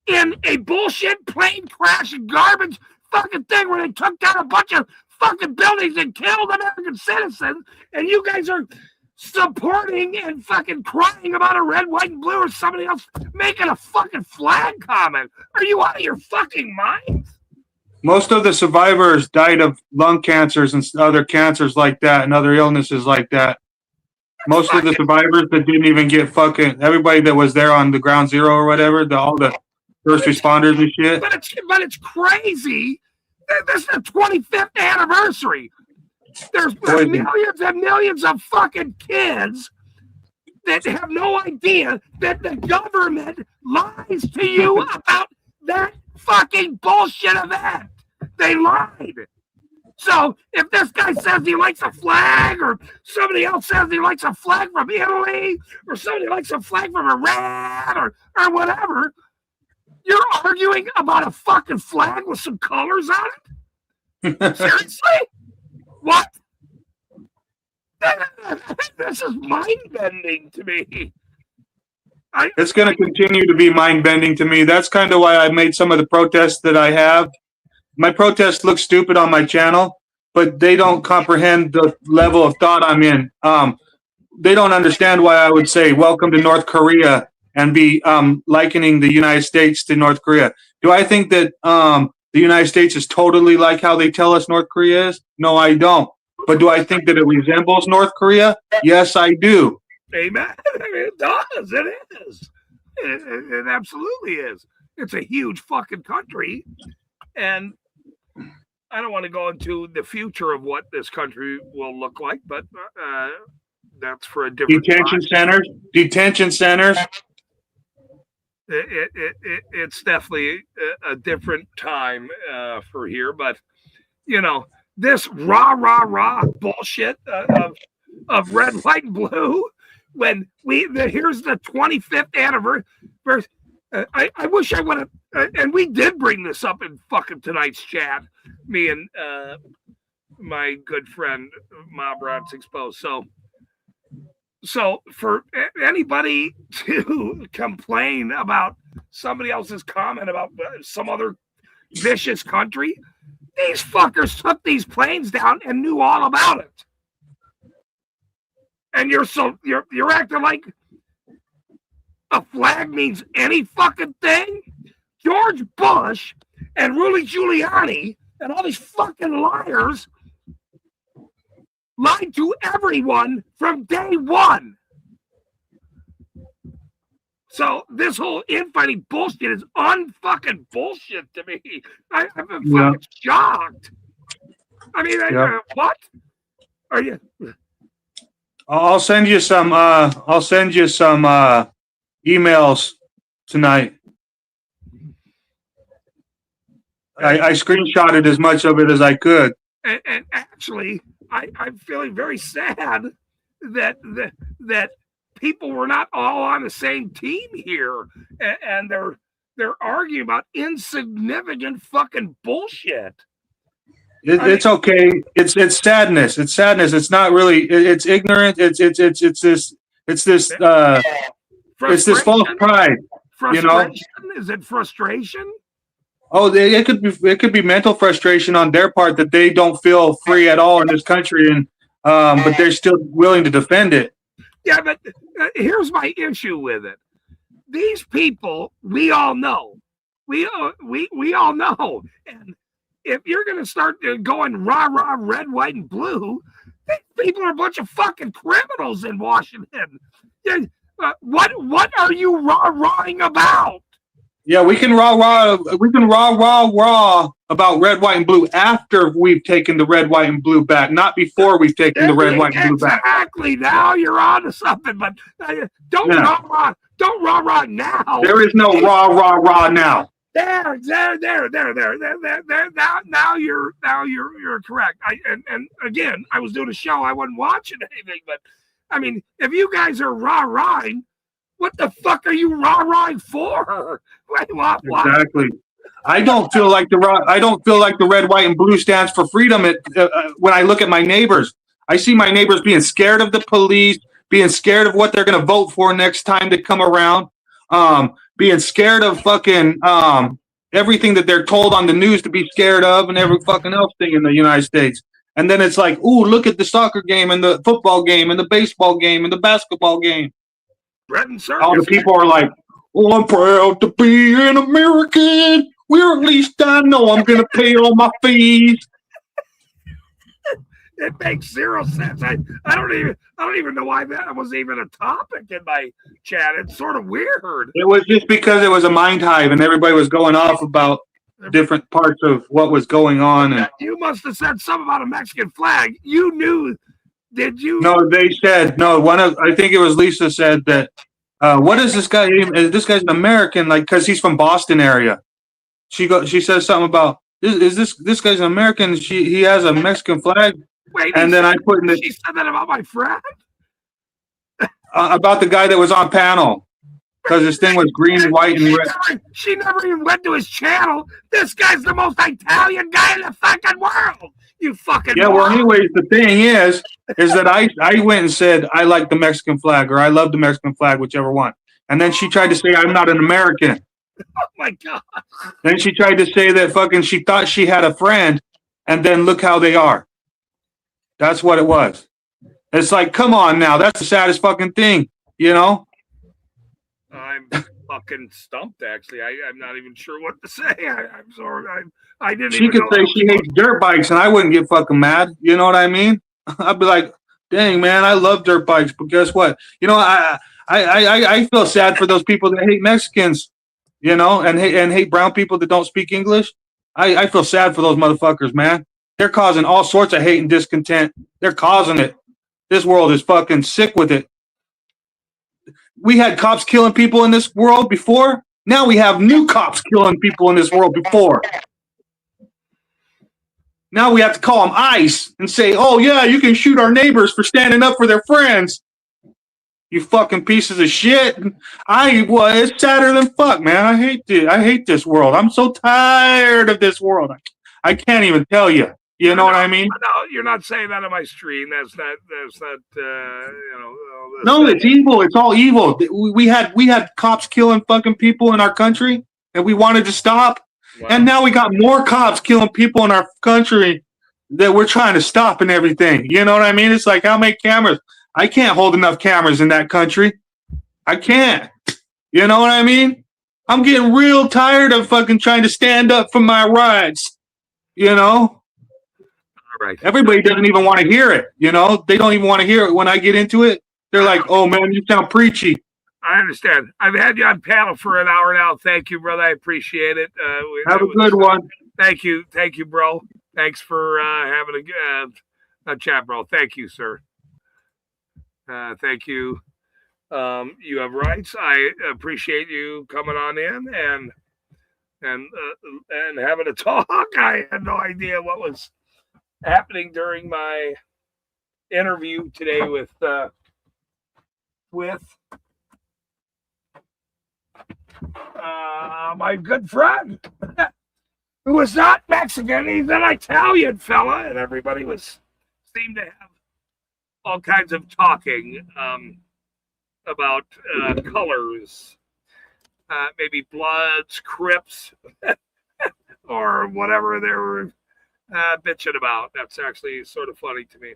Speaker 1: in a bullshit plane crash garbage fucking thing where they took down a bunch of fucking buildings and killed American citizens, and you guys are supporting and fucking crying about a red, white, and blue, or somebody else making a fucking flag comment. Are you out of your fucking minds?
Speaker 4: Most of the survivors died of lung cancers and other cancers like that and other illnesses like that. Most of the survivors that didn't even get fucking, everybody that was there on the ground zero or whatever, all the first responders and shit.
Speaker 1: But it's crazy. This is the 25th anniversary. There's millions and millions of fucking kids that have no idea that the government lies to you about that fucking bullshit event. They lied. So if this guy says he likes a flag, or somebody else says he likes a flag from Italy, or somebody likes a flag from Iran, or whatever, you're arguing about a fucking flag with some colors on it? Seriously? What? This is mind-bending to me.
Speaker 4: It's going to continue to be mind-bending to me. That's kind of why I made some of the protests that I have. My protests look stupid on my channel, but they don't comprehend the level of thought I'm in. They don't understand why I would say, welcome to North Korea, and be likening the United States to North Korea. Do I think that the United States is totally like how they tell us North Korea is? No, I don't. But do I think that it resembles North Korea? Yes, I do.
Speaker 1: Amen. It does. It is. It absolutely is. It's a huge fucking country. And I don't want to go into the future of what this country will look like, but that's for a different
Speaker 4: Detention centers.
Speaker 1: It's definitely a different time for here, but you know, this rah bullshit of red, white, and blue. When here's the 25th anniversary. I wish I would have, and we did bring this up in fucking tonight's chat. Me and my good friend Mob Rats Exposed. So for anybody to complain about somebody else's comment about some other vicious country, these fuckers took these planes down and knew all about it. And you're acting like a flag means any fucking thing? George Bush and Rudy Giuliani and all these fucking liars lied to everyone from day one. So this whole infighting bullshit is unfucking bullshit to me. I'm fucking shocked. I mean, what? Are you?
Speaker 4: I'll send you some. I'll send you some emails tonight. I screenshotted as much of it as I could.
Speaker 1: And actually, I'm feeling very sad that people were not all on the same team here, and they're arguing about insignificant fucking bullshit.
Speaker 4: It's okay. It's sadness. It's sadness. It's not really. It's ignorant. It's this false pride.
Speaker 1: Frustration? Is it frustration?
Speaker 4: Oh, it could be mental frustration on their part that they don't feel free at all in this country, and but they're still willing to defend it.
Speaker 1: Yeah, but here's my issue with it. These people, we all know, we all know, and if you're going to start going rah rah red, white, and blue, these people are a bunch of fucking criminals in Washington. What are you rah rahing about?
Speaker 4: Yeah, we can rah rah about red, white, and blue after we've taken the red, white, and blue back, not before we've taken the red, white, and blue back.
Speaker 1: Exactly. Now you're on to something, but don't rah rah now.
Speaker 4: There is no rah now.
Speaker 1: There. Now you're correct. And again, I was doing a show. I wasn't watching anything, but I mean, if you guys are rah-rahing, what the fuck are you rah-rahing for? What?
Speaker 4: Exactly. I don't feel like the red, white, and blue stands for freedom. When I look at my neighbors, I see my neighbors being scared of the police, being scared of what they're going to vote for next time they come around, being scared of fucking everything that they're told on the news to be scared of, and every fucking else thing in the United States. And then it's like, ooh, look at the soccer game and the football game and the baseball game and the basketball game. All the people are like, oh, I'm proud to be an American. Where at least I know I'm going to pay all my fees.
Speaker 1: It makes zero sense. I don't even know why that was even a topic in my chat. It's sort of weird.
Speaker 4: It was just because it was a mind hive and everybody was going off about different parts of what was going on. And
Speaker 1: you must have said something about a Mexican flag. You knew, did you?
Speaker 4: No, they said no. I think it was Lisa said that. What is this guy? This guy's an American, like, because he's from Boston area. She says something about this guy's an American. He has a Mexican flag.
Speaker 1: Wait,
Speaker 4: and then I put in
Speaker 1: she said that about my friend.
Speaker 4: About the guy that was on panel. Because his thing was green, white, and red.
Speaker 1: She never even went to his channel. This guy's the most Italian guy in the fucking world. You fucking
Speaker 4: well, anyways, the thing is that I went and said I like the Mexican flag, or I love the Mexican flag, whichever one. And then she tried to say I'm not an American.
Speaker 1: Oh my God.
Speaker 4: Then she tried to say that fucking she thought she had a friend, and then look how they are. That's what it was. It's like, come on now, that's the saddest fucking thing, you know?
Speaker 1: I'm fucking stumped, actually. I'm not even sure what to say. I'm sorry. I didn't
Speaker 4: She could say she hates dirt bikes, and I wouldn't get fucking mad. You know what I mean? I'd be like, dang, man, I love dirt bikes. But guess what? You know, I feel sad for those people that hate Mexicans, you know, and hate brown people that don't speak English. I feel sad for those motherfuckers, man. They're causing all sorts of hate and discontent. They're causing it. This world is fucking sick with it. We had cops killing people in this world before. Now we have new cops killing people in this world before. Now we have to call them ICE and say, oh, yeah, you can shoot our neighbors for standing up for their friends. You fucking pieces of shit. It's sadder than fuck, man. I hate this world. I'm so tired of this world. I can't even tell you. You know what I mean?
Speaker 1: No, you're not saying that on my stream. That's not.
Speaker 4: No, it's evil. It's all evil. We had cops killing fucking people in our country, and we wanted to stop. Wow. And now we got more cops killing people in our country that we're trying to stop and everything. You know what I mean? It's like, how many cameras? I can't hold enough cameras in that country. I can't. You know what I mean? I'm getting real tired of fucking trying to stand up for my rights. You know?
Speaker 1: Right.
Speaker 4: Everybody doesn't even want to hear it. You know? They don't even want to hear it when I get into it. They're like, oh, man, you sound preachy.
Speaker 1: I understand. I've had you on panel for an hour now. Thank you, brother. I appreciate it.
Speaker 4: Have a good one.
Speaker 1: Thank you, bro. Thanks for having a chat, bro. Thank you, sir. Thank you. You have rights. I appreciate you coming on in, and and having a talk. I had no idea what was happening during my interview today with my good friend who was not Mexican. He's an Italian fella, and everybody seemed to have all kinds of talking about colors, maybe Bloods, Crips, or whatever they were bitching about. That's actually sort of funny to me.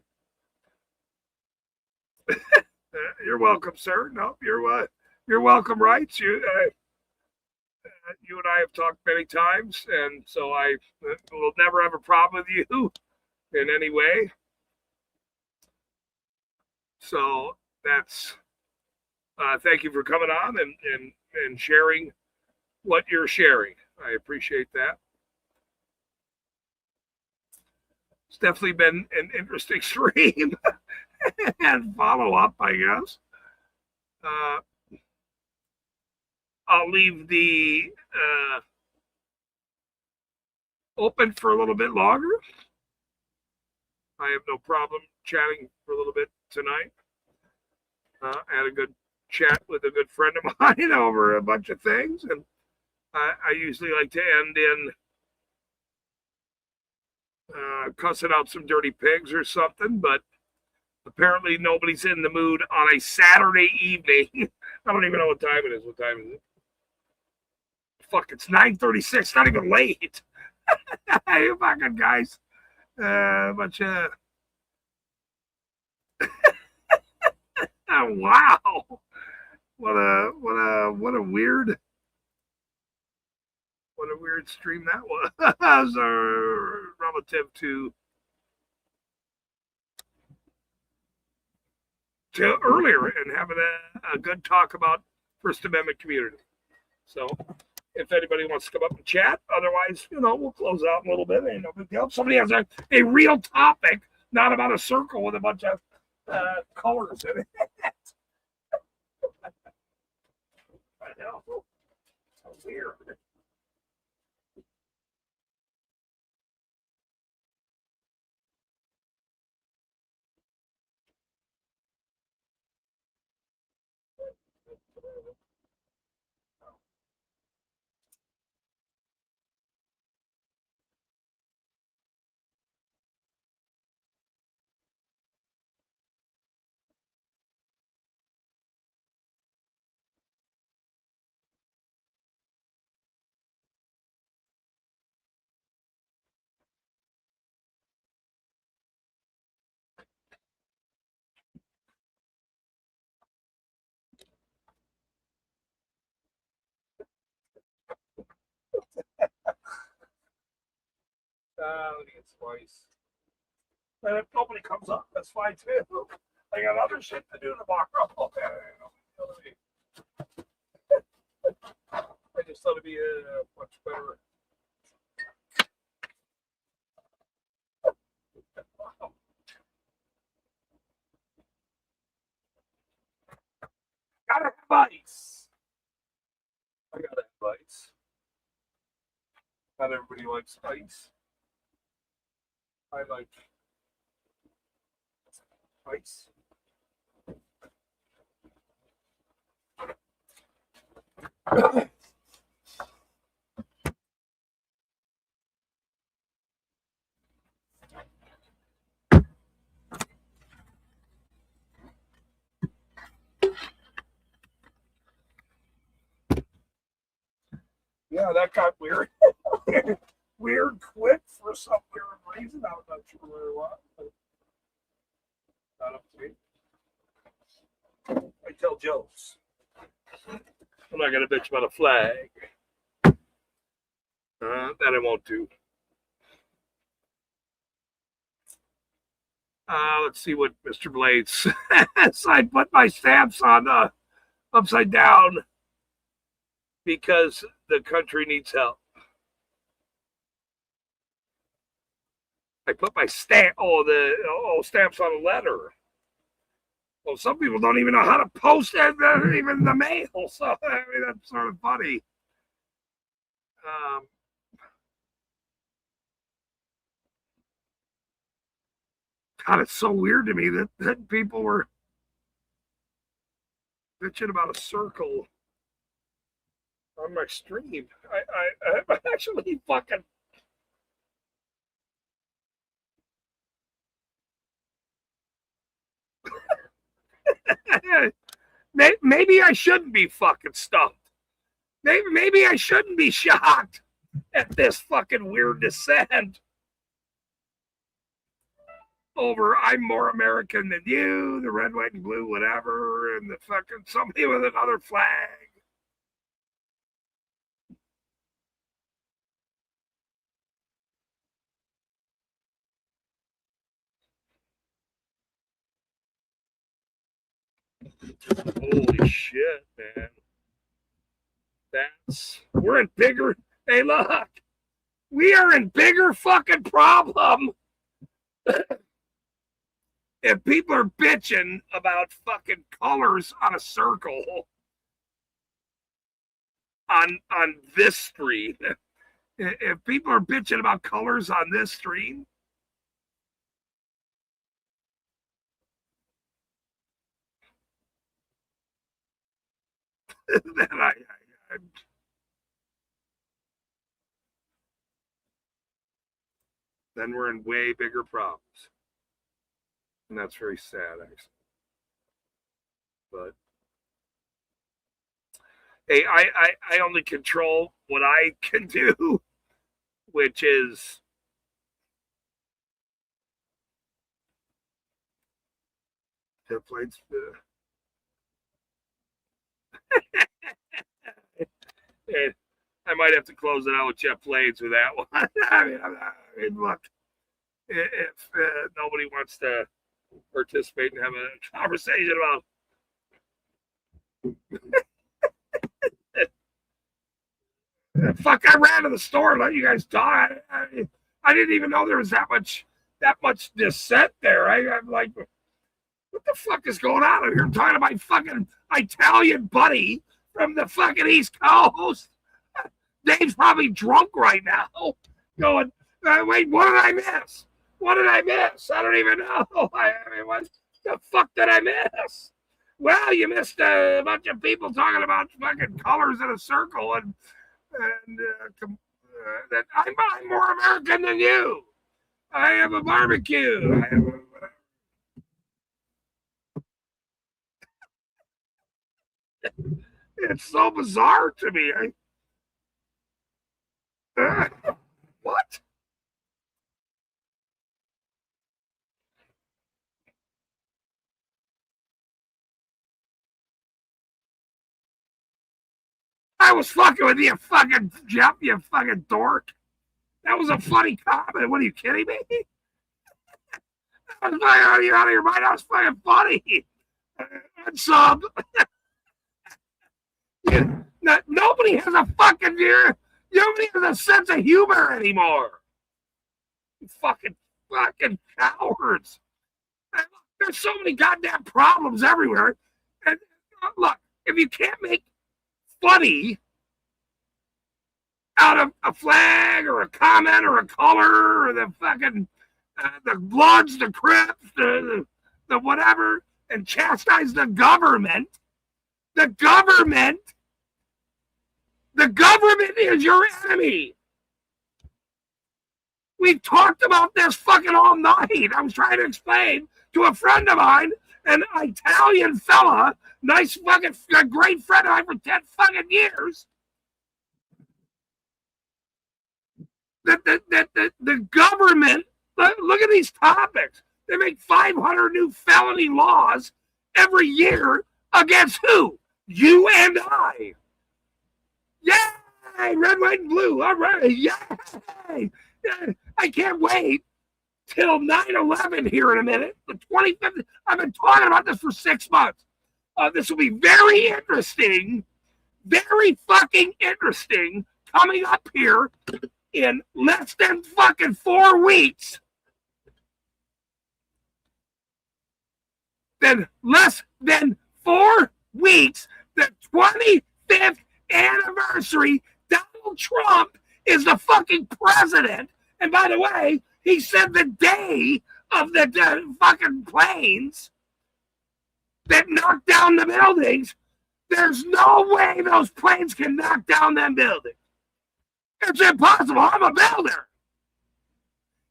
Speaker 1: You're welcome, sir. No, you're welcome. Rights. You and I have talked many times, and so I will never have a problem with you in any way. So that's thank you for coming on and sharing what you're sharing. I appreciate that. It's definitely been an interesting stream and follow up, I guess. I'll leave the open for a little bit longer. I have no problem chatting for a little bit tonight. I had a good chat with a good friend of mine over a bunch of things, and I usually like to end in cussing out some dirty pigs or something, but apparently nobody's in the mood on a Saturday evening. I don't even know what time it is. What time is it? Fuck, it's 9:36. Not even late. You fucking guys. Bunch of oh, wow. What a weird stream that was relative to earlier and having a good talk about First Amendment community. So if anybody wants to come up and chat, otherwise, we'll close out in a little bit. Ain't no big deal. If somebody has a real topic, not about a circle with a bunch of colors in it. I know. So weird. Let me get Spice. And if nobody comes up, that's fine too. I got other shit to do tomorrow. I just thought it'd be a much better. Gotta have ice. I gotta have ice. Not everybody likes ice. I like ice. Yeah, that got weird. Weird quick for some weird reason. I'm not sure where it was. Not up to me. I tell jokes. I'm not gonna bitch about a flag. That I won't do. Let's see what Mr. Blades says. I put my stamps on upside down because the country needs help. I put my stamps on a letter. Well, some people don't even know how to post it, even the mail. So I mean, that's sort of funny. Um, God, it's so weird to me that people were bitching about a circle on my stream. I'm actually fucking. Maybe I shouldn't be fucking stumped. Maybe I shouldn't be shocked at this fucking weird descent over I'm more American than you, the red, white, and blue, whatever, and the fucking somebody with another flag. Holy shit, man. We're in bigger. Hey, look, we are in bigger fucking problem. If people are bitching about fucking colors on a circle on this stream, if people are bitching about colors on this stream, then then we're in way bigger problems. And that's very sad, actually. But hey, I only control what I can do, which is Jeff Blades. I might have to close it out with Jeff Blades with that one. I mean, look, if nobody wants to participate and have a conversation about fuck, I ran to the store and let you guys talk. I didn't even know there was that much dissent there. I'm like, what the fuck is going on? I'm here talking to my fucking Italian buddy from the fucking East Coast. Dave's probably drunk right now, going, wait, what did I miss? What did I miss? I don't even know. I mean, what the fuck did I miss? Well, you missed a bunch of people talking about fucking colors in a circle and that I'm more American than you. I have a barbecue. It's so bizarre to me. What? I was fucking with you, fucking Jeff, you fucking dork. That was a funny comment. What are you kidding me? Are you out of your mind? That was fucking funny. Sub. Nobody has a fucking ear. Nobody has a sense of humor anymore. You fucking cowards. There's so many goddamn problems everywhere. And look, if you can't make funny out of a flag or a comment or a color or the fucking the Bloods, the Crips, the whatever, and chastise the government. The government is your enemy. We've talked about this fucking all night. I was trying to explain to a friend of mine, an Italian fella, nice fucking great friend of mine for 10 fucking years, that the government, look at these topics. They make 500 new felony laws every year against who? You and I. Yay! Red, white, and blue. All right. Yay! I can't wait till 9/11 here in a minute. The 25th. I've been talking about this for 6 months. This will be very interesting. Very fucking interesting coming up here in less than fucking 4 weeks. Then less than 4 weeks, the 25th anniversary, Donald Donald Trump is the fucking president. And by the way, he said the day of the fucking planes that knocked down the buildings, there's no way those planes can knock down them buildings. It's impossible. I'm a builder.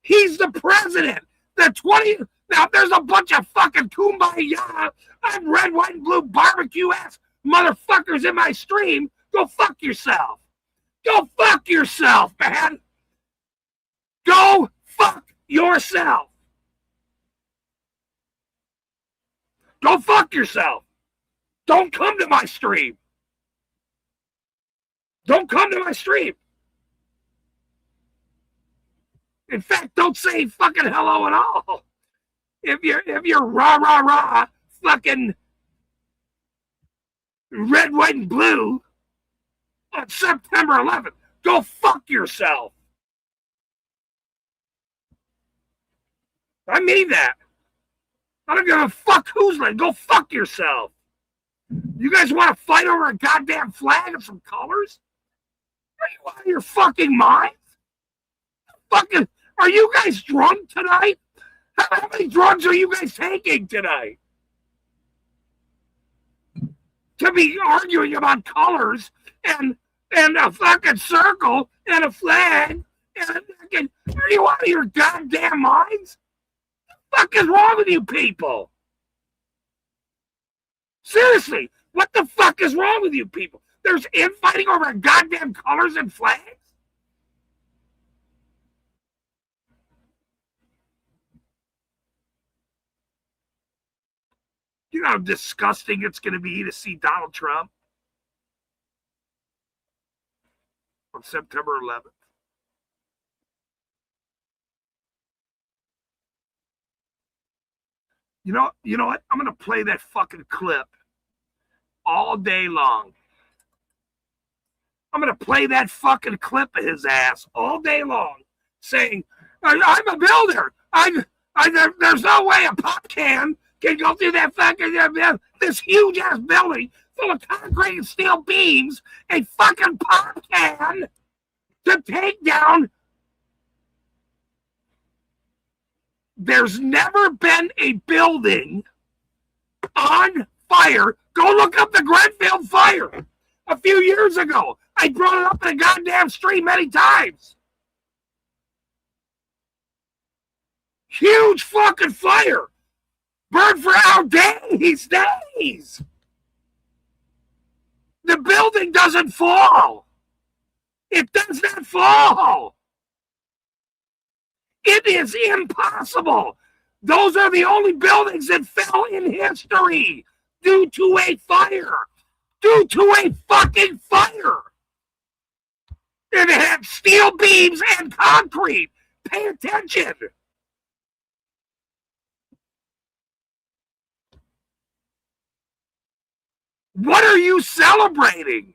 Speaker 1: He's the president. Now there's a bunch of fucking kumbaya. I'm red, white, and blue barbecue ass motherfuckers in my stream. Go fuck yourself. Go fuck yourself, man. Go fuck yourself. Go fuck yourself. Don't come to my stream. Don't come to my stream. In fact, don't say fucking hello at all. If you're rah fucking red, white, and blue on September 11th, go fuck yourself. I mean that. I don't give a fuck who's like. Go fuck yourself. You guys want to fight over a goddamn flag and some colors? Are you out of your fucking minds? Fucking, are you guys drunk tonight? How many drugs are you guys taking tonight? To be arguing about colors and a fucking circle and a flag and a fucking, are you out of your goddamn minds? What the fuck is wrong with you people? Seriously, what the fuck is wrong with you people? There's infighting over goddamn colors and flags? You know how disgusting it's going to be to see Donald Trump on September 11th. You know what? I'm going to play that fucking clip all day long. I'm going to play that fucking clip of his ass all day long saying, I'm a builder. There's no way a pop can go through that fucking, this huge ass building full of concrete and steel beams, a fucking pop can to take down. There's never been a building on fire. Go look up the Grenfell fire a few years ago. I brought it up in a goddamn stream many times. Huge fucking fire. Burned for our days. The building doesn't fall. It does not fall. It is impossible. Those are the only buildings that fell in history due to a fire. Due to a fucking fire. It had steel beams and concrete. Pay attention. What are you celebrating?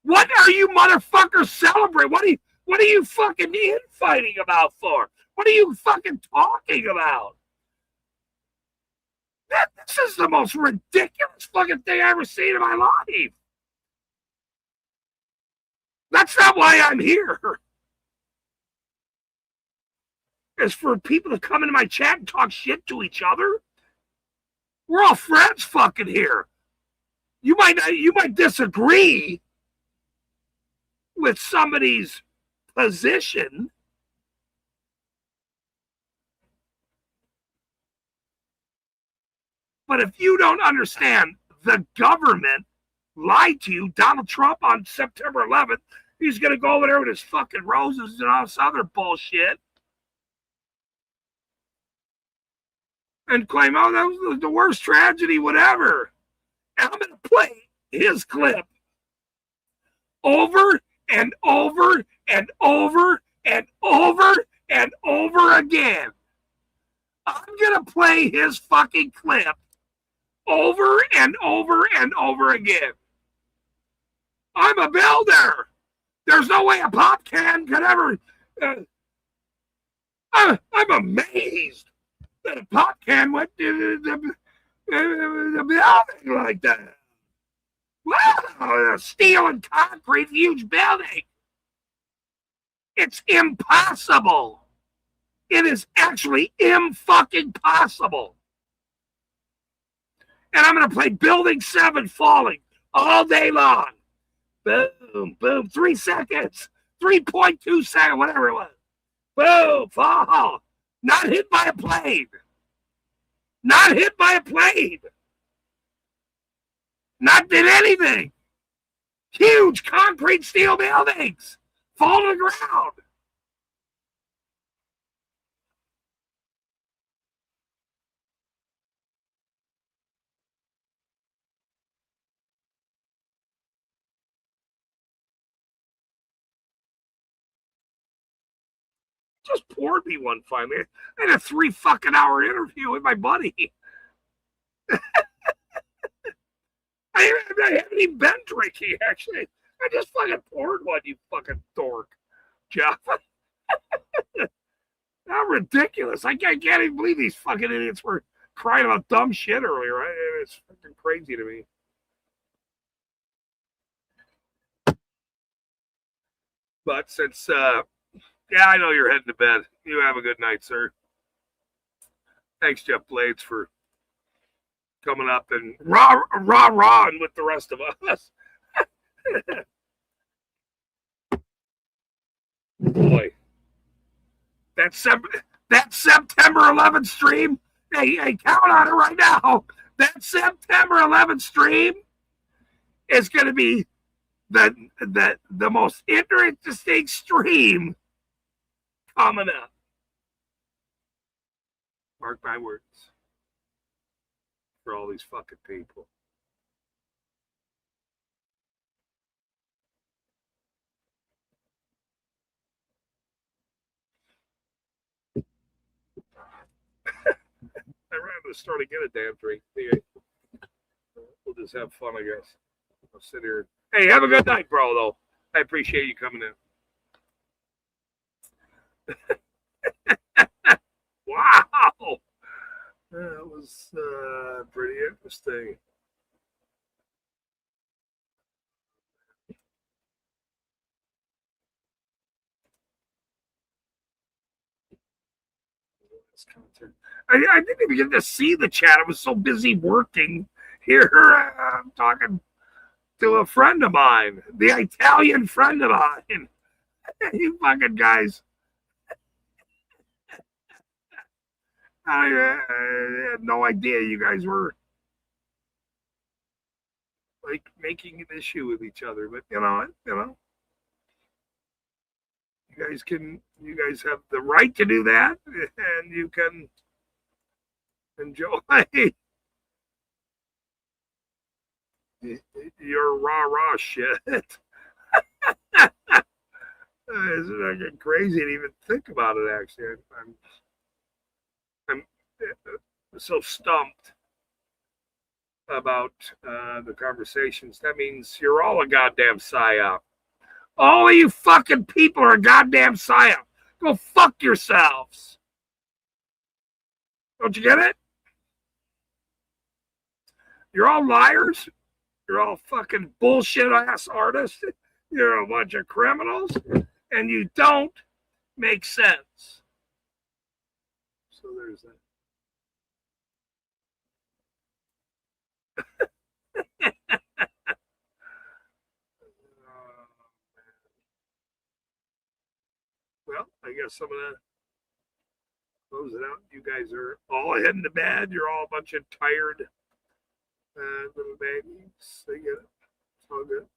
Speaker 1: What are you motherfuckers celebrating? What are you fucking infighting about for? What are you fucking talking about? This is the most ridiculous fucking thing I've ever seen in my life. That's not why I'm here. It's for people to come into my chat and talk shit to each other. We're all friends fucking here. You might disagree with somebody's position, but if you don't understand the government lied to you, Donald Trump on September 11th, he's going to go over there with his fucking roses and all this other bullshit and claim, oh, that was the worst tragedy, whatever. And I'm going to play his clip over and over and over and over and over again. I'm going to play his fucking clip over and over and over again. I'm a builder. There's no way a pop can could ever... I'm amazed that a pop can went to the building like that. Wow, steel and concrete, huge building. It's impossible. It is actually fucking possible. And I'm going to play Building 7 Falling all day long. Boom, boom, 3 seconds, 3.2 seconds, whatever it was. Boom, fall. Not hit by a plane. Not hit by a plane. Not did anything. Huge concrete steel buildings fall to the ground. Just poured me one finally. I had a 3 fucking hour interview with my buddy. I haven't even been drinking, actually. I just fucking poured one, you fucking dork, Jeff. How ridiculous. I can't even believe these fucking idiots were crying about dumb shit earlier. It's fucking crazy to me. But since, yeah, I know you're heading to bed. You have a good night, sir. Thanks, Jeff Blades, for coming up and rah-rahing with the rest of us. Boy. That September 11th stream, hey, count on it right now. That September 11th stream is going to be the most interesting stream coming up. Mark my words. For all these fucking people. I ran to start to get a damn drink. We'll just have fun, I guess. I'll sit here. Hey, have a good night, bro, though. I appreciate you coming in. Wow. That was pretty interesting. I didn't even get to see the chat. I was so busy working here. I'm talking to a friend of mine, the Italian friend of mine. You fucking guys. I had no idea you guys were like making an issue with each other, but you know, you guys have the right to do that, and you can enjoy your rah shit. It's fucking crazy to even think about it. Actually, I'm so stumped about the conversations. That means you're all a goddamn psyop. All of you fucking people are a goddamn psyop. Go fuck yourselves. Don't you get it? You're all liars. You're all fucking bullshit ass artists. You're a bunch of criminals. And you don't make sense. So there's that. Well, I guess I'm gonna close it out. You guys are all heading to bed. You're all a bunch of tired little babies. I get it. It's all good.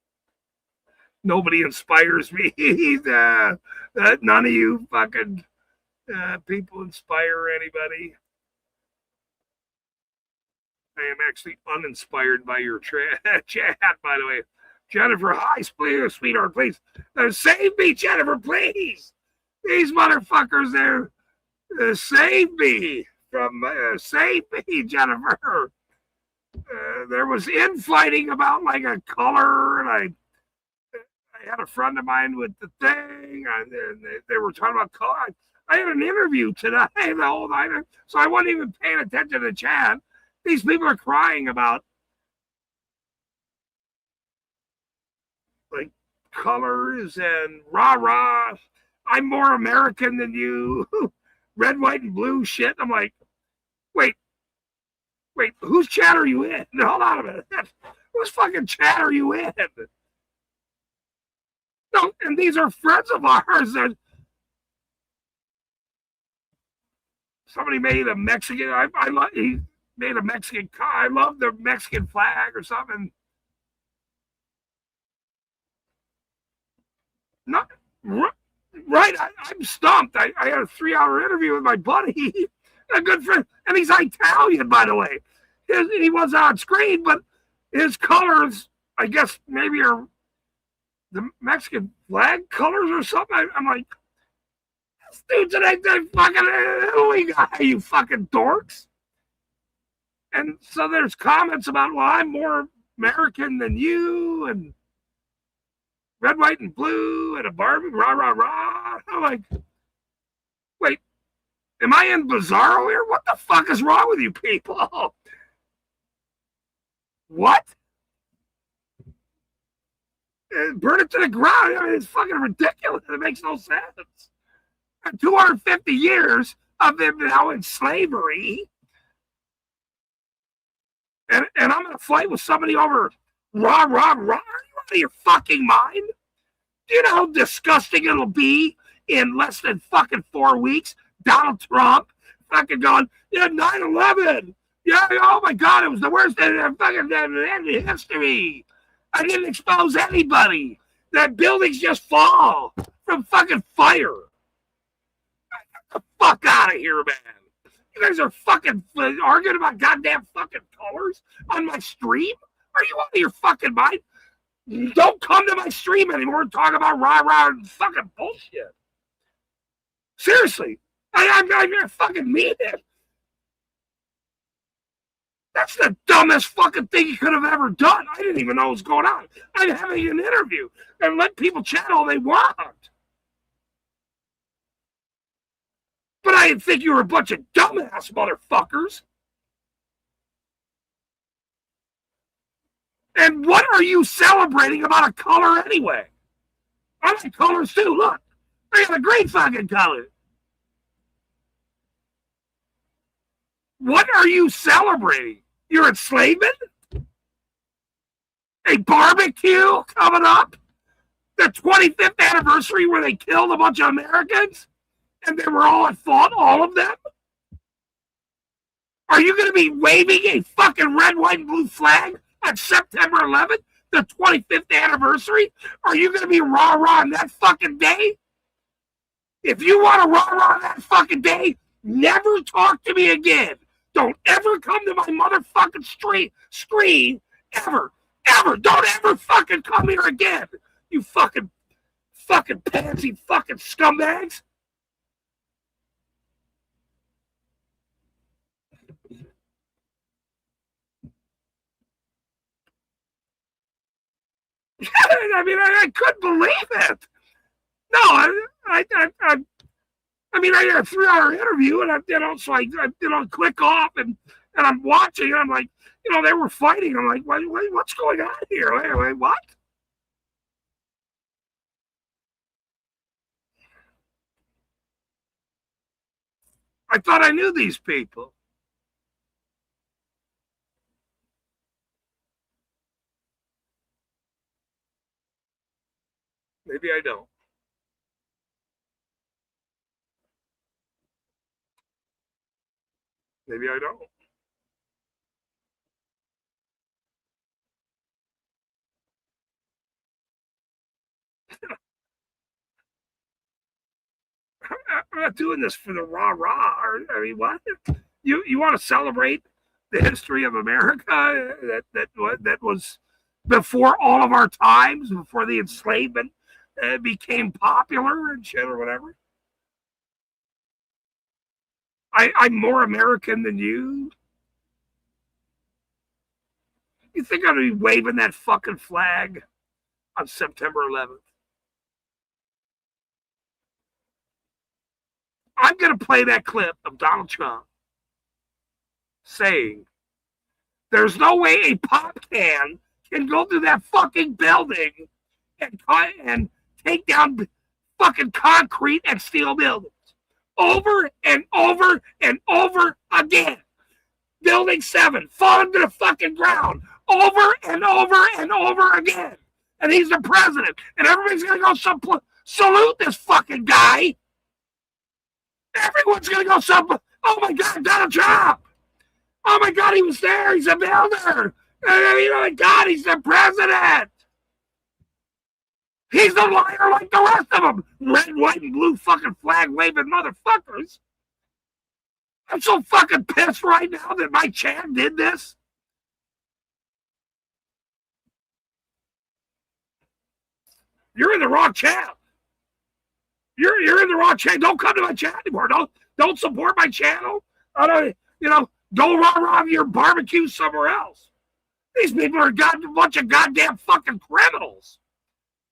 Speaker 1: Nobody inspires me. None of you fucking people inspire anybody. I am actually uninspired by your chat, by the way. Jennifer, hi, sweetheart, please. Save me, Jennifer, please. These motherfuckers there, save me from, save me, Jennifer. There was infighting about like a color, and I had a friend of mine with the thing, and they were talking about color. I had an interview today the whole night, so I wasn't even paying attention to the chat. These people are crying about like colors and rah-rah. I'm more American than you. Red, white, and blue shit. I'm like, wait, whose chat are you in? Hold on a minute. Whose fucking chat are you in? No, and these are friends of ours. And somebody made a Mexican. He made a Mexican. I love the Mexican flag or something. Not right. I'm stumped. I had a 3-hour interview with my buddy, a good friend, and he's Italian, by the way. He was on screen, but his colors, I guess, maybe are the Mexican flag colors or something. I'm like, this dude's an fucking Italy guy, you fucking dorks. And so there's comments about, well, I'm more American than you, and red, white, and blue, and a Barbie, rah, rah, rah. I'm like, wait, am I in Bizarro here? What the fuck is wrong with you people? What? Burn it to the ground. I mean, it's fucking ridiculous. It makes no sense. 250 years of them now in slavery. And I'm going to fight with somebody over rah, rah, rah. Are you out of your fucking mind? Do you know how disgusting it'll be in less than fucking 4 weeks? Donald Trump fucking going, yeah, 9/11. Yeah, oh my God, it was the worst in fucking history. I didn't expose anybody. That buildings just fall from fucking fire. Get the fuck out of here, man. You guys are fucking arguing about goddamn fucking colors on my stream? Are you out of your fucking mind? Don't come to my stream anymore and talk about rah-rah and fucking bullshit. Seriously. I fucking mean it. That's the dumbest fucking thing you could have ever done. I didn't even know what was going on. I'm having an interview and let people chat all they want. But I didn't think you were a bunch of dumbass motherfuckers. And what are you celebrating about a color anyway? I like colors too. Look, I got a great fucking color. What are you celebrating? Your enslavement? A barbecue coming up? The 25th anniversary where they killed a bunch of Americans? And they were all at fault, all of them? Are you going to be waving a fucking red, white, and blue flag on September 11th, the 25th anniversary? Are you going to be rah-rah on that fucking day? If you want to rah-rah on that fucking day, never talk to me again. Don't ever come to my motherfucking screen, ever. Don't ever fucking come here again, you fucking pansy fucking scumbags. I mean, I couldn't believe it. No, I mean, I had a 3-hour interview, and so I click off, and I'm watching, and I'm like, they were fighting. I'm like, what's going on here? Wait, what? I thought I knew these people. Maybe I don't. Maybe I don't. I'm not doing this for the rah-rah. I mean, what? You want to celebrate the history of America that was before all of our times, before the enslavement became popular and shit or whatever? I'm more American than you. You think I'm going to be waving that fucking flag on September 11th? I'm going to play that clip of Donald Trump saying, there's no way a pop can go through that fucking building and take down fucking concrete and steel buildings over and over and over again. Building 7 falling to the fucking ground over and over and over again. And he's the president. And everybody's going to go salute this fucking guy. Everyone's going to go oh my God, Donald Trump. Oh my God, he was there. He's a builder. Oh my God, he's the president. He's the liar like the rest of them. Red, white, and blue fucking flag waving motherfuckers. I'm so fucking pissed right now that my chat did this. You're in the wrong chat. You're in the wrong chat. Don't come to my chat anymore. Don't support my channel. Go rah-rah your barbecue somewhere else. These people are a bunch of goddamn fucking criminals.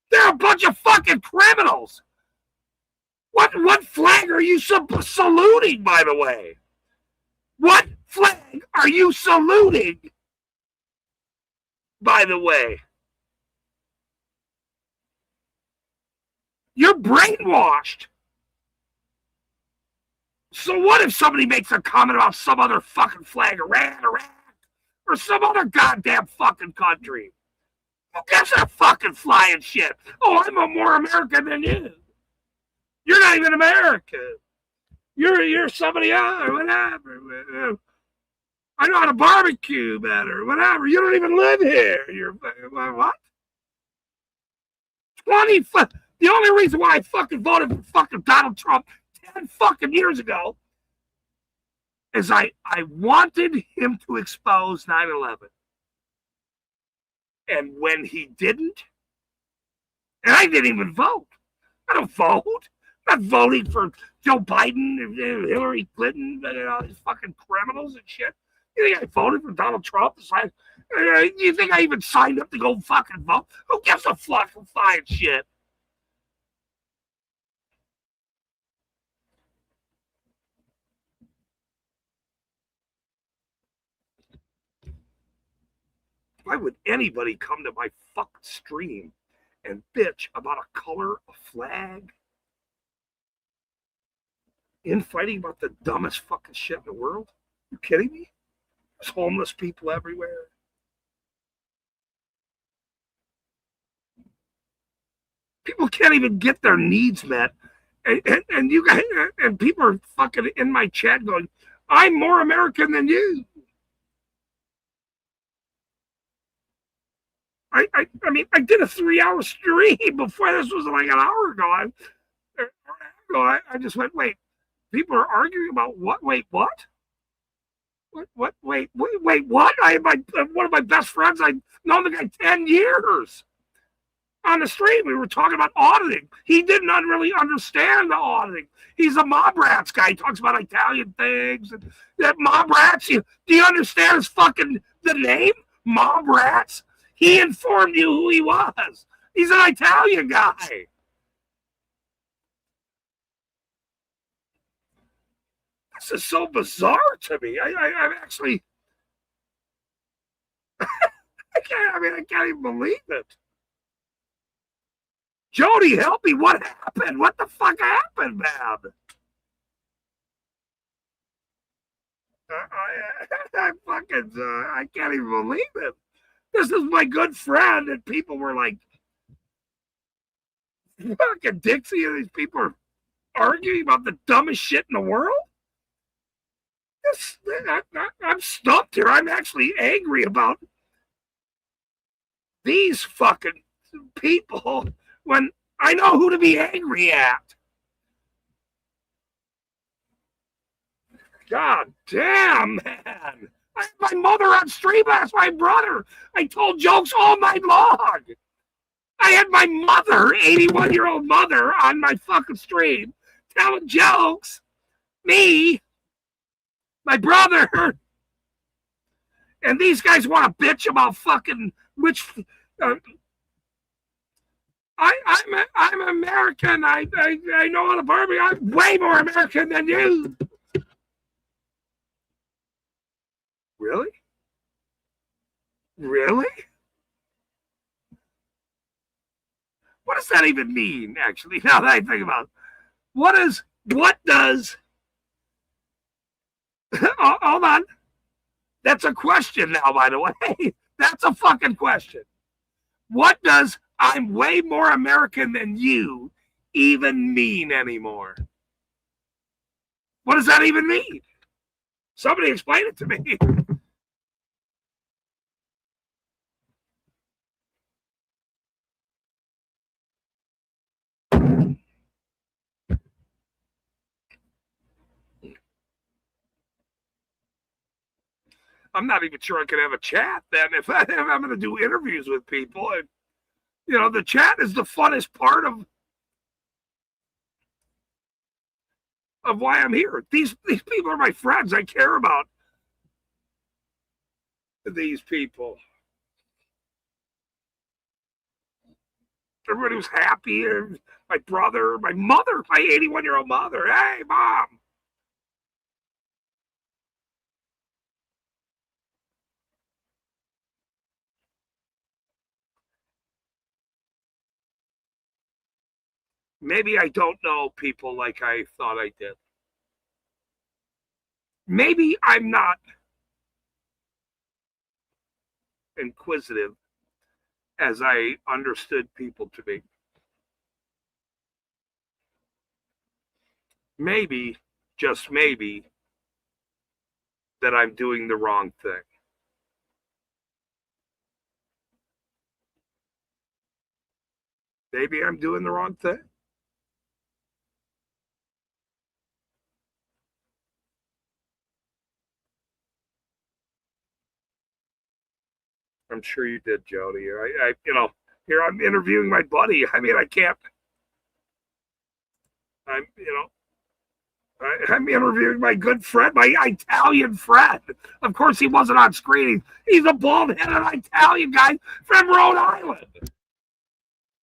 Speaker 1: They're a bunch of fucking criminals. What flag are you saluting, by the way? What flag are you saluting, by the way? You're brainwashed. So what if somebody makes a comment about some other fucking flag, Iran, Iraq, or some other goddamn fucking country? Who gives a fucking flying shit? Oh, I'm more American than you. You're not even American. You're somebody else, whatever. I know how to barbecue better, whatever. You don't even live here. You're what? 20. The only reason why I fucking voted for fucking Donald Trump 10 fucking years ago is I wanted him to expose 9/11. And when he didn't, and I didn't even vote. I don't vote. I'm not voting for Joe Biden, Hillary Clinton, all these fucking criminals and shit. You think I voted for Donald Trump? You think I even signed up to go fucking vote? Who gives a fuck for flying shit? Why would anybody come to my fucking stream and bitch about a color, a flag? Infighting about the dumbest fucking shit in the world? You kidding me? There's homeless people everywhere. People can't even get their needs met. And you guys, and people are fucking in my chat going, I'm more American than you. I mean, I did a 3-hour stream before this was like an hour ago. I just went, wait, people are arguing about what? Wait, what? What? Wait, what? One of my best friends, I've known the guy 10 years. On the stream, we were talking about auditing. He didn't really understand the auditing. He's a mob rats guy. He talks about Italian things. And that mob rats, do you understand his fucking, the name? Mob rats? He informed you who he was. He's an Italian guy. This is so bizarre to me. I'm actually, I can't even believe it. Jody, help me. What happened? What the fuck happened, man? I can't even believe it. This is my good friend, and people were like, fucking Dixie, and these people are arguing about the dumbest shit in the world? I'm stumped here. I'm actually angry about these fucking people when I know who to be angry at. God damn, man. I had my mother on stream last, my brother. I told jokes all night long. I had my mother, 81-year-old mother, on my fucking stream telling jokes. Me, my brother, and these guys want to bitch about fucking which. I'm American. I know how to barbecue. I'm way more American than you. Really? Really? What does that even mean, actually, now that I think about it? What does, hold on. That's a question now, by the way. That's a fucking question. What does I'm way more American than you even mean anymore? What does that even mean? Somebody explain it to me. I'm not even sure I could have a chat then if I'm going to do interviews with people. And, the chat is the funnest part of why I'm here. These people are my friends. I care about these people. Everybody was happy. My brother, my mother, my 81-year-old mother. Hey, Mom. Maybe I don't know people like I thought I did. Maybe I'm not inquisitive as I understood people to be. Maybe, just maybe, that I'm doing the wrong thing. Maybe I'm doing the wrong thing. I'm sure you did, Jody. Here I'm interviewing my buddy. I mean, I can't. I'm interviewing my good friend, my Italian friend. Of course, he wasn't on screen. He's a bald-headed Italian guy from Rhode Island.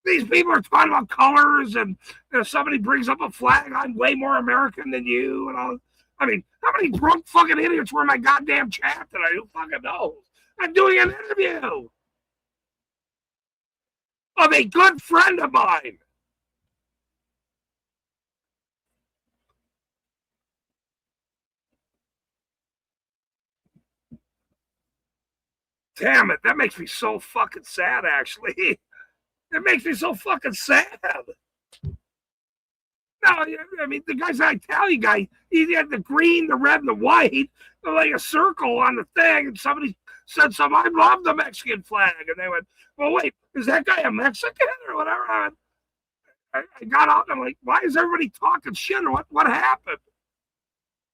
Speaker 1: These people are talking about colors, and if somebody brings up a flag, I'm way more American than you. And all. I mean, how many drunk fucking idiots were in my goddamn chat that I don't fucking know? I'm doing an interview of a good friend of mine. Damn it, that makes me so fucking sad, actually. It makes me so fucking sad. No, I mean, the guy's an Italian guy. He had the green, the red, and the white, like a circle on the thing, and somebody said something, I love the Mexican flag. And they went, well, wait, is that guy a Mexican or whatever? I got out and I'm like, why is everybody talking shit? Or what happened?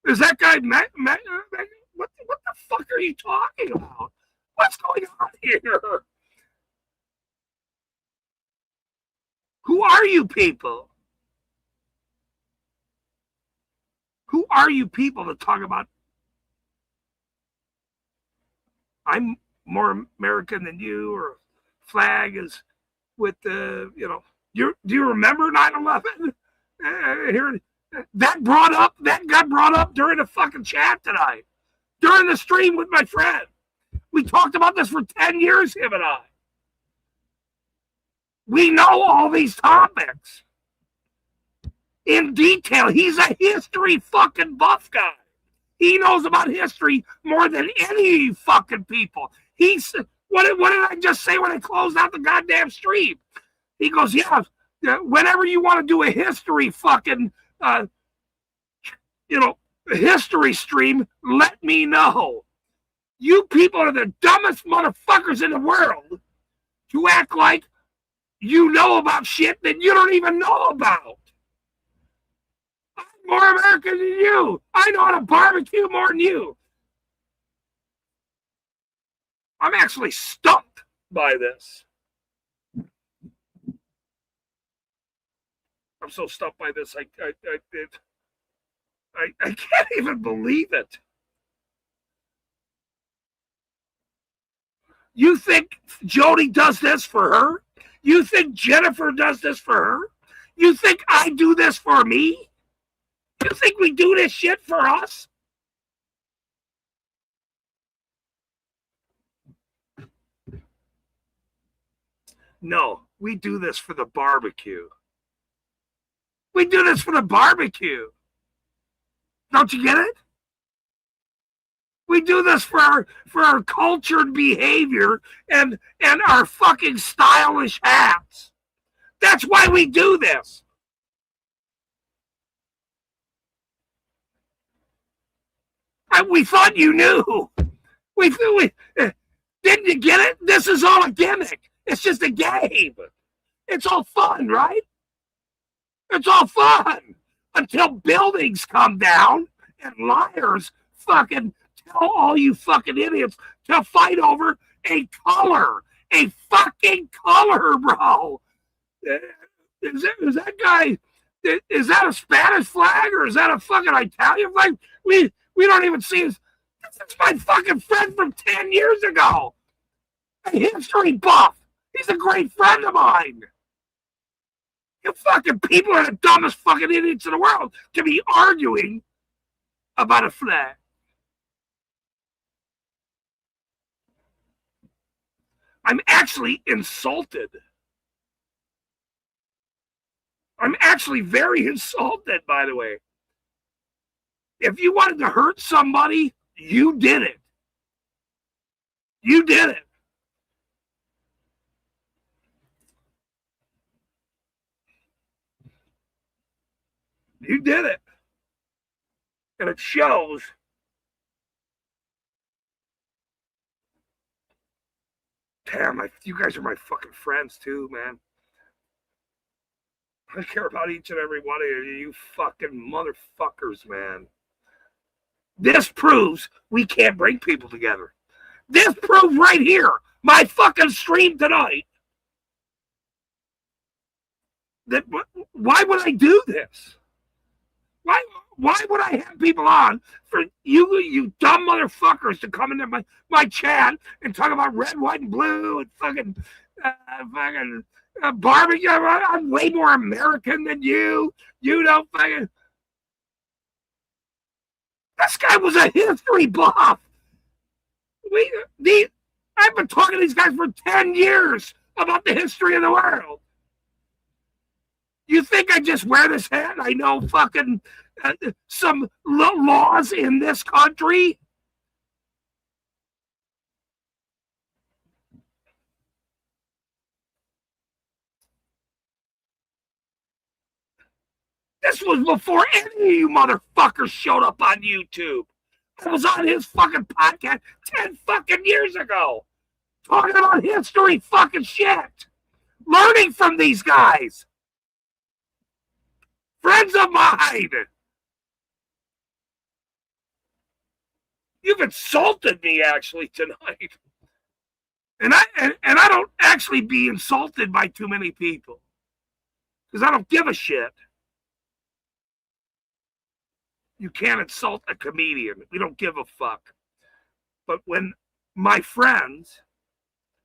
Speaker 1: Is that guy, what the fuck are you talking about? What's going on here? Who are you people? Who are you people to talk about? I'm more American than you, or flag is with the, do you remember 9/11? Here, that got brought up during the fucking chat tonight, during the stream with my friend. We talked about this for 10 years, him and I. We know all these topics in detail. He's a history fucking buff guy. He knows about history more than any fucking people. What did I just say when I closed out the goddamn stream? He goes, yeah, whenever you want to do a history fucking, history stream, let me know. You people are the dumbest motherfuckers in the world to act like you know about shit that you don't even know about. I'm more American than you. I know how to barbecue more than you. I'm actually stumped by this. I'm so stumped by this. I can't even believe it. You think Jody does this for her? You think Jennifer does this for her? You think I do this for me? You think we do this shit for us? No, We do this for the barbecue. We do this for the barbecue. Don't you get it? We do this for our cultured behavior and our fucking stylish hats. That's why we do this. We thought you knew. Didn't you get it? This is all a gimmick. It's just a game. It's all fun, right? It's all fun until buildings come down and liars fucking tell all you fucking idiots to fight over a color. A fucking color, bro. Is that guy, is that a Spanish flag or is that a fucking Italian flag? We don't even see his. That's my fucking friend from 10 years ago. A history buff. He's a great friend of mine. You fucking people are the dumbest fucking idiots in the world to be arguing about a flag. I'm actually insulted. I'm actually very insulted, by the way. If you wanted to hurt somebody, you did it. You did it. You did it. And it shows. Damn, you guys are my fucking friends too, man. I care about each and every one of you fucking motherfuckers, man. This proves we can't bring people together. This proves right here, my fucking stream tonight, that why would I do this? Why would I have people on for you dumb motherfuckers to come into my chat and talk about red, white, and blue and fucking barbecue? I'm way more American than you. You don't fucking. This guy was a history buff. I've been talking to these guys for 10 years about the history of the world. You think I just wear this hat? I know fucking some laws in this country. This was before any of you motherfuckers showed up on YouTube. I was on his fucking podcast 10 fucking years ago. Talking about history fucking shit. Learning from these guys. Friends of mine. You've insulted me actually tonight. And I don't actually be insulted by too many people. Because I don't give a shit. You can't insult a comedian. We don't give a fuck. But when my friends,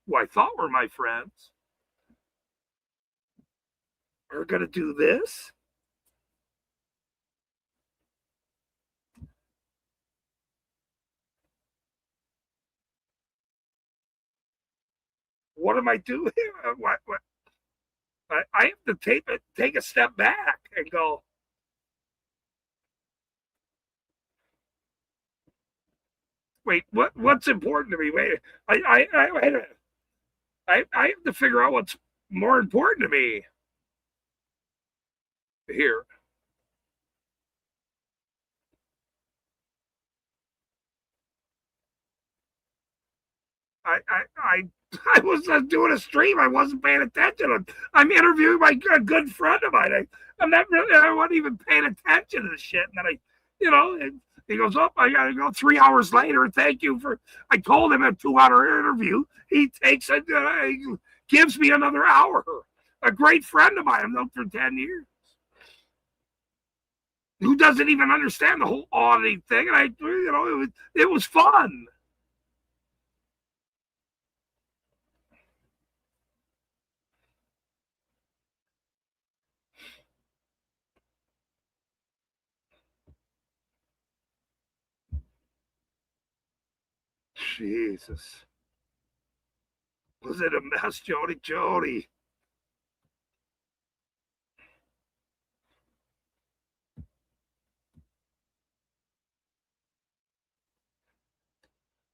Speaker 1: who I thought were my friends, are going to do this, what am I doing? What? I have to take a step back and go, wait, what's important to me? Wait, I wait a minute. I have to figure out what's more important to me here. I was doing a stream. I wasn't paying attention. I'm interviewing a good friend of mine. I wasn't even paying attention to the shit. And then he goes, oh, I got to go 3 hours later. Thank you for, I told him a 2-hour interview. He takes it, he gives me another hour. A great friend of mine I've known for 10 years. Who doesn't even understand the whole auditing thing. And it was fun. Jesus. Was it a mess, Jody?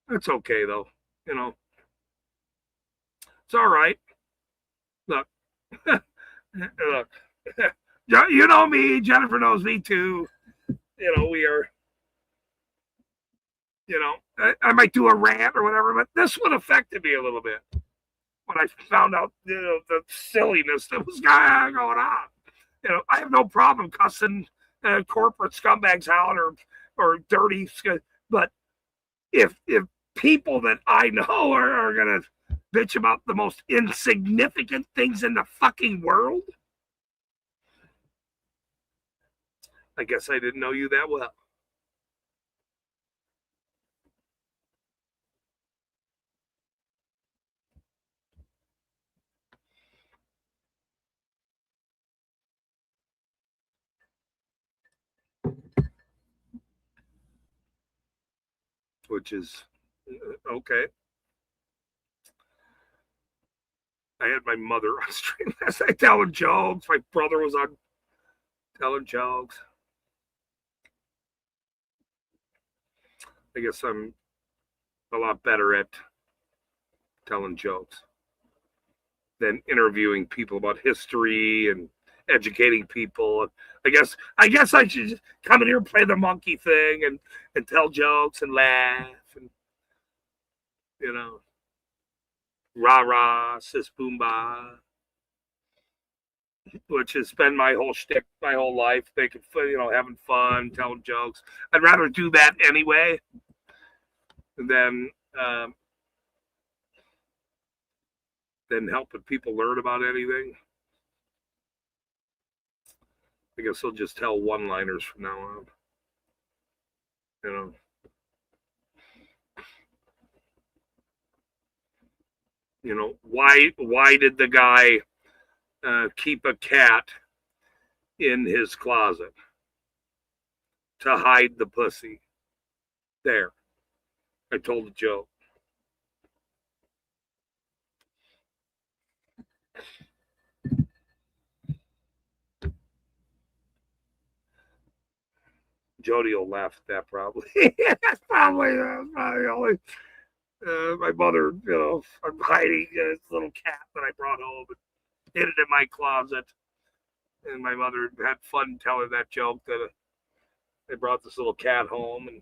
Speaker 1: That's okay though. You know, it's all right. Look, look. You know me. Jennifer knows me too. You know, we are. You know, I might do a rant or whatever, but this one affected me a little bit when I found out, the silliness that was going on. You know, I have no problem cussing corporate scumbags out or dirty, but if people that I know are gonna bitch about the most insignificant things in the fucking world, I guess I didn't know you that well. Which is okay. I had my mother on stream last night telling jokes. My brother was on telling jokes. I guess I'm a lot better at telling jokes than interviewing people about history and educating people. I guess I should just come in here and play the monkey thing and tell jokes and laugh and you know rah rah sis boomba, which has been my whole shtick my whole life. Making having fun, telling jokes. I'd rather do that anyway than helping people learn about anything. I guess I'll just tell one-liners from now on. You know. You know, why did the guy keep a cat in his closet? To hide the pussy. There. I told a joke. Jody will laugh at that probably. That's probably only. My mother, I'm hiding this little cat that I brought home and hid it in my closet. And my mother had fun telling that joke that I brought this little cat home, and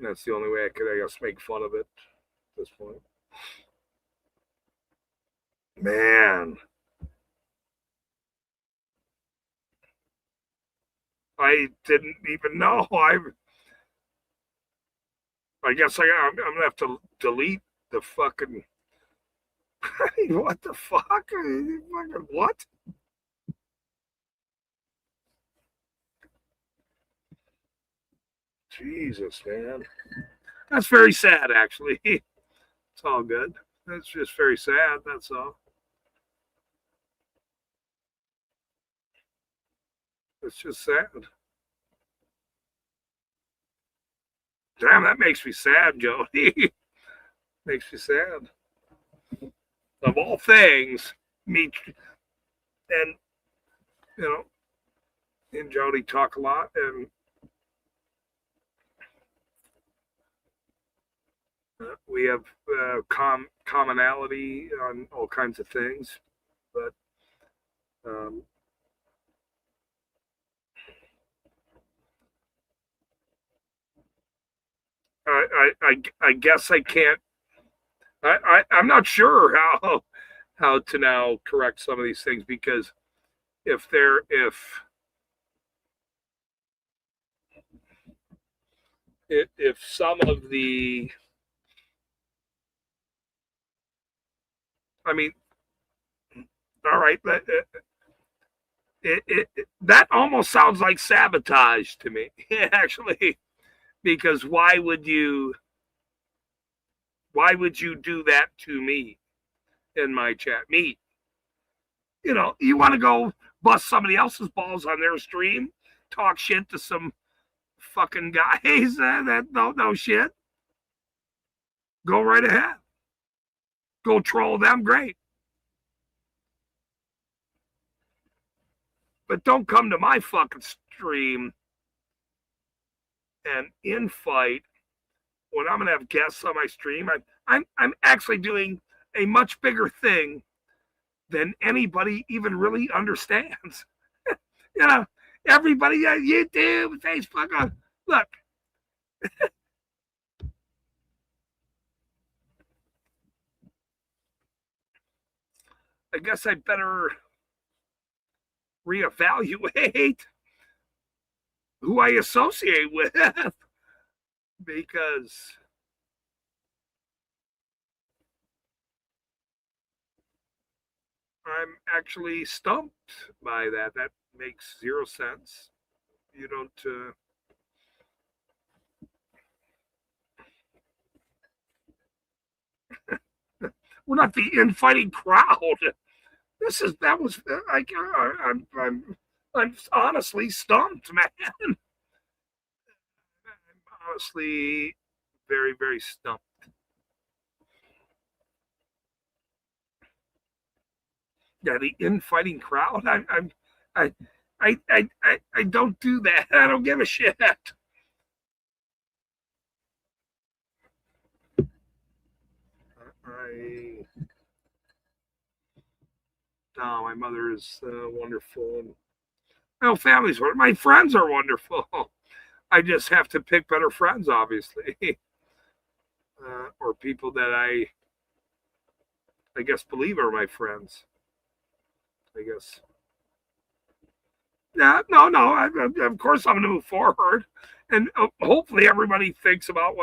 Speaker 1: that's the only way I could, I guess, make fun of it at this point. Man. I didn't even know. I guess I'm gonna have to delete the fucking. What the fuck? What? Jesus, man. That's very sad, actually. It's all good. That's just very sad. That's all. It's just sad. Damn, that makes me sad, Jody. Makes me sad. Of all things, me and and Jody talk a lot, and we have commonality on all kinds of things, but I guess I can't. I'm not sure how to now correct some of these things, because if some of the, I mean, all right, but that almost sounds like sabotage to me, actually, because why would you do that to me in my chat? Me, you want to go bust somebody else's balls on their stream, talk shit to some fucking guys that don't know shit. Go right ahead. Go troll them, great. But don't come to my fucking stream and infight when I'm gonna have guests on my stream, I'm actually doing a much bigger thing than anybody even really understands. You know, everybody on YouTube, Facebook, look. I guess I better reevaluate who I associate with because I'm actually stumped by that. That makes zero sense. You don't. We're not the infighting crowd. That was like I'm honestly stumped, man. I'm honestly very, very stumped. Yeah, the infighting crowd. I don't do that. I don't give a shit. No, my mother is wonderful, and my whole family's wonderful. My friends are wonderful. I just have to pick better friends, obviously, or people that I guess believe are my friends. I guess. Yeah, no. Of course, I'm going to move forward, and hopefully, everybody thinks about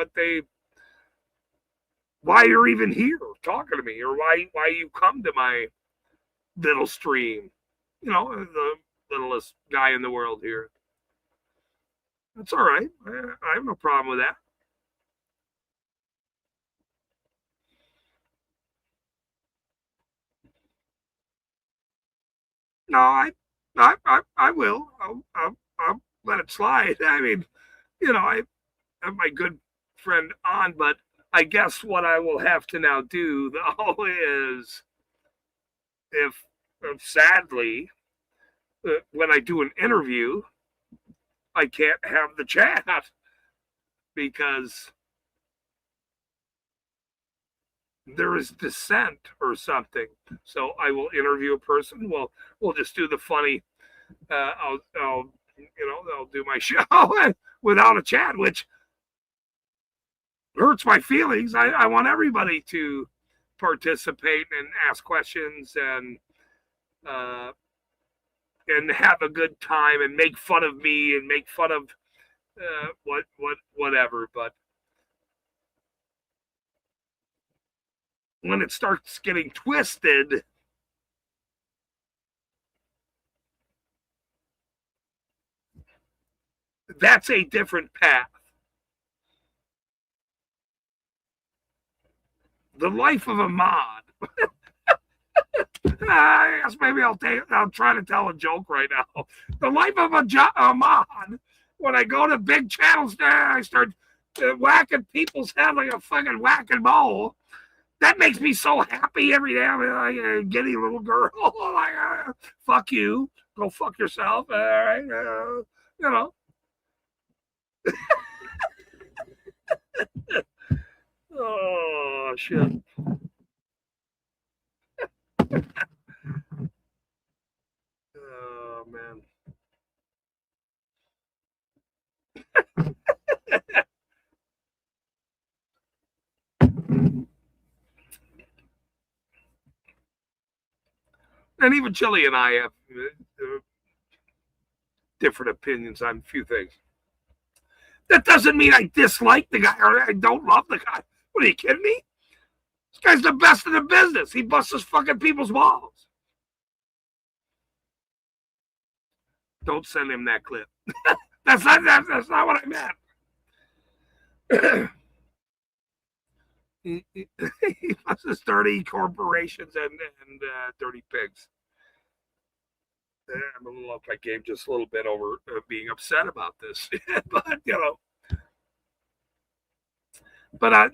Speaker 1: why you're even here talking to me, or why you come to my little stream. You know, the littlest guy in the world here. That's all right. I have no problem with that. No, I will. I'll let it slide. I mean, I have my good friend on, but I guess what I will have to now do though is if sadly when I do an interview, I can't have the chat because there is dissent or something. So I will interview a person. We'll just do the funny. I'll do my show without a chat, which hurts my feelings. I want everybody to participate and ask questions and have a good time and make fun of me and make fun of whatever. But when it starts getting twisted, that's a different path. The life of a mod. I guess maybe I'll try to tell a joke right now. The life of a mod. When I go to big channels there, I start whacking people's head like a fucking whacking ball. That makes me so happy every day. I'm like a giddy little girl. Like, fuck you. Go fuck yourself. All right. You know. Oh, shit. Oh, man. And even Chili and I have different opinions on a few things. That doesn't mean I dislike the guy or I don't love the guy. What are you kidding me? This guy's the best in the business. He busts fucking people's balls. Don't send him that clip. That's not what I meant. He busts dirty corporations and dirty pigs. I'm a little off my game just a little bit over being upset about this. But,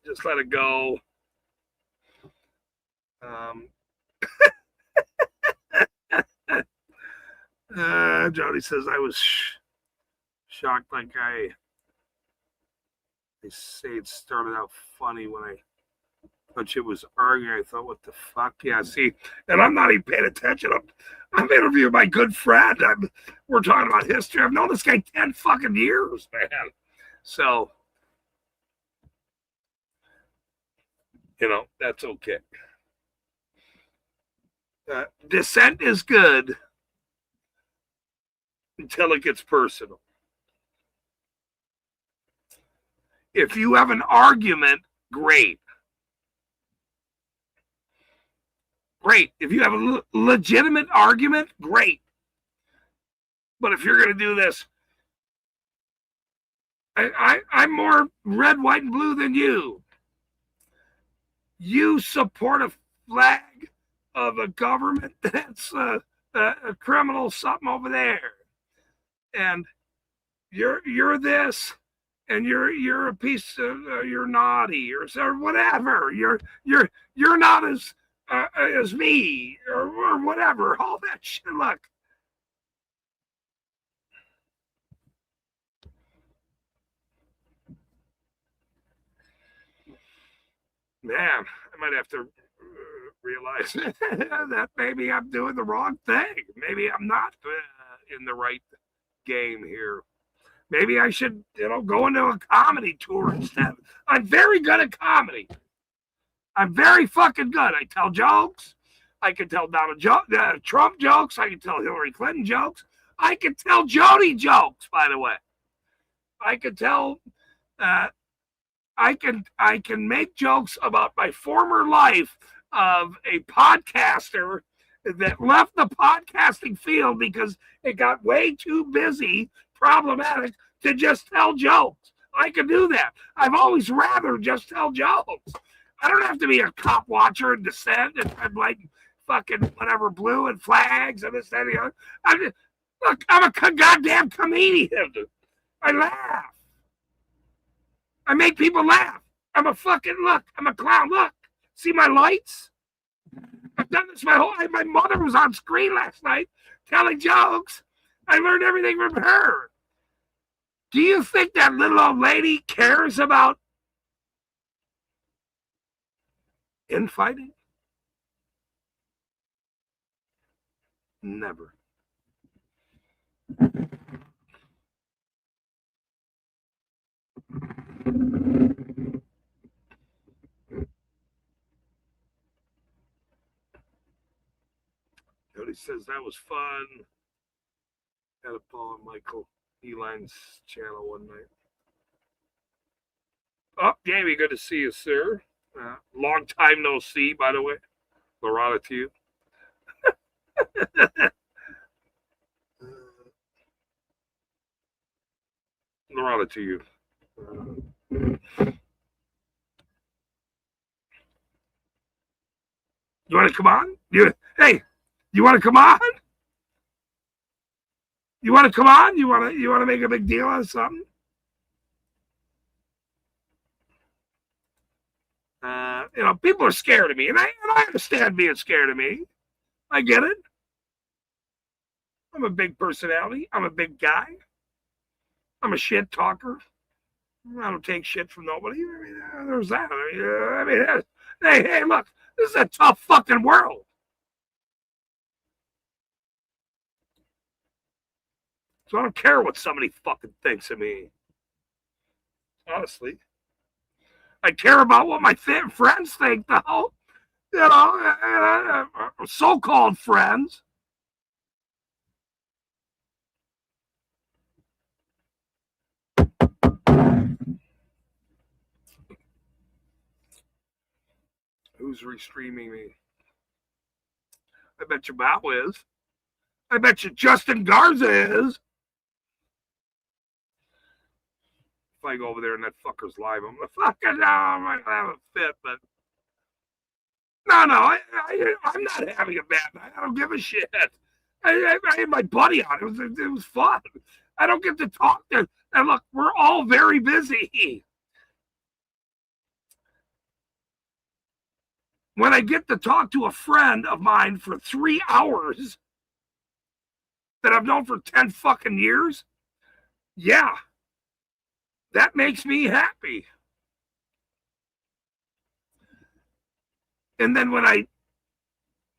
Speaker 1: just let it go. Jody says I was shocked like I They say it started out funny when I thought it was arguing. I thought, what the fuck? Yeah, see, and I'm not even paying attention. I'm interviewing my good friend. We're talking about history. I've known this guy 10 fucking years, man. So, that's okay. Dissent is good until it gets personal. If you have an argument, great. Great. If you have a legitimate argument, great. But if you're going to do this, I'm more red, white, and blue than you. You support a flag of a government that's a criminal something over there. And you're this, and you're a piece of you're naughty or whatever. You're not as me or whatever. All that shit. Look, man, I might have to realize that maybe I'm doing the wrong thing. Maybe I'm not in the right game here. Maybe I should, go into a comedy tour instead. I'm very good at comedy. I'm very fucking good. I tell jokes. I can tell Trump jokes. I can tell Hillary Clinton jokes. I can tell Jody jokes, by the way. I can tell, I can make jokes about my former life of a podcaster that left the podcasting field because it got way too busy, problematic to just tell jokes. I can do that. I've always rather just tell jokes. I don't have to be a cop watcher and dissent and like fucking whatever blue and flags and this and the other. I'm a goddamn comedian. I laugh. I make people laugh. I'm a clown. Look, see my lights? I've done this my whole life. My mother was on screen last night telling jokes. I learned everything from her. Do you think that little old lady cares about infighting? Never. Cody says that was fun. Had a Paul and Michael Eline's channel one night. Oh, Jamie, good to see you, sir. Long time no see, by the way. Loretta to you. Loretta to you. You want to come on? Hey, you want to come on? You want to come on? You want to make a big deal out of something? People are scared of me, and I understand being scared of me. I get it. I'm a big personality. I'm a big guy. I'm a shit talker. I don't take shit from nobody. I mean, there's that. Hey, look, this is a tough fucking world. So I don't care what somebody fucking thinks of me. Honestly. I care about what my friends think, though. So-called friends. Who's restreaming me? I bet you Bow is. I bet you Justin Garza is. If I go over there and that fucker's live, I'm gonna fucking I'm gonna have a fit, but no, I'm not having a bad night. I don't give a shit. I had my buddy on. It was fun. I don't get to talk to. And look, we're all very busy. When I get to talk to a friend of mine for 3 hours that I've known for 10 fucking years, yeah, That makes me happy. And then when I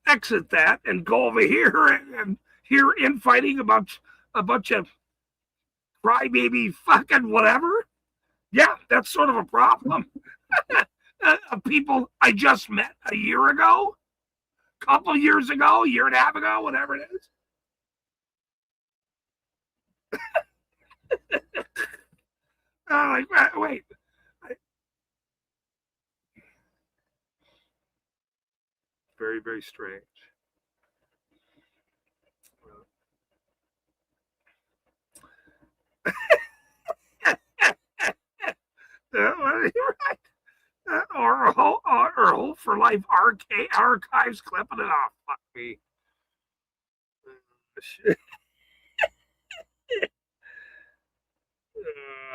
Speaker 1: exit that and go over here and hear infighting about a bunch of crybaby fucking whatever, yeah, that's sort of a problem. People I just met a year ago, couple years ago, year and a half ago, whatever it is. I'm like, wait. Very, very strange. You're right. Or Hope for Life archives clipping it off. Fuck me.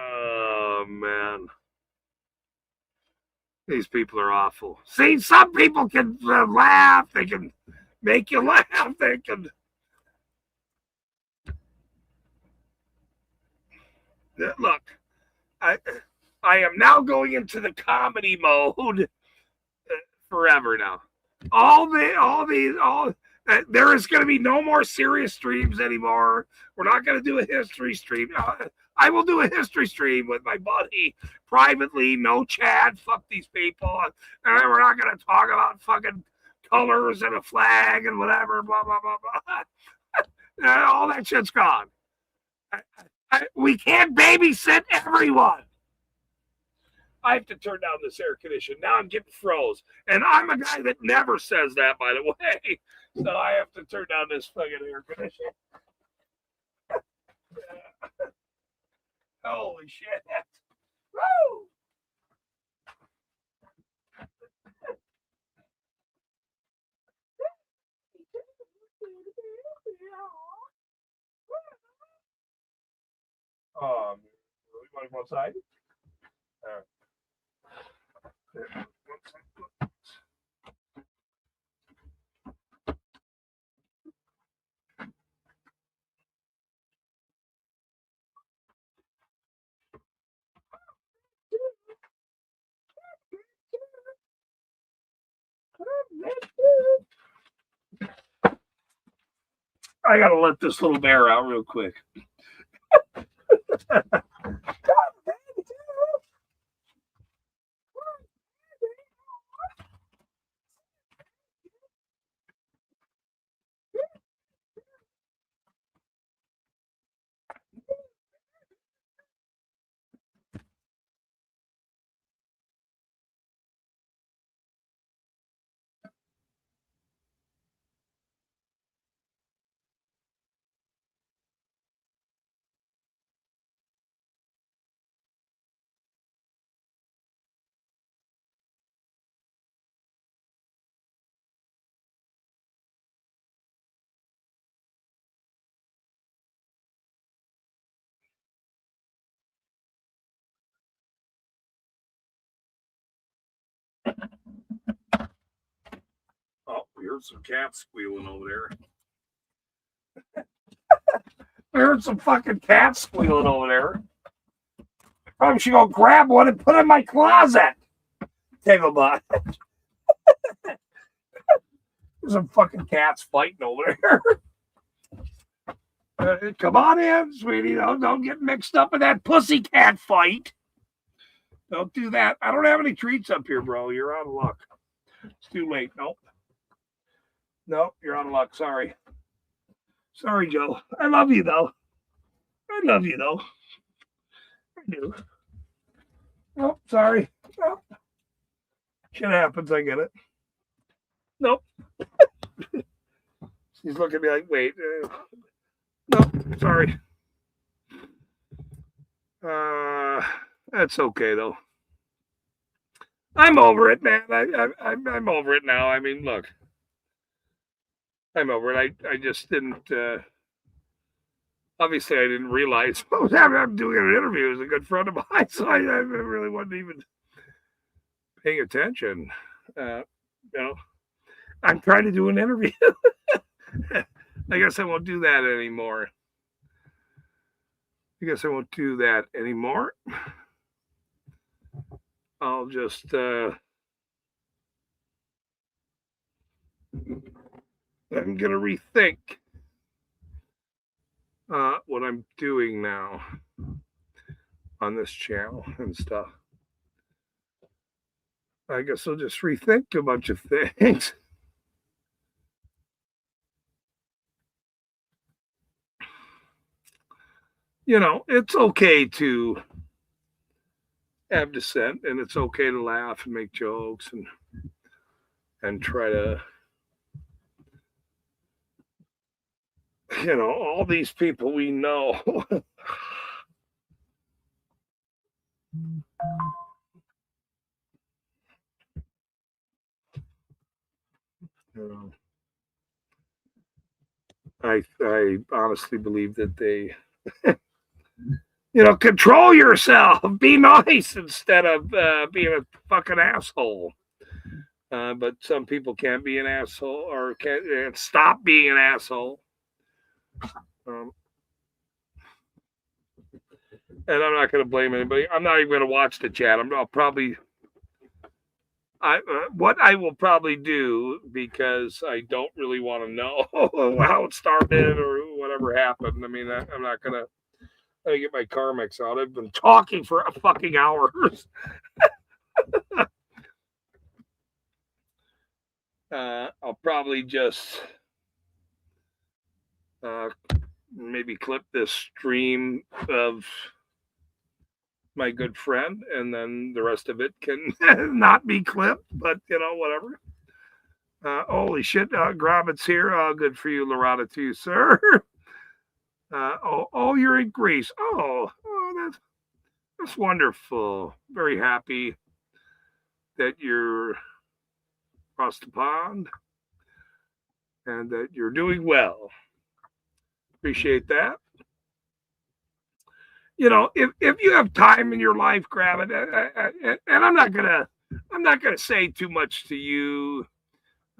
Speaker 1: Oh man, these people are awful. See, some people can laugh. They can make you laugh. They can. Look, I am now going into the comedy mode forever now. There is going to be no more serious streams anymore. We're not going to do a history stream. I will do a history stream with my buddy privately, no chat. Fuck these people. And we're not going to talk about fucking colors and a flag and whatever, blah, blah, blah, blah. All that shit's gone. We can't babysit everyone. I have to turn down this air conditioner. Now I'm getting froze. And I'm a guy that never says that, by the way. So I have to turn down this fucking air conditioner. Holy shit. Woo! You want to go outside? I gotta let this little bear out real quick. Oh, we heard some cats squealing over there. We heard some fucking cats squealing over there. Probably should go grab one and put it in my closet. Tablecloth. There's some fucking cats fighting over there. Come on in, sweetie. Don't get mixed up in that pussy cat fight. Don't do that. I don't have any treats up here, bro. You're out of luck. It's too late. Nope. You're out of luck. Sorry. Sorry, Joe. I love you, though. I do. Oh, sorry. Oh. Shit happens. I get it. Nope. She's looking at me like, wait. Nope. Sorry. That's okay, though. I'm over it, man. I'm over it now. I mean, look. I'm over it. I just didn't. Obviously, I didn't realize I'm doing an interview with a good friend of mine, so I really wasn't even paying attention. I'm trying to do an interview. I guess I won't do that anymore. I'll just I'm gonna rethink what I'm doing now on this channel and stuff. I guess I'll just rethink a bunch of things. You know, it's okay to have dissent, and it's okay to laugh and make jokes and try to, you know, all these people we know. You know, I honestly believe that they, you know, control yourself, be nice instead of being a fucking asshole. But some people can't be an asshole or can't stop being an asshole. And I'm not going to blame anybody. I'm not even going to watch the chat. I'll probably, what I will probably do, because I don't really want to know how it started or whatever happened. I mean, I'm not going to. Let me get my Carmex out. I've been talking for a fucking hours. I'll probably just maybe clip this stream of my good friend, and then the rest of it can not be clipped, but you know, whatever. Holy shit, Gravitt's here. Good for you, Loretta, too, sir. You're in Greece. That's wonderful. Very happy that you're across the pond and that you're doing well. Appreciate that. You know, if you have time in your life, grab it. And I'm not gonna say too much to you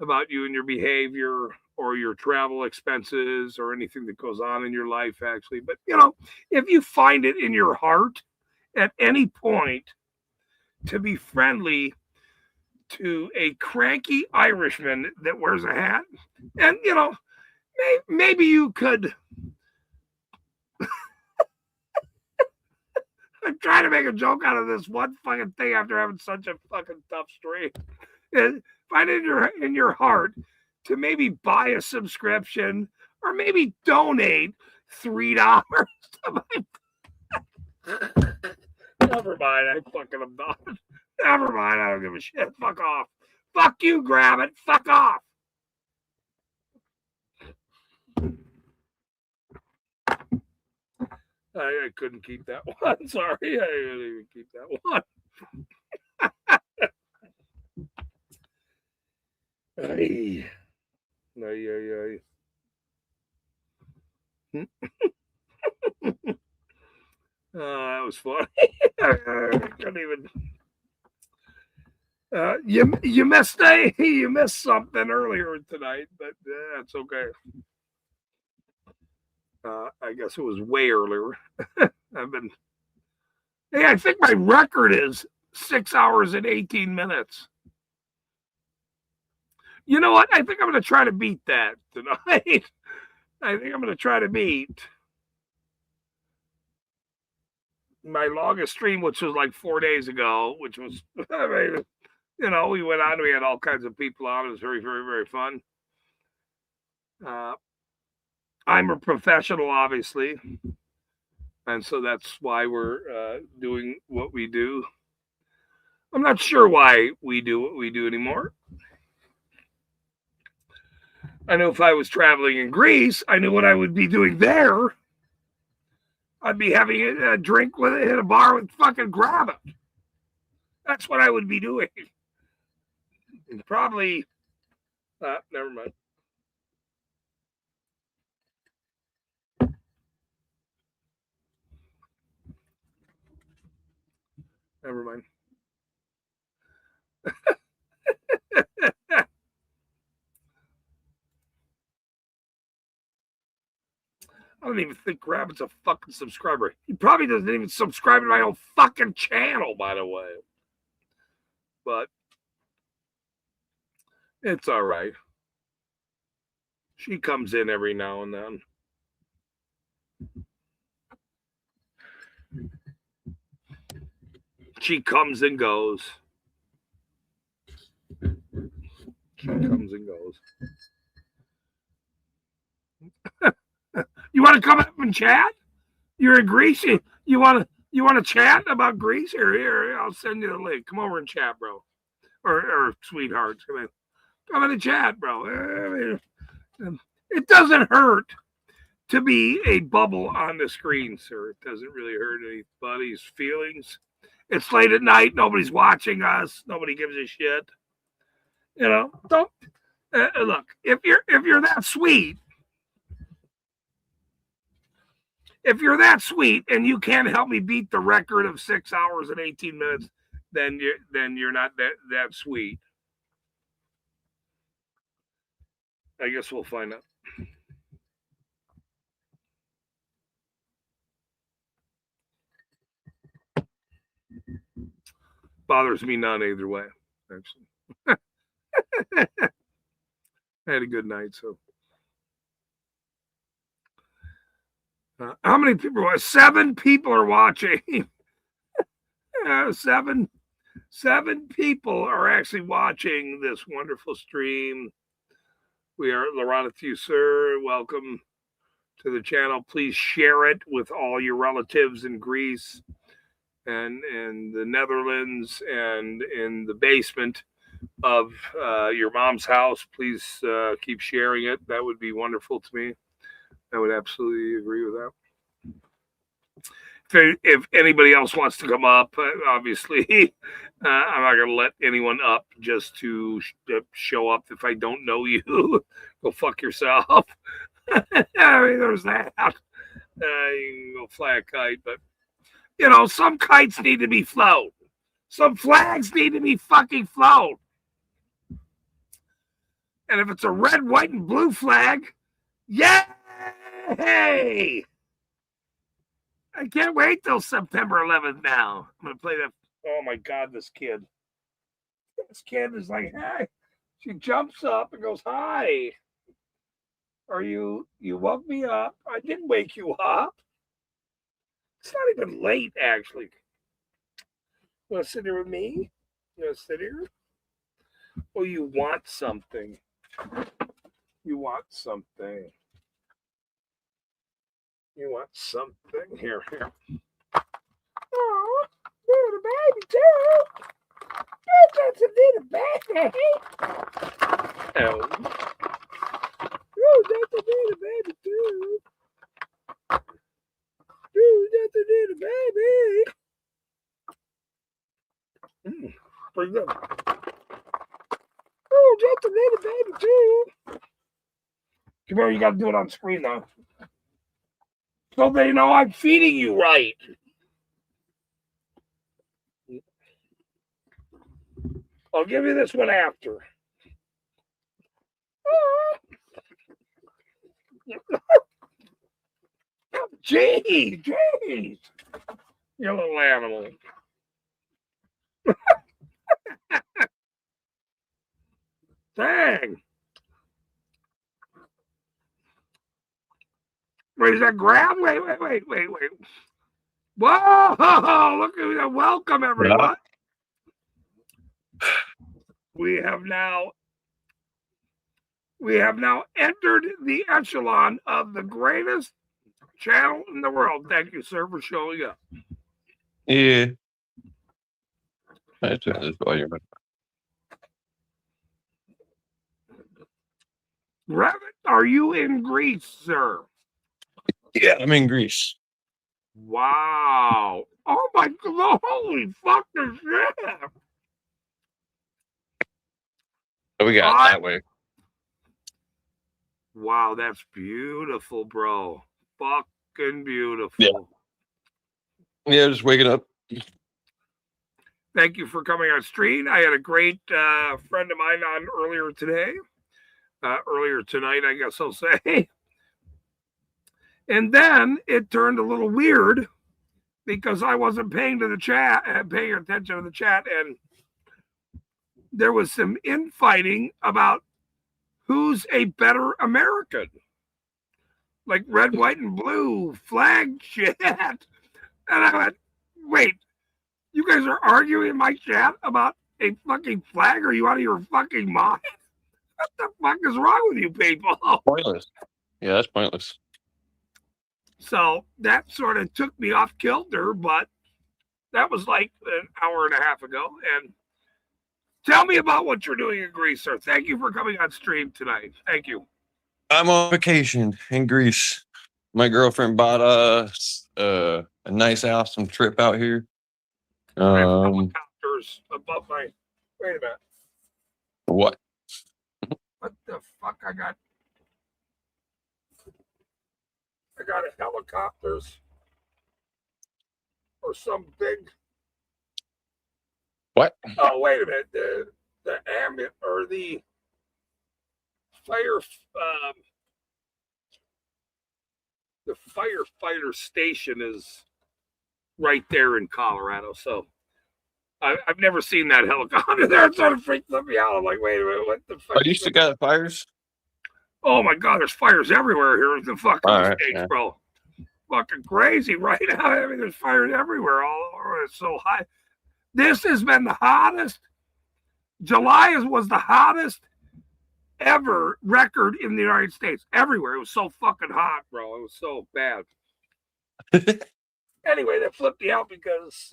Speaker 1: about you and your behavior or your travel expenses or anything that goes on in your life, actually. But you know, if you find it in your heart at any point to be friendly to a cranky Irishman that wears a hat, and you know, maybe you could. I'm trying to make a joke out of this one fucking thing after having such a fucking tough stream. Find it in your heart to maybe buy a subscription or maybe donate $3 to my. Never mind, I fucking am not. Never mind, I don't give a shit. Fuck off. Fuck you, grab it. Fuck off. I couldn't keep that one. Sorry, I didn't even keep that one. Ay. That was funny. I couldn't even. You missed something earlier tonight, but that's okay. I guess it was way earlier. I think my record is 6 hours and 18 minutes. You know what? I think I'm going to try to beat that tonight. I think I'm going to try to beat my longest stream, which was like 4 days ago, which was, I mean, you know, we went on, we had all kinds of people on. It was very, very, very fun. I'm a professional, obviously. And so that's why we're doing what we do. I'm not sure why we do what we do anymore. I know if I was traveling in Greece, I knew what I would be doing there. I'd be having a drink with it in a bar with fucking Gravitt. That's what I would be doing. And probably, never mind. Never mind. I don't even think Gravitt's a fucking subscriber. He probably doesn't even subscribe to my own fucking channel, by the way. but it's all right. She comes in every now and then. She comes and goes. She comes and goes. You want to come up and chat? You're in Greece. You want to chat about Greece? Here, I'll send you the link. Come over and chat, bro. Or sweethearts. Come in and chat, bro. It doesn't hurt to be a bubble on the screen, sir. It doesn't really hurt anybody's feelings. It's late at night. Nobody's watching us. Nobody gives a shit. You know, don't look. If you're that sweet, and you can't help me beat the record of 6 hours and 18 minutes, then you're not that sweet. I guess we'll find out. Bothers me none either way, actually. I had a good night, so. How many people? 7 people are watching. 7 people are actually watching this wonderful stream. We are Laurent sir. Welcome to the channel. Please share it with all your relatives in Greece and in the Netherlands and in the basement of your mom's house. Please keep sharing it. That would be wonderful to me. I would absolutely agree with that. If anybody else wants to come up, obviously, I'm not going to let anyone up just to show up if I don't know you. Go fuck yourself. I mean, there's that. You can go fly a kite, but, you know, some kites need to be flown. Some flags need to be fucking flown. And if it's a red, white, and blue flag, yay! I can't wait till September 11th now. I'm going to play that. Oh, my God, this kid. This kid is like, hey. She jumps up and goes, hi. You woke me up. I didn't wake you up. It's not even late, actually. You want to sit here with me? You want to sit here? Oh, you want something. You want something. You want something. Here. Oh, little baby, too. You're just a little baby. Oh. You're just a little baby, too. You're just a little baby. Pretty good. Oh, just a little baby, too. Come here, you got to do it on screen, though. So they know I'm feeding you right. I'll give you this one after. Jeez. You little animal. Dang. Wait, is that grab? Wait. Whoa, look at that. Welcome, everyone. We have now entered the echelon of the greatest channel in the world. Thank you, sir, for showing up.
Speaker 5: Yeah. I turn this volume up.
Speaker 1: Revit, are you in Greece, sir?
Speaker 5: Yeah, I'm in Greece.
Speaker 1: Wow. Oh my God, holy fucking shit.
Speaker 5: What we got that way?
Speaker 1: Wow, that's beautiful, bro. Fucking beautiful.
Speaker 5: Yeah, just waking up.
Speaker 1: Thank you for coming on stream. I had a great friend of mine on earlier today. Earlier tonight, I guess I'll say. And then it turned a little weird because I wasn't paying attention to the chat, and there was some infighting about who's a better American. Like red, white, and blue flag shit. And I went, wait, you guys are arguing in my chat about a fucking flag? Are you out of your fucking mind? What the fuck is wrong with you people?
Speaker 5: Pointless. Yeah, that's pointless.
Speaker 1: So that sort of took me off kilter, but that was like an hour and a half ago. And tell me about what you're doing in Greece, sir. Thank you for coming on stream tonight. Thank you.
Speaker 5: I'm on vacation in Greece. My girlfriend bought us a nice, awesome trip out here.
Speaker 1: I have helicopters above my. Wait a minute.
Speaker 5: What?
Speaker 1: What the fuck? I got a helicopters or some big.
Speaker 5: What?
Speaker 1: Oh, wait a minute. The ambient or the fire. The firefighter station is right there in Colorado. So I've never seen that helicopter there. It sort of freaked me out. I'm like, wait a minute, what the fuck?
Speaker 5: Oh, you still got fires?
Speaker 1: Oh my God, there's fires everywhere here in the fucking
Speaker 5: All right,
Speaker 1: States,
Speaker 5: yeah.
Speaker 1: bro. Fucking crazy right now. I mean, there's fires everywhere. All over. It's so high. This has been the hottest. July was the hottest ever record in the United States. Everywhere. It was so fucking hot, bro. It was so bad. Anyway, that flipped me out because,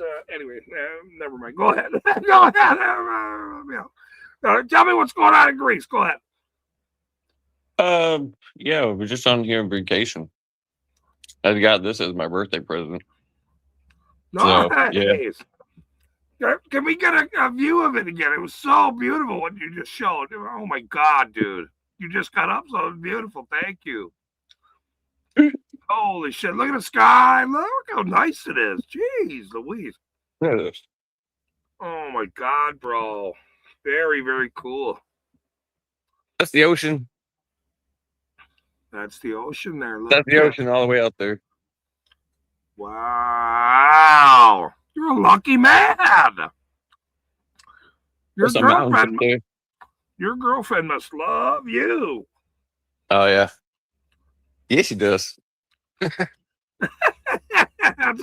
Speaker 1: never mind. Go ahead. Go ahead. Tell me what's going on in Greece. Go ahead.
Speaker 5: Yeah, we're just on here on vacation. I got this as my birthday present.
Speaker 1: Nice.
Speaker 5: So, yeah.
Speaker 1: Can we get a view of it again? It was so beautiful what you just showed. Oh my God, dude. You just got up so beautiful. Thank you. Holy shit. Look at the sky. Look how nice it is. Jeez Louise.
Speaker 5: There it is.
Speaker 1: Oh my God, bro. Very, very cool.
Speaker 5: That's the ocean.
Speaker 1: That's the ocean there. Look
Speaker 5: That's the
Speaker 1: at-
Speaker 5: ocean all the way out there.
Speaker 1: Wow. You're a lucky man.
Speaker 5: There's some mountains up there.
Speaker 1: Your girlfriend must love you.
Speaker 5: Oh, yeah. Yes, she does.
Speaker 1: That's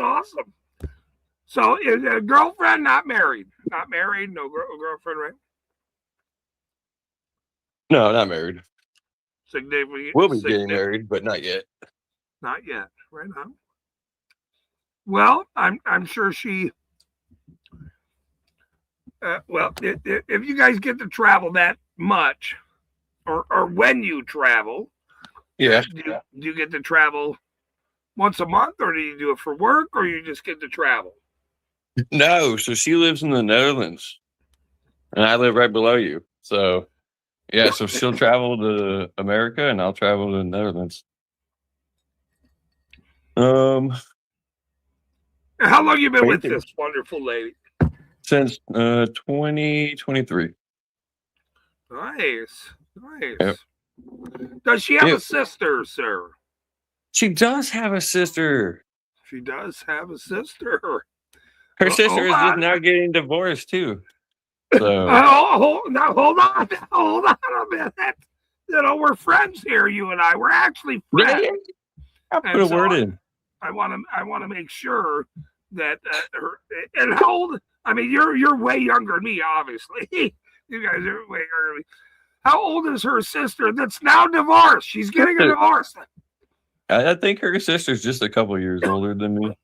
Speaker 1: awesome. So is a girlfriend not married? Not married, no girlfriend, right?
Speaker 5: No, not married.
Speaker 1: Significant.
Speaker 5: We'll be getting married, but not yet.
Speaker 1: Not yet. Right on. Well, I'm sure she. If you guys get to travel that much, or when you travel,
Speaker 5: Yeah.
Speaker 1: do you get to travel once a month, or do you do it for work, or you just get to travel?
Speaker 5: No, so she lives in the Netherlands, and I live right below you. So, yeah, so she'll travel to America, and I'll travel to the Netherlands.
Speaker 1: How long you been with
Speaker 5: Thank you.
Speaker 1: this wonderful lady?
Speaker 5: Since 2023.
Speaker 1: Nice.
Speaker 5: Yep.
Speaker 1: Does she have
Speaker 5: Yeah.
Speaker 1: a sister, sir?
Speaker 5: She does have a sister.
Speaker 1: She does have a sister.
Speaker 5: Her sister
Speaker 1: hold
Speaker 5: is just
Speaker 1: on.
Speaker 5: now getting divorced too. So
Speaker 1: Hold on a minute. You know, we're friends here, you and I. We're actually friends.
Speaker 5: yeah. I'll put
Speaker 1: And
Speaker 5: a
Speaker 1: so
Speaker 5: word in.
Speaker 1: I want to make sure that her. And how old? I mean, you're way younger than me, obviously. You guys are way younger than me. How old is her sister that's now divorced? She's getting a divorce.
Speaker 5: I think her sister's just a couple years older than me.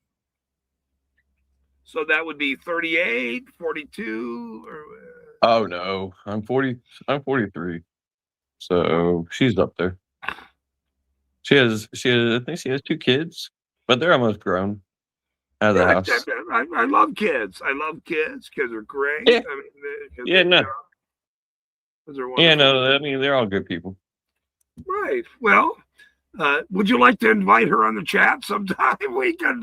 Speaker 1: So that would be 38, 42, or
Speaker 5: Oh no, I'm 40. I'm 43. So she's up there. She has. I think she has 2 kids, but they're almost grown out of the house.
Speaker 1: I love kids. I love kids. Kids are great.
Speaker 5: Yeah.
Speaker 1: I mean,
Speaker 5: Yeah, no.
Speaker 1: Kids are
Speaker 5: Yeah,
Speaker 1: wonderful.
Speaker 5: no. I mean, they're all good people.
Speaker 1: Right. Well, would you like to invite her on the chat sometime? We could,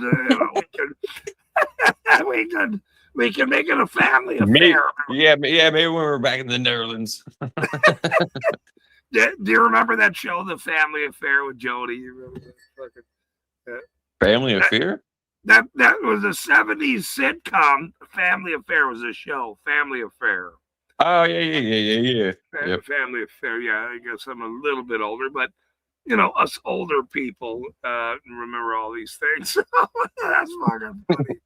Speaker 1: we can make it a family
Speaker 5: Maybe,
Speaker 1: affair.
Speaker 5: yeah. Maybe when we're back in the Netherlands.
Speaker 1: Do you remember that show, The Family Affair with Jody? You remember that?
Speaker 5: Family affair.
Speaker 1: That was a 70s sitcom. Family Affair was a show. Family Affair.
Speaker 5: Oh yeah. Yep.
Speaker 1: Family affair. Yeah, I guess I'm a little bit older, but us older people remember all these things. That's fucking funny.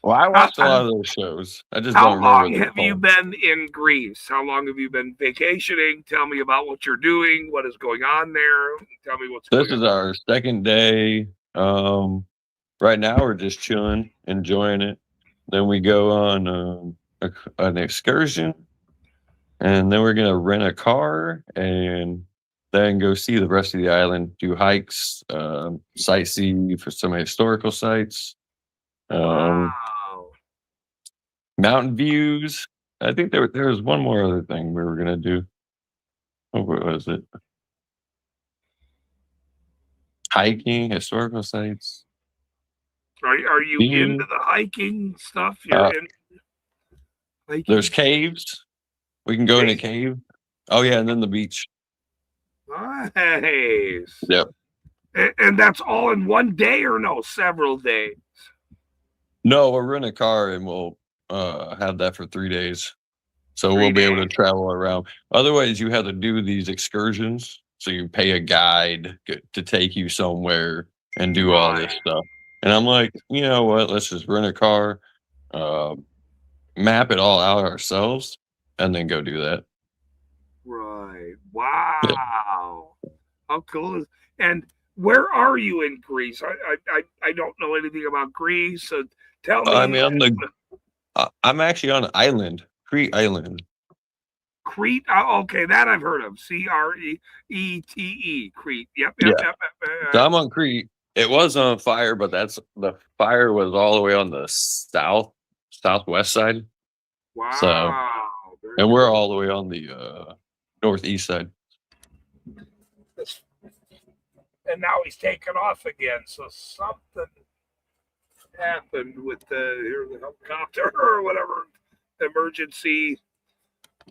Speaker 5: Well, I watched a lot of those shows. I just
Speaker 1: How
Speaker 5: don't remember
Speaker 1: long
Speaker 5: them
Speaker 1: have you
Speaker 5: called.
Speaker 1: been in Greece? How long have you been vacationing? Tell me about what you're doing. What is going on there? Tell me what's
Speaker 5: This
Speaker 1: going
Speaker 5: is
Speaker 1: on.
Speaker 5: our second day. Right now we're just chilling, enjoying it. Then we go on an excursion, and then we're gonna rent a car and then go see the rest of the island, do hikes, sightsee for some historical sites, um,
Speaker 1: Wow.
Speaker 5: mountain views. I think there was one more other thing we were gonna do. What was it? Hiking, historical sites.
Speaker 1: Are you
Speaker 5: Skiing.
Speaker 1: into the hiking stuff? You're in hiking?
Speaker 5: There's caves. We can go in a
Speaker 1: Cave?
Speaker 5: cave. Oh yeah, and then the beach.
Speaker 1: Nice.
Speaker 5: Yep.
Speaker 1: And that's all in one day or no, several days?
Speaker 5: No, we'll rent a car and we'll have that for 3 days. So
Speaker 1: 3
Speaker 5: we'll be able to
Speaker 1: days.
Speaker 5: travel around. Otherwise, you have to do these excursions. So you pay a guide to take you somewhere and do all this
Speaker 1: Right.
Speaker 5: stuff. And I'm like, you know what? Let's just rent a car, map it all out ourselves, and then go do that.
Speaker 1: Right. Wow. How cool is and where are you in Greece? I don't know anything about Greece, so tell me.
Speaker 5: I mean, I'm actually on an island, Crete Island.
Speaker 1: Crete. Oh, okay, that I've heard of. Crete. Crete. Yep.
Speaker 5: Yeah. So I'm on Crete. It was on fire, but the fire was all the way on the southwest side,
Speaker 1: Wow.
Speaker 5: and we're all the way on the northeast side.
Speaker 1: And now he's taken off again. So something happened with the helicopter or whatever emergency.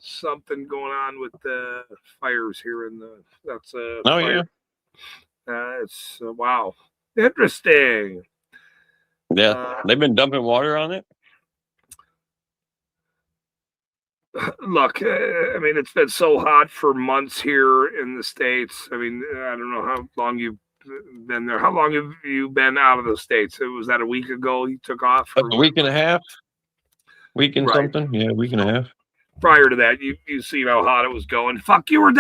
Speaker 1: Something going on with the fires here in the. That's a.
Speaker 5: Oh
Speaker 1: fire. It's wow, interesting.
Speaker 5: Yeah, they've been dumping water on it.
Speaker 1: Look, I mean, it's been so hot for months here in the States. I mean, I don't know how long you've been there. How long have you been out of the States? Was that a week ago you took off?
Speaker 5: A week and a half. Week and something. Yeah, week and a half.
Speaker 1: Prior to that, you seen how hot it was going. Fuck, you were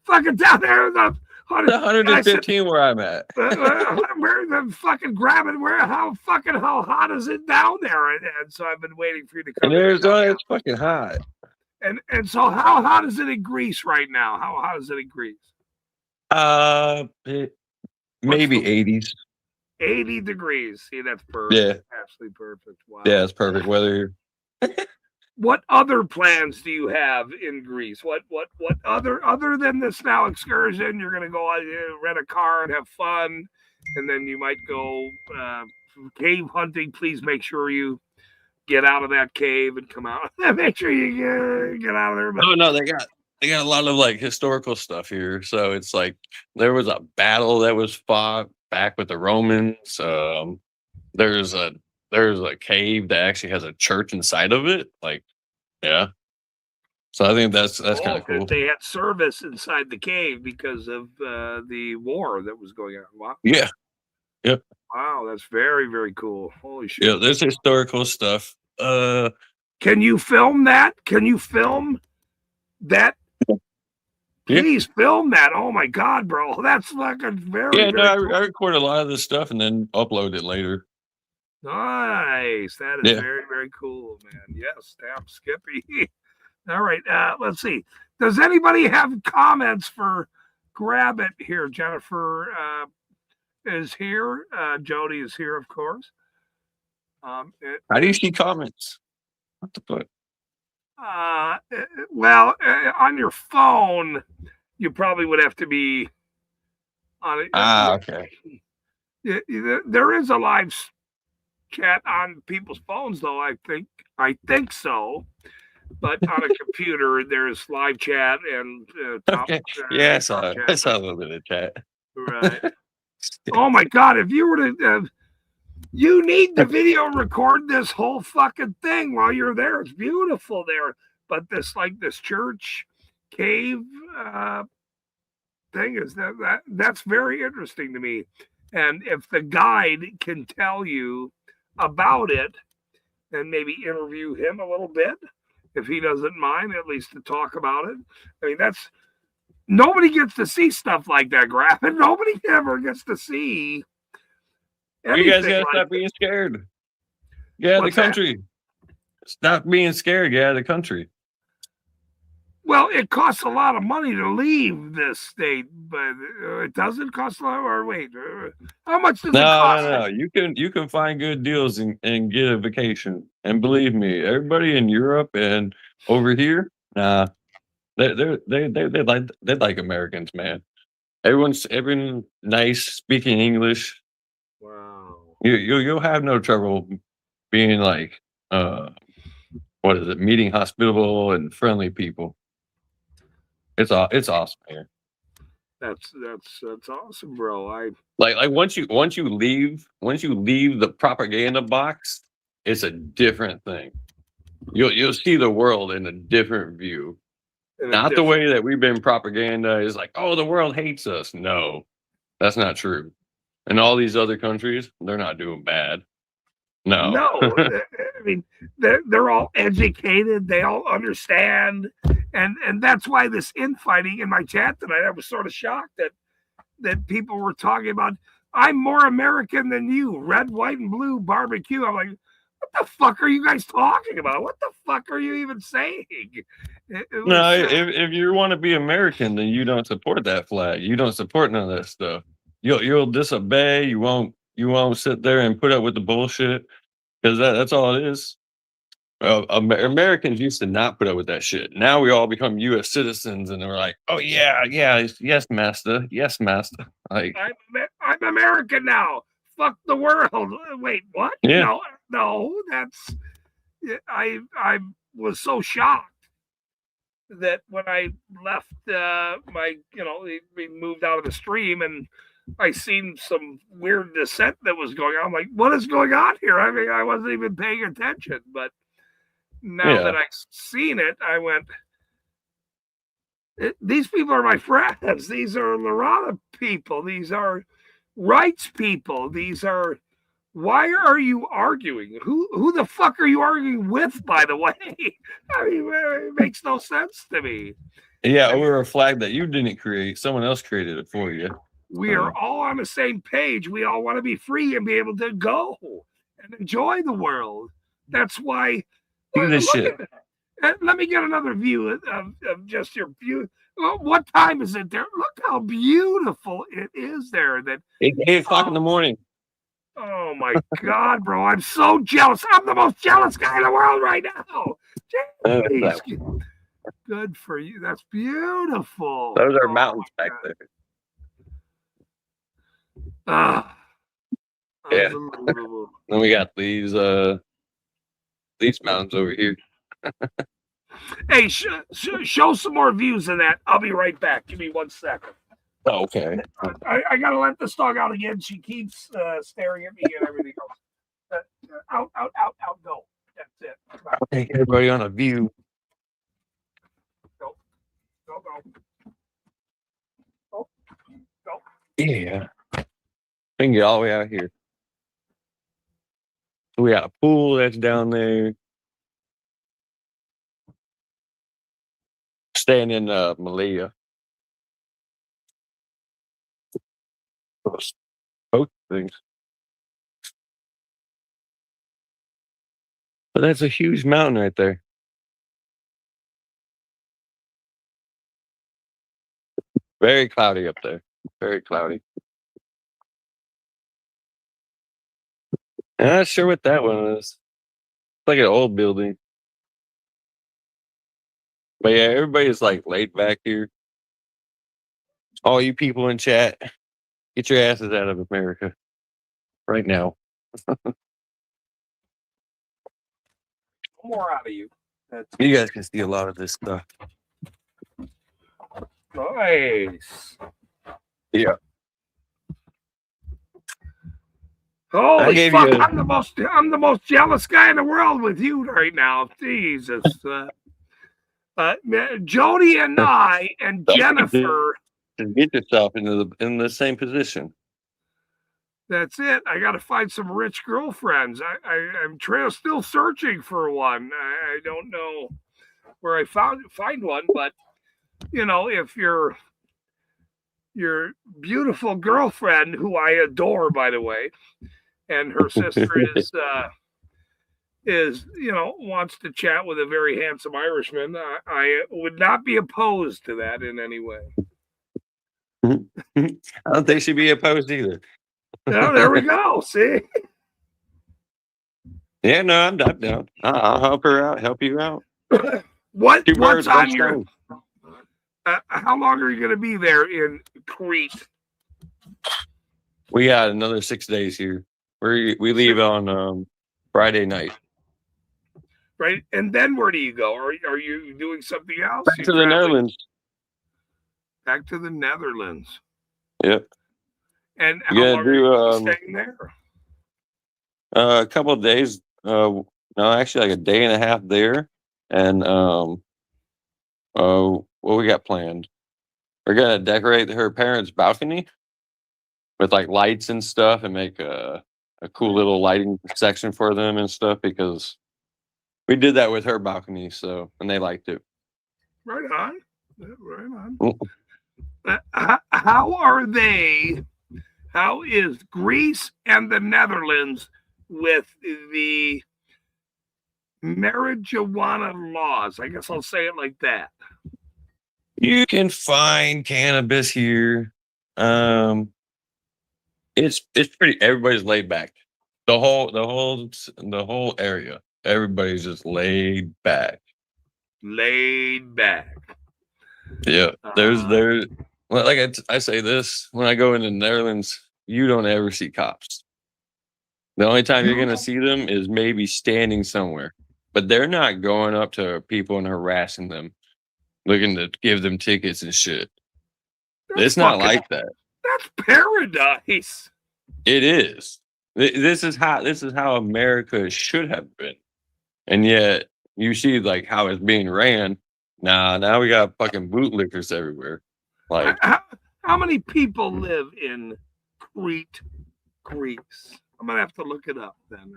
Speaker 1: fucking down there. The
Speaker 5: 115 where I'm at.
Speaker 1: Where the fucking grabbing? How hot is it down there? And so I've been waiting for you to come.
Speaker 5: In Arizona, it's fucking hot.
Speaker 1: And so how hot is it in Greece right now? How hot is it in Greece?
Speaker 5: Maybe 80s.
Speaker 1: 80 degrees. See, that's perfect.
Speaker 5: Yeah,
Speaker 1: Absolutely perfect. Wow.
Speaker 5: yeah, it's perfect weather.
Speaker 1: What other plans do you have in Greece? What other than this now excursion? You're gonna go rent a car and have fun, and then you might go cave hunting. Please make sure you get out of that cave and come out. Make sure you get out of there.
Speaker 5: Oh no, they got a lot of like historical stuff here. So it's like there was a battle that was fought back with the Romans. There's a cave that actually has a church inside of it. Like, yeah. So I think that's kind of cool.
Speaker 1: They had service inside the cave because of the war that was going on. Wow.
Speaker 5: Yeah. Yep.
Speaker 1: Wow, that's very, very cool. Holy shit.
Speaker 5: Yeah, there's historical stuff.
Speaker 1: Can you film that? Can you film that?
Speaker 5: Yeah.
Speaker 1: Please film that. Oh my God, bro. That's fucking very,
Speaker 5: Yeah, no,
Speaker 1: cool.
Speaker 5: I record a lot of this stuff and then upload it later.
Speaker 1: Nice. That is
Speaker 5: Yeah.
Speaker 1: very, very cool, man. Yes, damn Skippy. All right. Let's see. Does anybody have comments for Grab It here? Jennifer is here. Jody is here, of course.
Speaker 5: How do you see comments? What the fuck?
Speaker 1: Well, on your phone, you probably would have to be on it.
Speaker 5: Okay.
Speaker 1: There is a live chat on people's phones, though. I think so. But on a computer, there's live chat and
Speaker 5: Okay. Yeah, I saw a little bit of chat.
Speaker 1: Right. Oh my God! If you were to, you need to video record this whole fucking thing while you're there. It's beautiful there. But this church cave thing is that's very interesting to me. And if the guide can tell you about it, and maybe interview him a little bit, if he doesn't mind, at least to talk about it. I mean, nobody gets to see stuff like that, Graffin. Nobody ever gets to see.
Speaker 5: You guys gotta
Speaker 1: like
Speaker 5: stop being scared. Get out of the country. Stop being scared. Get out of the country.
Speaker 1: Well, it costs a lot of money to leave this state, but it doesn't cost a lot. Or wait, how much does it cost?
Speaker 5: No. You can find good deals and get a vacation. And believe me, everybody in Europe and over here, nah, they like Americans, man. Everyone's nice, speaking English.
Speaker 1: Wow.
Speaker 5: You'll have no trouble being like meeting hospitable and friendly people. It's awesome here.
Speaker 1: That's awesome, bro.
Speaker 5: Like once you leave the propaganda box, it's a different thing. You'll see the world in a different view. Not the way that we've been propaganda is like, oh, the world hates us. No, that's not true. And all these other countries, they're not doing bad. No.
Speaker 1: I mean, they're all educated. They all understand. And that's why this infighting in my chat tonight, I was sort of shocked that people were talking about, I'm more American than you, red, white, and blue barbecue. I'm like, what the fuck are you guys talking about? What the fuck are you even saying?
Speaker 5: No, if you want to be American, then you don't support that flag. You don't support none of that stuff. You'll disobey. You won't sit there and put up with the bullshit, because that's all it is. Americans used to not put up with that shit. Now we all become U.S. citizens, and we're like, "Oh yeah, yes, master, yes, master." Like,
Speaker 1: I'm American now. Fuck the world. Wait, what?
Speaker 5: Yeah.
Speaker 1: No, that's. I was so shocked that when I left we moved out of the stream and I seen some weird dissent that was going on. I'm like, what is going on here? I mean, I wasn't even paying attention, but now that I've seen it, I went, these people are my friends. These are Lorana people. These are rights people. These are, why are you arguing? Who the fuck are you arguing with, by the way? I mean, it makes no sense to me.
Speaker 5: Yeah, over a flag that you didn't create. Someone else created it for you.
Speaker 1: We are all on the same page. We all want to be free and be able to go and enjoy the world. That's why.
Speaker 5: Do this shit.
Speaker 1: Let me get another view of just your view. What time is it there? Look how beautiful it is there. That
Speaker 5: 8 o'clock in the morning.
Speaker 1: Oh my God, bro! I'm so jealous. I'm the most jealous guy in the world right now. Jeez. Good for you. That's beautiful.
Speaker 5: Those are mountains back there. Yeah. Then we got these mountains over here.
Speaker 1: Hey, show some more views of that. I'll be right back. Give me 1 second.
Speaker 5: Oh, okay.
Speaker 1: I gotta let this dog out again. She keeps staring at me and everything else. Out, go. That's it.
Speaker 5: I'll take everybody on a view.
Speaker 1: Go.
Speaker 5: Yeah. We can get all the way out here. We got a pool that's down there. Staying in Malaya. Those boat things. But that's a huge mountain right there. Very cloudy up there. Very cloudy. I'm not sure what that one is. It's like an old building. But yeah, everybody's like laid back here. All you people in chat, get your asses out of America right now.
Speaker 1: More out of you.
Speaker 5: You guys can see a lot of this stuff.
Speaker 1: Nice.
Speaker 5: Yeah.
Speaker 1: Holy fuck! I'm the most jealous guy in the world with you right now. Jesus. Jody and I and Jennifer.
Speaker 5: To get yourself in the same position.
Speaker 1: That's it. I got to find some rich girlfriends. I'm still searching for one. I don't know where I find one, but if your beautiful girlfriend, who I adore, by the way, and her sister is wants to chat with a very handsome Irishman, I would not be opposed to that in any way.
Speaker 5: I don't think she'd be opposed either.
Speaker 1: Oh, there we go. See?
Speaker 5: Yeah, no, I'm down. I'll help her out, help you out.
Speaker 1: What's
Speaker 5: birds,
Speaker 1: on
Speaker 5: one
Speaker 1: your?
Speaker 5: stone.
Speaker 1: How long are you going to be there in Crete?
Speaker 5: We got another 6 days here. We leave on Friday night.
Speaker 1: Right, and then where do you go? Are you doing something else?
Speaker 5: Back to the Netherlands.
Speaker 1: Back to the Netherlands.
Speaker 5: Yep.
Speaker 1: And how
Speaker 5: You gotta
Speaker 1: long are you staying there?
Speaker 5: A couple of days. No, actually, like a day and a half there. And what we got planned? We're gonna decorate her parents' balcony with like lights and stuff, and make a cool little lighting section for them and stuff, because we did that with her balcony, and they liked it.
Speaker 1: Right on. Right on. How is Greece and the Netherlands with the marijuana laws? I guess I'll say it like that.
Speaker 5: You can find cannabis here. It's pretty. Everybody's laid back. The whole area. Everybody's just laid back.
Speaker 1: Laid back.
Speaker 5: Yeah. There's like I say this when I go into the Netherlands, you don't ever see cops. The only time you're gonna see them is maybe standing somewhere, but they're not going up to people and harassing them, looking to give them tickets and shit. It's not like that.
Speaker 1: That's paradise.
Speaker 5: It is. This is how America should have been, and yet you see like how it's being ran. Now we got fucking bootlickers everywhere. Like,
Speaker 1: how many people live in Crete, Greece? I'm gonna have to look it up then.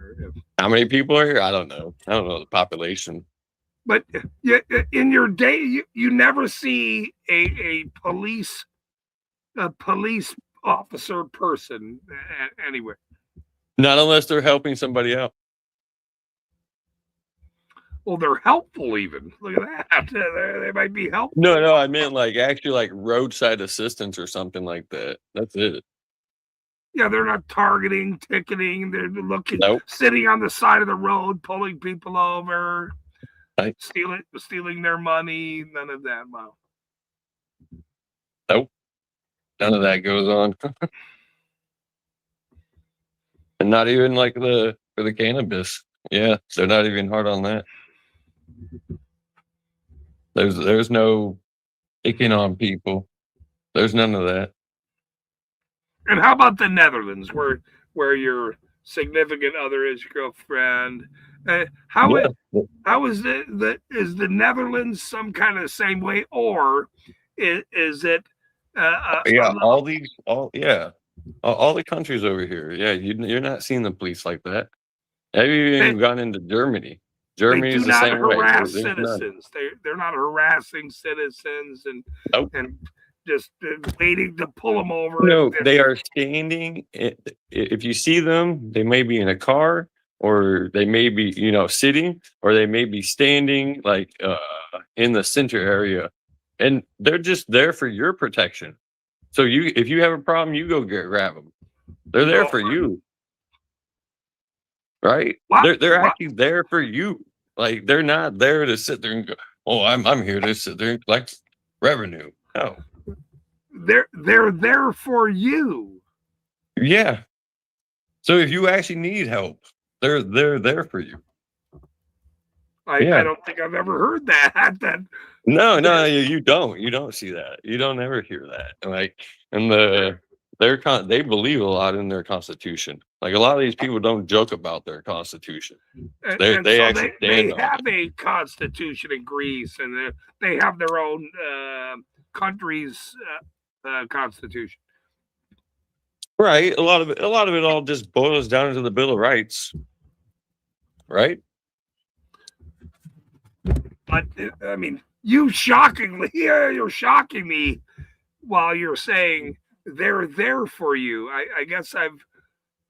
Speaker 5: How many people are here? I don't know. I don't know the population.
Speaker 1: But in your day, you never see a police officer person anywhere.
Speaker 5: Not unless they're helping somebody out.
Speaker 1: Well, they're helpful even. Look at that. They might be helpful.
Speaker 5: No, I meant like actually like roadside assistance or something like that. That's it.
Speaker 1: Yeah, they're not targeting, ticketing. They're looking,
Speaker 5: Nope.
Speaker 1: Sitting on the side of the road, pulling people over,
Speaker 5: Right.
Speaker 1: stealing their money. None of that. Wow.
Speaker 5: Nope. None of that goes on. And not even like for the cannabis. Yeah, they're not even hard on that. There's no picking on people. There's none of that.
Speaker 1: And how about the Netherlands, where your significant other is your girlfriend? How is the Netherlands some kind of the same way, or is it?
Speaker 5: All the countries over here. Yeah, you're not seeing the police like that. Have you even gone into Germany? Germany is the same way.
Speaker 1: Harass citizens. They're not harassing citizens and just waiting to pull them over.
Speaker 5: No, they are standing. If you see them, they may be in a car, or they may be, sitting, or they may be standing like in the center area, and they're just there for your protection. So if you have a problem, you go grab them. They're there for you, right? They're actually there for you. Like, they're not there to sit there and go, "Oh, I'm here to sit there and collect revenue." No.
Speaker 1: They're there for you.
Speaker 5: Yeah. So if you actually need help, they're there for you.
Speaker 1: I don't think I've ever heard that. No,
Speaker 5: you don't. You don't see that. You don't ever hear that. Like, and the they believe a lot in their constitution. Like a lot of these people don't joke about their constitution. They
Speaker 1: and
Speaker 5: they
Speaker 1: so
Speaker 5: actually
Speaker 1: they
Speaker 5: stand on
Speaker 1: have
Speaker 5: it.
Speaker 1: a constitution in Greece, and they have their own country's constitution.
Speaker 5: Right. A lot of it all just boils down to the Bill of Rights. Right?
Speaker 1: But I mean, you're shocking me while you're saying they're there for you. I guess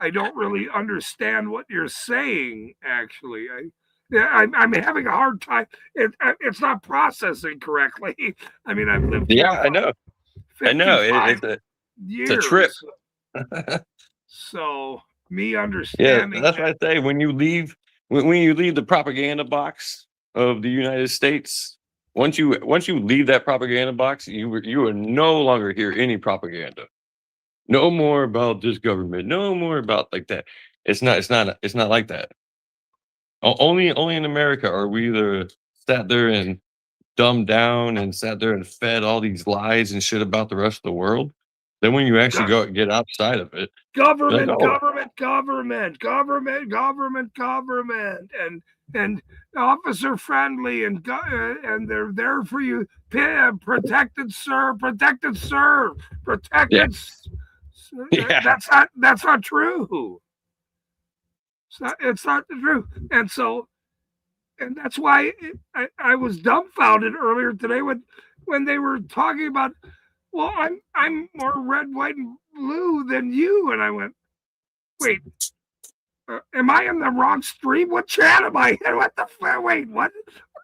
Speaker 1: I don't really understand what you're saying. Actually, I'm having a hard time. It's not processing correctly. I mean, I've lived
Speaker 5: Yeah, I know. I know.
Speaker 1: 55
Speaker 5: It's a trip.
Speaker 1: So me
Speaker 5: Yeah,
Speaker 1: understanding
Speaker 5: that's what I say. When you leave the propaganda box of the United States, once you leave that propaganda box, you will no longer hear any propaganda. No more about this government. No more about like that. It's not like that. Only in America are we either sat there and dumbed down and sat there and fed all these lies and shit about the rest of the world. Then when you actually go get outside of it,
Speaker 1: government,
Speaker 5: like, oh.
Speaker 1: government, and officer friendly, and they're there for you. Protect and serve, protect and serve, protect
Speaker 5: Yeah.
Speaker 1: and.
Speaker 5: Yeah.
Speaker 1: That's not true. It's not true, and so, and that's why I was dumbfounded earlier today when they were talking about, well, I'm more red, white, and blue than you, and I went, wait, am I in the wrong stream? What chat am I in? What the wait? What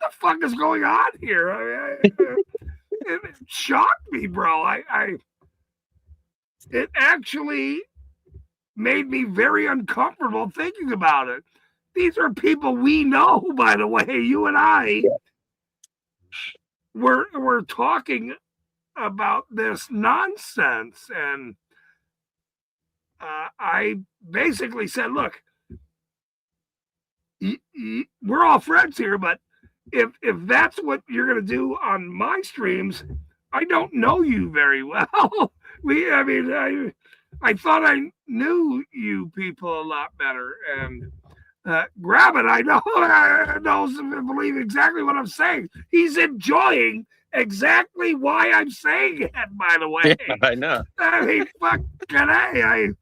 Speaker 1: the fuck is going on here? It shocked me, bro. It actually made me very uncomfortable thinking about it. These are people we know, by the way. You and I were talking about this nonsense, and I basically said, look, we're all friends here, but if that's what you're going to do on my streams, I don't know you very well. I thought I knew you people a lot better, and Grab It, I knows and believe exactly what I'm saying. He's enjoying exactly why I'm saying it, by the way.
Speaker 5: Yeah, I know.
Speaker 1: I mean, fucking A.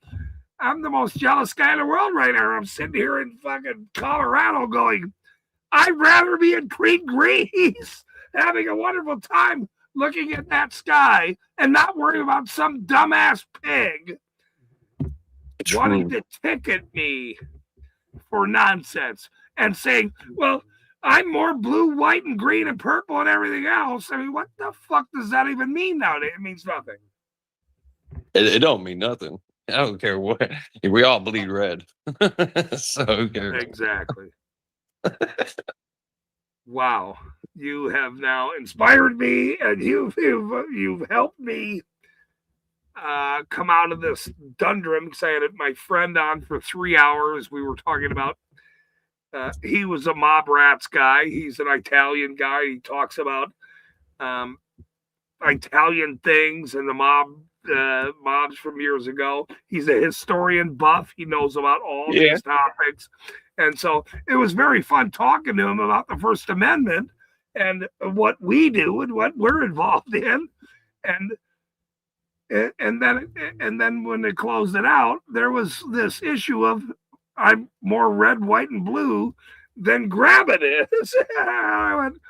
Speaker 1: I'm the most jealous guy in the world right now. I'm sitting here in fucking Colorado going, I'd rather be in Crete, Greece, having a wonderful time looking at that sky and not worrying about some dumbass pig wanting to ticket me for nonsense and saying, well, I'm more blue, white, and green and purple and everything else. I mean, what the fuck does that even mean nowadays? It means nothing.
Speaker 5: It don't mean nothing. I don't care what. We all bleed red. So who cares?
Speaker 1: Exactly. Wow. You have now inspired me, and you've helped me come out of this dundrum, because I had my friend on for 3 hours. We were talking about he was a Mob Rats guy. He's an Italian guy. He talks about Italian things and the mobs from years ago. He's a historian buff. He knows about all these topics. And so it was very fun talking to him about the First Amendment and what we do and what we're involved in. And then when they closed it out, there was this issue of I'm more red, white, and blue than Grab It is. I went,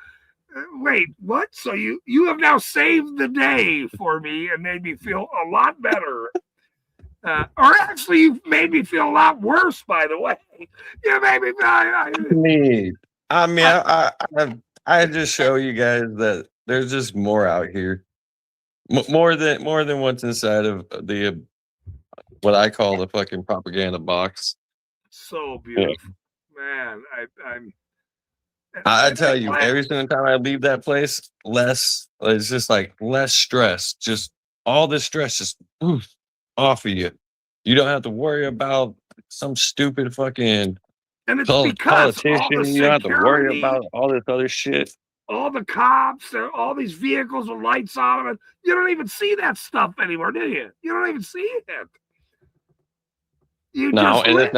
Speaker 1: wait, what? So you have now saved the day for me and made me feel a lot better. Or actually, you've made me feel a lot worse, by the way. You made me.
Speaker 5: I just show you guys that there's just more out here. More than what's inside of the what I call the fucking propaganda box.
Speaker 1: So beautiful, man.
Speaker 5: I tell you, every single time I leave that place, it's just like less stress. Just all this stress just off of you. You don't have to worry about some stupid fucking
Speaker 1: and it's
Speaker 5: politician. You don't have to worry
Speaker 1: security,
Speaker 5: about all this other shit.
Speaker 1: all the cops, all these vehicles with lights on them. And you don't even see that stuff anymore, do you? You don't even see it. You
Speaker 5: No,
Speaker 1: just
Speaker 5: and
Speaker 1: live.
Speaker 5: it's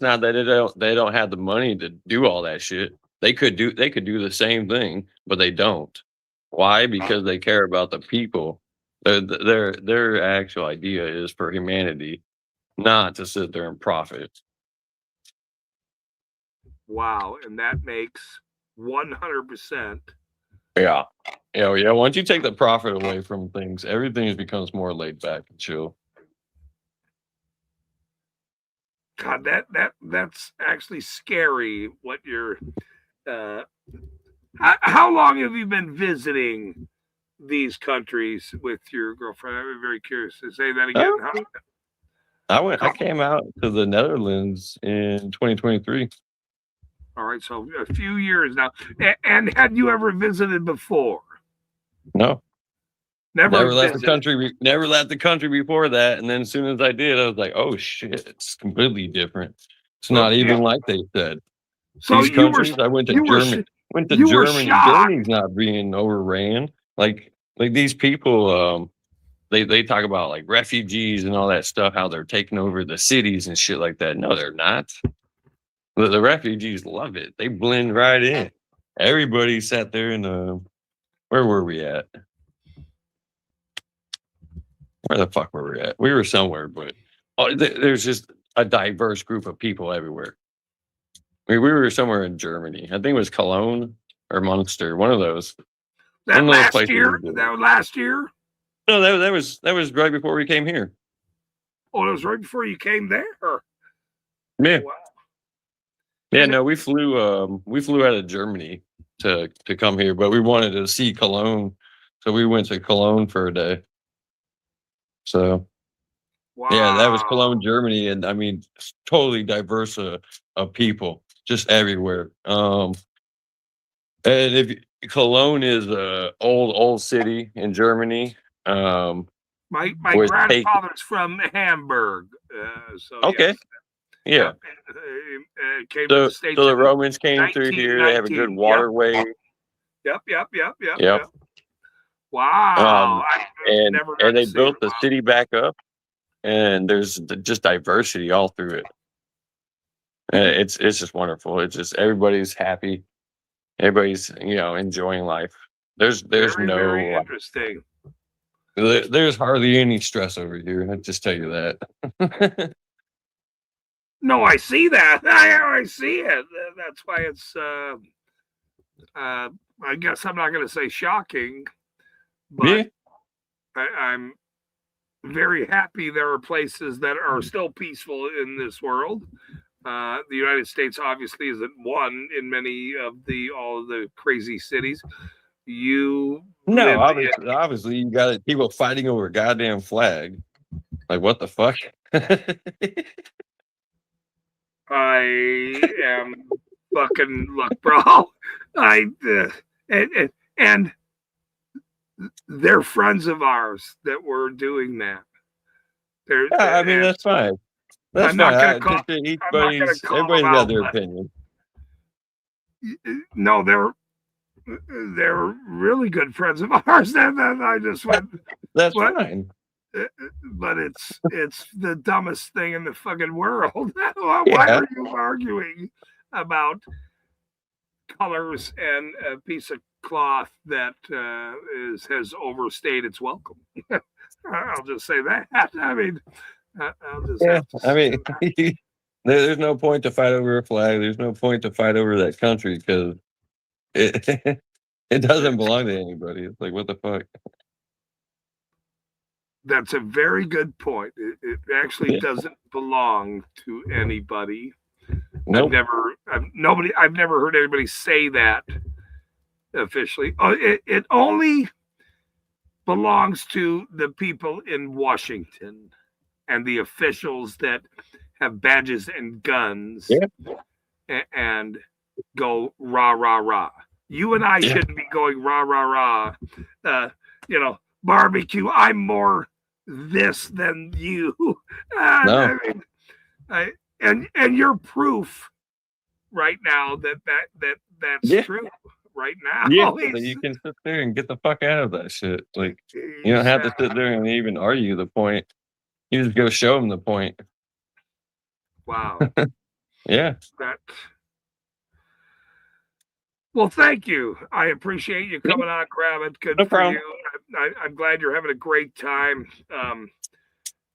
Speaker 5: not that they don't have the money to do all that shit. They could do the same thing, but they don't. Why? Because they care about the people. Their actual idea is for humanity, not to sit there and profit.
Speaker 1: Wow, and that makes 100%.
Speaker 5: Yeah. Yeah. Once you take the profit away from things, everything becomes more laid back and chill.
Speaker 1: God, that's actually scary. What you're. How long have you been visiting these countries with your girlfriend? I'm very curious to say that again.
Speaker 5: I came out to the Netherlands in 2023.
Speaker 1: All right, so a few years now. And had you ever visited before?
Speaker 5: No.
Speaker 1: Never
Speaker 5: left
Speaker 1: visited.
Speaker 5: the country. Never left the country before that, and then as soon as I did, I was like, "Oh shit, it's completely different. It's not even like they said."
Speaker 1: So
Speaker 5: These countries, I went to Germany.
Speaker 1: shocked.
Speaker 5: Germany's not being overran. Like these people, they talk about like refugees and all that stuff, how they're taking over the cities and shit like that. No, they're not. The refugees love it. They blend right in. Everybody sat there in where were we at? Where the fuck were we at? We were somewhere, but there's just a diverse group of people everywhere. I mean, we were somewhere in Germany. I think it was Cologne or Munster, one of those.
Speaker 1: That
Speaker 5: one of those
Speaker 1: last
Speaker 5: places
Speaker 1: year?
Speaker 5: we did.
Speaker 1: That was last year?
Speaker 5: No, that was right before we came here.
Speaker 1: Oh, it was right before you came there?
Speaker 5: Yeah.
Speaker 1: Wow.
Speaker 5: Yeah, no, we flew out of Germany to come here, but we wanted to see Cologne, so we went to Cologne for a day. So
Speaker 1: Wow.
Speaker 5: yeah, that was Cologne, Germany, and I mean, totally diverse of people, just everywhere. And if Cologne is a old city in Germany.
Speaker 1: My
Speaker 5: was
Speaker 1: grandfather's from Hamburg. So
Speaker 5: okay.
Speaker 1: Yes.
Speaker 5: Yeah.
Speaker 1: Came to the States.
Speaker 5: So the Romans came through here. They have a good
Speaker 1: 1919,
Speaker 5: waterway.
Speaker 1: Yep. Wow.
Speaker 5: And they built the city back up, and there's just diversity all through it. It's just wonderful. It's just everybody's happy. Everybody's enjoying life. There's
Speaker 1: very interesting.
Speaker 5: There's hardly any stress over here. I just tell you that.
Speaker 1: No, I see that. I see it. That's why it's. I guess I'm not going to say shocking, but
Speaker 5: Yeah.
Speaker 1: I'm very happy there are places that are still peaceful in this world. The United States obviously isn't one in many of all of the crazy cities.
Speaker 5: Obviously you got people fighting over a goddamn flag. Like, what the fuck?
Speaker 1: I am fucking look, bro. And they're friends of ours that were doing that.
Speaker 5: I mean, that's fine. That's fine. Everybody's got their opinion.
Speaker 1: No, they're really good friends of ours. And I just went.
Speaker 5: That's fine.
Speaker 1: But it's the dumbest thing in the fucking world. Why are you arguing about colors and a piece of cloth that has overstayed its welcome? I'll just say that. I mean, I'll just.
Speaker 5: Yeah, I mean, there's no point to fight over a flag. There's no point to fight over that country because it doesn't belong to anybody. It's like, what the fuck?
Speaker 1: That's a very good point. It actually doesn't belong to anybody.
Speaker 5: Nope.
Speaker 1: I've never heard anybody say that officially. It only belongs to the people in Washington and the officials that have badges and guns and go rah rah rah. You and I shouldn't be going rah rah rah. Barbecue. I'm more this than you.
Speaker 5: No.
Speaker 1: And you're proof right now that's true. right now.
Speaker 5: Yeah, that you can sit there and get the fuck out of that shit. Like, you don't have to sit there and even argue the point. You just go show them the point.
Speaker 1: Wow.
Speaker 5: Yeah.
Speaker 1: That. Well, thank you. I appreciate you coming on, Kravitz. Good
Speaker 5: No
Speaker 1: for
Speaker 5: problem.
Speaker 1: you. I'm glad you're having a great time.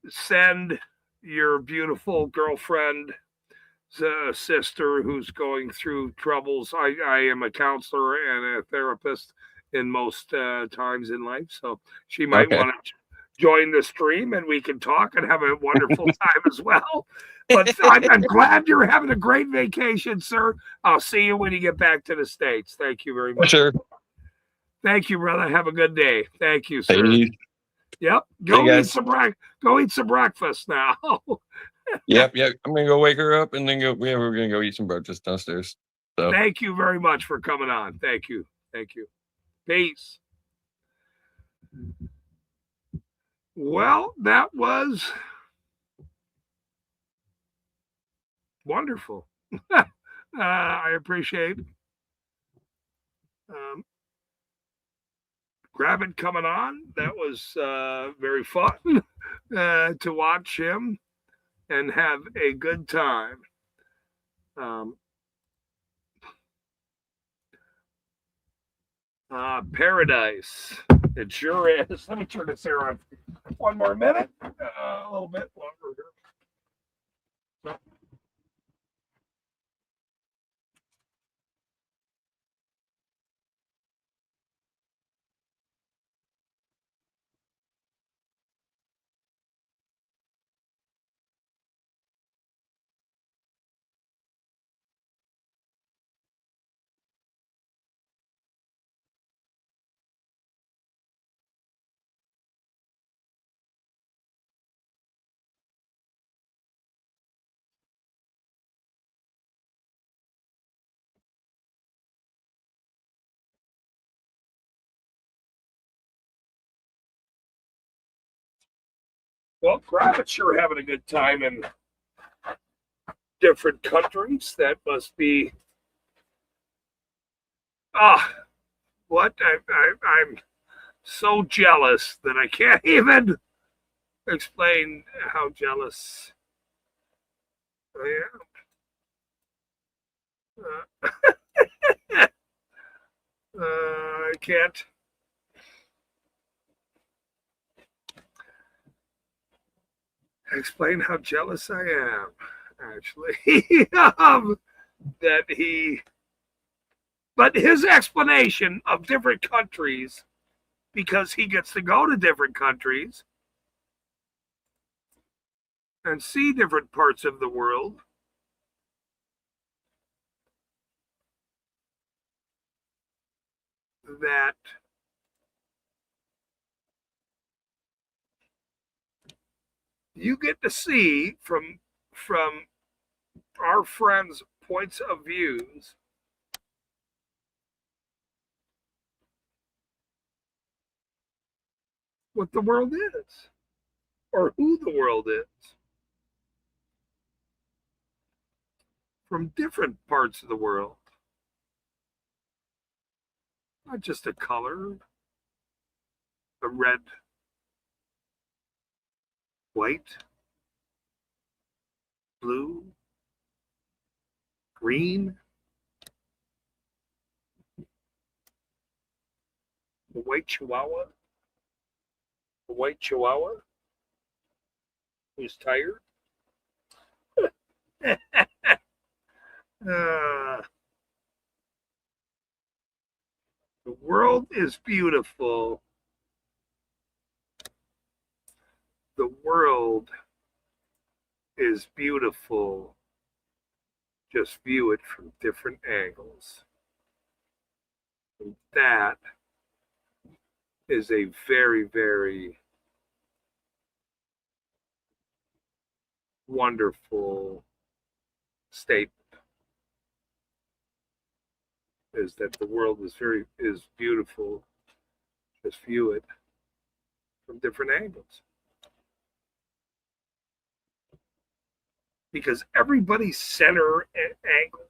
Speaker 1: Send your beautiful girlfriend, sister who's going through troubles. I am a counselor and a therapist in most times in life, so she might
Speaker 5: Okay.
Speaker 1: want to join the stream and we can talk and have a wonderful time as well. But I'm glad you're having a great vacation, sir. I'll see you when you get back to the States. Thank you very
Speaker 5: For
Speaker 1: much.
Speaker 5: sure.
Speaker 1: Thank you, brother. Have a good day. Thank you, sir.
Speaker 5: Hey,
Speaker 1: Yep.
Speaker 5: guys.
Speaker 1: Go eat some breakfast now.
Speaker 5: Yep. I'm gonna go wake her up and then we're gonna go eat some breakfast downstairs. So
Speaker 1: Thank you very much for coming on. Thank you. Thank you. Peace. Well, that was wonderful. I appreciate Kravitz coming on. That was very fun to watch him and have a good time. Paradise. It sure is. Let me turn this here on 1 more minute. A little bit longer here. Well, Kravitz sure having a good time in different countries. That must be what I'm so jealous that I can't even explain how jealous I am. I can't explain how jealous I am, actually, that he. But his explanation of different countries, because he gets to go to different countries and see different parts of the world, that you get to see from our friends' points of views what the world is or who the world is from different parts of the world, not just a color, a red, white, blue, green, a white chihuahua who's tired. The world is beautiful. The world is beautiful. Just view it from different angles. And that is a very, very wonderful statement. Is that the world is beautiful. Just view it from different angles. Because everybody's center angle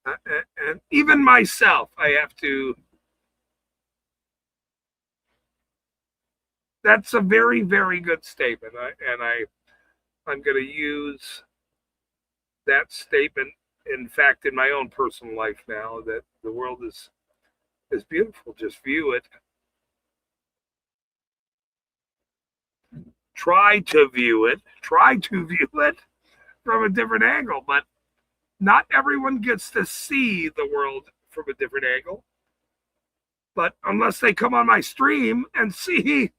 Speaker 1: And even myself, I have to. That's a very, very good statement, I'm going to use that statement. In fact, in my own personal life now, that the world is beautiful. Just view it. Try to view it from a different angle, but not everyone gets to see the world from a different angle. But unless they come on my stream and see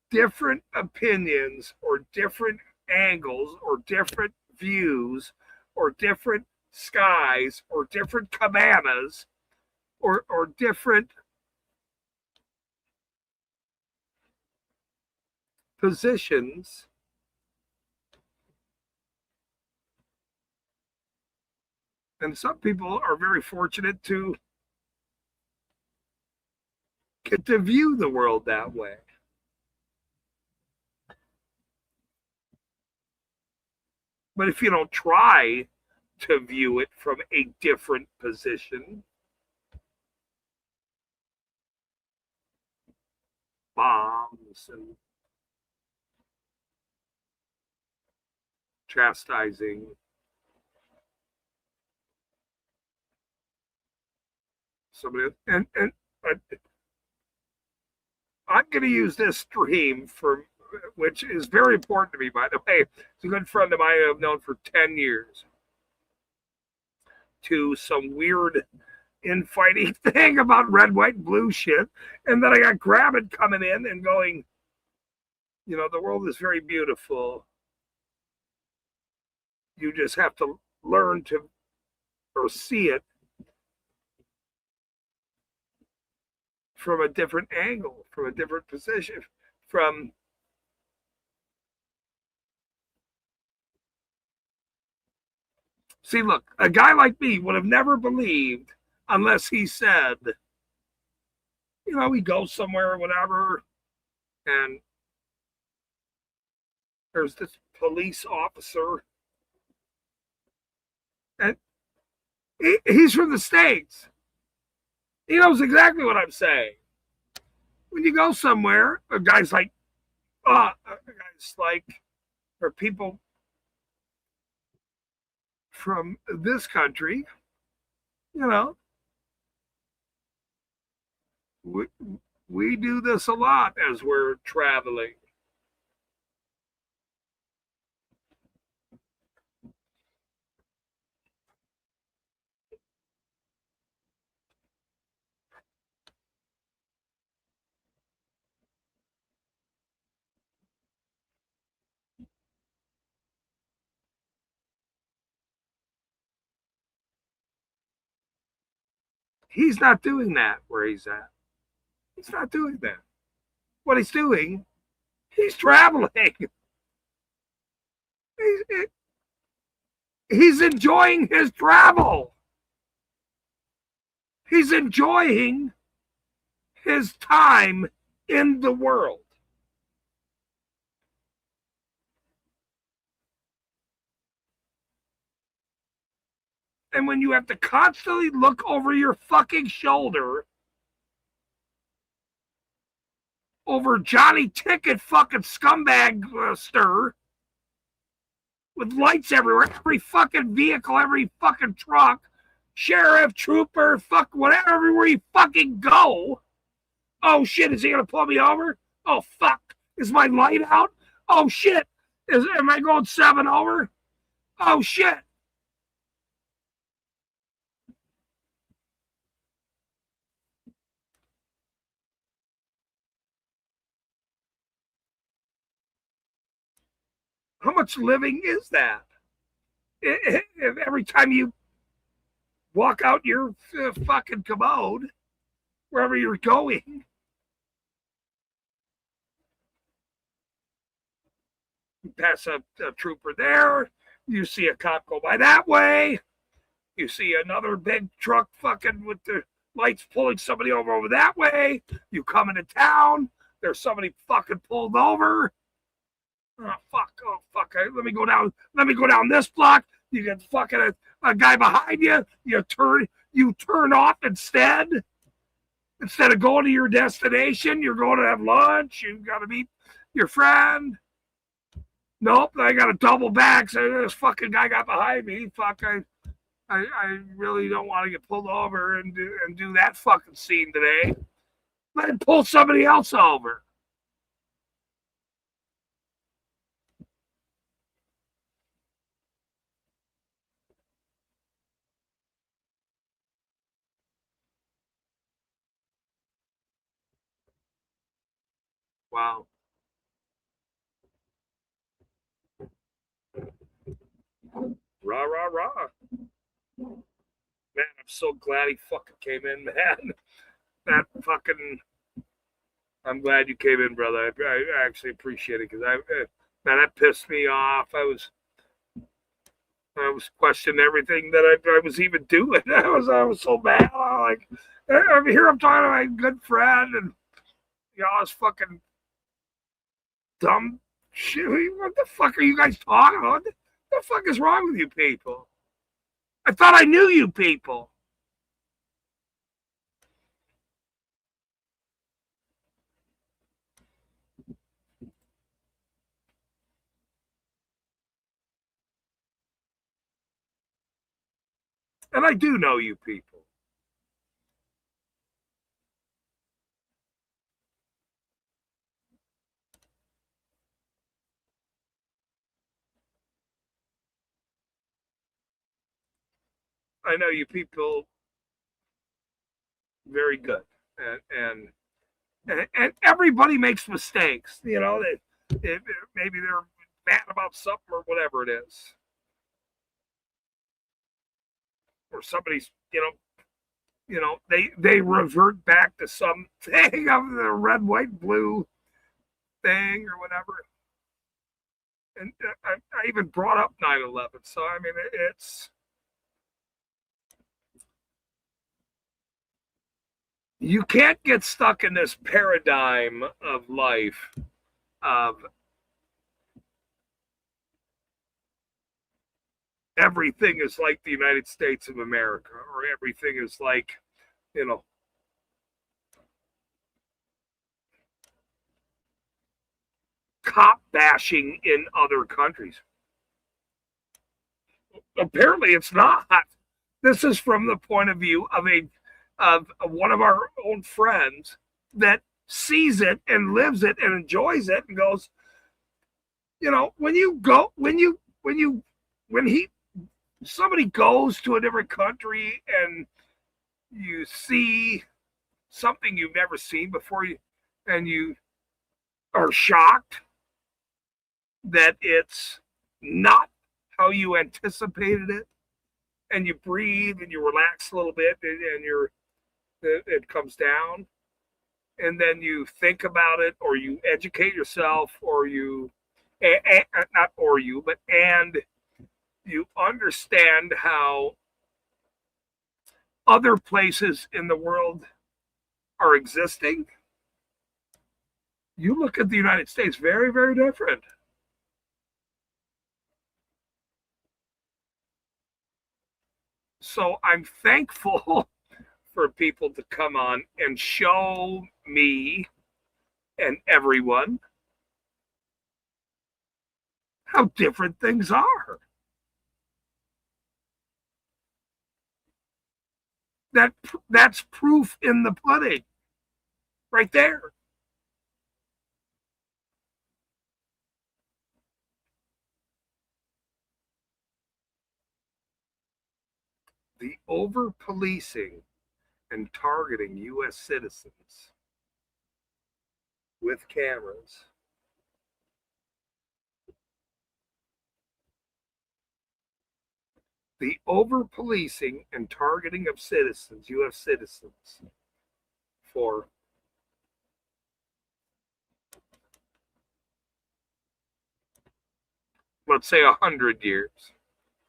Speaker 1: different opinions or different angles or different views or different skies or different cabanas or different positions, and some people are very fortunate to get to view the world that way. But if you don't try to view it from a different position, bombs and chastising, somebody, and I'm going to use this stream for, which is very important to me, by the way. It's a good friend of mine I've known for 10 years, to some weird infighting thing about red, white, and blue shit. And then I got Grabbit coming in and going, you know, the world is very beautiful. You just have to learn to, or see it from a different angle, from a different position, from see, look, a guy like me would have never believed unless he said, you know, we go somewhere or whatever, and there's this police officer, and he's from the States. He knows exactly what I'm saying. When you go somewhere, a guy's like, or people from this country, you know, we do this a lot as we're traveling. He's not doing that where he's at. He's not doing that. What he's doing, he's traveling. He's enjoying his travel. He's enjoying his time in the world. And when you have to constantly look over your fucking shoulder over Johnny Ticket fucking scumbag stir with lights everywhere, every fucking vehicle, every fucking truck, sheriff, trooper, fuck whatever, everywhere you fucking go. Oh shit, is he gonna pull me over? Oh fuck, is my light out? Oh shit, am I going 7 over? Oh shit. How much living is that? If every time you walk out your fucking commode, wherever you're going, you pass a trooper there, you see a cop go by that way, you see another big truck fucking with the lights pulling somebody over that way, you come into town, there's somebody fucking pulled over. Oh fuck! Oh fuck! Let me go down. Let me go down this block. You get fucking a guy behind you. You turn off instead. Instead of going to your destination, you're going to have lunch. You got to meet your friend. Nope, I got to double back. So this fucking guy got behind me. Fuck! I really don't want to get pulled over and do that fucking scene today. Let him pull somebody else over. Wow. Rah, rah, rah. Man, I'm so glad he fucking came in, man. That fucking. I'm glad you came in, brother. I actually appreciate it because man, that pissed me off. I was questioning everything that I was even doing. I was so mad. I'm here. I'm talking to my good friend, and all this fucking dumb shit. What the fuck are you guys talking about? What the fuck is wrong with you people? I thought I knew you people. And I do know you people. I know you people very good. And everybody makes mistakes. You know, maybe they're mad about something or whatever it is. Or somebody's, they revert back to some thing of the red, white, blue thing or whatever. And I even brought up 9/11. So, I mean, you can't get stuck in this paradigm of life of everything is like the United States of America, or everything is like, cop bashing in other countries. Apparently, it's not. This is from the point of view of one of our own friends that sees it and lives it and enjoys it and goes, when somebody goes to a different country and you see something you've never seen before, and you are shocked that it's not how you anticipated it, and you breathe and you relax a little bit, and it comes down, and then you think about it, or you educate yourself, or you you understand how other places in the world are existing. You look at the United States, very, very different. So I'm thankful for people to come on and show me and everyone how different things are. That's proof in the pudding, right there. The over-policing and targeting U.S. citizens with cameras the over-policing and targeting of citizens, U.S. citizens, for let's say 100 years.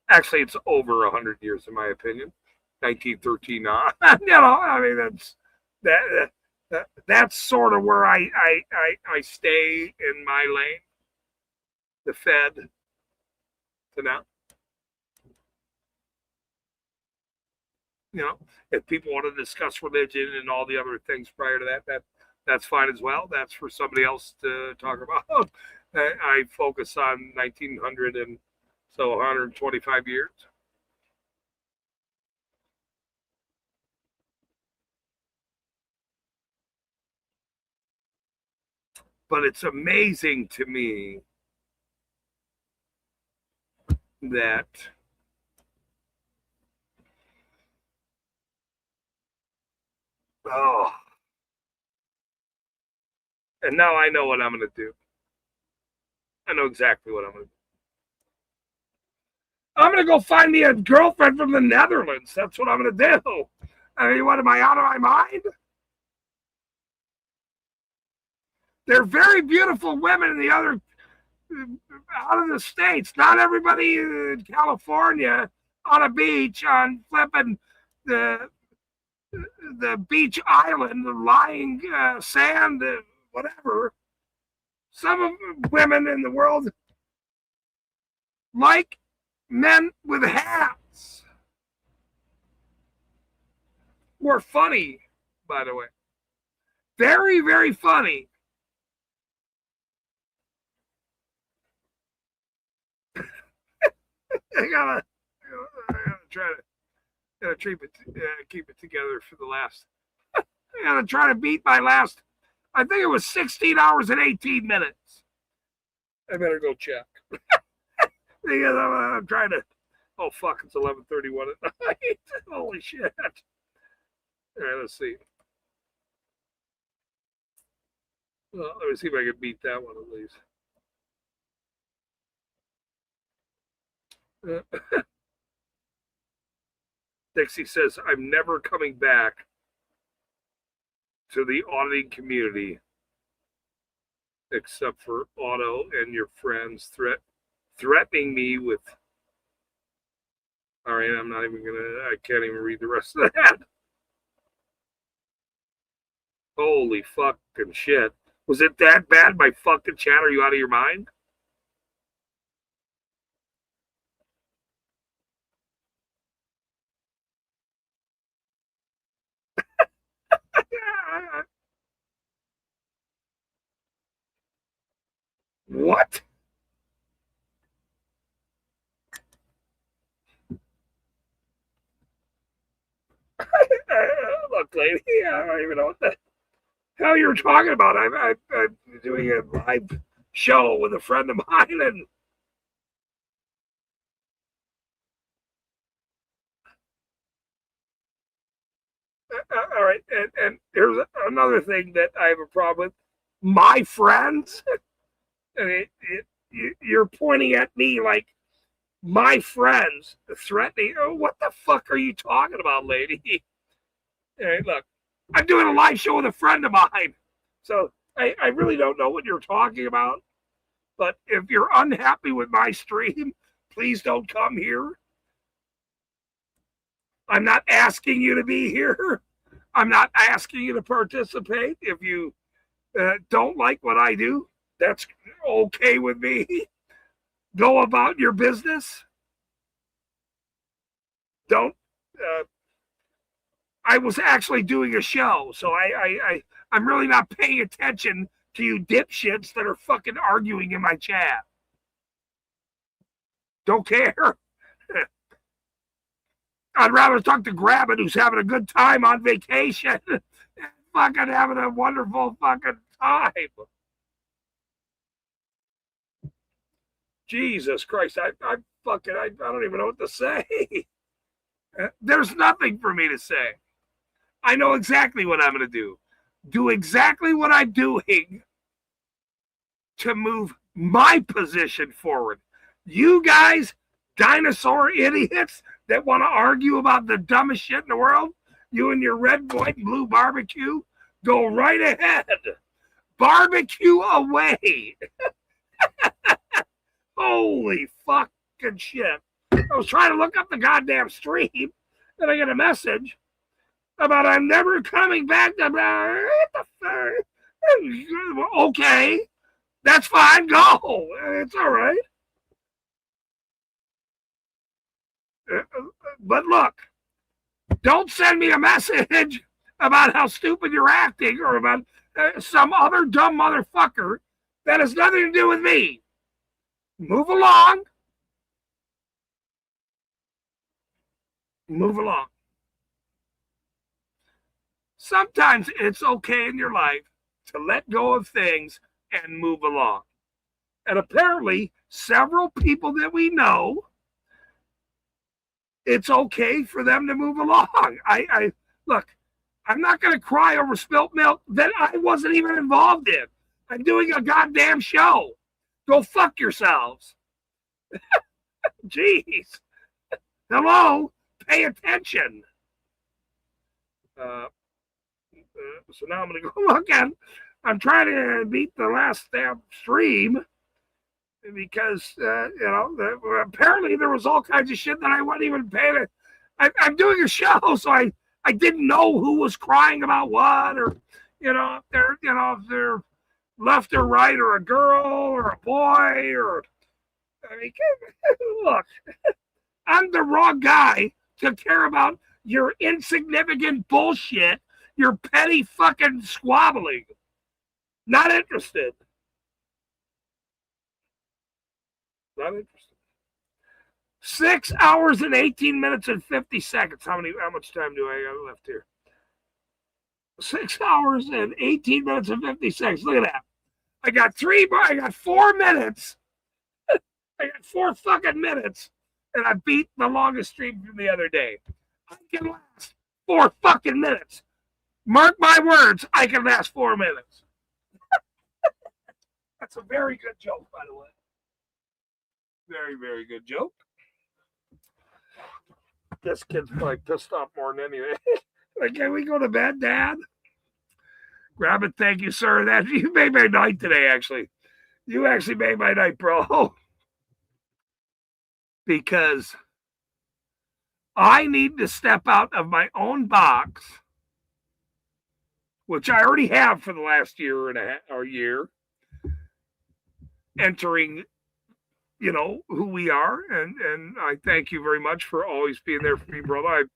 Speaker 1: Actually, it's over 100 years in my opinion. 1913 on. I mean, that's sort of where I stay in my lane. the Fed to now. If people want to discuss religion and all the other things prior to that's fine as well. That's for somebody else to talk about. I focus on 1900 and so 125 years. But it's amazing to me that and now I know what I'm going to do. I know exactly what I'm going to do. I'm going to go find me a girlfriend from the Netherlands. That's what I'm going to do. I mean, what, am I out of my mind? They're very beautiful women in the other, out of the States. Not everybody in California on a beach on flipping the beach island, the lying sand, whatever. Some of women in the world like men with hats. We're funny, by the way. Very, very funny. I gotta try to keep it together for the last. I gotta try to beat my last. I think it was 16 hours and 18 minutes. I better go check. Because I'm trying to. Oh fuck! It's 11:31 at night. Holy shit! All right, let's see. Well, let me see if I can beat that one at least. Dixie says, I'm never coming back to the auditing community except for Otto and your friends threatening me with. All right, I'm not even I can't even read the rest of that. Holy fucking shit. Was it that bad, my fucking chat? Are you out of your mind? What? Look, lady, I don't even know what the hell you're talking about. I'm doing a live show with a friend of mine, and all right, and here's another thing that I have a problem with. My friends, and you're pointing at me like my friends threatening. Oh, what the fuck are you talking about, lady? Hey, look, I'm doing a live show with a friend of mine, so I really don't know what you're talking about. But if you're unhappy with my stream, please don't come here. I'm not asking you to be here. I'm not asking you to participate. If you don't like what I do, that's okay with me. Go about your business. Don't. I was actually doing a show, so I'm really not paying attention to you dipshits that are fucking arguing in my chat. Don't care. I'd rather talk to Grabbit, who's having a good time on vacation, fucking having a wonderful fucking time. Jesus Christ, I don't even know what to say. There's nothing for me to say. I know exactly what I'm going to do. Do exactly what I'm doing to move my position forward. You guys, dinosaur idiots that want to argue about the dumbest shit in the world, you and your red, white, and blue barbecue, go right ahead. Barbecue away. Holy fucking shit. I was trying to look up the goddamn stream, and I get a message about I'm never coming back to. Okay. That's fine. Go. It's all right. But look, don't send me a message about how stupid you're acting or about some other dumb motherfucker that has nothing to do with me. Move along. Move along. Sometimes it's okay in your life to let go of things and move along. And apparently, several people that we know, it's okay for them to move along. I look, I'm not going to cry over spilt milk that I wasn't even involved in. I'm doing a goddamn show. Go fuck yourselves. Jeez. Hello? Pay attention. So now I'm going to go look at. I'm trying to beat the last damn stream because, apparently there was all kinds of shit that I wasn't even paying. I'm doing a show, so I didn't know who was crying about what, or, if they're left or right, or a girl or a boy, or, look, I'm the wrong guy to care about your insignificant bullshit, your petty fucking squabbling. Not interested. Not interested. 6 hours and 18 minutes and 50 seconds. How much time do I have left here? 6 hours and 18 minutes and 50 seconds. Look at that. I got 4 minutes. I got 4 fucking minutes. And I beat the longest stream from the other day. I can last 4 fucking minutes. Mark my words, I can last 4 minutes. That's a very good joke, by the way. Very, very good joke. This kid's probably pissed off more than anything. Like, can we go to bed, Dad? Grab it. Thank you, sir. That you made my night today, actually. You actually made my night, bro. Because I need to step out of my own box, which I already have for the last year and a half or year, entering, who we are. And I thank you very much for always being there for me, brother.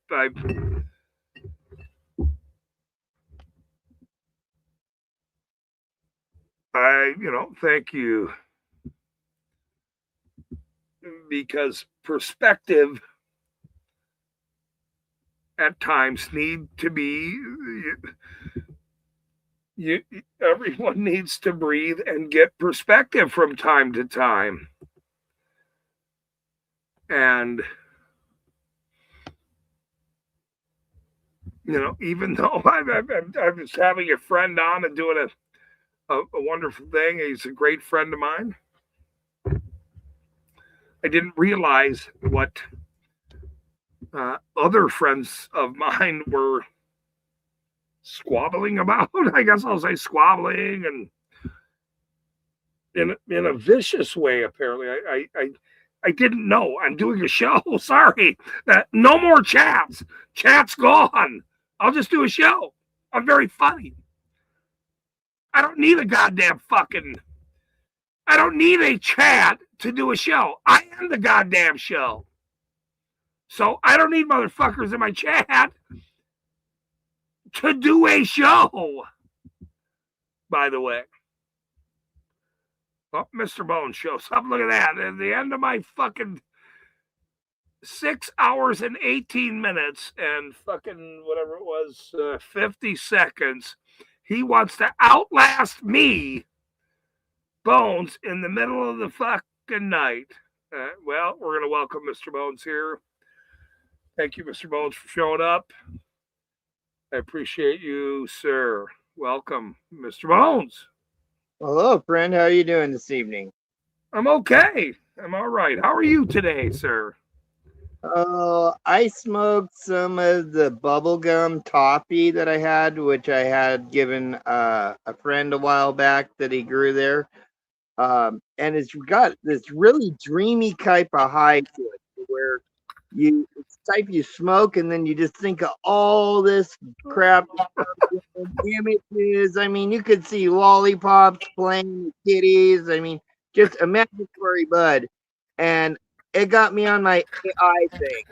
Speaker 1: I thank you, because perspective at times need to be, everyone needs to breathe and get perspective from time to time. And, even though I was having a friend on and doing a wonderful thing, he's a great friend of mine. I didn't realize what other friends of mine were squabbling about. I guess I'll say squabbling, and in a vicious way. Apparently, I didn't know. I'm doing a show. Sorry, no more chats. Chat's gone. I'll just do a show. I'm very funny. I don't need I don't need a chat to do a show. I am the goddamn show. So I don't need motherfuckers in my chat to do a show. By the way. Oh, Mr. Bones shows up. Look at that. At the end of my fucking 6 hours and 18 minutes and fucking whatever it was, 50 seconds, he wants to outlast me, Bones, in the middle of the fucking night. Well, we're going to welcome Mr. Bones here. Thank you, Mr. Bones, for showing up. I appreciate you, sir. Welcome, Mr. Bones.
Speaker 6: Hello, friend. How are you doing this evening?
Speaker 1: I'm okay. I'm all right. How are you today, sir?
Speaker 6: I smoked some of the bubblegum toffee that I had, which I had given a friend a while back that he grew there. And it's got this really dreamy type of high to it, where it's type you smoke, and then you just think of all this crap, images. I mean, you could see lollipops playing with kitties. I mean, just imaginary bud, and it got me on my AI thing.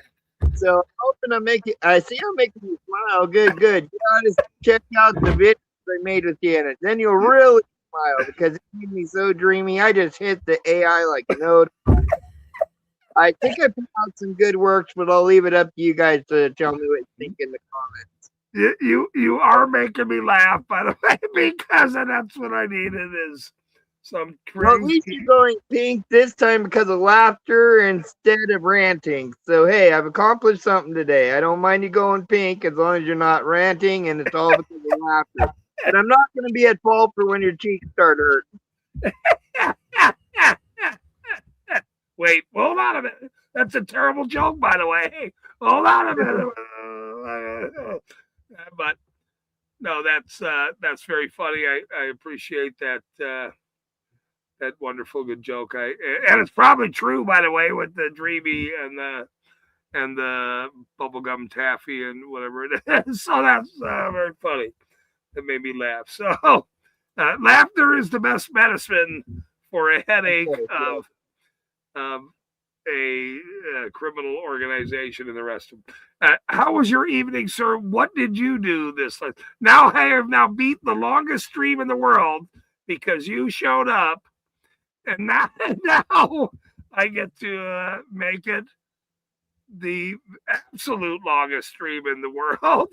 Speaker 6: So I'm hoping I'm making. I see I'm making you smile. Good, good. You gotta check out the videos I made with you in it. Then you'll really smile because it made me so dreamy. I just hit the AI like no. I think I put out some good works, but I'll leave it up to you guys to tell me what you think in the comments.
Speaker 1: You are making me laugh, by the way, because that's what I needed is some
Speaker 6: Well, at least
Speaker 1: crazy.
Speaker 6: you're going pink this time because of laughter instead of ranting. So hey, I've accomplished something today. I don't mind you going pink as long as you're not ranting and it's all because of laughter. And I'm not going to be at fault for when your cheeks start hurting.
Speaker 1: Wait, hold on a minute. That's a terrible joke, by the way. Hold on a minute. But no, that's very funny. I appreciate that that wonderful good joke. And it's probably true, by the way, with the dreamy and the bubblegum taffy and whatever it is. So that's very funny. That made me laugh. So laughter is the best medicine for a headache of a criminal organization and the rest of them. How was your evening, sir? What did you do this? Now I have now beat the longest stream in the world because you showed up, and now I get to make it the absolute longest stream in the world.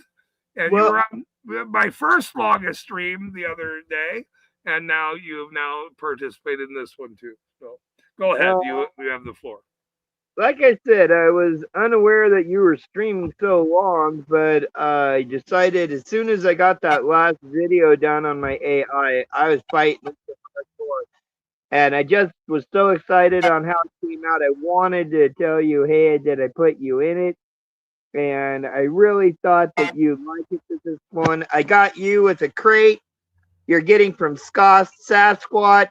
Speaker 1: And you were on my first longest stream the other day, and now you have now participated in this one too. So go ahead. You have the floor.
Speaker 6: Like I said, I was unaware that you were streaming so long, but I decided as soon as I got that last video down on my AI, I was fighting with the hardcore. And I just was so excited on how it came out. I wanted to tell you, hey, that I put you in it. And I really thought that you'd like it with this one. I got you with a crate you're getting from Sasquatch.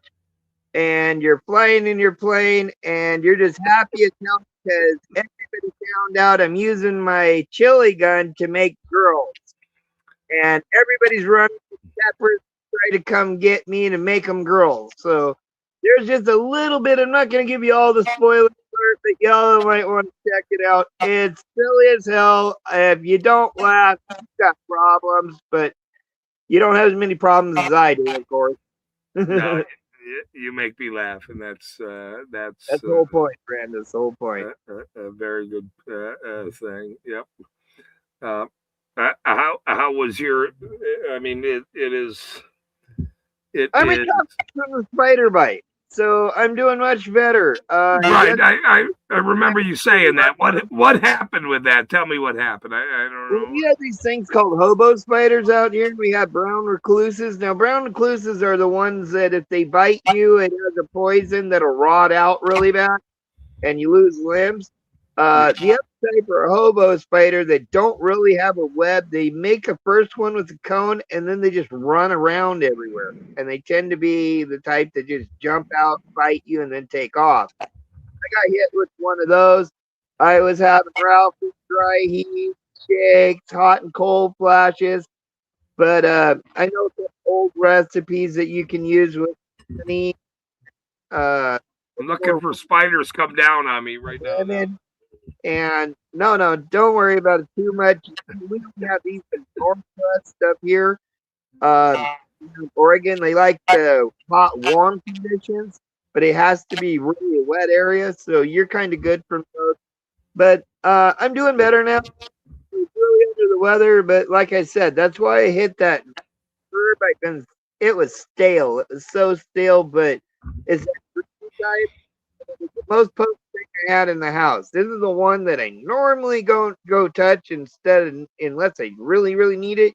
Speaker 6: And you're flying in your plane, and you're just happy as hell because everybody found out I'm using my chili gun to make girls, and everybody's running to Shepard to try to come get me to make them girls. So there's just a little bit. I'm not gonna give you all the spoilers, but y'all might want to check it out. It's silly as hell. If you don't laugh, you've got problems, but you don't have as many problems as I do, of course.
Speaker 1: No, you make me laugh, and that's
Speaker 6: the whole point, Brandon. That's the whole point.
Speaker 1: A very good thing. Yep. How was your? I mean, it is.
Speaker 6: I'm in from the spider bite, so I'm doing much better.
Speaker 1: Right. I remember you saying that. What happened with that? Tell me what happened. I don't know.
Speaker 6: We have these things called hobo spiders out here. We have brown recluses. Now, brown recluses are the ones that if they bite you, it has a poison that'll rot out really bad, and you lose limbs. The other type are a hobo spider that don't really have a web. They make a first one with a cone, and then they just run around everywhere. And they tend to be the type that just jump out, bite you, and then take off. I got hit with one of those. I was having Ralph's dry heat, shakes, hot and cold flashes. But I know some old recipes that you can use with honey.
Speaker 1: I'm looking for spiders come down on me right now.
Speaker 6: And no, don't worry about it too much. We don't have these Northwest stuff here. Oregon, they like the hot, warm conditions, but it has to be really a wet area. So you're kind of good from those. But I'm doing better now. Really under the weather, but like I said, that's why I hit that herb. It was stale. It was so stale, but it's the most potent thing I had in the house. This is the one that I normally go touch unless I really, really need it.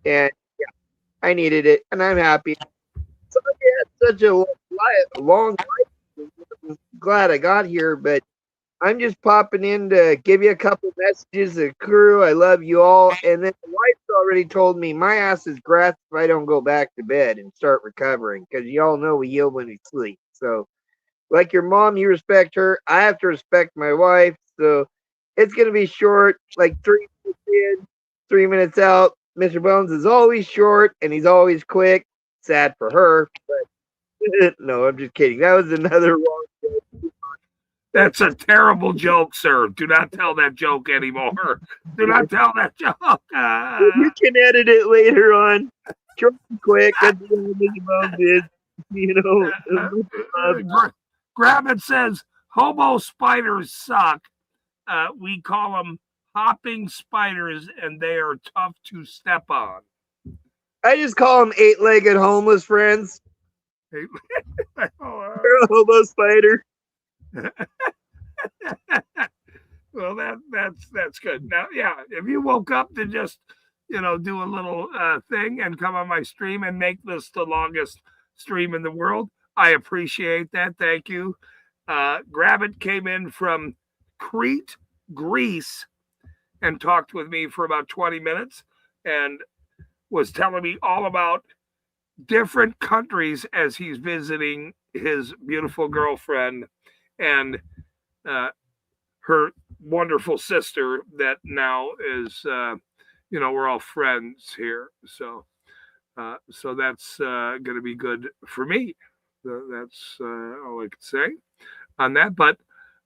Speaker 6: And yeah, I needed it, and I'm happy. So I had such a long life. I'm glad I got here, but I'm just popping in to give you a couple messages. The crew, I love you all. And then the wife's already told me my ass is grass if I don't go back to bed and start recovering, because y'all know we yield when we sleep. So, like your mom, you respect her. I have to respect my wife. So, It's going to be short, like 3 minutes in, 3 minutes out. Mr. Bones is always short and he's always quick. Sad for her, but no, I'm just kidding. That was another wrong.
Speaker 1: That's a terrible joke, sir. Do not tell that joke anymore. Do not tell that joke.
Speaker 6: You can edit it later on. Short and quick. That's what Mr. Bones is. You know.
Speaker 1: Grabbit says hobo spiders suck. We call them hopping spiders, and they are tough to step on.
Speaker 6: I just call them 8-legged homeless friends. They're a hobo spider.
Speaker 1: Well, that's good. Now, yeah, if you woke up to just do a little thing and come on my stream and make this the longest stream in the world, I appreciate that. Thank you. Grabbit came in from Crete, Greece, and talked with me for about 20 minutes and was telling me all about different countries as he's visiting his beautiful girlfriend and her wonderful sister that now is, we're all friends here. So that's going to be good for me. That's all I can say on that. But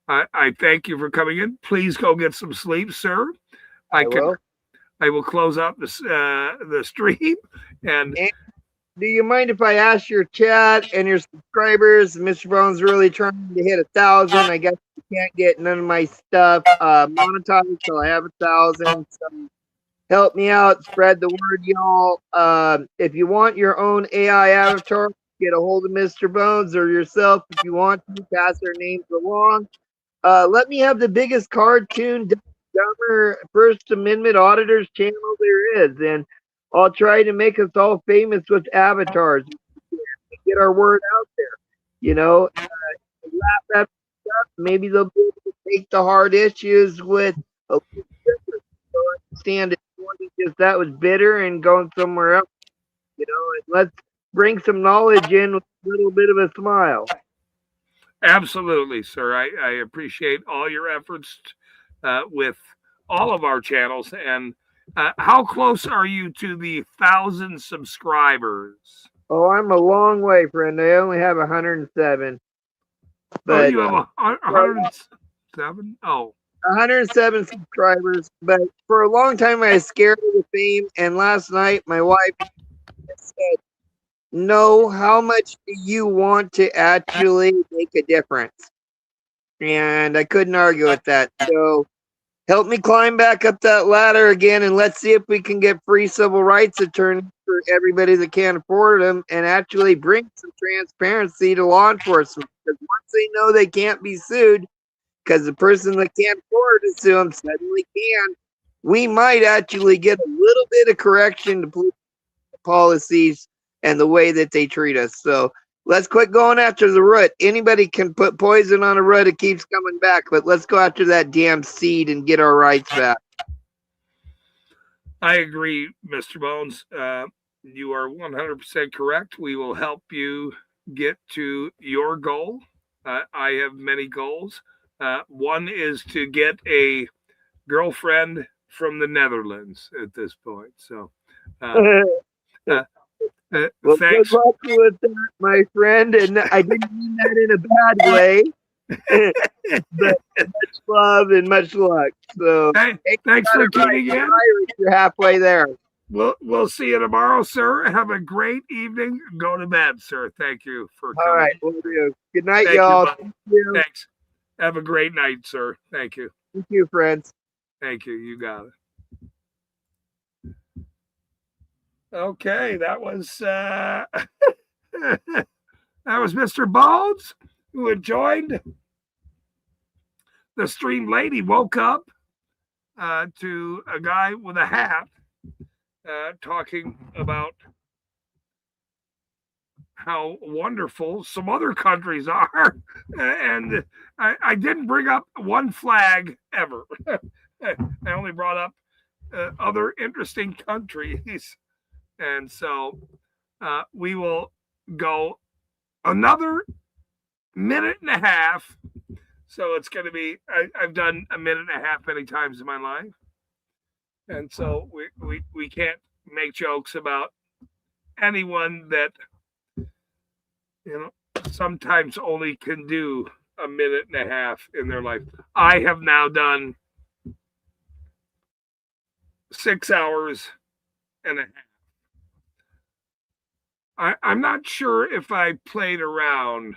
Speaker 1: I thank you for coming in. Please go get some sleep, sir. I will close out the stream. And
Speaker 6: do you mind if I ask your chat and your subscribers? Mr. Bones really trying to hit 1,000. I guess you can't get none of my stuff monetized till I have 1,000. So help me out, spread the word, y'all. If you want your own AI avatar, get a hold of Mr. Bones or yourself if you want to pass their names along. Let me have the biggest cartoon dumber First Amendment auditors channel there is, and I'll try to make us all famous with avatars. Get our word out there. Laugh at stuff. Maybe they'll be able to take the hard issues with a little different. So I understand it wasn't just that was bitter and going somewhere else. And let's bring some knowledge in with a little bit of a smile.
Speaker 1: Absolutely, sir. I appreciate all your efforts with all of our channels. And how close are you to the 1,000 subscribers?
Speaker 6: Oh, I'm a long way, friend. I only have 107. But
Speaker 1: you have 107? Oh.
Speaker 6: 107 subscribers. But for a long time, I was scared of the fame. And last night, my wife said, "No, how much do you want to actually make a difference?" And I couldn't argue with that. So help me climb back up that ladder again, and let's see if we can get free civil rights attorneys for everybody that can't afford them and actually bring some transparency to law enforcement. Because once they know they can't be sued, because the person that can't afford to sue them suddenly can, we might actually get a little bit of correction to police policies and the way that they treat us. So let's quit going after the root. Anybody can put poison on a root, it keeps coming back, but let's go after that damn seed and get our rights back.
Speaker 1: I agree, Mr. Bones. You are 100% correct. We will help you get to your goal. I have many goals. One is to get a girlfriend from the Netherlands at this point. So,
Speaker 6: well,
Speaker 1: thanks.
Speaker 6: good luck with that, my friend. And I didn't mean that in a bad way. But much love and much luck. So
Speaker 1: thanks for tuning in.
Speaker 6: You're halfway there.
Speaker 1: We'll see you tomorrow, sir. Have a great evening. Go to bed, sir. Thank you for coming.
Speaker 6: All right, we'll do. Good night,
Speaker 1: Thank
Speaker 6: y'all.
Speaker 1: you,
Speaker 6: Thank you.
Speaker 1: Thanks. Have a great night, sir. Thank you.
Speaker 6: Thank you, friends.
Speaker 1: Thank you. You got it. Okay, that was that was Mr. Bones, who had joined the stream late. He woke up to a guy with a hat talking about how wonderful some other countries are. And I didn't bring up one flag ever. I only brought up other interesting countries. And so we will go another minute and a half So it's going to be, I've done a minute and a half many times in my life. And so we can't make jokes about anyone that, sometimes only can do a minute and a half in their life. I have now done 6 hours and a half. I'm not sure if I played around.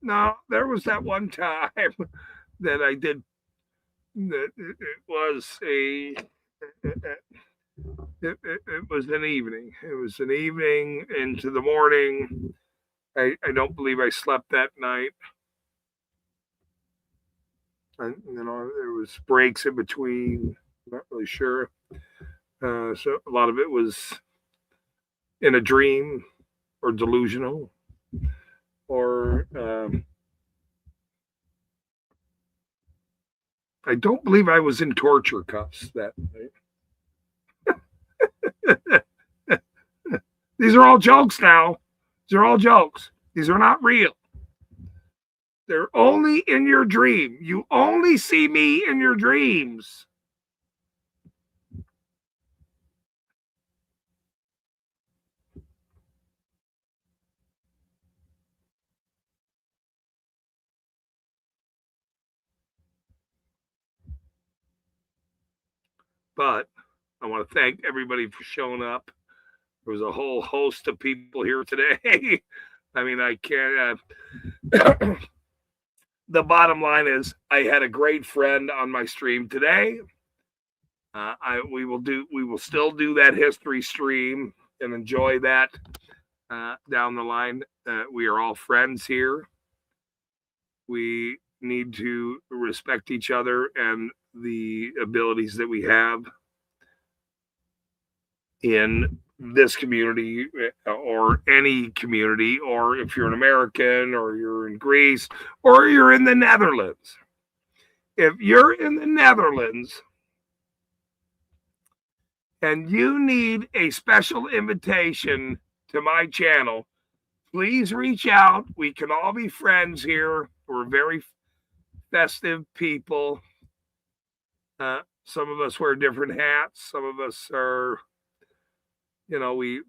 Speaker 1: No, there was that one time that I did. That it was it was an evening. It was an evening into the morning. I don't believe I slept that night. And, there was breaks in between. Not really sure. So a lot of it was in a dream or delusional or I don't believe I was in torture cuffs that night. These are all jokes now. These are all jokes. These are not real. They're only in your dream. You only see me in your dreams. But I want to thank everybody for showing up. There was a whole host of people here today. I mean, I can't. The bottom line is, I had a great friend on my stream today. We will still do that history stream and enjoy that down the line. We are all friends here. We need to respect each other and the abilities that we have in this community or any community, or if you're an American or you're in Greece or you're in the Netherlands. If you're in the Netherlands and you need a special invitation to my channel, please reach out. We can all be friends here. We're very festive people. Some of us wear different hats. Some of us are, we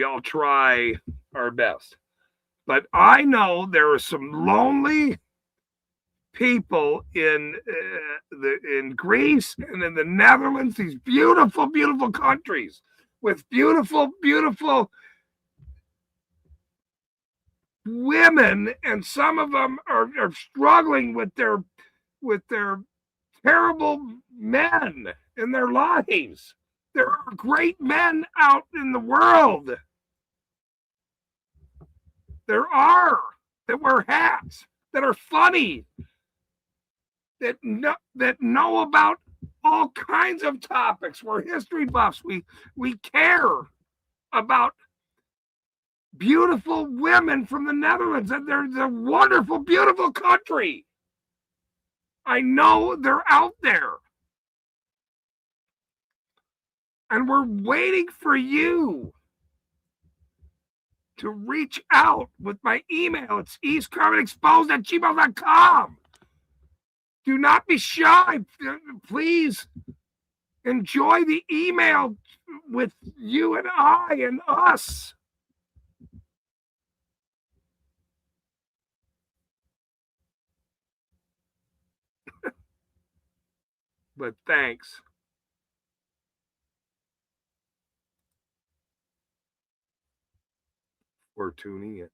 Speaker 1: all try our best. But I know there are some lonely people in Greece and in the Netherlands, these beautiful, beautiful countries with beautiful, beautiful women, and some of them are struggling with their terrible men in their lives. There are great men out in the world. There are that wear hats, that are funny, that know about all kinds of topics. We're history buffs. We care about beautiful women from the Netherlands, and they're a wonderful, beautiful country. I know they're out there. And we're waiting for you to reach out with my email. It's eastcarmenexposed@gmail.com. Do not be shy. Please enjoy the email with you and I and us. But thanks for tuning in.